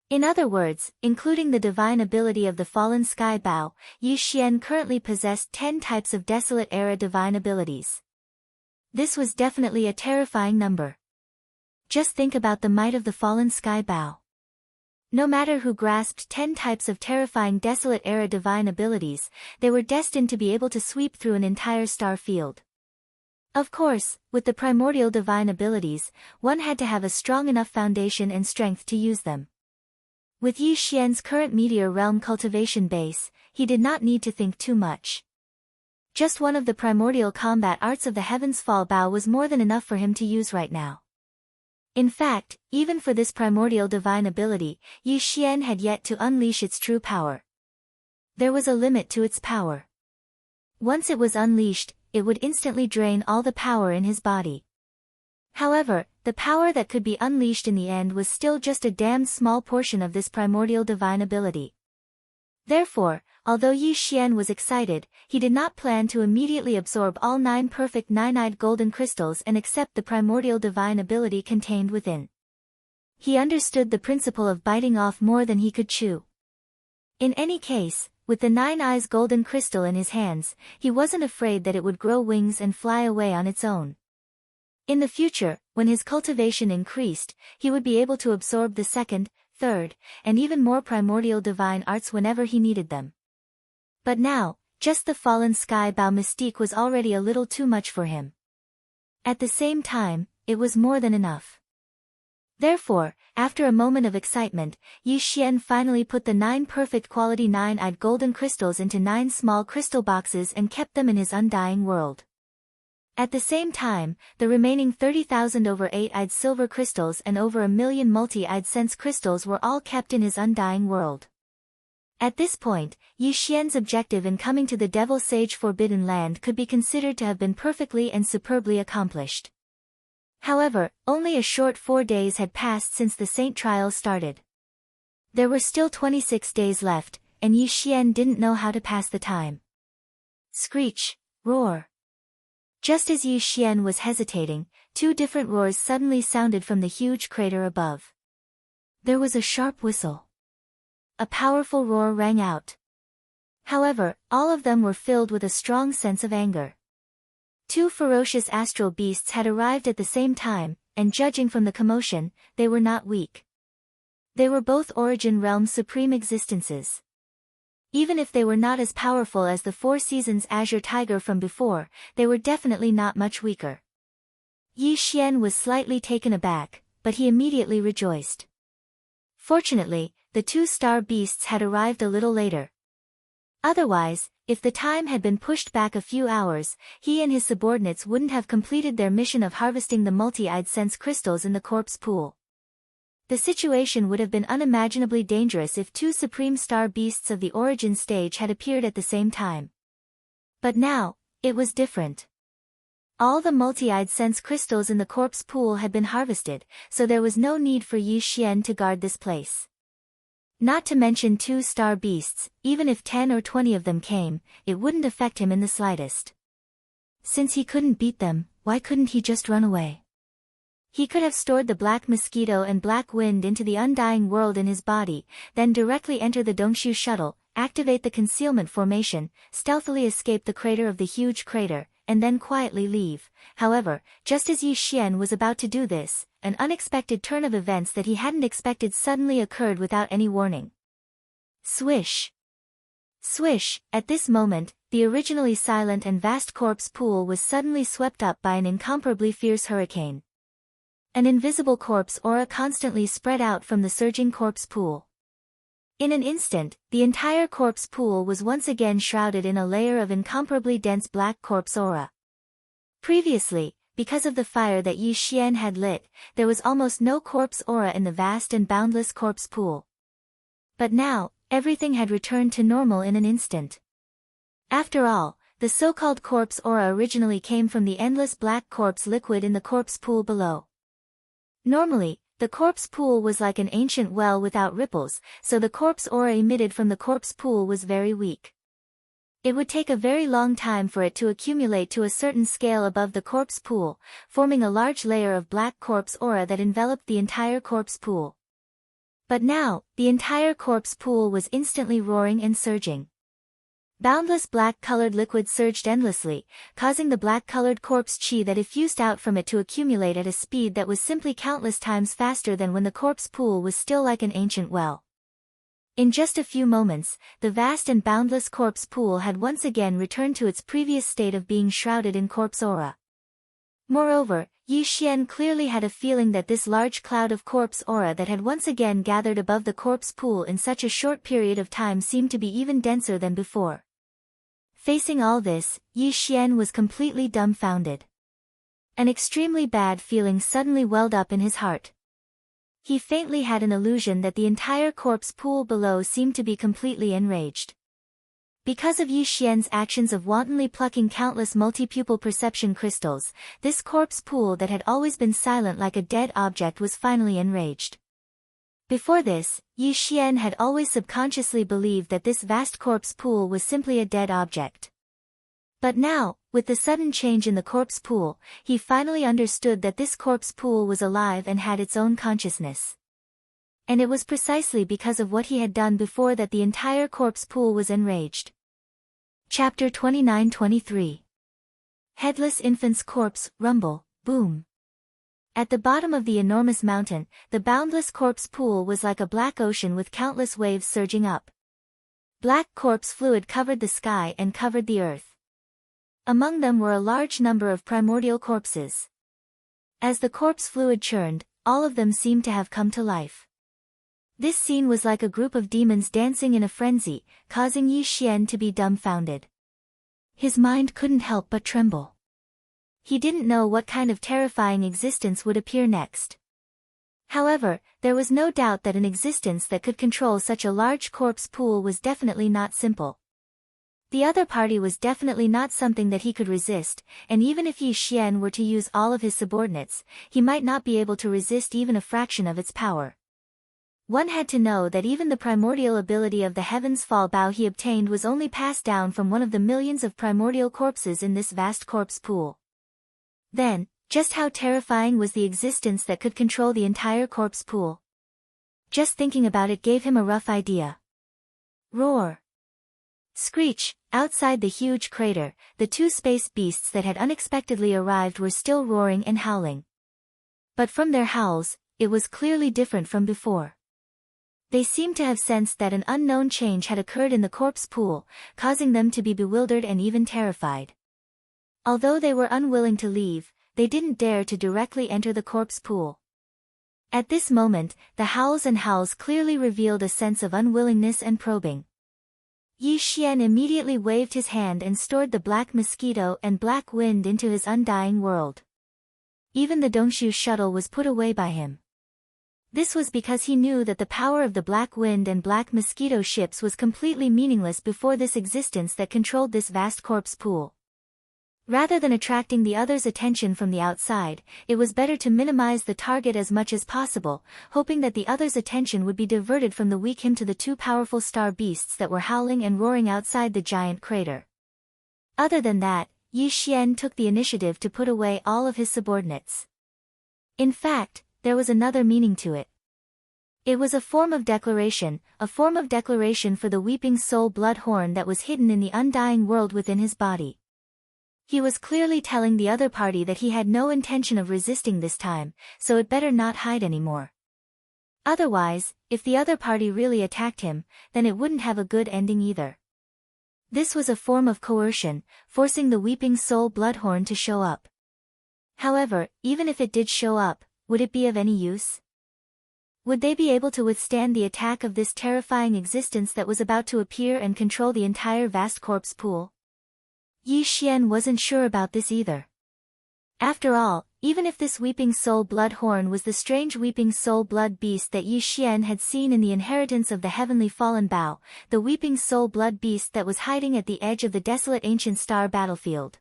In other words, including the divine ability of the fallen sky bow, Yi Xian currently possessed 10 types of desolate era divine abilities. This was definitely a terrifying number. Just think about the might of the fallen sky bow. No matter who grasped 10 types of terrifying desolate era divine abilities, they were destined to be able to sweep through an entire star field. Of course, with the primordial divine abilities, one had to have a strong enough foundation and strength to use them. With Yi Xian's current meteor realm cultivation base, he did not need to think too much. Just one of the primordial combat arts of the Heaven's Fall Bow was more than enough for him to use right now. In fact, even for this primordial divine ability, Yi Xian had yet to unleash its true power. There was a limit to its power. Once it was unleashed, it would instantly drain all the power in his body. However, the power that could be unleashed in the end was still just a damned small portion of this primordial divine ability. Therefore, although Yi Xian was excited, he did not plan to immediately absorb all 9 perfect 9-eyed golden crystals and accept the primordial divine ability contained within. He understood the principle of biting off more than he could chew. In any case, with the 9-eyes golden crystal in his hands, he wasn't afraid that it would grow wings and fly away on its own. In the future, when his cultivation increased, he would be able to absorb the second, third, and even more primordial divine arts whenever he needed them. But now, just the fallen sky bow mystique was already a little too much for him. At the same time, it was more than enough. Therefore, after a moment of excitement, Yi Xian finally put the 9 perfect quality 9-eyed golden crystals into 9 small crystal boxes and kept them in his undying world. At the same time, the remaining 30,000 over 8-eyed silver crystals and over 1,000,000 multi-eyed sense crystals were all kept in his undying world. At this point, Yi Xian's objective in coming to the Devil Sage Forbidden Land could be considered to have been perfectly and superbly accomplished. However, only a short 4 days had passed since the Saint trial started. There were still 26 days left, and Yi Xian didn't know how to pass the time. Screech, roar. Just as Yi Xian was hesitating, 2 different roars suddenly sounded from the huge crater above. There was a sharp whistle. a powerful roar rang out. However, all of them were filled with a strong sense of anger. Two ferocious astral beasts had arrived at the same time, and judging from the commotion, they were not weak. They were both Origin Realm's supreme existences. Even if they were not as powerful as the Four Seasons Azure Tiger from before, they were definitely not much weaker. Yi Xian was slightly taken aback, but he immediately rejoiced. Fortunately, the two star beasts had arrived a little later. Otherwise, if the time had been pushed back a few hours, he and his subordinates wouldn't have completed their mission of harvesting the multi-eyed sense crystals in the corpse pool. The situation would have been unimaginably dangerous if two supreme star beasts of the origin stage had appeared at the same time. But now, it was different. All the multi-eyed sense crystals in the corpse pool had been harvested, so there was no need for Yi Xian to guard this place. Not to mention two star beasts, even if 10 or 20 of them came, it wouldn't affect him in the slightest. Since he couldn't beat them, why couldn't he just run away? He could have stored the black mosquito and black wind into the undying world in his body, then directly enter the Dongshu shuttle, activate the concealment formation, stealthily escape the crater of the huge crater, and then quietly leave. However, just as Yi Xian was about to do this, an unexpected turn of events that he hadn't expected suddenly occurred without any warning. Swish! Swish! At this moment, the originally silent and vast corpse pool was suddenly swept up by an incomparably fierce hurricane. An invisible corpse aura constantly spread out from the surging corpse pool. In an instant, the entire corpse pool was once again shrouded in a layer of incomparably dense black corpse aura. Previously, because of the fire that Yi Xian had lit, there was almost no corpse aura in the vast and boundless corpse pool. But now, everything had returned to normal in an instant. After all, the so-called corpse aura originally came from the endless black corpse liquid in the corpse pool below. Normally, the corpse pool was like an ancient well without ripples, so the corpse aura emitted from the corpse pool was very weak. It would take a very long time for it to accumulate to a certain scale above the corpse pool, forming a large layer of black corpse aura that enveloped the entire corpse pool. But now, the entire corpse pool was instantly roaring and surging. Boundless black-colored liquid surged endlessly, causing the black-colored corpse chi that effused out from it to accumulate at a speed that was simply countless times faster than when the corpse pool was still like an ancient well. In just a few moments, the vast and boundless corpse pool had once again returned to its previous state of being shrouded in corpse aura. Moreover, Yi Xian clearly had a feeling that this large cloud of corpse aura that had once again gathered above the corpse pool in such a short period of time seemed to be even denser than before. Facing all this, Yi Xian was completely dumbfounded. An extremely bad feeling suddenly welled up in his heart. He faintly had an illusion that the entire corpse pool below seemed to be completely enraged. Because of Yi Xian's actions of wantonly plucking countless multi-pupil perception crystals, this corpse pool that had always been silent like a dead object was finally enraged. Before this, Yi Xian had always subconsciously believed that this vast corpse pool was simply a dead object. But now, with the sudden change in the corpse pool, he finally understood that this corpse pool was alive and had its own consciousness. And it was precisely because of what he had done before that the entire corpse pool was enraged. Chapter 29-23. Headless Infant's Corpse, Rumble, Boom. At the bottom of the enormous mountain, the boundless corpse pool was like a black ocean with countless waves surging up. Black corpse fluid covered the sky and covered the earth. Among them were a large number of primordial corpses. As the corpse fluid churned, all of them seemed to have come to life. This scene was like a group of demons dancing in a frenzy, causing Yi Xian to be dumbfounded. His mind couldn't help but tremble. He didn't know what kind of terrifying existence would appear next. However, there was no doubt that an existence that could control such a large corpse pool was definitely not simple. The other party was definitely not something that he could resist, and even if Yi Xian were to use all of his subordinates, he might not be able to resist even a fraction of its power. One had to know that even the primordial ability of the Heaven's Fall Bow he obtained was only passed down from one of the millions of primordial corpses in this vast corpse pool. Then, just how terrifying was the existence that could control the entire corpse pool? Just thinking about it gave him a rough idea. Roar! Screech! Outside the huge crater, the two space beasts that had unexpectedly arrived were still roaring and howling. But from their howls, it was clearly different from before. They seemed to have sensed that an unknown change had occurred in the corpse pool, causing them to be bewildered and even terrified. Although they were unwilling to leave, they didn't dare to directly enter the corpse pool. At this moment, the howls and howls clearly revealed a sense of unwillingness and probing. Yi Xian immediately waved his hand and stored the black mosquito and black wind into his undying world. Even the Dongshu shuttle was put away by him. This was because he knew that the power of the black wind and black mosquito ships was completely meaningless before this existence that controlled this vast corpse pool. Rather than attracting the other's attention from the outside, it was better to minimize the target as much as possible, hoping that the other's attention would be diverted from the weak him to the two powerful star beasts that were howling and roaring outside the giant crater. Other than that, Yi Xian took the initiative to put away all of his subordinates. In fact, there was another meaning to it. It was a form of declaration for the weeping soul blood horn that was hidden in the undying world within his body. He was clearly telling the other party that he had no intention of resisting this time, so it better not hide anymore. Otherwise, if the other party really attacked him, then it wouldn't have a good ending either. This was a form of coercion, forcing the weeping soul bloodhorn to show up. However, even if it did show up, would it be of any use? Would they be able to withstand the attack of this terrifying existence that was about to appear and control the entire vast corpse pool? Yi Xian wasn't sure about this either. After all, even if this weeping soul blood horn was the strange weeping soul blood beast that Yi Xian had seen in the inheritance of the heavenly fallen Bao, the weeping soul blood beast that was hiding at the edge of the desolate ancient star battlefield,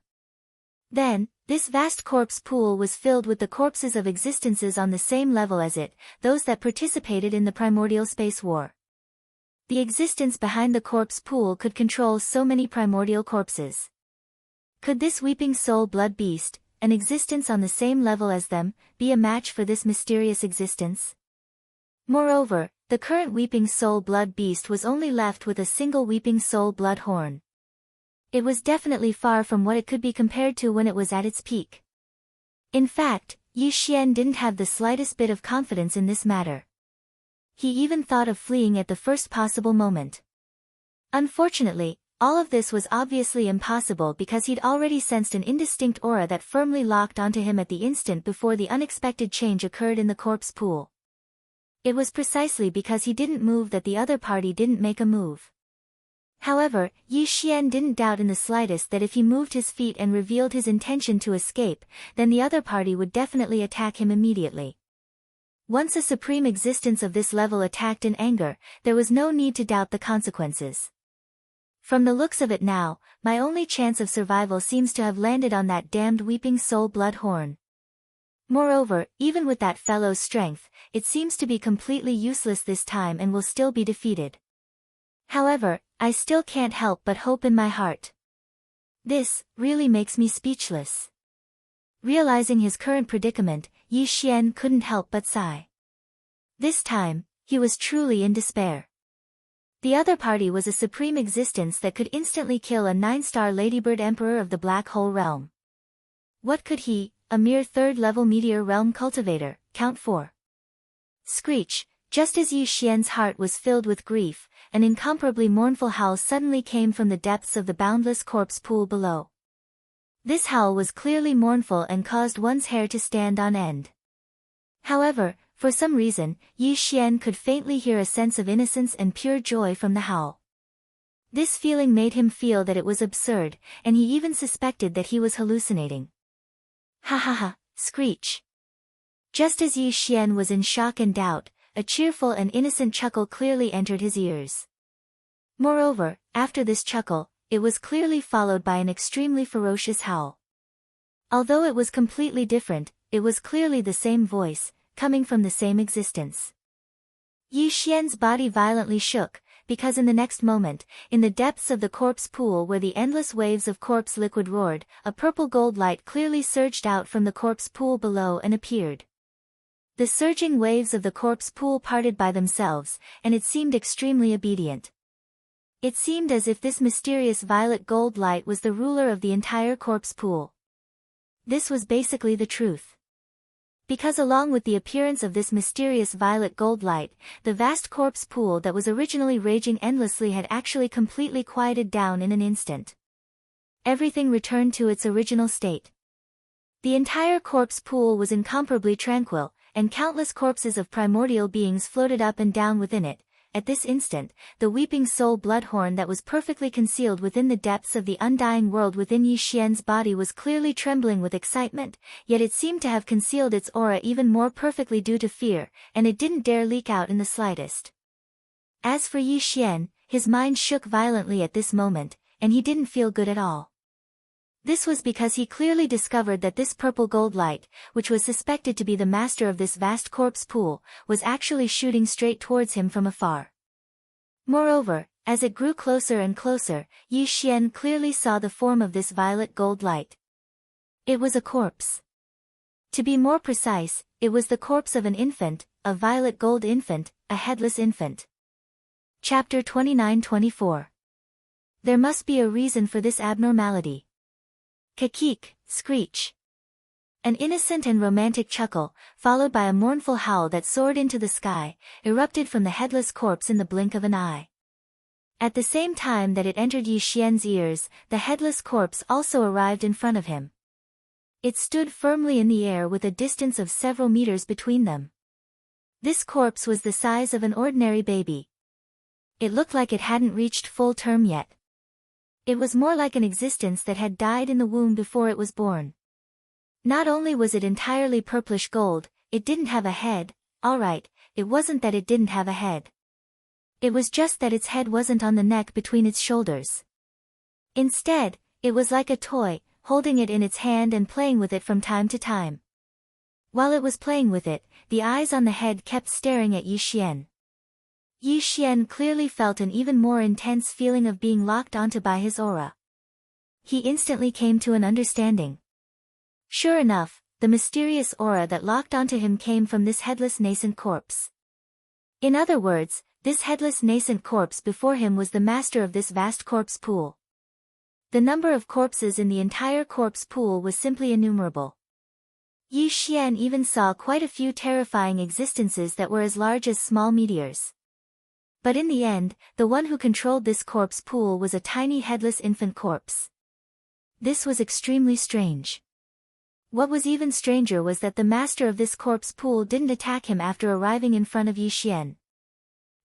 then, this vast corpse pool was filled with the corpses of existences on the same level as it, those that participated in the primordial space war. The existence behind the corpse pool could control so many primordial corpses. Could this weeping soul blood beast, an existence on the same level as them, be a match for this mysterious existence? Moreover, the current weeping soul blood beast was only left with a single weeping soul blood horn. It was definitely far from what it could be compared to when it was at its peak. In fact, Yi Xian didn't have the slightest bit of confidence in this matter. He even thought of fleeing at the first possible moment. Unfortunately, all of this was obviously impossible because he'd already sensed an indistinct aura that firmly locked onto him at the instant before the unexpected change occurred in the corpse pool. It was precisely because he didn't move that the other party didn't make a move. However, Yi Xian didn't doubt in the slightest that if he moved his feet and revealed his intention to escape, then the other party would definitely attack him immediately. Once a supreme existence of this level attacked in anger, there was no need to doubt the consequences. From the looks of it now, my only chance of survival seems to have landed on that damned weeping soul blood horn. Moreover, even with that fellow's strength, it seems to be completely useless this time and will still be defeated. However, I still can't help but hope in my heart. This really makes me speechless. Realizing his current predicament, Yi Xian couldn't help but sigh. This time, he was truly in despair. The other party was a supreme existence that could instantly kill a 9-star ladybird emperor of the black hole realm. What could he, a mere third-level meteor realm cultivator, count for? Screech! Just as Yi Xian's heart was filled with grief, an incomparably mournful howl suddenly came from the depths of the boundless corpse pool below. This howl was clearly mournful and caused one's hair to stand on end. However, for some reason, Yi Xian could faintly hear a sense of innocence and pure joy from the howl. This feeling made him feel that it was absurd, and he even suspected that he was hallucinating. Ha ha ha, screech! Just as Yi Xian was in shock and doubt, a cheerful and innocent chuckle clearly entered his ears. Moreover, after this chuckle, it was clearly followed by an extremely ferocious howl. Although it was completely different, it was clearly the same voice, coming from the same existence. Yi Xian's body violently shook, because in the next moment, in the depths of the corpse pool where the endless waves of corpse liquid roared, a purple-gold light clearly surged out from the corpse pool below and appeared. The surging waves of the corpse pool parted by themselves, and it seemed extremely obedient. It seemed as if this mysterious violet gold light was the ruler of the entire corpse pool. This was basically the truth. Because along with the appearance of this mysterious violet gold light, the vast corpse pool that was originally raging endlessly had actually completely quieted down in an instant. Everything returned to its original state. The entire corpse pool was incomparably tranquil, and countless corpses of primordial beings floated up and down within it. At this instant, the weeping soul bloodhorn that was perfectly concealed within the depths of the undying world within Yi Xian's body was clearly trembling with excitement, yet it seemed to have concealed its aura even more perfectly due to fear, and it didn't dare leak out in the slightest. As for Yi Xian, his mind shook violently at this moment, and he didn't feel good at all. This was because he clearly discovered that this purple gold light, which was suspected to be the master of this vast corpse pool, was actually shooting straight towards him from afar. Moreover, as it grew closer and closer, Yi Xian clearly saw the form of this violet gold light. It was a corpse. To be more precise, it was the corpse of an infant, a violet gold infant, a headless infant. Chapter 29-24. There must be a reason for this abnormality. Kakik, screech. An innocent and romantic chuckle, followed by a mournful howl that soared into the sky, erupted from the headless corpse in the blink of an eye. At the same time that it entered Yi Xian's ears, the headless corpse also arrived in front of him. It stood firmly in the air with a distance of several meters between them. This corpse was the size of an ordinary baby. It looked like it hadn't reached full term yet. It was more like an existence that had died in the womb before it was born. Not only was it entirely purplish gold, it didn't have a head. Alright, it wasn't that it didn't have a head. It was just that its head wasn't on the neck between its shoulders. Instead, it was like a toy, holding it in its hand and playing with it from time to time. While it was playing with it, the eyes on the head kept staring at Yi Xian. Yi Xian clearly felt an even more intense feeling of being locked onto by his aura. He instantly came to an understanding. Sure enough, the mysterious aura that locked onto him came from this headless nascent corpse. In other words, this headless nascent corpse before him was the master of this vast corpse pool. The number of corpses in the entire corpse pool was simply innumerable. Yi Xian even saw quite a few terrifying existences that were as large as small meteors. But in the end, the one who controlled this corpse pool was a tiny headless infant corpse. This was extremely strange. What was even stranger was that the master of this corpse pool didn't attack him after arriving in front of Yi Xian.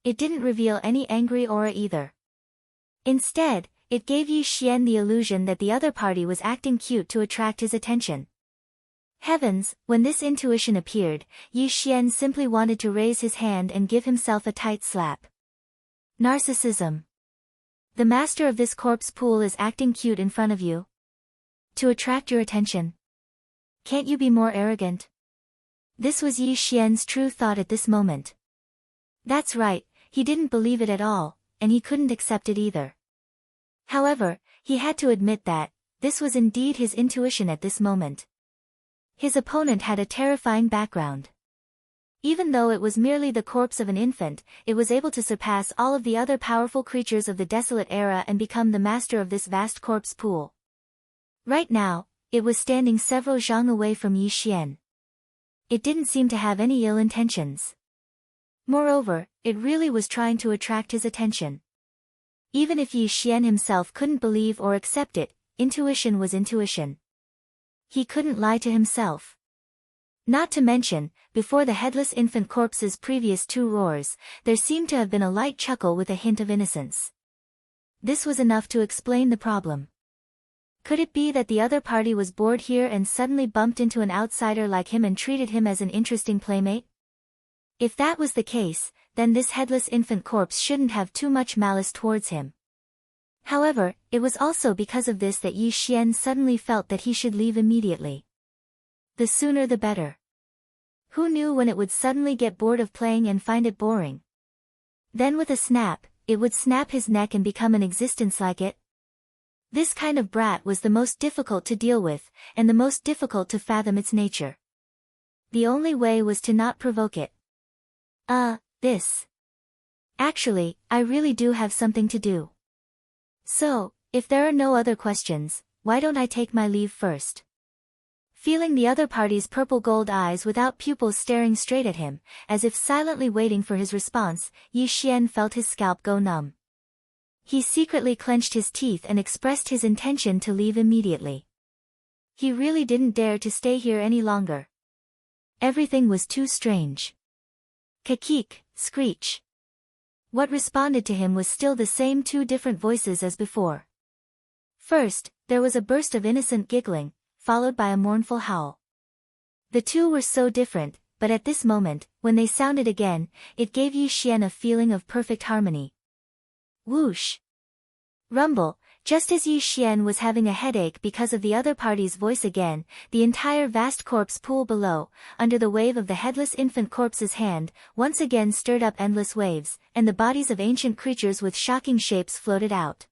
It didn't reveal any angry aura either. Instead, it gave Yi Xian the illusion that the other party was acting cute to attract his attention. Heavens, when this intuition appeared, Yi Xian simply wanted to raise his hand and give himself a tight slap. Narcissism. The master of this corpse pool is acting cute in front of you. To attract your attention. Can't you be more arrogant? This was Yi Xian's true thought at this moment. That's right, he didn't believe it at all, and he couldn't accept it either. However, he had to admit that, this was indeed his intuition at this moment. His opponent had a terrifying background. Even though it was merely the corpse of an infant, it was able to surpass all of the other powerful creatures of the desolate era and become the master of this vast corpse pool. Right now, it was standing several zhang away from Yi Xian. It didn't seem to have any ill intentions. Moreover, it really was trying to attract his attention. Even if Yi Xian himself couldn't believe or accept it, intuition was intuition. He couldn't lie to himself. Not to mention, before the headless infant corpse's previous two roars, there seemed to have been a light chuckle with a hint of innocence. This was enough to explain the problem. Could it be that the other party was bored here and suddenly bumped into an outsider like him and treated him as an interesting playmate? If that was the case, then this headless infant corpse shouldn't have too much malice towards him. However, it was also because of this that Yi Xian suddenly felt that he should leave immediately. The sooner the better. Who knew when it would suddenly get bored of playing and find it boring? Then with a snap, it would snap his neck and become an existence like it. This kind of brat was the most difficult to deal with, and the most difficult to fathom its nature. The only way was to not provoke it. This. Actually, I really do have something to do. So, if there are no other questions, why don't I take my leave first? Feeling the other party's purple-gold eyes without pupils staring straight at him, as if silently waiting for his response, Yi Xian felt his scalp go numb. He secretly clenched his teeth and expressed his intention to leave immediately. He really didn't dare to stay here any longer. Everything was too strange. Kakik, screech. What responded to him was still the same two different voices as before. First, there was a burst of innocent giggling, followed by a mournful howl. The two were so different, but at this moment, when they sounded again, it gave Yi Xian a feeling of perfect harmony. Whoosh! Rumble. Just as Yi Xian was having a headache because of the other party's voice again, the entire vast corpse pool below, under the wave of the headless infant corpse's hand, once again stirred up endless waves, and the bodies of ancient creatures with shocking shapes floated out.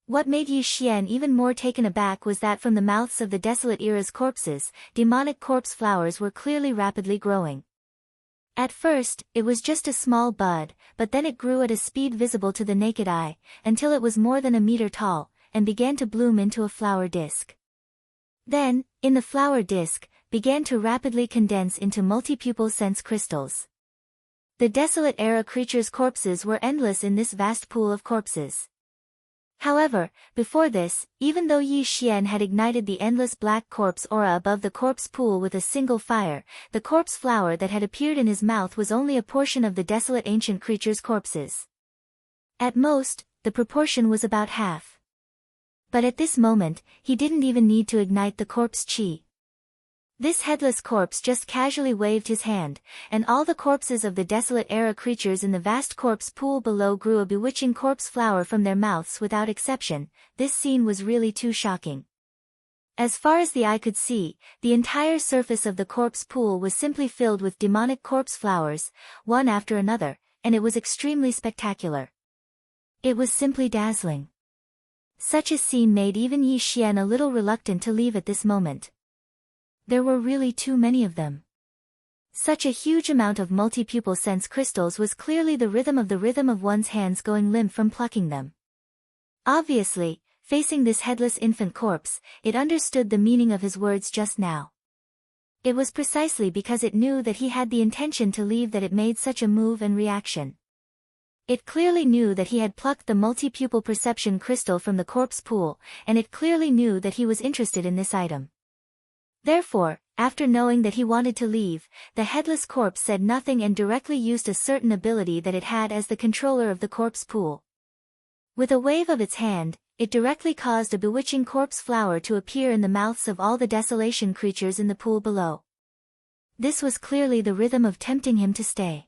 What made Yi Xian even more taken aback was that from the mouths of the desolate era's corpses, demonic corpse flowers were clearly rapidly growing. At first, it was just a small bud, but then it grew at a speed visible to the naked eye, until it was more than a meter tall, and began to bloom into a flower disc. Then, in the flower disc, began to rapidly condense into multipupal sense crystals. The desolate era creatures' corpses were endless in this vast pool of corpses. However, before this, even though Yi Xian had ignited the endless black corpse aura above the corpse pool with a single fire, the corpse flower that had appeared in his mouth was only a portion of the desolate ancient creature's corpses. At most, the proportion was about half. But at this moment, he didn't even need to ignite the corpse chi. This headless corpse just casually waved his hand, and all the corpses of the desolate era creatures in the vast corpse pool below grew a bewitching corpse flower from their mouths without exception. This scene was really too shocking. As far as the eye could see, the entire surface of the corpse pool was simply filled with demonic corpse flowers, one after another, and it was extremely spectacular. It was simply dazzling. Such a scene made even Yi Xian a little reluctant to leave at this moment. There were really too many of them. Such a huge amount of multipupal sense crystals was clearly the rhythm of one's hands going limp from plucking them. Obviously, facing this headless infant corpse, it understood the meaning of his words just now. It was precisely because it knew that he had the intention to leave that it made such a move and reaction. It clearly knew that he had plucked the multipupal perception crystal from the corpse pool, and it clearly knew that he was interested in this item. Therefore, after knowing that he wanted to leave, the headless corpse said nothing and directly used a certain ability that it had as the controller of the corpse pool. With a wave of its hand, it directly caused a bewitching corpse flower to appear in the mouths of all the desolation creatures in the pool below. This was clearly the rhythm of tempting him to stay.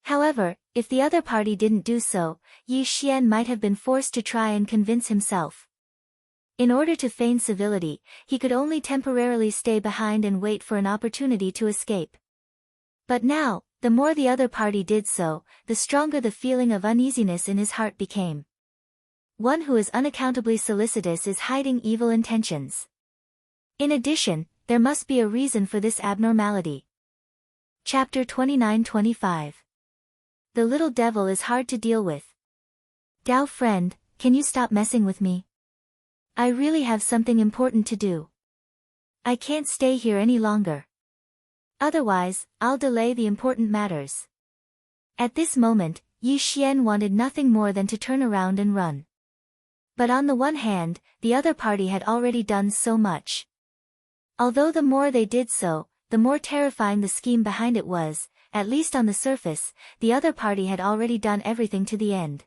However, if the other party didn't do so, Yi Xian might have been forced to try and convince himself. In order to feign civility, he could only temporarily stay behind and wait for an opportunity to escape. But now, the more the other party did so, the stronger the feeling of uneasiness in his heart became. One who is unaccountably solicitous is hiding evil intentions. In addition, there must be a reason for this abnormality. Chapter 29-25. The little devil is hard to deal with. Dao friend, can you stop messing with me? I really have something important to do. I can't stay here any longer. Otherwise, I'll delay the important matters. At this moment, Yi Xian wanted nothing more than to turn around and run. But on the one hand, the other party had already done so much. Although the more they did so, the more terrifying the scheme behind it was, at least on the surface, the other party had already done everything to the end.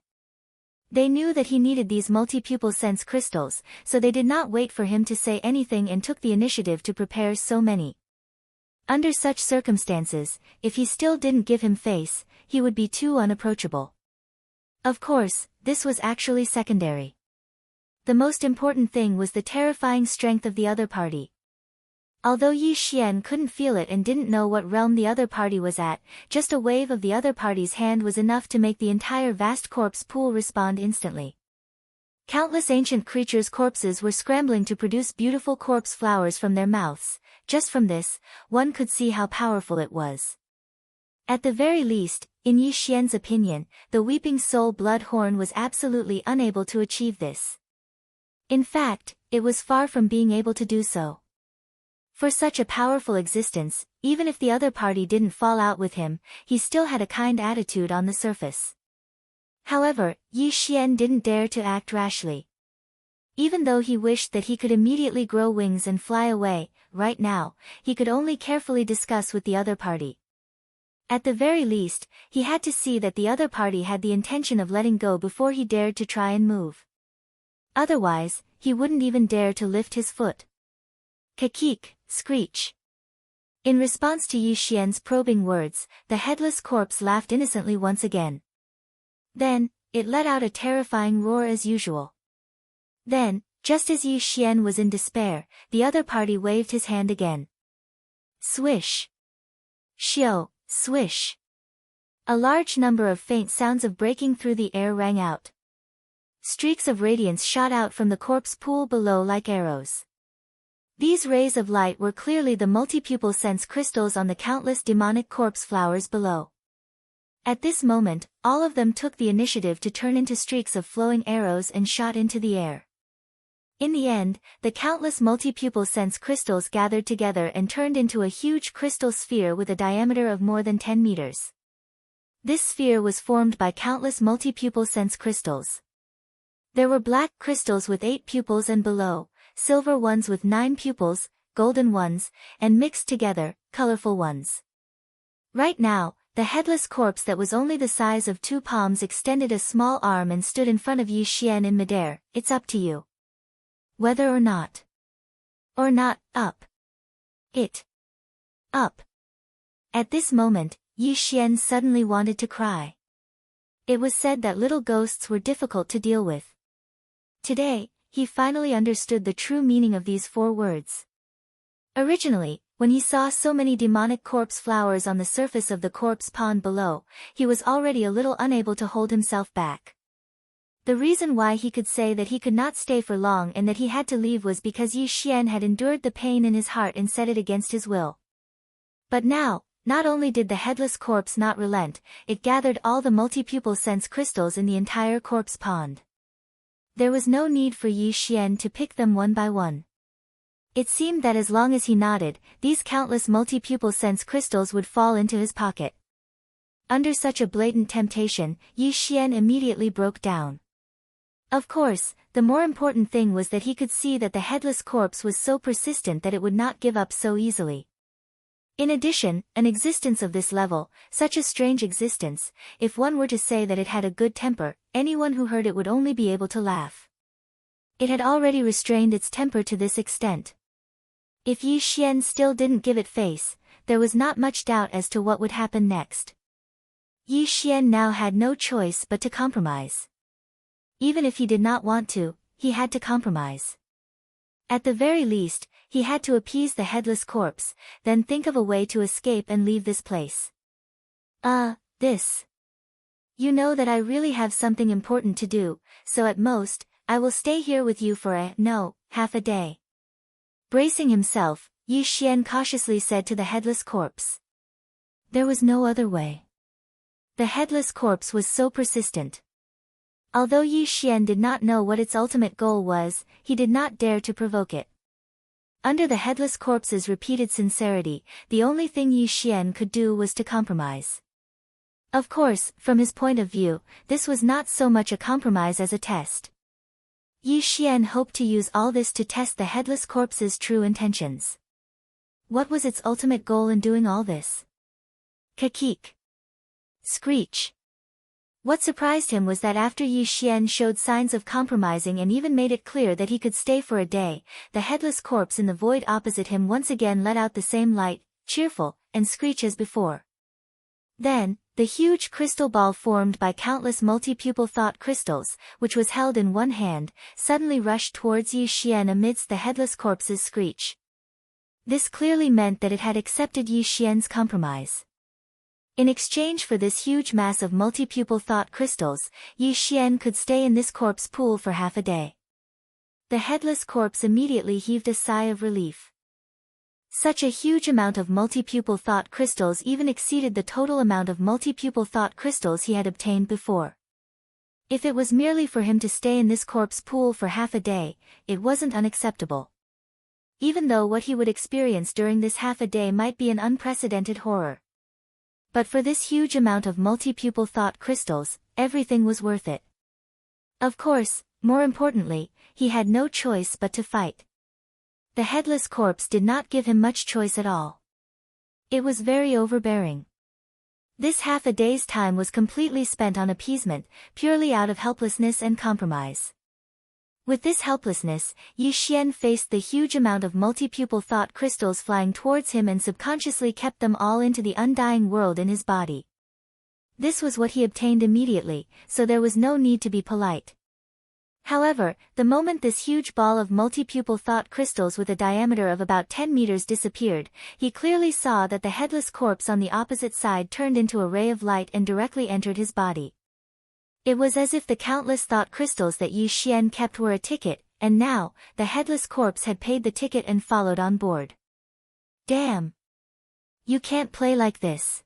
They knew that he needed these multipupal sense crystals, so they did not wait for him to say anything and took the initiative to prepare so many. Under such circumstances, if he still didn't give him face, he would be too unapproachable. Of course, this was actually secondary. The most important thing was the terrifying strength of the other party. Although Yi Xian couldn't feel it and didn't know what realm the other party was at, just a wave of the other party's hand was enough to make the entire vast corpse pool respond instantly. Countless ancient creatures' corpses were scrambling to produce beautiful corpse flowers from their mouths. Just from this, one could see how powerful it was. At the very least, in Yi Xian's opinion, the Weeping Soul Blood Horn was absolutely unable to achieve this. In fact, it was far from being able to do so. For such a powerful existence, even if the other party didn't fall out with him, he still had a kind attitude on the surface. However, Yi Xian didn't dare to act rashly. Even though he wished that he could immediately grow wings and fly away, right now, he could only carefully discuss with the other party. At the very least, he had to see that the other party had the intention of letting go before he dared to try and move. Otherwise, he wouldn't even dare to lift his foot. Kakik, screech. In response to Yi Xian's probing words, the headless corpse laughed innocently once again. Then, it let out a terrifying roar as usual. Then, just as Yi Xian was in despair, the other party waved his hand again. Swish. Shio, swish. A large number of faint sounds of breaking through the air rang out. Streaks of radiance shot out from the corpse pool below like arrows. These rays of light were clearly the multipupil sense crystals on the countless demonic corpse flowers below. At this moment, all of them took the initiative to turn into streaks of flowing arrows and shot into the air. In the end, the countless multipupil sense crystals gathered together and turned into a huge crystal sphere with a diameter of more than 10 meters. This sphere was formed by countless multipupil sense crystals. There were black crystals with 8 pupils and below, silver ones with 9 pupils, golden ones, and mixed together, colorful ones. Right now, the headless corpse that was only the size of 2 palms extended a small arm and stood in front of Yi Xian in midair. It's up to you. Whether or not. Or not, up. It. Up. At this moment, Yi Xian suddenly wanted to cry. It was said that little ghosts were difficult to deal with. Today, he finally understood the true meaning of these 4 words. Originally, when he saw so many demonic corpse flowers on the surface of the corpse pond below, he was already a little unable to hold himself back. The reason why he could say that he could not stay for long and that he had to leave was because Yi Xian had endured the pain in his heart and set it against his will. But now, not only did the headless corpse not relent, it gathered all the multipupil sense crystals in the entire corpse pond. There was no need for Yi Xian to pick them one by one. It seemed that as long as he nodded, these countless multipupil sense crystals would fall into his pocket. Under such a blatant temptation, Yi Xian immediately broke down. Of course, the more important thing was that he could see that the headless corpse was so persistent that it would not give up so easily. In addition, an existence of this level, such a strange existence, if one were to say that it had a good temper, anyone who heard it would only be able to laugh. It had already restrained its temper to this extent. If Yi Xian still didn't give it face, there was not much doubt as to what would happen next. Yi Xian now had no choice but to compromise. Even if he did not want to, he had to compromise. At the very least, he had to appease the headless corpse, then think of a way to escape and leave this place. This. You know that I really have something important to do, so at most, I will stay here with you for half a day. Bracing himself, Yi Xian cautiously said to the headless corpse. There was no other way. The headless corpse was so persistent. Although Yi Xian did not know what its ultimate goal was, he did not dare to provoke it. Under the headless corpse's repeated sincerity, the only thing Yi Xian could do was to compromise. Of course, from his point of view, this was not so much a compromise as a test. Yi Xian hoped to use all this to test the headless corpse's true intentions. What was its ultimate goal in doing all this? Kakik. Screech. What surprised him was that after Yi Xian showed signs of compromising and even made it clear that he could stay for a day, the headless corpse in the void opposite him once again let out the same light, cheerful, and screech as before. Then, the huge crystal ball formed by countless multipupil thought crystals, which was held in one hand, suddenly rushed towards Yi Xian amidst the headless corpse's screech. This clearly meant that it had accepted Yi Xian's compromise. In exchange for this huge mass of multipupil thought crystals, Yi Xian could stay in this corpse pool for half a day. The headless corpse immediately heaved a sigh of relief. Such a huge amount of multipupil thought crystals even exceeded the total amount of multipupil thought crystals he had obtained before. If it was merely for him to stay in this corpse pool for half a day, it wasn't unacceptable. Even though what he would experience during this half a day might be an unprecedented horror. But for this huge amount of multipupil thought crystals, everything was worth it. Of course, more importantly, he had no choice but to fight. The headless corpse did not give him much choice at all. It was very overbearing. This half a day's time was completely spent on appeasement, purely out of helplessness and compromise. With this helplessness, Yi Xian faced the huge amount of multipupil thought crystals flying towards him and subconsciously kept them all into the undying world in his body. This was what he obtained immediately, so there was no need to be polite. However, the moment this huge ball of multipupil thought crystals with a diameter of about 10 meters disappeared, he clearly saw that the headless corpse on the opposite side turned into a ray of light and directly entered his body. It was as if the countless thought crystals that Yi Xian kept were a ticket, and now, the headless corpse had paid the ticket and followed on board. Damn! You can't play like this.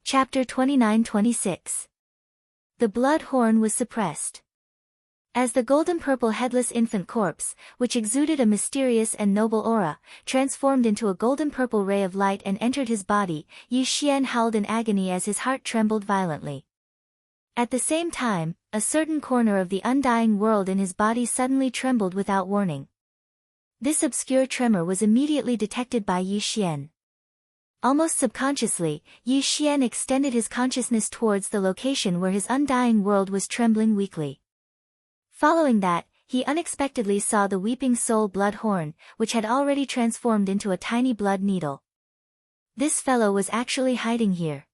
Chapter 29-26. The blood horn was suppressed. As the golden-purple headless infant corpse, which exuded a mysterious and noble aura, transformed into a golden-purple ray of light and entered his body, Yi Xian howled in agony as his heart trembled violently. At the same time, a certain corner of the undying world in his body suddenly trembled without warning. This obscure tremor was immediately detected by Yi Xian. Almost subconsciously, Yi Xian extended his consciousness towards the location where his undying world was trembling weakly. Following that, he unexpectedly saw the weeping soul blood horn, which had already transformed into a tiny blood needle. This fellow was actually hiding here.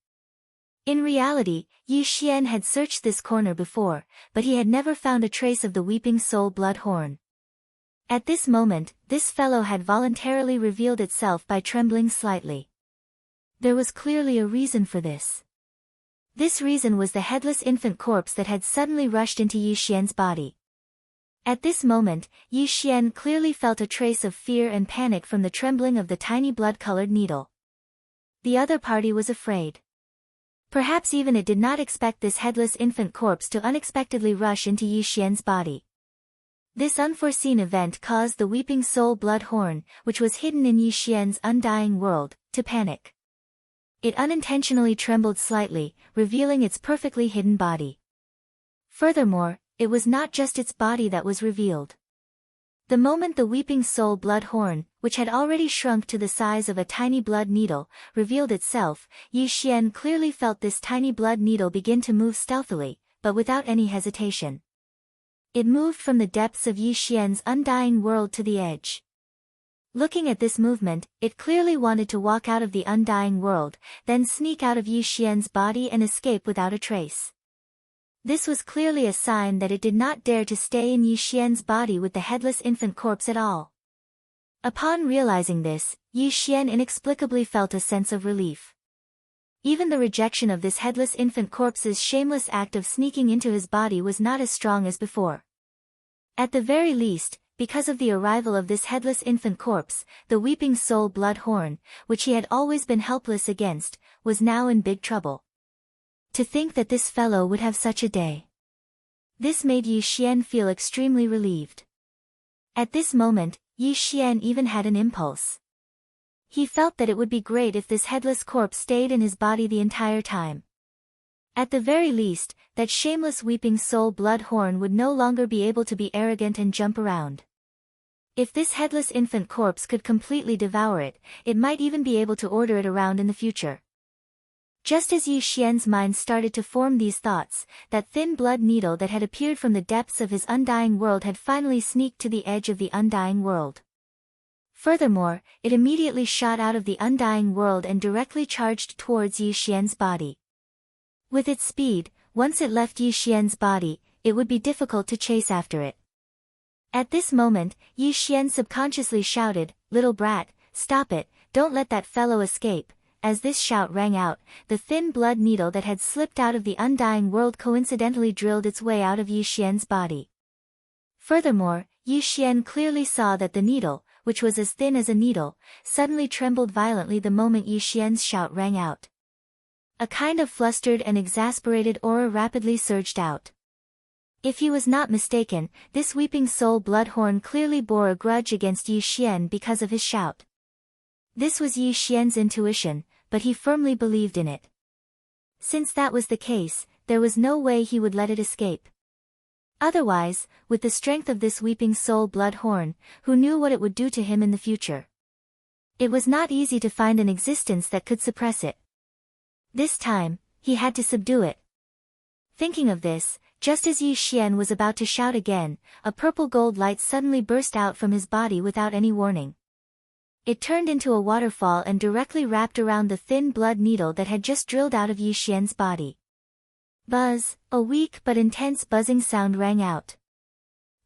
In reality, Yi Xian had searched this corner before, but he had never found a trace of the weeping soul blood horn. At this moment, this fellow had voluntarily revealed itself by trembling slightly. There was clearly a reason for this. This reason was the headless infant corpse that had suddenly rushed into Yi Xian's body. At this moment, Yi Xian clearly felt a trace of fear and panic from the trembling of the tiny blood-colored needle. The other party was afraid. Perhaps even it did not expect this headless infant corpse to unexpectedly rush into Yi Xian's body. This unforeseen event caused the weeping soul blood horn, which was hidden in Yi Xian's undying world, to panic. It unintentionally trembled slightly, revealing its perfectly hidden body. Furthermore, it was not just its body that was revealed. The moment the weeping soul blood horn, which had already shrunk to the size of a tiny blood needle, revealed itself, Yi Xian clearly felt this tiny blood needle begin to move stealthily, but without any hesitation. It moved from the depths of Yi Xian's undying world to the edge. Looking at this movement, it clearly wanted to walk out of the undying world, then sneak out of Yi Xian's body and escape without a trace. This was clearly a sign that it did not dare to stay in Yi Xian's body with the headless infant corpse at all. Upon realizing this, Yi Xian inexplicably felt a sense of relief. Even the rejection of this headless infant corpse's shameless act of sneaking into his body was not as strong as before. At the very least, because of the arrival of this headless infant corpse, the weeping soul blood horn, which he had always been helpless against, was now in big trouble. To think that this fellow would have such a day. This made Yi Xian feel extremely relieved. At this moment, Yi Xian even had an impulse. He felt that it would be great if this headless corpse stayed in his body the entire time. At the very least, that shameless weeping soul blood horn would no longer be able to be arrogant and jump around. If this headless infant corpse could completely devour it, it might even be able to order it around in the future. Just as Yi Xian's mind started to form these thoughts, that thin blood needle that had appeared from the depths of his undying world had finally sneaked to the edge of the undying world. Furthermore, it immediately shot out of the undying world and directly charged towards Yi Xian's body. With its speed, once it left Yi Xian's body, it would be difficult to chase after it. At this moment, Yi Xian subconsciously shouted, "Little brat, stop it, don't let that fellow escape." As this shout rang out, the thin blood needle that had slipped out of the undying world coincidentally drilled its way out of Yi Xian's body. Furthermore, Yi Xian clearly saw that the needle, which was as thin as a needle, suddenly trembled violently the moment Yi Xian's shout rang out. A kind of flustered and exasperated aura rapidly surged out. If he was not mistaken, this weeping soul bloodhorn clearly bore a grudge against Yi Xian because of his shout. This was Yi Xian's intuition, but he firmly believed in it. Since that was the case, there was no way he would let it escape. Otherwise, with the strength of this weeping soul bloodhorn, who knew what it would do to him in the future? It was not easy to find an existence that could suppress it. This time, he had to subdue it. Thinking of this, just as Yi Xian was about to shout again, a purple gold light suddenly burst out from his body without any warning. It turned into a waterfall and directly wrapped around the thin blood needle that had just drilled out of Yi Xian's body. Buzz, a weak but intense buzzing sound rang out.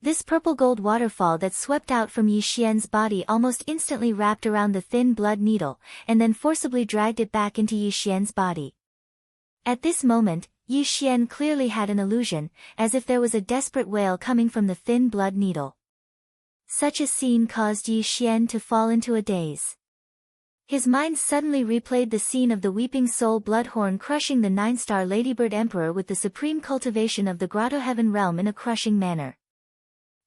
This purple gold waterfall that swept out from Yi Xian's body almost instantly wrapped around the thin blood needle, and then forcibly dragged it back into Yi Xian's body. At this moment, Yi Xian clearly had an illusion, as if there was a desperate wail coming from the thin blood needle. Such a scene caused Yi Xian to fall into a daze. His mind suddenly replayed the scene of the weeping soul bloodhorn crushing the 9-star Ladybird Emperor with the supreme cultivation of the Grotto Heaven realm in a crushing manner.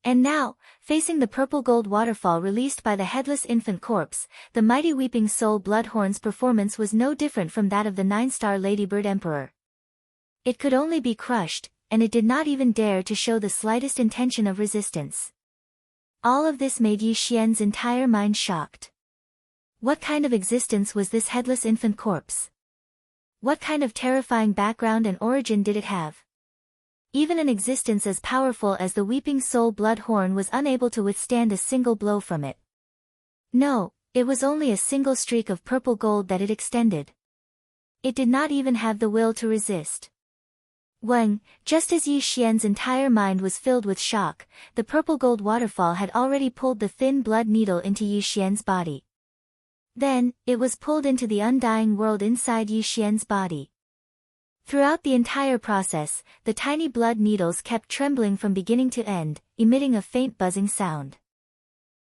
And now, facing the purple gold waterfall released by the headless infant corpse, the mighty weeping soul bloodhorn's performance was no different from that of the 9-star Ladybird Emperor. It could only be crushed, and it did not even dare to show the slightest intention of resistance. All of this made Yi Xian's entire mind shocked. What kind of existence was this headless infant corpse? What kind of terrifying background and origin did it have? Even an existence as powerful as the weeping soul bloodhorn was unable to withstand a single blow from it. No, it was only a single streak of purple gold that it extended. It did not even have the will to resist. When, just as Yi Xian's entire mind was filled with shock, the purple gold waterfall had already pulled the thin blood needle into Yi Xian's body. Then, it was pulled into the undying world inside Yi Xian's body. Throughout the entire process, the tiny blood needles kept trembling from beginning to end, emitting a faint buzzing sound.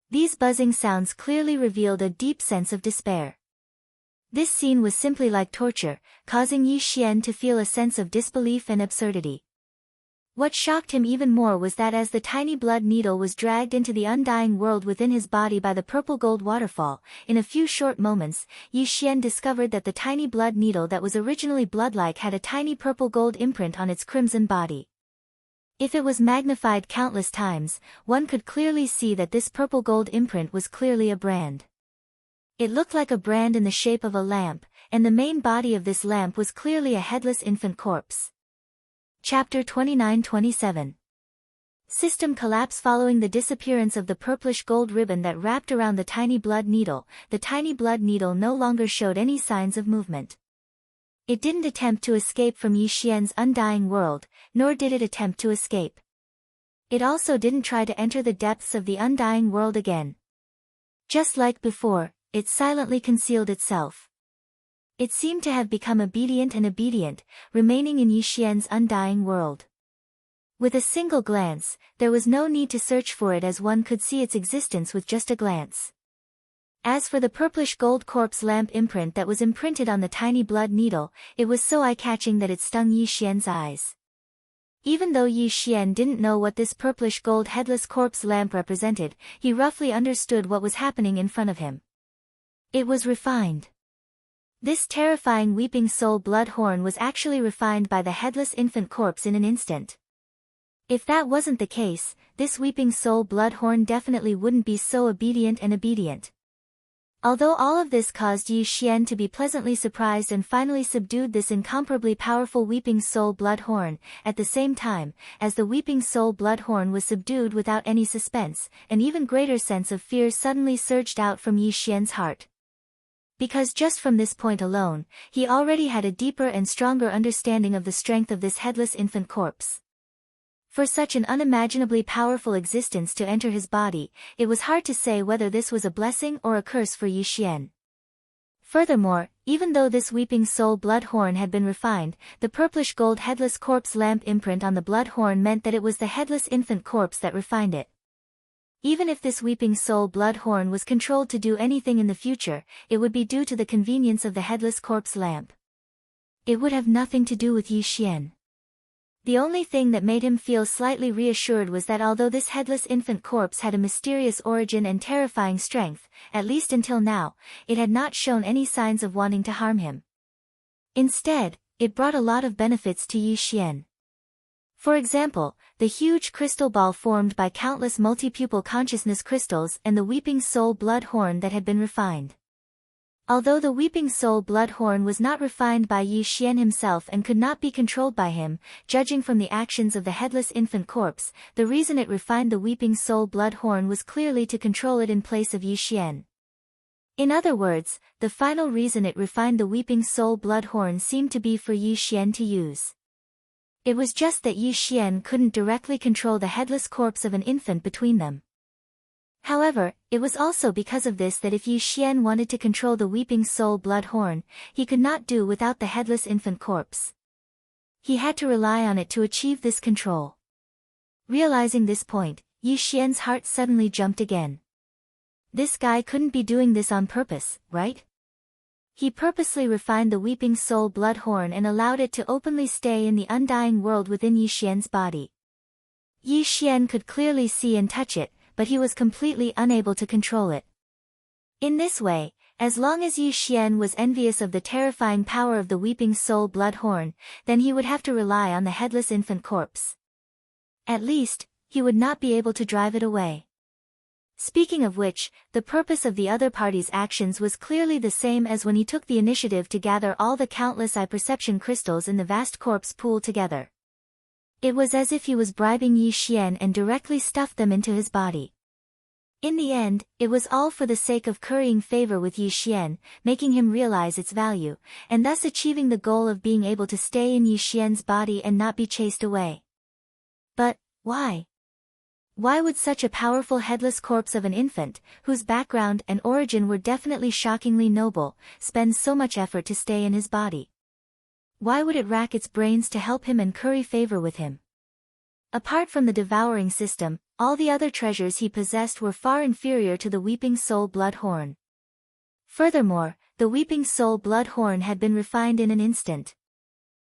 These buzzing sounds clearly revealed a deep sense of despair. This scene was simply like torture, causing Yi Xian to feel a sense of disbelief and absurdity. What shocked him even more was that as the tiny blood needle was dragged into the undying world within his body by the purple gold waterfall, in a few short moments, Yi Xian discovered that the tiny blood needle that was originally blood-like had a tiny purple gold imprint on its crimson body. If it was magnified countless times, one could clearly see that this purple gold imprint was clearly a brand. It looked like a brand in the shape of a lamp, and the main body of this lamp was clearly a headless infant corpse. Chapter 29-27. System collapse. Following the disappearance of the purplish gold ribbon that wrapped around the tiny blood needle, the tiny blood needle no longer showed any signs of movement. It didn't attempt to escape from Yi Xian's undying world, nor did it attempt to escape. It also didn't try to enter the depths of the undying world again. Just like before, it silently concealed itself. It seemed to have become obedient, remaining in Yi Xian's undying world. With a single glance, there was no need to search for it as one could see its existence with just a glance. As for the purplish gold corpse lamp imprint that was imprinted on the tiny blood needle, it was so eye-catching that it stung Yi Xian's eyes. Even though Yi Xian didn't know what this purplish gold headless corpse lamp represented, he roughly understood what was happening in front of him. It was refined. This terrifying weeping soul bloodhorn was actually refined by the headless infant corpse in an instant. If that wasn't the case, this weeping soul bloodhorn definitely wouldn't be so obedient. Although all of this caused Yi Xian to be pleasantly surprised and finally subdued this incomparably powerful weeping soul bloodhorn, at the same time, as the weeping soul bloodhorn was subdued without any suspense, an even greater sense of fear suddenly surged out from Yi Xian's heart. Because just from this point alone, he already had a deeper and stronger understanding of the strength of this headless infant corpse. For such an unimaginably powerful existence to enter his body, it was hard to say whether this was a blessing or a curse for Yi Xian. Furthermore, even though this weeping soul bloodhorn had been refined, the purplish gold headless corpse lamp imprint on the bloodhorn meant that it was the headless infant corpse that refined it. Even if this weeping soul bloodhorn was controlled to do anything in the future, it would be due to the convenience of the headless corpse lamp. It would have nothing to do with Yi Xian. The only thing that made him feel slightly reassured was that although this headless infant corpse had a mysterious origin and terrifying strength, at least until now, it had not shown any signs of wanting to harm him. Instead, it brought a lot of benefits to Yi Xian. For example, the huge crystal ball formed by countless multipupil consciousness crystals and the weeping soul blood horn that had been refined. Although the weeping soul blood horn was not refined by Yi Xian himself and could not be controlled by him, judging from the actions of the headless infant corpse, the reason it refined the weeping soul blood horn was clearly to control it in place of Yi Xian. In other words, the final reason it refined the weeping soul blood horn seemed to be for Yi Xian to use. It was just that Yi Xian couldn't directly control the headless corpse of an infant between them. However, it was also because of this that if Yi Xian wanted to control the weeping soul blood horn, he could not do without the headless infant corpse. He had to rely on it to achieve this control. Realizing this point, Yi Xian's heart suddenly jumped again. This guy couldn't be doing this on purpose, right? He purposely refined the weeping soul blood horn and allowed it to openly stay in the undying world within Yi Xian's body. Yi Xian could clearly see and touch it, but he was completely unable to control it. In this way, as long as Yi Xian was envious of the terrifying power of the weeping soul blood horn, then he would have to rely on the headless infant corpse. At least, he would not be able to drive it away. Speaking of which, the purpose of the other party's actions was clearly the same as when he took the initiative to gather all the countless eye-perception crystals in the vast corpse pool together. It was as if he was bribing Yi Xian and directly stuffed them into his body. In the end, it was all for the sake of currying favor with Yi Xian, making him realize its value, and thus achieving the goal of being able to stay in Yi Xian's body and not be chased away. But, why? Why would such a powerful headless corpse of an infant, whose background and origin were definitely shockingly noble, spend so much effort to stay in his body? Why would it rack its brains to help him and curry favor with him? Apart from the devouring system, all the other treasures he possessed were far inferior to the weeping soul blood horn. Furthermore, the weeping soul blood horn had been refined in an instant.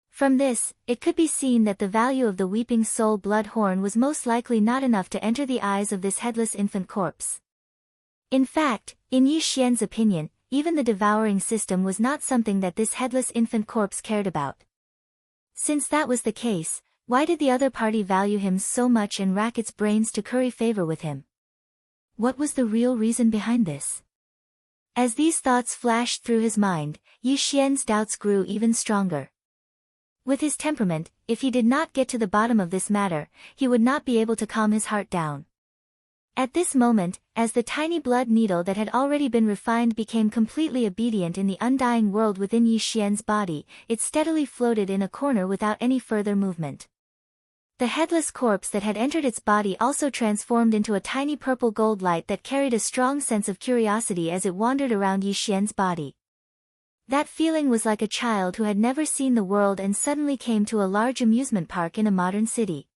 From this, it could be seen that the value of the weeping soul blood horn was most likely not enough to enter the eyes of this headless infant corpse. In fact, in Yi Xian's opinion, even the devouring system was not something that this headless infant corpse cared about. Since that was the case, why did the other party value him so much and rack its brains to curry favor with him? What was the real reason behind this? As these thoughts flashed through his mind, Yi Xian's doubts grew even stronger. With his temperament, if he did not get to the bottom of this matter, he would not be able to calm his heart down. At this moment, as the tiny blood needle that had already been refined became completely obedient in the undying world within Yi Xian's body, it steadily floated in a corner without any further movement. The headless corpse that had entered its body also transformed into a tiny purple gold light that carried a strong sense of curiosity as it wandered around Yi Xian's body. That feeling was like a child who had never seen the world and suddenly came to a large amusement park in a modern city.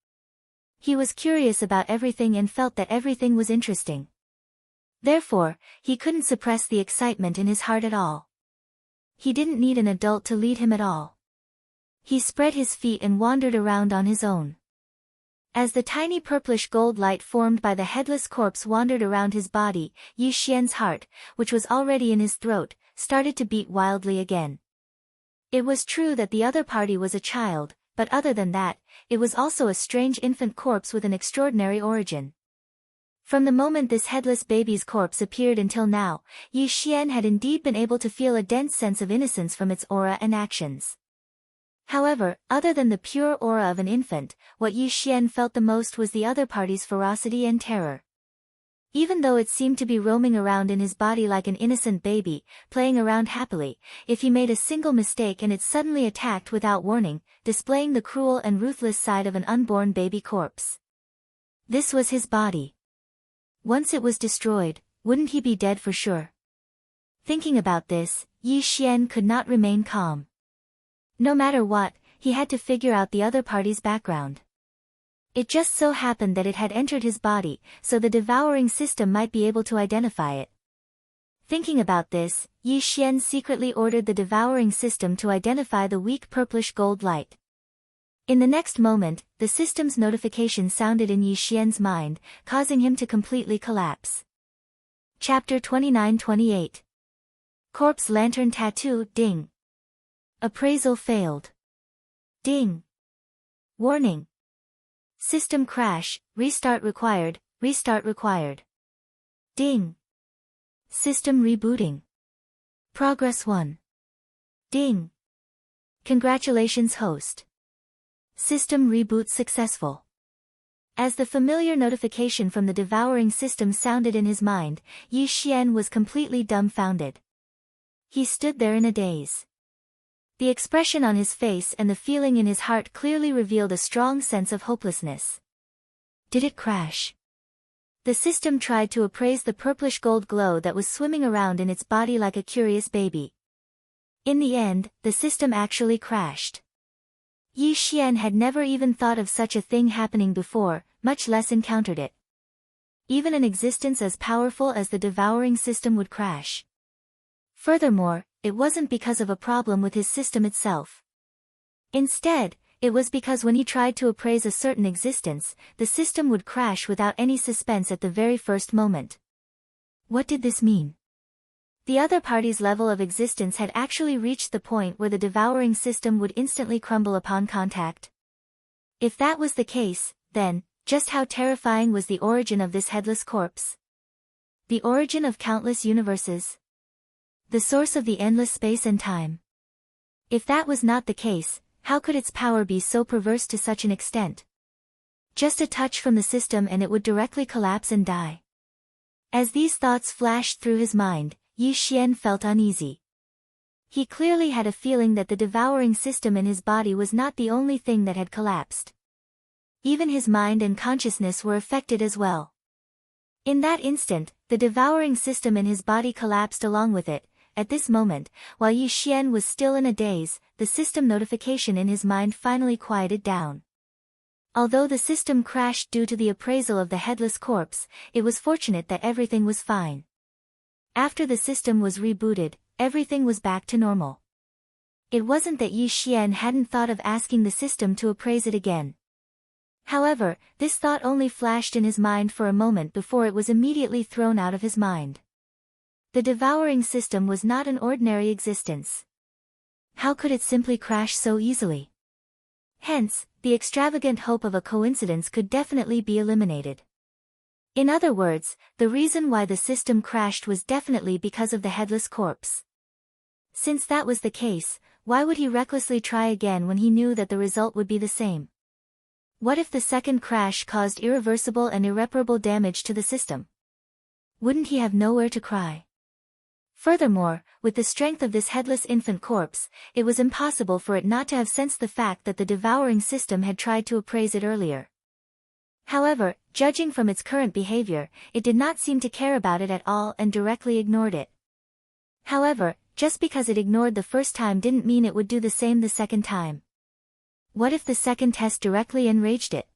He was curious about everything and felt that everything was interesting. Therefore, he couldn't suppress the excitement in his heart at all. He didn't need an adult to lead him at all. He spread his feet and wandered around on his own. As the tiny purplish gold light formed by the headless corpse wandered around his body, Yi Xian's heart, which was already in his throat, started to beat wildly again. It was true that the other party was a child, but other than that, it was also a strange infant corpse with an extraordinary origin. From the moment this headless baby's corpse appeared until now, Yi Xian had indeed been able to feel a dense sense of innocence from its aura and actions. However, other than the pure aura of an infant, what Yi Xian felt the most was the other party's ferocity and terror. Even though it seemed to be roaming around in his body like an innocent baby, playing around happily, if he made a single mistake and it suddenly attacked without warning, displaying the cruel and ruthless side of an unborn baby corpse. This was his body. Once it was destroyed, wouldn't he be dead for sure? Thinking about this, Yi Xian could not remain calm. No matter what, he had to figure out the other party's background. It just so happened that it had entered his body, so the devouring system might be able to identify it. Thinking about this, Yi Xian secretly ordered the devouring system to identify the weak purplish gold light. In the next moment, the system's notification sounded in Yi Xian's mind, causing him to completely collapse. Chapter 29-28. Corpse Lantern Tattoo, Ding. Appraisal failed. Ding. Warning. System crash, restart required, restart required. Ding. System rebooting. Progress 1. Ding. Congratulations host. System reboot successful. As the familiar notification from the devouring system sounded in his mind, Yi Xian was completely dumbfounded. He stood there in a daze. The expression on his face and the feeling in his heart clearly revealed a strong sense of hopelessness. Did it crash? The system tried to appraise the purplish gold glow that was swimming around in its body like a curious baby. In the end, the system actually crashed. Yi Xian had never even thought of such a thing happening before, much less encountered it. Even an existence as powerful as the devouring system would crash. Furthermore, it wasn't because of a problem with his system itself. Instead, it was because when he tried to appraise a certain existence, the system would crash without any suspense at the very first moment. What did this mean? The other party's level of existence had actually reached the point where the devouring system would instantly crumble upon contact. If that was the case, then, just how terrifying was the origin of this headless corpse? The origin of countless universes? The source of the endless space and time? If that was not the case, how could its power be so perverse to such an extent? Just a touch from the system and it would directly collapse and die. As these thoughts flashed through his mind, Yi Xian felt uneasy. He clearly had a feeling that the devouring system in his body was not the only thing that had collapsed. Even his mind and consciousness were affected as well. In that instant, the devouring system in his body collapsed along with it. At this moment, while Yi Xian was still in a daze, the system notification in his mind finally quieted down. Although the system crashed due to the appraisal of the headless corpse, it was fortunate that everything was fine. After the system was rebooted, everything was back to normal. It wasn't that Yi Xian hadn't thought of asking the system to appraise it again. However, this thought only flashed in his mind for a moment before it was immediately thrown out of his mind. The devouring system was not an ordinary existence. How could it simply crash so easily? Hence, the extravagant hope of a coincidence could definitely be eliminated. In other words, the reason why the system crashed was definitely because of the headless corpse. Since that was the case, why would he recklessly try again when he knew that the result would be the same? What if the second crash caused irreversible and irreparable damage to the system? Wouldn't he have nowhere to cry? Furthermore, with the strength of this headless infant corpse, it was impossible for it not to have sensed the fact that the devouring system had tried to appraise it earlier. However, judging from its current behavior, it did not seem to care about it at all and directly ignored it. However, just because it ignored the first time didn't mean it would do the same the second time. What if the second test directly enraged it?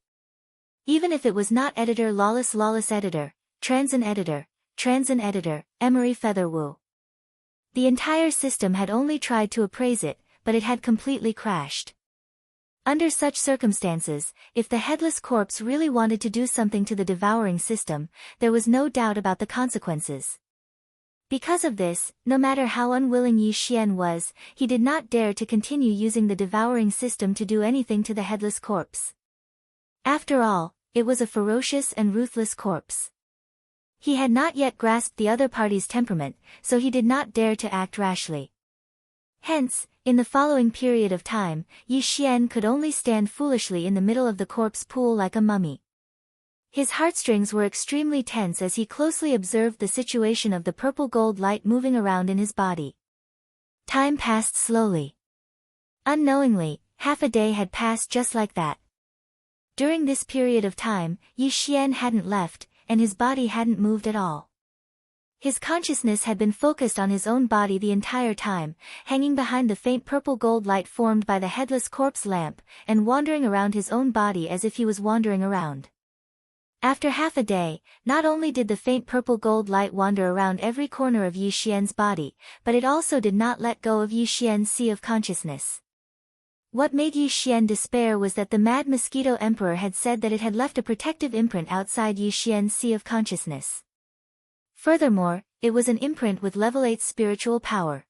Even if it was not editor lawless editor, transin editor, Emery Featherwoo. The entire system had only tried to appraise it, but it had completely crashed. Under such circumstances, if the headless corpse really wanted to do something to the devouring system, there was no doubt about the consequences. Because of this, no matter how unwilling Yi Xian was, he did not dare to continue using the devouring system to do anything to the headless corpse. After all, it was a ferocious and ruthless corpse. He had not yet grasped the other party's temperament, so he did not dare to act rashly. Hence, in the following period of time, Yi Xian could only stand foolishly in the middle of the corpse pool like a mummy. His heartstrings were extremely tense as he closely observed the situation of the purple gold light moving around in his body. Time passed slowly. Unknowingly, half a day had passed just like that. During this period of time, Yi Xian hadn't left, and his body hadn't moved at all. His consciousness had been focused on his own body the entire time, hanging behind the faint purple gold light formed by the headless corpse lamp, and wandering around his own body as if he was wandering around. After half a day, not only did the faint purple gold light wander around every corner of Yi Xian's body, but it also did not let go of Yi Xian's sea of consciousness. What made Yi Xian despair was that the Mad Mosquito Emperor had said that it had left a protective imprint outside Yi Xian's sea of consciousness. Furthermore, it was an imprint with level 8 spiritual power.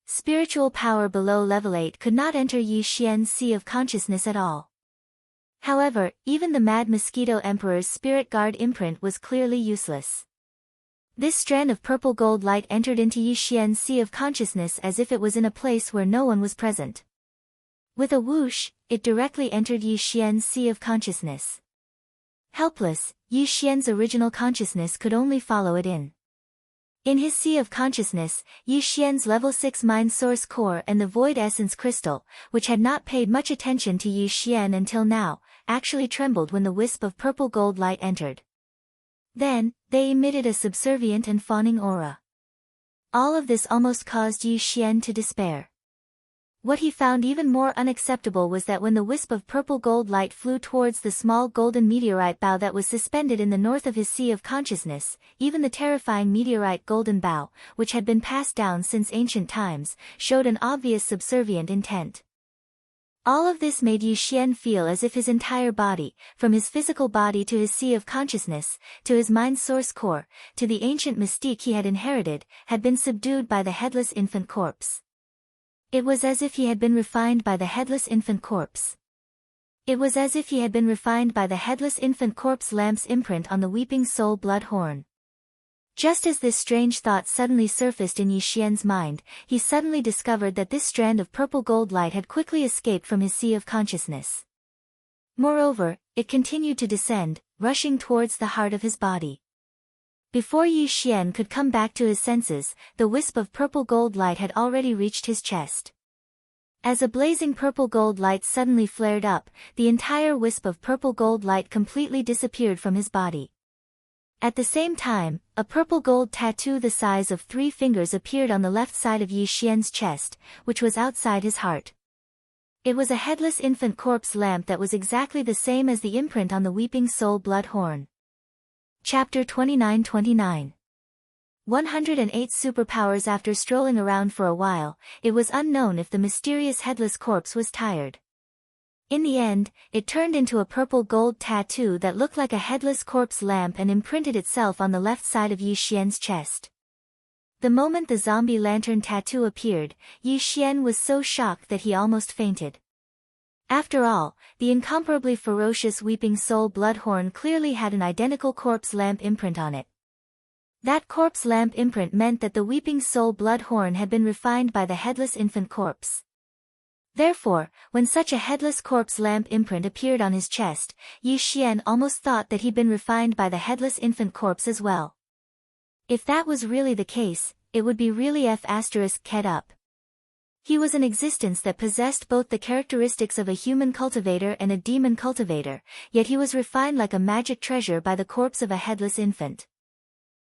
Spiritual power below level 8 could not enter Yi Xian's sea of consciousness at all. However, even the Mad Mosquito Emperor's Spirit Guard imprint was clearly useless. This strand of purple gold light entered into Yi Xian's sea of consciousness as if it was in a place where no one was present. With a whoosh, it directly entered Yi Xian's sea of consciousness. Helpless, Yi Xian's original consciousness could only follow it in. In his sea of consciousness, Yi Xian's level 6 mind source core and the void essence crystal, which had not paid much attention to Yi Xian until now, actually trembled when the wisp of purple gold light entered. Then, they emitted a subservient and fawning aura. All of this almost caused Yi Xian to despair. What he found even more unacceptable was that when the wisp of purple gold light flew towards the small golden meteorite bow that was suspended in the north of his sea of consciousness, even the terrifying meteorite golden bow, which had been passed down since ancient times, showed an obvious subservient intent. All of this made Yi Xian feel as if his entire body, from his physical body to his sea of consciousness, to his mind source core, to the ancient mystique he had inherited, had been subdued by the headless infant corpse. It was as if he had been refined by the headless infant corpse. It was as if he had been refined by the headless infant corpse lamp's imprint on the weeping soul blood horn. Just as this strange thought suddenly surfaced in Yi Xian's mind, he suddenly discovered that this strand of purple gold light had quickly escaped from his sea of consciousness. Moreover, it continued to descend, rushing towards the heart of his body. Before Yi Xian could come back to his senses, the wisp of purple gold light had already reached his chest. As a blazing purple gold light suddenly flared up, the entire wisp of purple gold light completely disappeared from his body. At the same time, a purple gold tattoo the size of 3 fingers appeared on the left side of Yi Xian's chest, which was outside his heart. It was a headless infant corpse lamp that was exactly the same as the imprint on the weeping soul blood horn. Chapter 29-29. 108 Superpowers. After strolling around for a while, it was unknown if the mysterious headless corpse was tired. In the end, it turned into a purple gold tattoo that looked like a headless corpse lamp and imprinted itself on the left side of Yi Xian's chest. The moment the zombie lantern tattoo appeared, Yi Xian was so shocked that he almost fainted. After all, the incomparably ferocious weeping soul bloodhorn clearly had an identical corpse lamp imprint on it. That corpse lamp imprint meant that the weeping soul bloodhorn had been refined by the headless infant corpse. Therefore, when such a headless corpse lamp imprint appeared on his chest, Yi Xian almost thought that he'd been refined by the headless infant corpse as well. If that was really the case, it would be really F***ed up. He was an existence that possessed both the characteristics of a human cultivator and a demon cultivator, yet he was refined like a magic treasure by the corpse of a headless infant.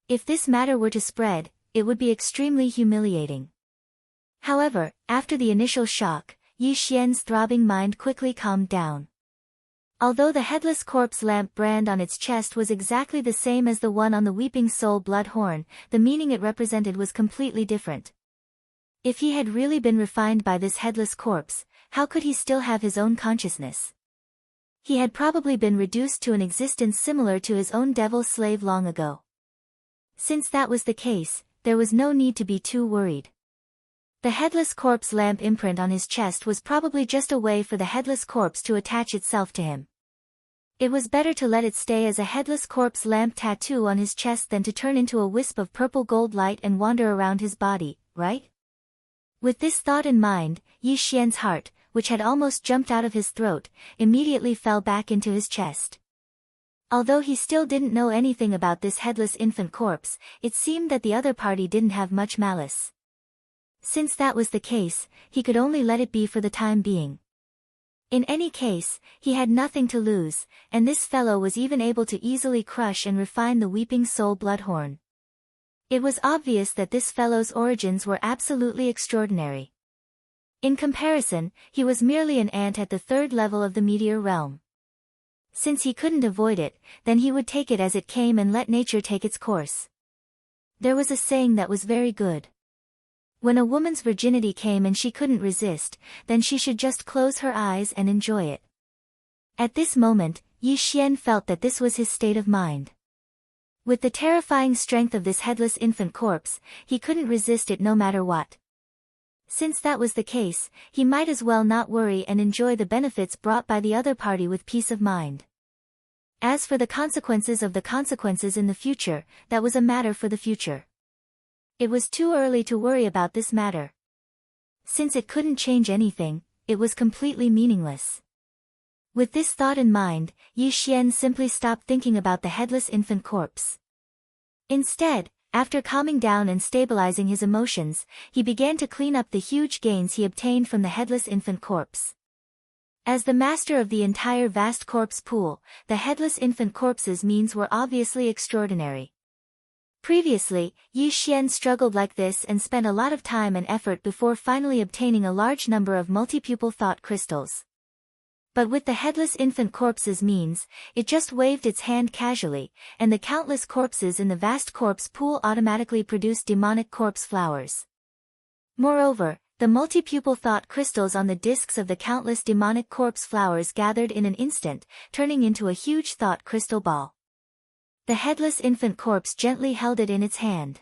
If this matter were to spread, it would be extremely humiliating. However, after the initial shock, Yi Xian's throbbing mind quickly calmed down. Although the headless corpse lamp brand on its chest was exactly the same as the one on the weeping soul blood horn, the meaning it represented was completely different. If he had really been refined by this headless corpse, how could he still have his own consciousness? He had probably been reduced to an existence similar to his own devil slave long ago. Since that was the case, there was no need to be too worried. The headless corpse lamp imprint on his chest was probably just a way for the headless corpse to attach itself to him. It was better to let it stay as a headless corpse lamp tattoo on his chest than to turn into a wisp of purple gold light and wander around his body, right? With this thought in mind, Yi Xian's heart, which had almost jumped out of his throat, immediately fell back into his chest. Although he still didn't know anything about this headless infant corpse, it seemed that the other party didn't have much malice. Since that was the case, he could only let it be for the time being. In any case, he had nothing to lose, and this fellow was even able to easily crush and refine the weeping soul bloodhorn. It was obvious that this fellow's origins were absolutely extraordinary. In comparison, he was merely an ant at the third level of the meteor realm. Since he couldn't avoid it, then he would take it as it came and let nature take its course. There was a saying that was very good. When a woman's virginity came and she couldn't resist, then she should just close her eyes and enjoy it. At this moment, Yi Xian felt that this was his state of mind. With the terrifying strength of this headless infant corpse, he couldn't resist it no matter what. Since that was the case, he might as well not worry and enjoy the benefits brought by the other party with peace of mind. As for the consequences of the consequences in the future, that was a matter for the future. It was too early to worry about this matter. Since it couldn't change anything, it was completely meaningless. With this thought in mind, Yi Xian simply stopped thinking about the headless infant corpse. Instead, after calming down and stabilizing his emotions, he began to clean up the huge gains he obtained from the headless infant corpse. As the master of the entire vast corpse pool, the headless infant corpse's means were obviously extraordinary. Previously, Yi Xian struggled like this and spent a lot of time and effort before finally obtaining a large number of multipupil thought crystals. But with the headless infant corpse's means, it just waved its hand casually, and the countless corpses in the vast corpse pool automatically produced demonic corpse flowers. Moreover, the multipupil thought crystals on the discs of the countless demonic corpse flowers gathered in an instant, turning into a huge thought crystal ball. The headless infant corpse gently held it in its hand.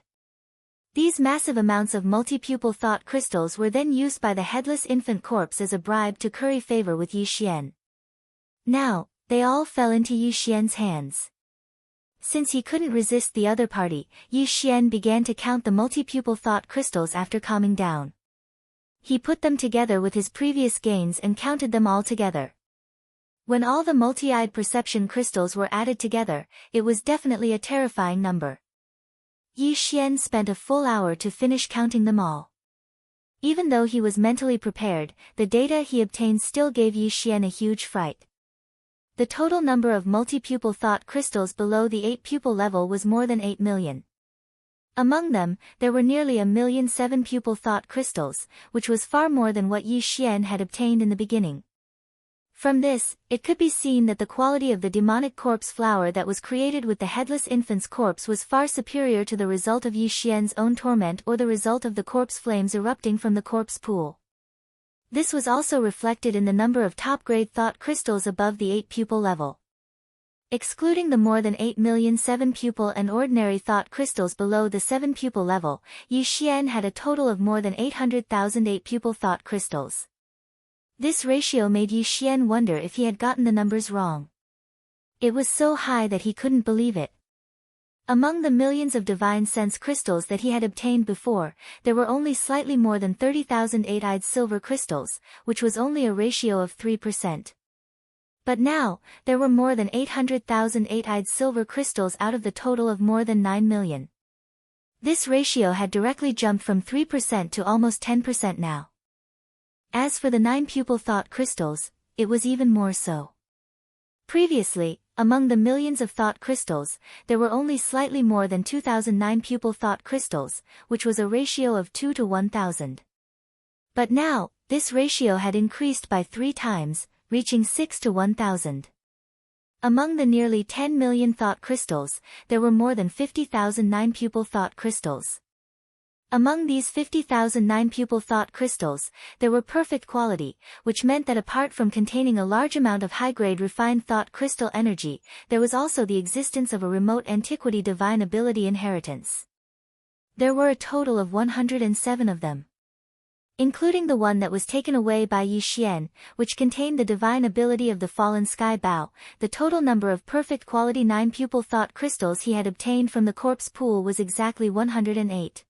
These massive amounts of multipupil thought crystals were then used by the headless infant corpse as a bribe to curry favor with Yi Xian. Now, they all fell into Yi Xian's hands. Since he couldn't resist the other party, Yi Xian began to count the multipupil thought crystals after calming down. He put them together with his previous gains and counted them all together. When all the multi-eyed perception crystals were added together, it was definitely a terrifying number. Yi Xian spent a full hour to finish counting them all. Even though he was mentally prepared, the data he obtained still gave Yi Xian a huge fright. The total number of multipupil thought crystals below the 8-pupil level was more than 8 million. Among them, there were nearly 1,000,000 7-pupil thought crystals, which was far more than what Yi Xian had obtained in the beginning. From this, it could be seen that the quality of the demonic corpse flower that was created with the headless infant's corpse was far superior to the result of Yi Xian's own torment or the result of the corpse flames erupting from the corpse pool. This was also reflected in the number of top-grade thought crystals above the 8-pupil level. Excluding the more than 8 million 7-pupil and ordinary thought crystals below the 7-pupil level, Yi Xian had a total of more than 800,000 8-pupil thought crystals. This ratio made Yi Xian wonder if he had gotten the numbers wrong. It was so high that he couldn't believe it. Among the millions of divine sense crystals that he had obtained before, there were only slightly more than 30,000 eight-eyed silver crystals, which was only a ratio of 3%. But now, there were more than 800,000 eight-eyed silver crystals out of the total of more than 9 million. This ratio had directly jumped from 3% to almost 10% now. As for the 9-pupil thought crystals, it was even more so. Previously, among the millions of thought crystals, there were only slightly more than 2,000 9-pupil thought crystals, which was a ratio of 2 to 1,000. But now, this ratio had increased by 3 times, reaching 6 to 1,000. Among the nearly 10 million thought crystals, there were more than 50,000 9-pupil thought crystals. Among these 50,000 9-pupil thought crystals, there were perfect quality, which meant that apart from containing a large amount of high-grade refined thought crystal energy, there was also the existence of a remote antiquity divine ability inheritance. There were a total of 107 of them. Including the one that was taken away by Yi Xian, which contained the divine ability of the fallen sky bow, the total number of perfect quality 9-pupil thought crystals he had obtained from the corpse pool was exactly 108.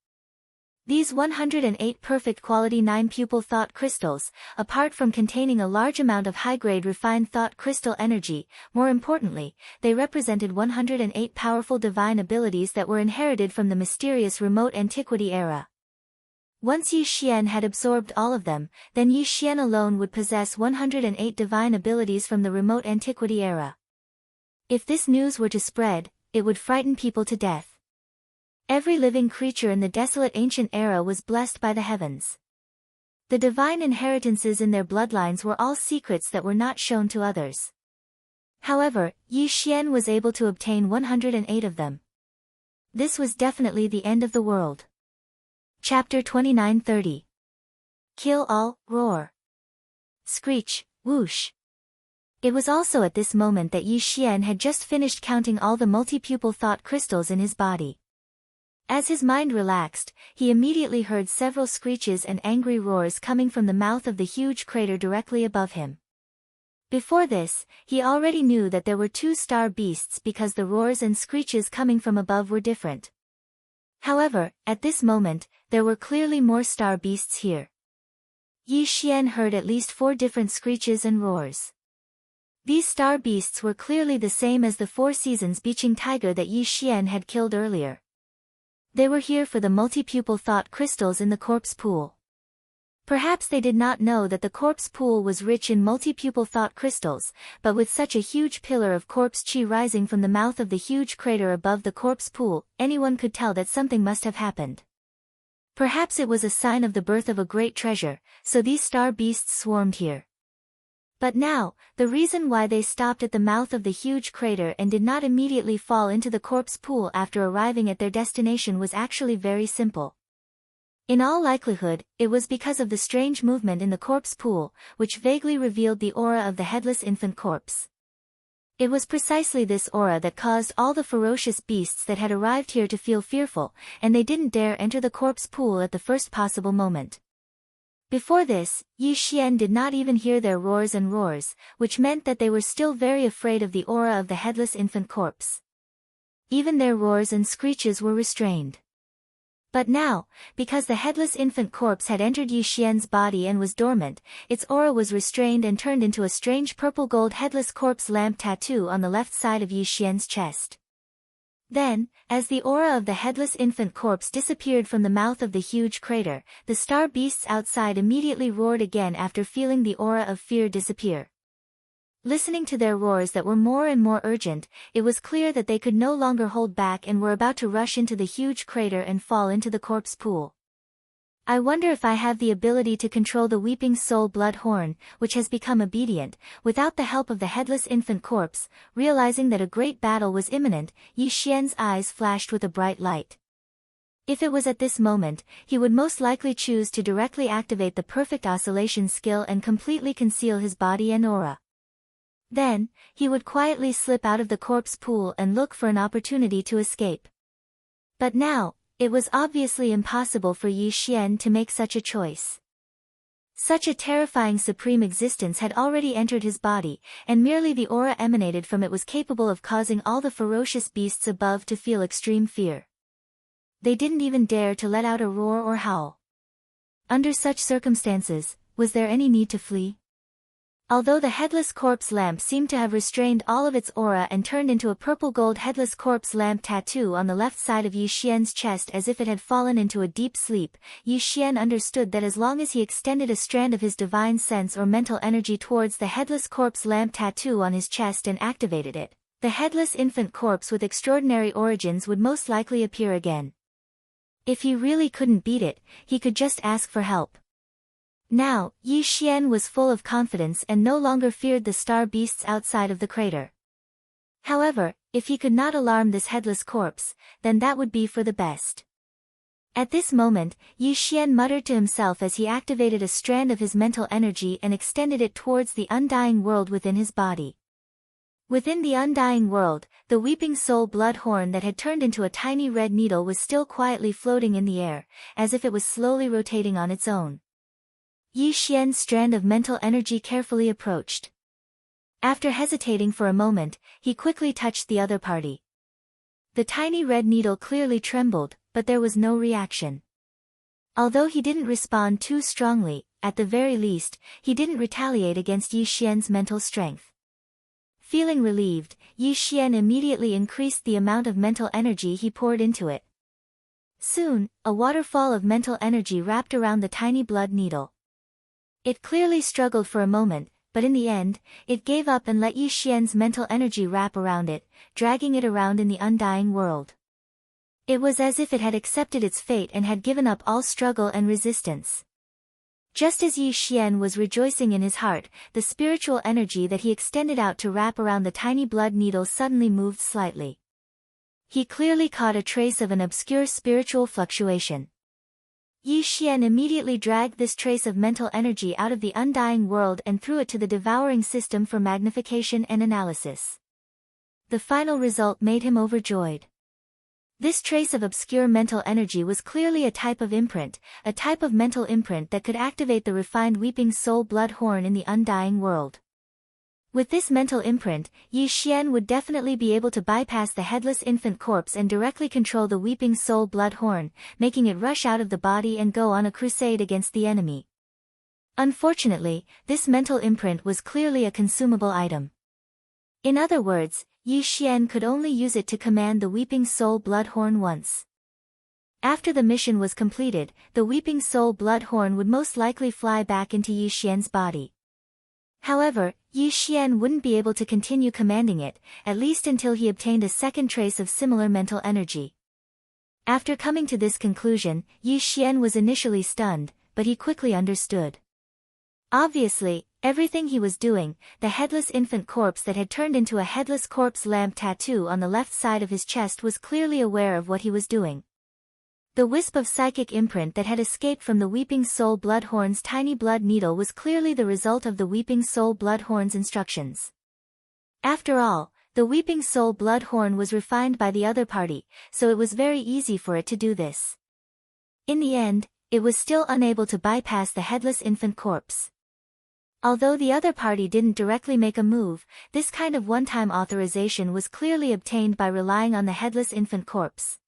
These 108 perfect quality 9-pupil thought crystals, apart from containing a large amount of high-grade refined thought crystal energy, more importantly, they represented 108 powerful divine abilities that were inherited from the mysterious remote antiquity era. Once Yi Xian had absorbed all of them, then Yi Xian alone would possess 108 divine abilities from the remote antiquity era. If this news were to spread, it would frighten people to death. Every living creature in the desolate ancient era was blessed by the heavens. The divine inheritances in their bloodlines were all secrets that were not shown to others. However, Yi Xian was able to obtain 108 of them. This was definitely the end of the world. Chapter 29-30. Kill all, roar. Screech, whoosh. It was also at this moment that Yi Xian had just finished counting all the multi-pupil thought crystals in his body. As his mind relaxed, he immediately heard several screeches and angry roars coming from the mouth of the huge crater directly above him. Before this, he already knew that there were two star beasts because the roars and screeches coming from above were different. However, at this moment, there were clearly more star beasts here. Yi Xian heard at least 4 different screeches and roars. These star beasts were clearly the same as the 4 seasons beaching tiger that Yi Xian had killed earlier. They were here for the multi-pupil thought crystals in the corpse pool. Perhaps they did not know that the corpse pool was rich in multi-pupil thought crystals, but with such a huge pillar of corpse chi rising from the mouth of the huge crater above the corpse pool, anyone could tell that something must have happened. Perhaps it was a sign of the birth of a great treasure, so these star beasts swarmed here. But now, the reason why they stopped at the mouth of the huge crater and did not immediately fall into the corpse pool after arriving at their destination was actually very simple. In all likelihood, it was because of the strange movement in the corpse pool, which vaguely revealed the aura of the headless infant corpse. It was precisely this aura that caused all the ferocious beasts that had arrived here to feel fearful, and they didn't dare enter the corpse pool at the first possible moment. Before this, Yi Xian did not even hear their roars and roars, which meant that they were still very afraid of the aura of the headless infant corpse. Even their roars and screeches were restrained. But now, because the headless infant corpse had entered Yi Xian's body and was dormant, its aura was restrained and turned into a strange purple-gold headless corpse lamp tattoo on the left side of Yi Xian's chest. Then, as the aura of the headless infant corpse disappeared from the mouth of the huge crater, the star beasts outside immediately roared again after feeling the aura of fear disappear. Listening to their roars that were more and more urgent, it was clear that they could no longer hold back and were about to rush into the huge crater and fall into the corpse pool. I wonder if I have the ability to control the weeping soul blood horn, which has become obedient, without the help of the headless infant corpse. Realizing that a great battle was imminent, Yi Xian's eyes flashed with a bright light. If it was at this moment, he would most likely choose to directly activate the perfect oscillation skill and completely conceal his body and aura. Then, he would quietly slip out of the corpse pool and look for an opportunity to escape. But now, it was obviously impossible for Yi Xian to make such a choice. Such a terrifying supreme existence had already entered his body, and merely the aura emanated from it was capable of causing all the ferocious beasts above to feel extreme fear. They didn't even dare to let out a roar or howl. Under such circumstances, was there any need to flee? Although the headless corpse lamp seemed to have restrained all of its aura and turned into a purple-gold headless corpse lamp tattoo on the left side of Yi Xian's chest as if it had fallen into a deep sleep, Yi Xian understood that as long as he extended a strand of his divine sense or mental energy towards the headless corpse lamp tattoo on his chest and activated it, the headless infant corpse with extraordinary origins would most likely appear again. If he really couldn't beat it, he could just ask for help. Now, Yi Xian was full of confidence and no longer feared the star beasts outside of the crater. However, if he could not alarm this headless corpse, then that would be for the best. At this moment, Yi Xian muttered to himself as he activated a strand of his mental energy and extended it towards the undying world within his body. Within the undying world, the weeping soul blood horn that had turned into a tiny red needle was still quietly floating in the air, as if it was slowly rotating on its own. Yi Xian's strand of mental energy carefully approached. After hesitating for a moment, he quickly touched the other party. The tiny red needle clearly trembled, but there was no reaction. Although he didn't respond too strongly, at the very least, he didn't retaliate against Yi Xian's mental strength. Feeling relieved, Yi Xian immediately increased the amount of mental energy he poured into it. Soon, a waterfall of mental energy wrapped around the tiny blood needle. It clearly struggled for a moment, but in the end, it gave up and let Yi Xian's mental energy wrap around it, dragging it around in the undying world. It was as if it had accepted its fate and had given up all struggle and resistance. Just as Yi Xian was rejoicing in his heart, the spiritual energy that he extended out to wrap around the tiny blood needle suddenly moved slightly. He clearly caught a trace of an obscure spiritual fluctuation. Yi Xian immediately dragged this trace of mental energy out of the undying world and threw it to the devouring system for magnification and analysis. The final result made him overjoyed. This trace of obscure mental energy was clearly a type of imprint, a type of mental imprint that could activate the refined weeping soul blood horn in the undying world. With this mental imprint, Yi Xian would definitely be able to bypass the headless infant corpse and directly control the weeping soul blood horn, making it rush out of the body and go on a crusade against the enemy. Unfortunately, this mental imprint was clearly a consumable item. In other words, Yi Xian could only use it to command the weeping soul blood horn once. After the mission was completed, the weeping soul blood horn would most likely fly back into Yi Xian's body. However, Yi Xian wouldn't be able to continue commanding it, at least until he obtained a second trace of similar mental energy. After coming to this conclusion, Yi Xian was initially stunned, but he quickly understood. Obviously, everything he was doing, the headless infant corpse that had turned into a headless corpse lamp tattoo on the left side of his chest was clearly aware of what he was doing. The wisp of psychic imprint that had escaped from the weeping soul blood horn's tiny blood needle was clearly the result of the weeping soul blood horn's instructions. After all, the weeping soul blood horn was refined by the other party, so it was very easy for it to do this. In the end, it was still unable to bypass the headless infant corpse. Although the other party didn't directly make a move, this kind of one-time authorization was clearly obtained by relying on the headless infant corpse.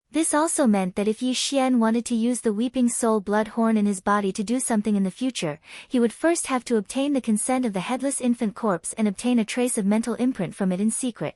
This also meant that if Yi Xian wanted to use the weeping soul blood horn in his body to do something in the future, he would first have to obtain the consent of the headless infant corpse and obtain a trace of mental imprint from it in secret.